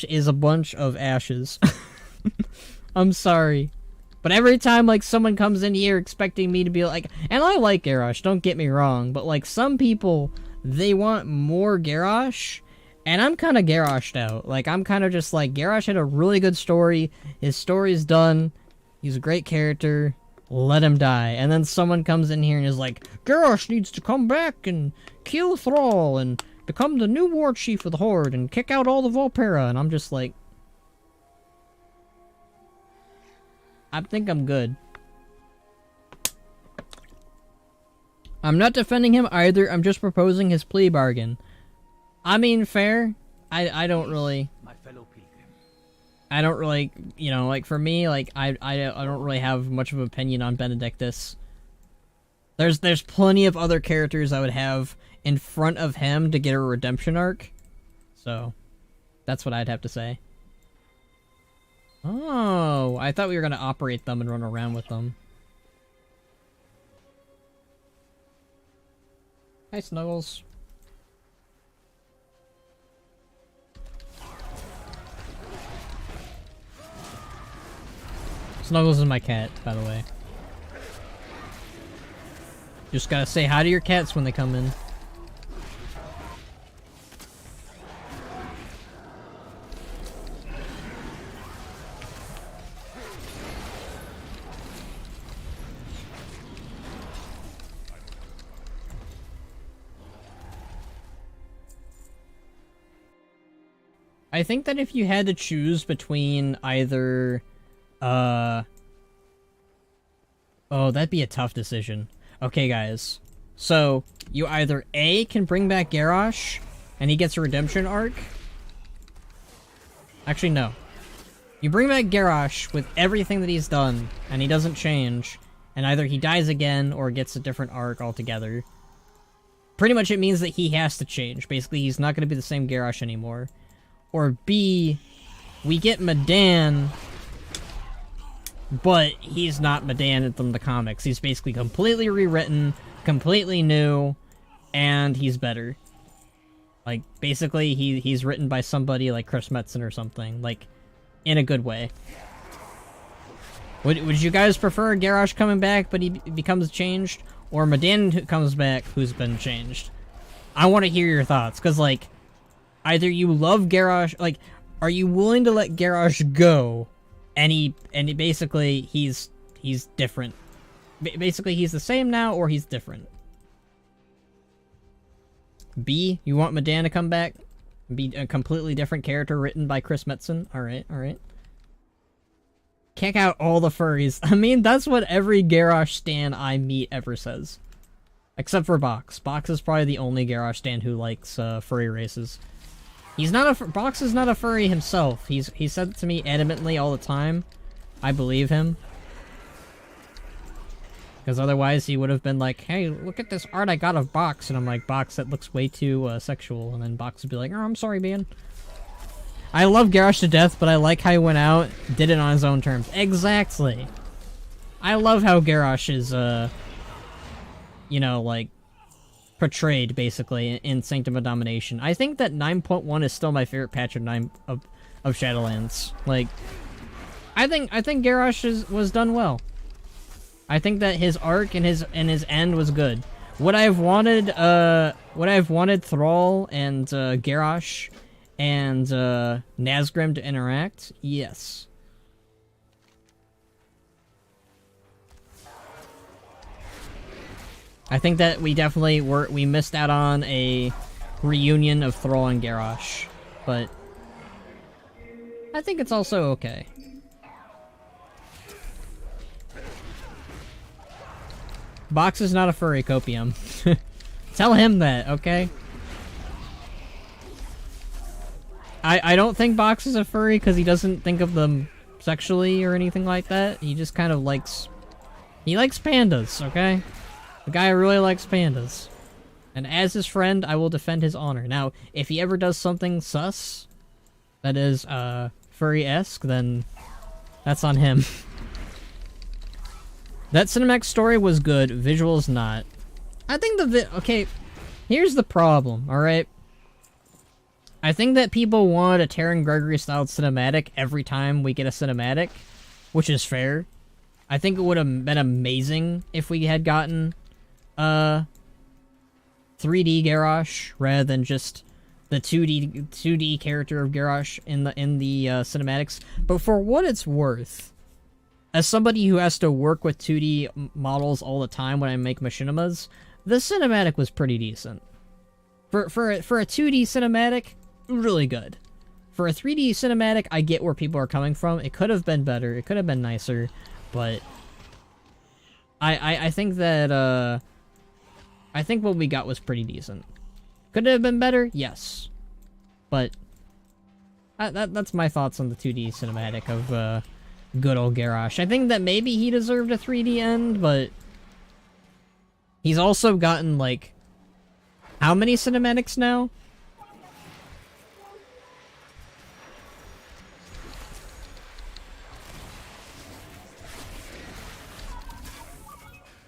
is a bunch of ashes. I'm sorry. But every time, like, someone comes in here expecting me to be like... And I like Garrosh, don't get me wrong. But, like, some people, they want more Garrosh. And I'm kind of Garroshed out. Like, I'm kind of just like, Garrosh had a really good story. His story's done. He's a great character. Let him die. And then someone comes in here and is like, Garrosh needs to come back and kill Thrall and become the new war chief of the Horde and kick out all the Volpera. And I'm just like... I think I'm good. I'm not defending him either, I'm just proposing his plea bargain. I mean, fair. I don't really... I don't really, you know, like, for me, like, I don't really have much of an opinion on Benedictus. There's plenty of other characters I would have in front of him to get a redemption arc. So, that's what I'd have to say. Oh, I thought we were going to operate them and run around with them. Hi, Snuggles. Snuggles is my cat, by the way. Just gotta say hi to your cats when they come in. I think that if you had to choose between either, oh, that'd be a tough decision. Okay, guys. So, you either A, can bring back Garrosh, and he gets a redemption arc. Actually, no. You bring back Garrosh with everything that he's done, and he doesn't change, and either he dies again, or gets a different arc altogether. Pretty much it means that he has to change. Basically, he's not going to be the same Garrosh anymore. Or B, we get Medan, but he's not Medan from the comics. He's basically completely rewritten, completely new, and he's better. Like, basically, he's written by somebody like Chris Metzen or something, like, in a good way. Would you guys prefer Garrosh coming back, but he becomes changed? Or Medan who comes back, who's been changed? I want to hear your thoughts, because, like, either you love Garrosh, like, are you willing to let Garrosh go, and he basically, he's different. Basically, he's the same now, or he's different. B, you want Medan to come back? Be a completely different character written by Chris Metzen? Alright, alright. Kick out all the furries. I mean, that's what every Garrosh stan I meet ever says. Except for Box. Box is probably the only Garrosh stan who likes furry races. He's not a Box is not a furry himself. He said it to me adamantly all the time. I believe him. Because otherwise he would have been like, hey, look at this art I got of Box. And I'm like, Box, that looks way too sexual. And then Box would be like, oh, I'm sorry, man. I love Garrosh to death, but I like how he went out, did it on his own terms. Exactly. I love how Garrosh is, you know, like, portrayed, basically, in Sanctum of Domination. I think that 9.1 is still my favorite patch of Shadowlands. Like, I think Garrosh was done well. I think that his arc and his end was good. Would I have wanted Thrall and Garrosh and Nazgrim to interact? Yes. I think that we definitely we missed out on a reunion of Thrall and Garrosh, but I think it's also okay. Box is not a furry, Copium. Tell him that, okay? I don't think Box is a furry because he doesn't think of them sexually or anything like that. He just kind of likes... He likes pandas, okay? The guy really likes pandas. And as his friend, I will defend his honor. Now, if he ever does something sus, that is, furry-esque, then that's on him. That cinematic story was good, visuals not. I think okay, Here's the problem, alright? I think that people want a Taron Gregory-style cinematic every time we get a cinematic, which is fair. I think it would have been amazing if we had gotten 3D Garrosh rather than just the 2D character of Garrosh in the cinematics. But for what it's worth, as somebody who has to work with 2D models all the time when I make machinimas, the cinematic was pretty decent. For a 2D cinematic, really good. For a 3D cinematic, I get where people are coming from. It could have been better. It could have been nicer, but I think that I think what we got was pretty decent. Could it have been better? Yes, but that's my thoughts on the 2D cinematic of good old Garrosh. I think that maybe he deserved a 3D end, but he's also gotten like how many cinematics now?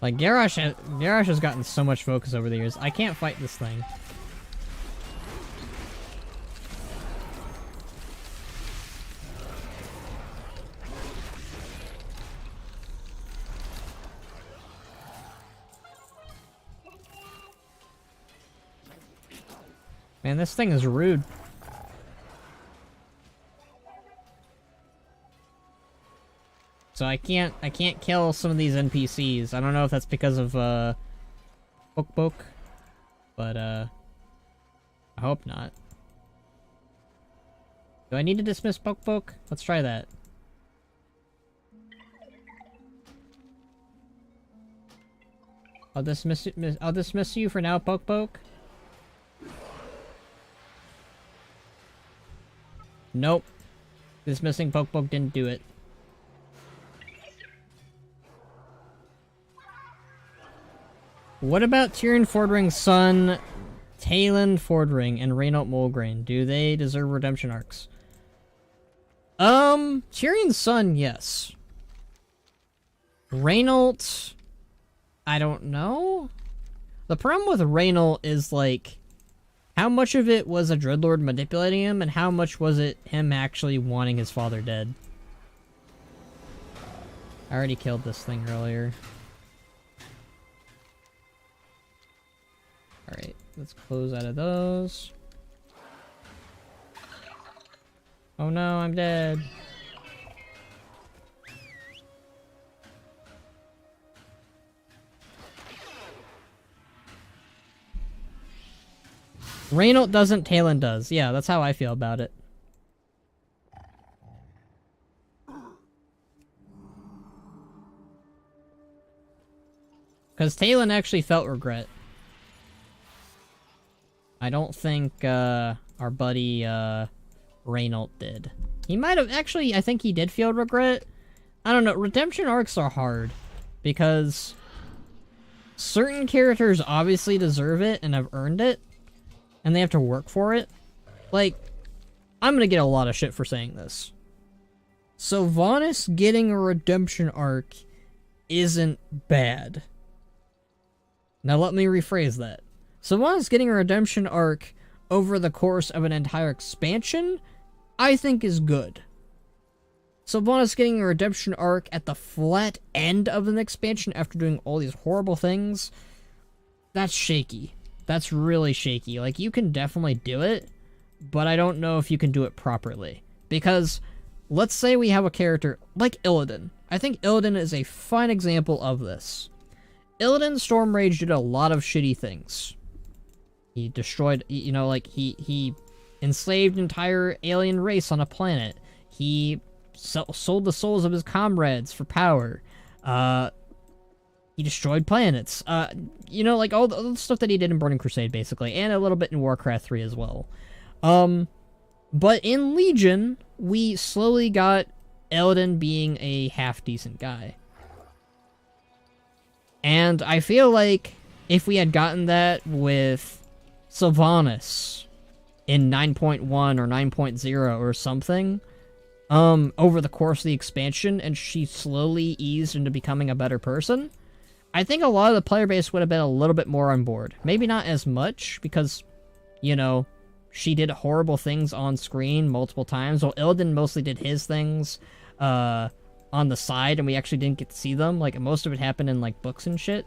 Like, Garrosh has gotten so much focus over the years. I can't fight this thing. Man, this thing is rude. So I can't kill some of these NPCs. I don't know if that's because of Poke, but I hope not. Do I need to dismiss Poke? Let's try that. I'll dismiss you for now, Poke. Nope. Dismissing Poke didn't do it. What about Tyrion Fordring's son, Talon Fordring, and Reynault Mulgrain? Do they deserve redemption arcs? Tyrion's son, yes. Reynault, I don't know. The problem with Reynault is, like, how much of it was a Dreadlord manipulating him, and how much was it him actually wanting his father dead? I already killed this thing earlier. Alright, let's close out of those. Oh no, I'm dead. Reynault doesn't, Talon does. Yeah, that's how I feel about it. Because Talon actually felt regret. I don't think our buddy Reynault did. He might have actually. I think he did feel regret. I don't know. Redemption arcs are hard because certain characters obviously deserve it and have earned it, and they have to work for it. Like, I'm gonna get a lot of shit for saying this. Sylvanas getting a redemption arc isn't bad. Now let me rephrase that. Sylvanas getting a redemption arc over the course of an entire expansion, I think is good. Sylvanas getting a redemption arc at the flat end of an expansion after doing all these horrible things, that's shaky. That's really shaky. Like, you can definitely do it, but I don't know if you can do it properly. Because, let's say we have a character like Illidan. I think Illidan is a fine example of this. Illidan Stormrage did a lot of shitty things. He destroyed, you know, like, he enslaved an entire alien race on a planet. He sold the souls of his comrades for power. He destroyed planets. You know, like, all the stuff that he did in Burning Crusade, basically. And a little bit in Warcraft 3 as well. But in Legion, we slowly got Illidan being a half-decent guy. And I feel like if we had gotten that with Sylvanas in 9.1 or 9.0 or something, over the course of the expansion, and she slowly eased into becoming a better person, I think a lot of the player base would have been a little bit more on board. Maybe not as much, because, you know, she did horrible things on screen multiple times, while Illidan mostly did his things on the side, and we actually didn't get to see them. Like, most of it happened in, like, books and shit.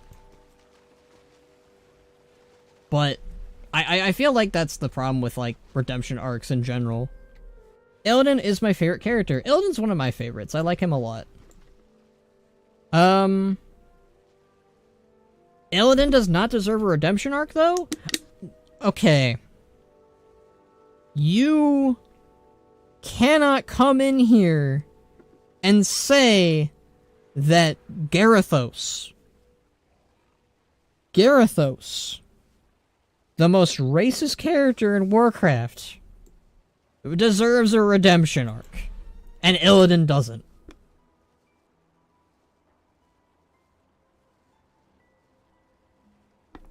But I feel like that's the problem with, like, redemption arcs in general. Illidan is my favorite character. Illidan's one of my favorites. I like him a lot. Illidan does not deserve a redemption arc, though? Okay. You cannot come in here and say that Garithos, the most racist character in Warcraft, deserves a redemption arc, and Illidan doesn't.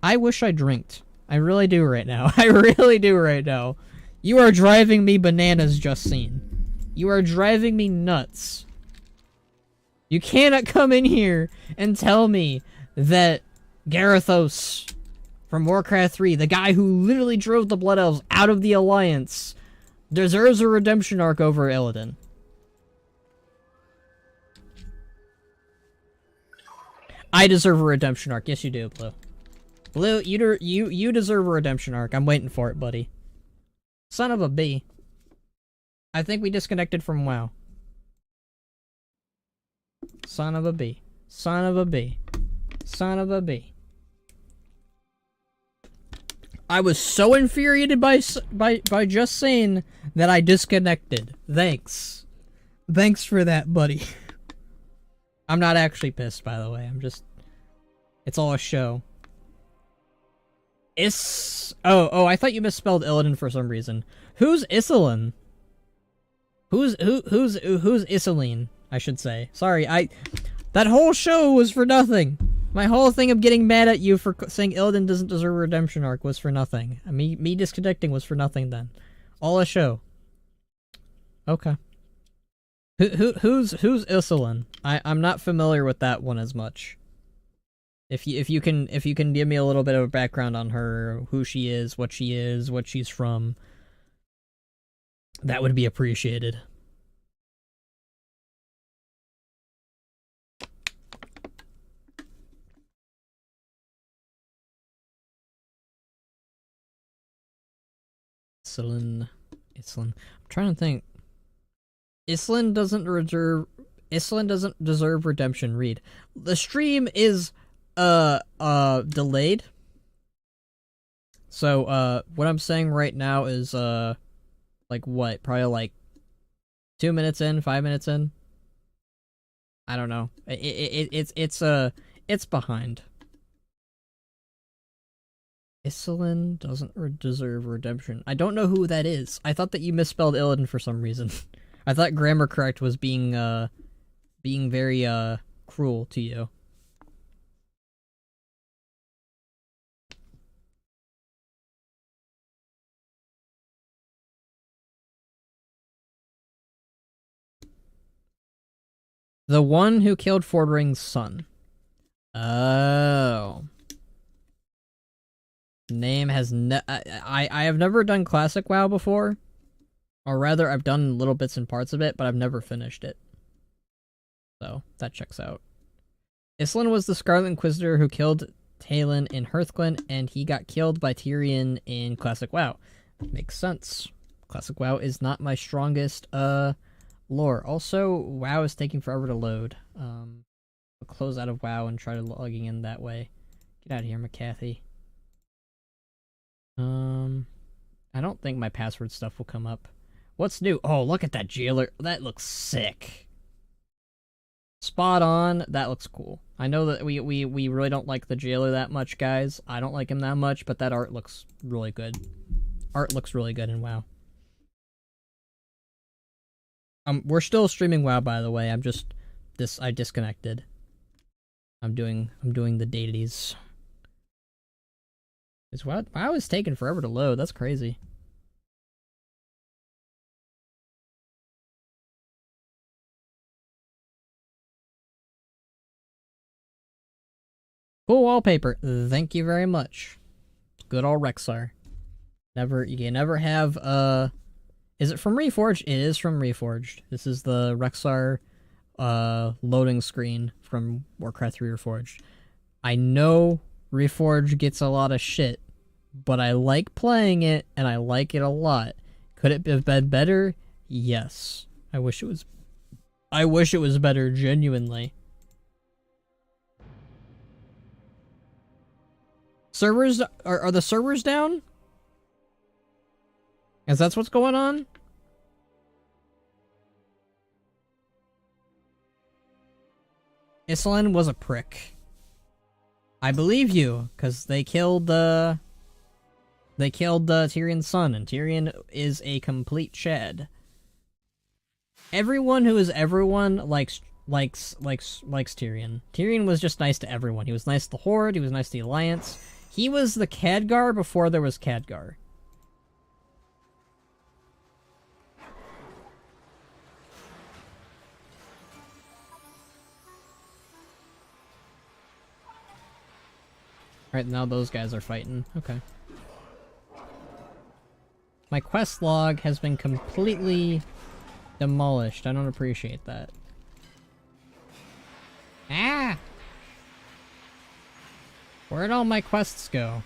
I wish I drinked. I really do right now. I really do right now. You are driving me bananas, Justine. You are driving me nuts. You cannot come in here and tell me that Garithos from Warcraft 3, the guy who literally drove the Blood Elves out of the Alliance, deserves a redemption arc over Illidan. I deserve a redemption arc. Yes, you do, Blue. Blue, you deserve a redemption arc. I'm waiting for it, buddy. Son of a B. I think we disconnected from WoW. Son of a B. Son of a B. Son of a B. I was so infuriated by just saying that I disconnected. Thanks. Thanks for that, buddy. I'm not actually pissed, by the way. I'm just... It's all a show. Oh, I thought you misspelled Illidan for some reason. Who's Isilin? Who's Isilin, I should say. Sorry, that whole show was for nothing. My whole thing of getting mad at you for saying Illidan doesn't deserve a redemption arc was for nothing. Me disconnecting was for nothing then. All a show. Okay. Who's Isilin? I'm not familiar with that one as much. If you can give me a little bit of a background on her, who she is, what she's from, that would be appreciated. Isilin. I'm trying to think. Isilin doesn't deserve redemption. Read. The stream is delayed. So what I'm saying right now is like what? Probably like 2 minutes in, 5 minutes in. I don't know. It's behind. Isilin doesn't deserve redemption. I don't know who that is. I thought that you misspelled Illidan for some reason. I thought grammar correct was being very cruel to you. The one who killed Fordring's son. Oh. Name has I have never done Classic WoW before. Or rather, I've done little bits and parts of it, but I've never finished it. So, that checks out. Isilin was the Scarlet Inquisitor who killed Talon in Hearthglen, and he got killed by Tyrion in Classic WoW. Makes sense. Classic WoW is not my strongest, lore. Also, WoW is taking forever to load. I'll close out of WoW and try to logging in that way. Get out of here, McCarthy. I don't think my password stuff will come up. What's new? Oh, look at that jailer. That looks sick. Spot on. That looks cool. I know that we really don't like the jailer that much, guys. I don't like him that much, but that art looks really good. Art looks really good in WoW. We're still streaming WoW, by the way. I disconnected. I'm doing the dailies. WoW is taking forever to load. That's crazy. Cool wallpaper. Thank you very much. Good old Rexar. You never have, is it from Reforged? It is from Reforged. This is the Rexar, loading screen from Warcraft 3 Reforged. I know Reforged gets a lot of shit, but I like playing it, and I like it a lot. Could it have been better? Yes. I wish it was better, genuinely. Servers, are the servers down? Is that what's going on? Islin was a prick. I believe you, because they killed Tyrion's son, and Tyrion is a complete Chad. Everyone who is everyone likes Tyrion. Tyrion was just nice to everyone. He was nice to the Horde, he was nice to the Alliance. He was the Khadgar before there was Khadgar. Right, now those guys are fighting. Okay. My quest log has been completely demolished. I don't appreciate that. Ah! Where'd all my quests go?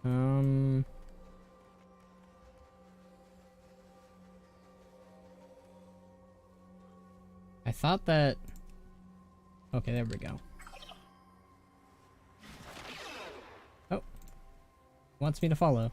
I thought that... Okay, there we go. Oh. Wants me to follow.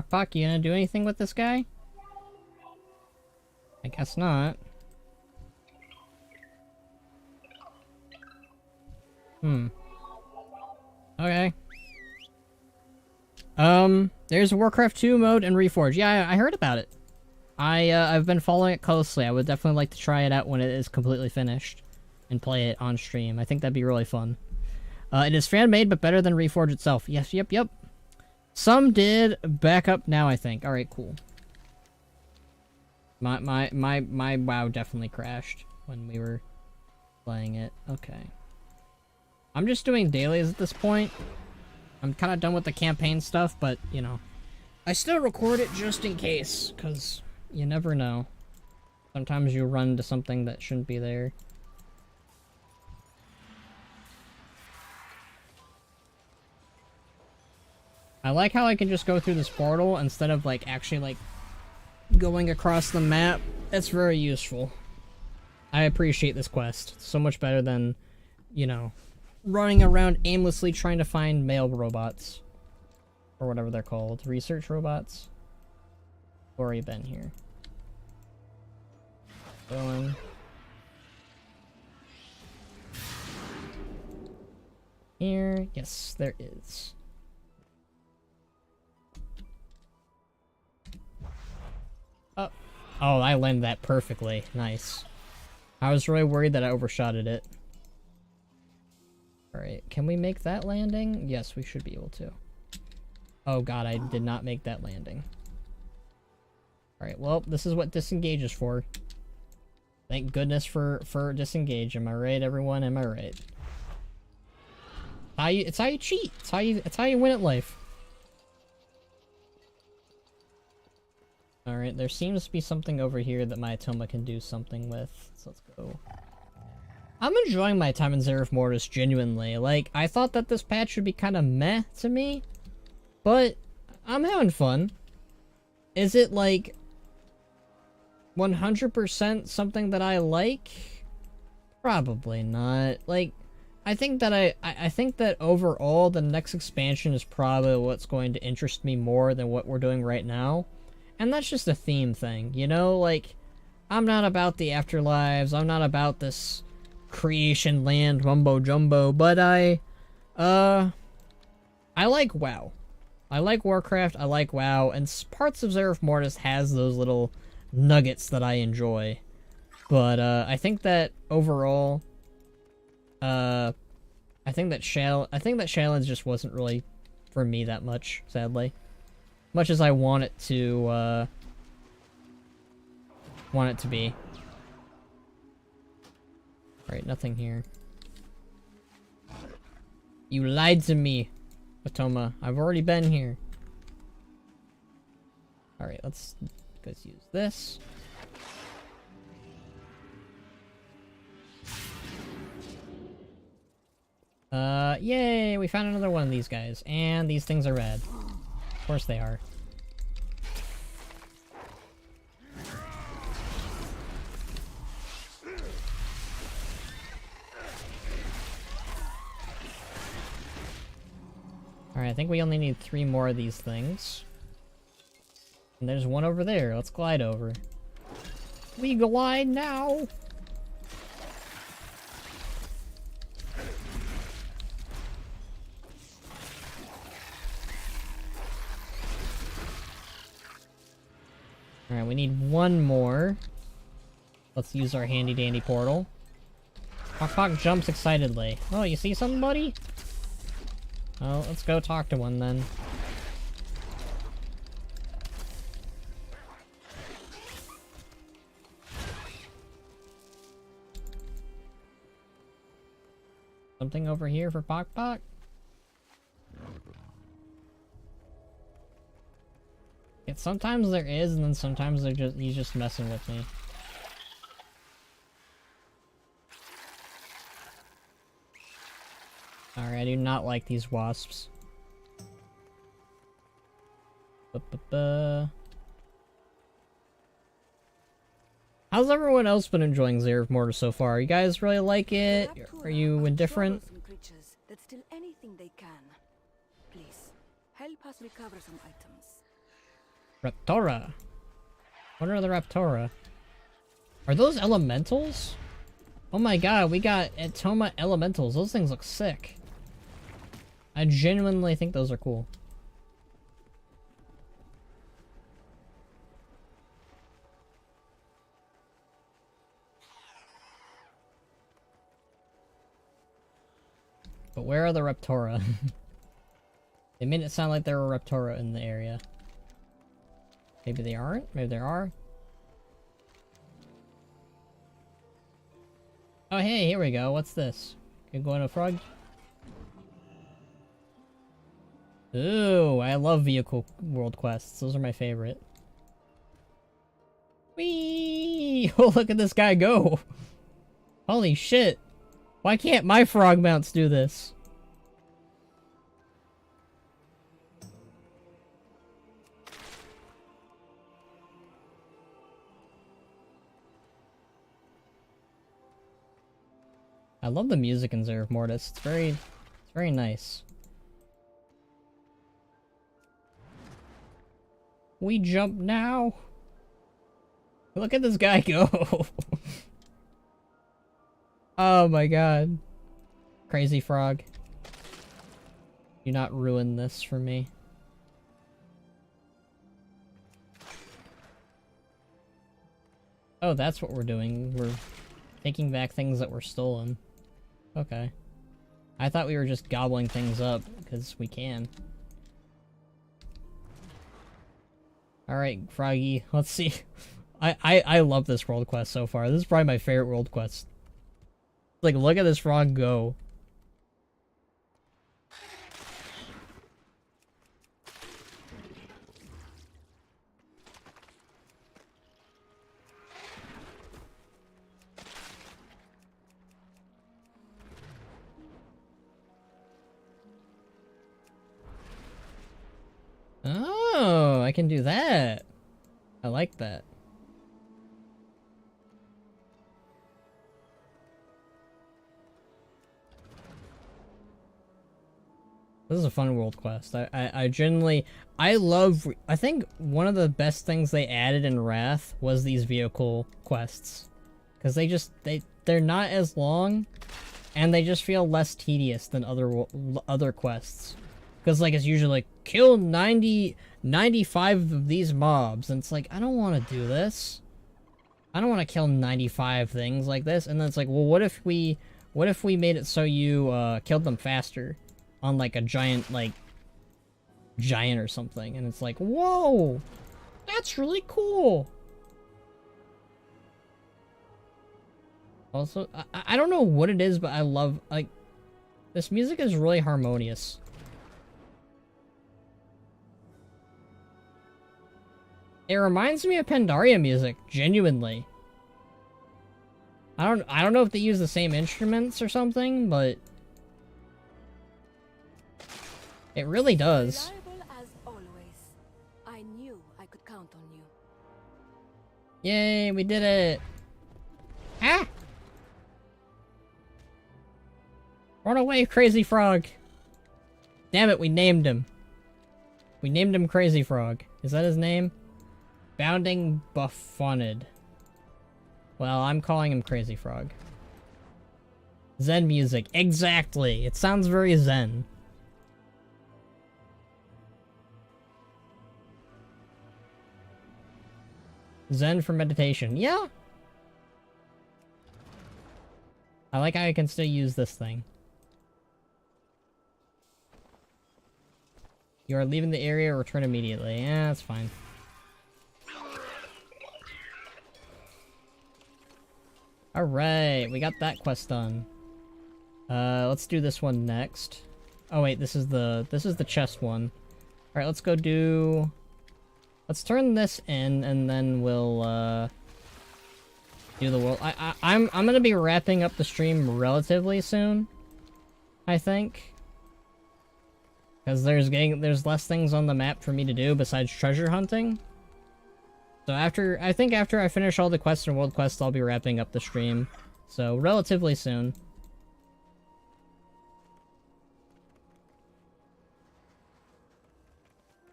Fuck, you gonna do anything with this guy? I guess not. Okay. There's a Warcraft 2 mode and Reforged. Yeah, I heard about it. I've been following it closely. I would definitely like to try it out when it is completely finished and play it on stream. I think that'd be really fun. It is fan-made, but better than Reforged itself. Yes, yep. Some did back up now, I think. Alright, cool. My WoW definitely crashed when we were playing it. Okay. I'm just doing dailies at this point. I'm kind of done with the campaign stuff, but, you know. I still record it just in case, because you never know. Sometimes you run into something that shouldn't be there. I like how I can just go through this portal instead of, like, actually, like, going across the map. That's very useful. I appreciate this quest. It's so much better than, you know, running around aimlessly trying to find mail robots. Or whatever they're called. Research robots. Already been here. Going. Here. Yes, there is. Oh, I landed that perfectly. Nice. I was really worried that I overshotted it. Alright, can we make that landing? Yes, we should be able to. Oh god, I did not make that landing. Alright, well, this is what disengage is for. Thank goodness for disengage. Am I right, everyone? Am I right? It's how you cheat. It's how you win at life. Alright, there seems to be something over here that my Atoma can do something with. So let's go. I'm enjoying my time in Zerif Mortis, genuinely. Like, I thought that this patch would be kind of meh to me, but I'm having fun. Is it, like, 100% something that I like? Probably not. Like, I think that I think that overall the next expansion is probably what's going to interest me more than what we're doing right now. And that's just a theme thing, you know? Like, I'm not about the afterlives, I'm not about this creation land mumbo jumbo, but I like WoW. I like Warcraft, I like WoW, and parts of Zerif Mortis has those little nuggets that I enjoy. But I think that overall, I think that Shadowlands just wasn't really for me that much, sadly. Much as I want it to be. Alright, nothing here. You lied to me, Otoma. I've already been here. Alright, let's use this. Yay! We found another one of these guys. And these things are red. Of course they are. Alright, I think we only need 3 more of these things. And there's one over there. Let's glide over. We glide now! Alright, we need one more. Let's use our handy dandy portal. Hawk jumps excitedly. Oh, you see something, buddy? Oh, let's go talk to one then. Something over here for Pok Pok? Yeah, sometimes there is, and then sometimes he's just messing with me. Alright, I do not like these wasps. How's everyone else been enjoying Xerath Mortis so far? You guys really like it? Are you indifferent? Creatures that steal anything they can. Please, help us recover some items. Raptora. What are the Raptora? Are those elementals? Oh my god, we got Atoma elementals. Those things look sick. I genuinely think those are cool. But where are the Raptora? They made it sound like there were Raptora in the area. Maybe they aren't? Maybe there are? Oh hey, here we go. What's this? Can go in a frog? Ooh, I love vehicle world quests. Those are my favorite. Whee! Oh, look at this guy go! Holy shit! Why can't my frog mounts do this? I love the music in Xerath Mortis. It's very nice. We jump now. Look at this guy go. Oh my god. Crazy frog. Do not ruin this for me. Oh, that's what we're doing. We're taking back things that were stolen. Okay. I thought we were just gobbling things up, because we can. Alright, Froggy, let's see. I love this world quest so far. This is probably my favorite world quest. Like, look at this frog go. Oh, I can do that. I like that. This is a fun world quest. I genuinely, I think one of the best things they added in Wrath was these vehicle quests. Because they're not as long, and they just feel less tedious than other quests. Because, like, it's usually like, kill 95 of these mobs, and it's like, I don't want to do this. I don't want to kill 95 things like this, and then it's like, well, what if we made it so you killed them faster on like a giant or something, and it's like, whoa, that's really cool. Also, I don't know what it is, but I love, like, this music is really harmonious. It reminds me of Pandaria music, genuinely. I don't know if they use the same instruments or something, but it really does. Reliable as always. I knew I could count on you. Yay, we did it. Ah! Run away, Crazy Frog. Damn it, we named him. We named him Crazy Frog. Is that his name? Bounding Buffonid. Well, I'm calling him Crazy Frog. Zen music. Exactly. It sounds very zen. Zen for meditation. Yeah. I like how I can still use this thing. You are leaving the area, return immediately. Yeah, that's fine. Alright, we got that quest done. Let's do this one next. Oh wait, this is the chest one. Alright, let's go do... Let's turn this in, and then we'll, do the world. I'm gonna be wrapping up the stream relatively soon, I think. Because there's less things on the map for me to do besides treasure hunting. So I think after I finish all the quests and world quests, I'll be wrapping up the stream. So relatively soon.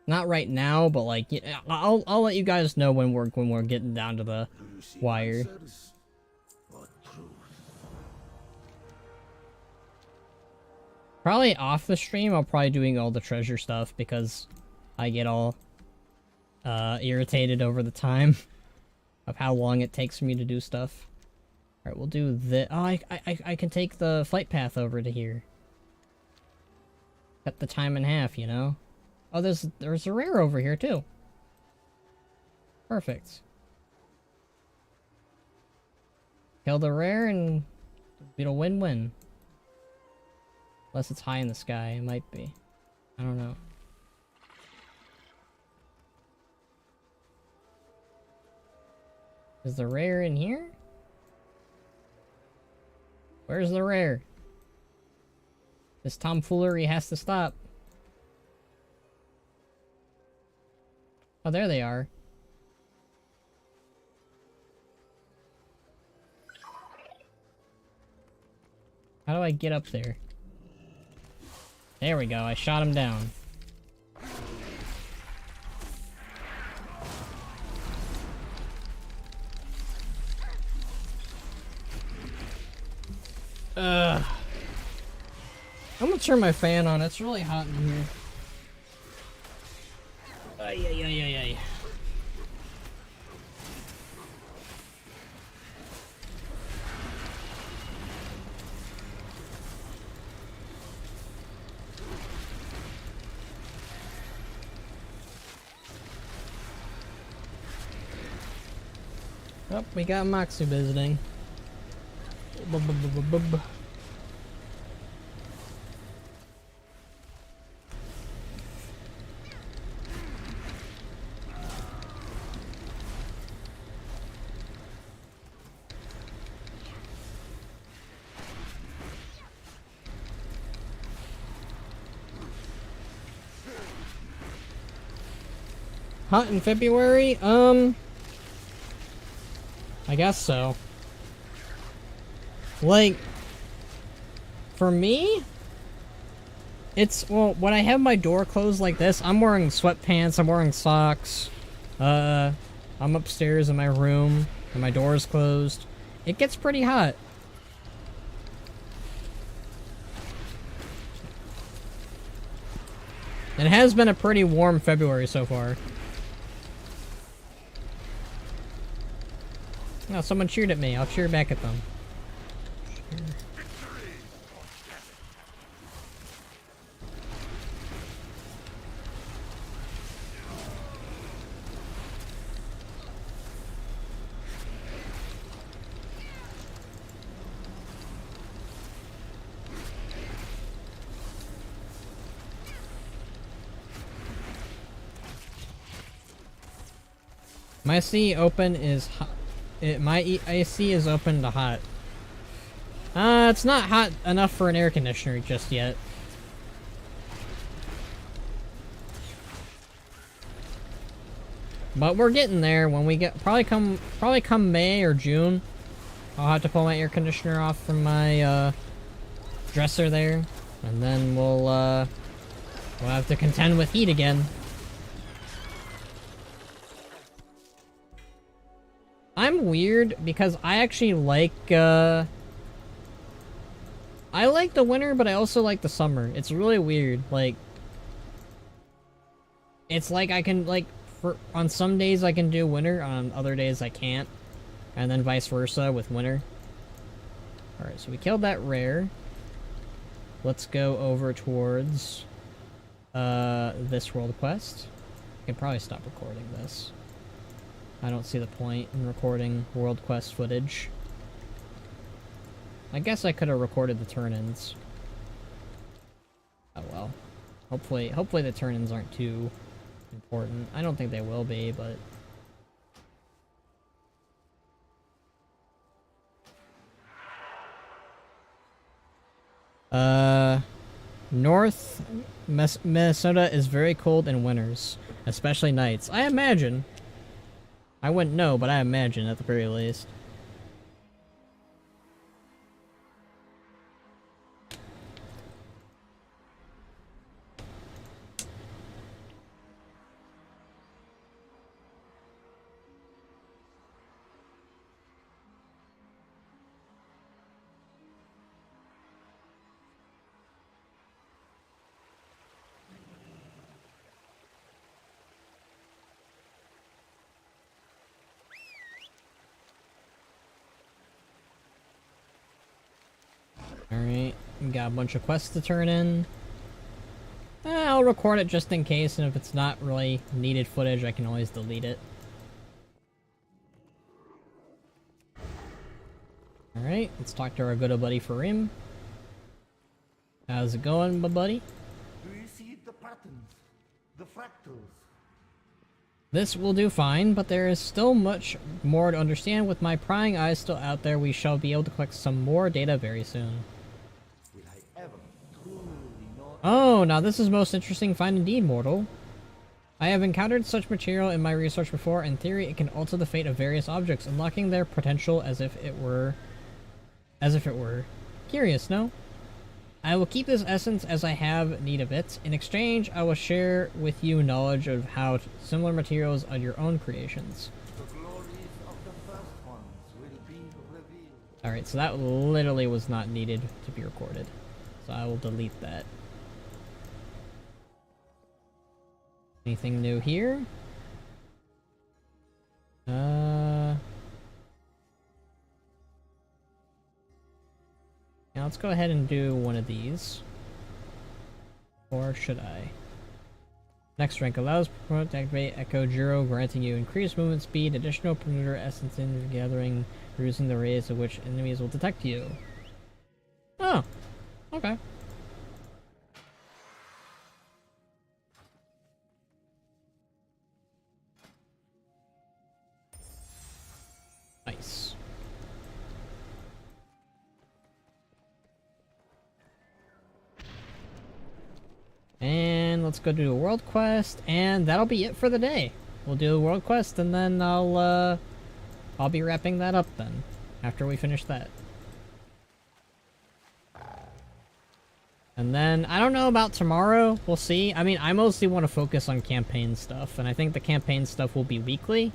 Not right now, but like, I'll let you guys know when we're getting down to the wire. Probably off the stream, I'll probably doing all the treasure stuff because I get all irritated over the time of how long it takes for me to do stuff. Alright, we'll do this. Oh, I can take the flight path over to here. Cut the time in half, you know? Oh, there's a rare over here, too. Perfect. Kill the rare and it'll win-win. Unless it's high in the sky, it might be. I don't know. Is the rare in here? Where's the rare? This tomfoolery has to stop. Oh, there they are. How do I get up there? There we go, I shot him down. I'm gonna turn my fan on, it's really hot in here. Ay, ay, ay, ay, ay. Oh, we got Moxie visiting. Hot in February? I guess so. Like, for me, it's, well, when I have my door closed like this, I'm wearing sweatpants, I'm wearing socks, I'm upstairs in my room, and my door is closed. It gets pretty hot. It has been a pretty warm February so far. No, someone cheered at me. I'll cheer back at them. My AC open is hot. My AC is open to hot. It's not hot enough for an air conditioner just yet. But we're getting there. When we get probably come May or June, I'll have to pull my air conditioner off from my dresser there, and then we'll have to contend with heat again. I'm weird because I actually like I like the winter, but I also like the summer. It's really weird. Like, it's like I can, like, on some days I can do winter, on other days I can't, and then vice versa with winter. Alright, so we killed that rare. Let's go over towards this world quest. I can probably stop recording this. I don't see the point in recording world quest footage. I guess I could have recorded the turn-ins. Oh well. Hopefully the turn-ins aren't too important. I don't think they will be, but... North Minnesota is very cold in winters, especially nights. I imagine. I wouldn't know, but I imagine at the very least. Alright, we got a bunch of quests to turn in. I'll record it just in case, and if it's not really needed footage, I can always delete it. Alright, let's talk to our good old buddy Farim. How's it going, my buddy? Do you see the patterns? The fractals? This will do fine, but there is still much more to understand. With my prying eyes still out there, we shall be able to collect some more data very soon. Will I ever truly know? Oh, now this is most interesting find indeed, mortal. I have encountered such material in my research before. In theory, it can alter the fate of various objects, unlocking their potential as if it were... Curious, no? I will keep this essence as I have need of it. In exchange, I will share with you knowledge of how similar materials are your own creations. The glories of the first ones will be revealed. Alright, so that literally was not needed to be recorded. So I will delete that. Anything new here? Now let's go ahead and do one of these. Or should I? Next rank allows promote to activate Echo Juro, granting you increased movement speed, additional perimeter essence in gathering, reducing the rays of which enemies will detect you. Oh, okay. Nice. And let's go do a world quest, and that'll be it for the day. We'll do a world quest, and then I'll be wrapping that up then, after we finish that. And then, I don't know about tomorrow, we'll see. I mean, I mostly want to focus on campaign stuff, and I think the campaign stuff will be weekly.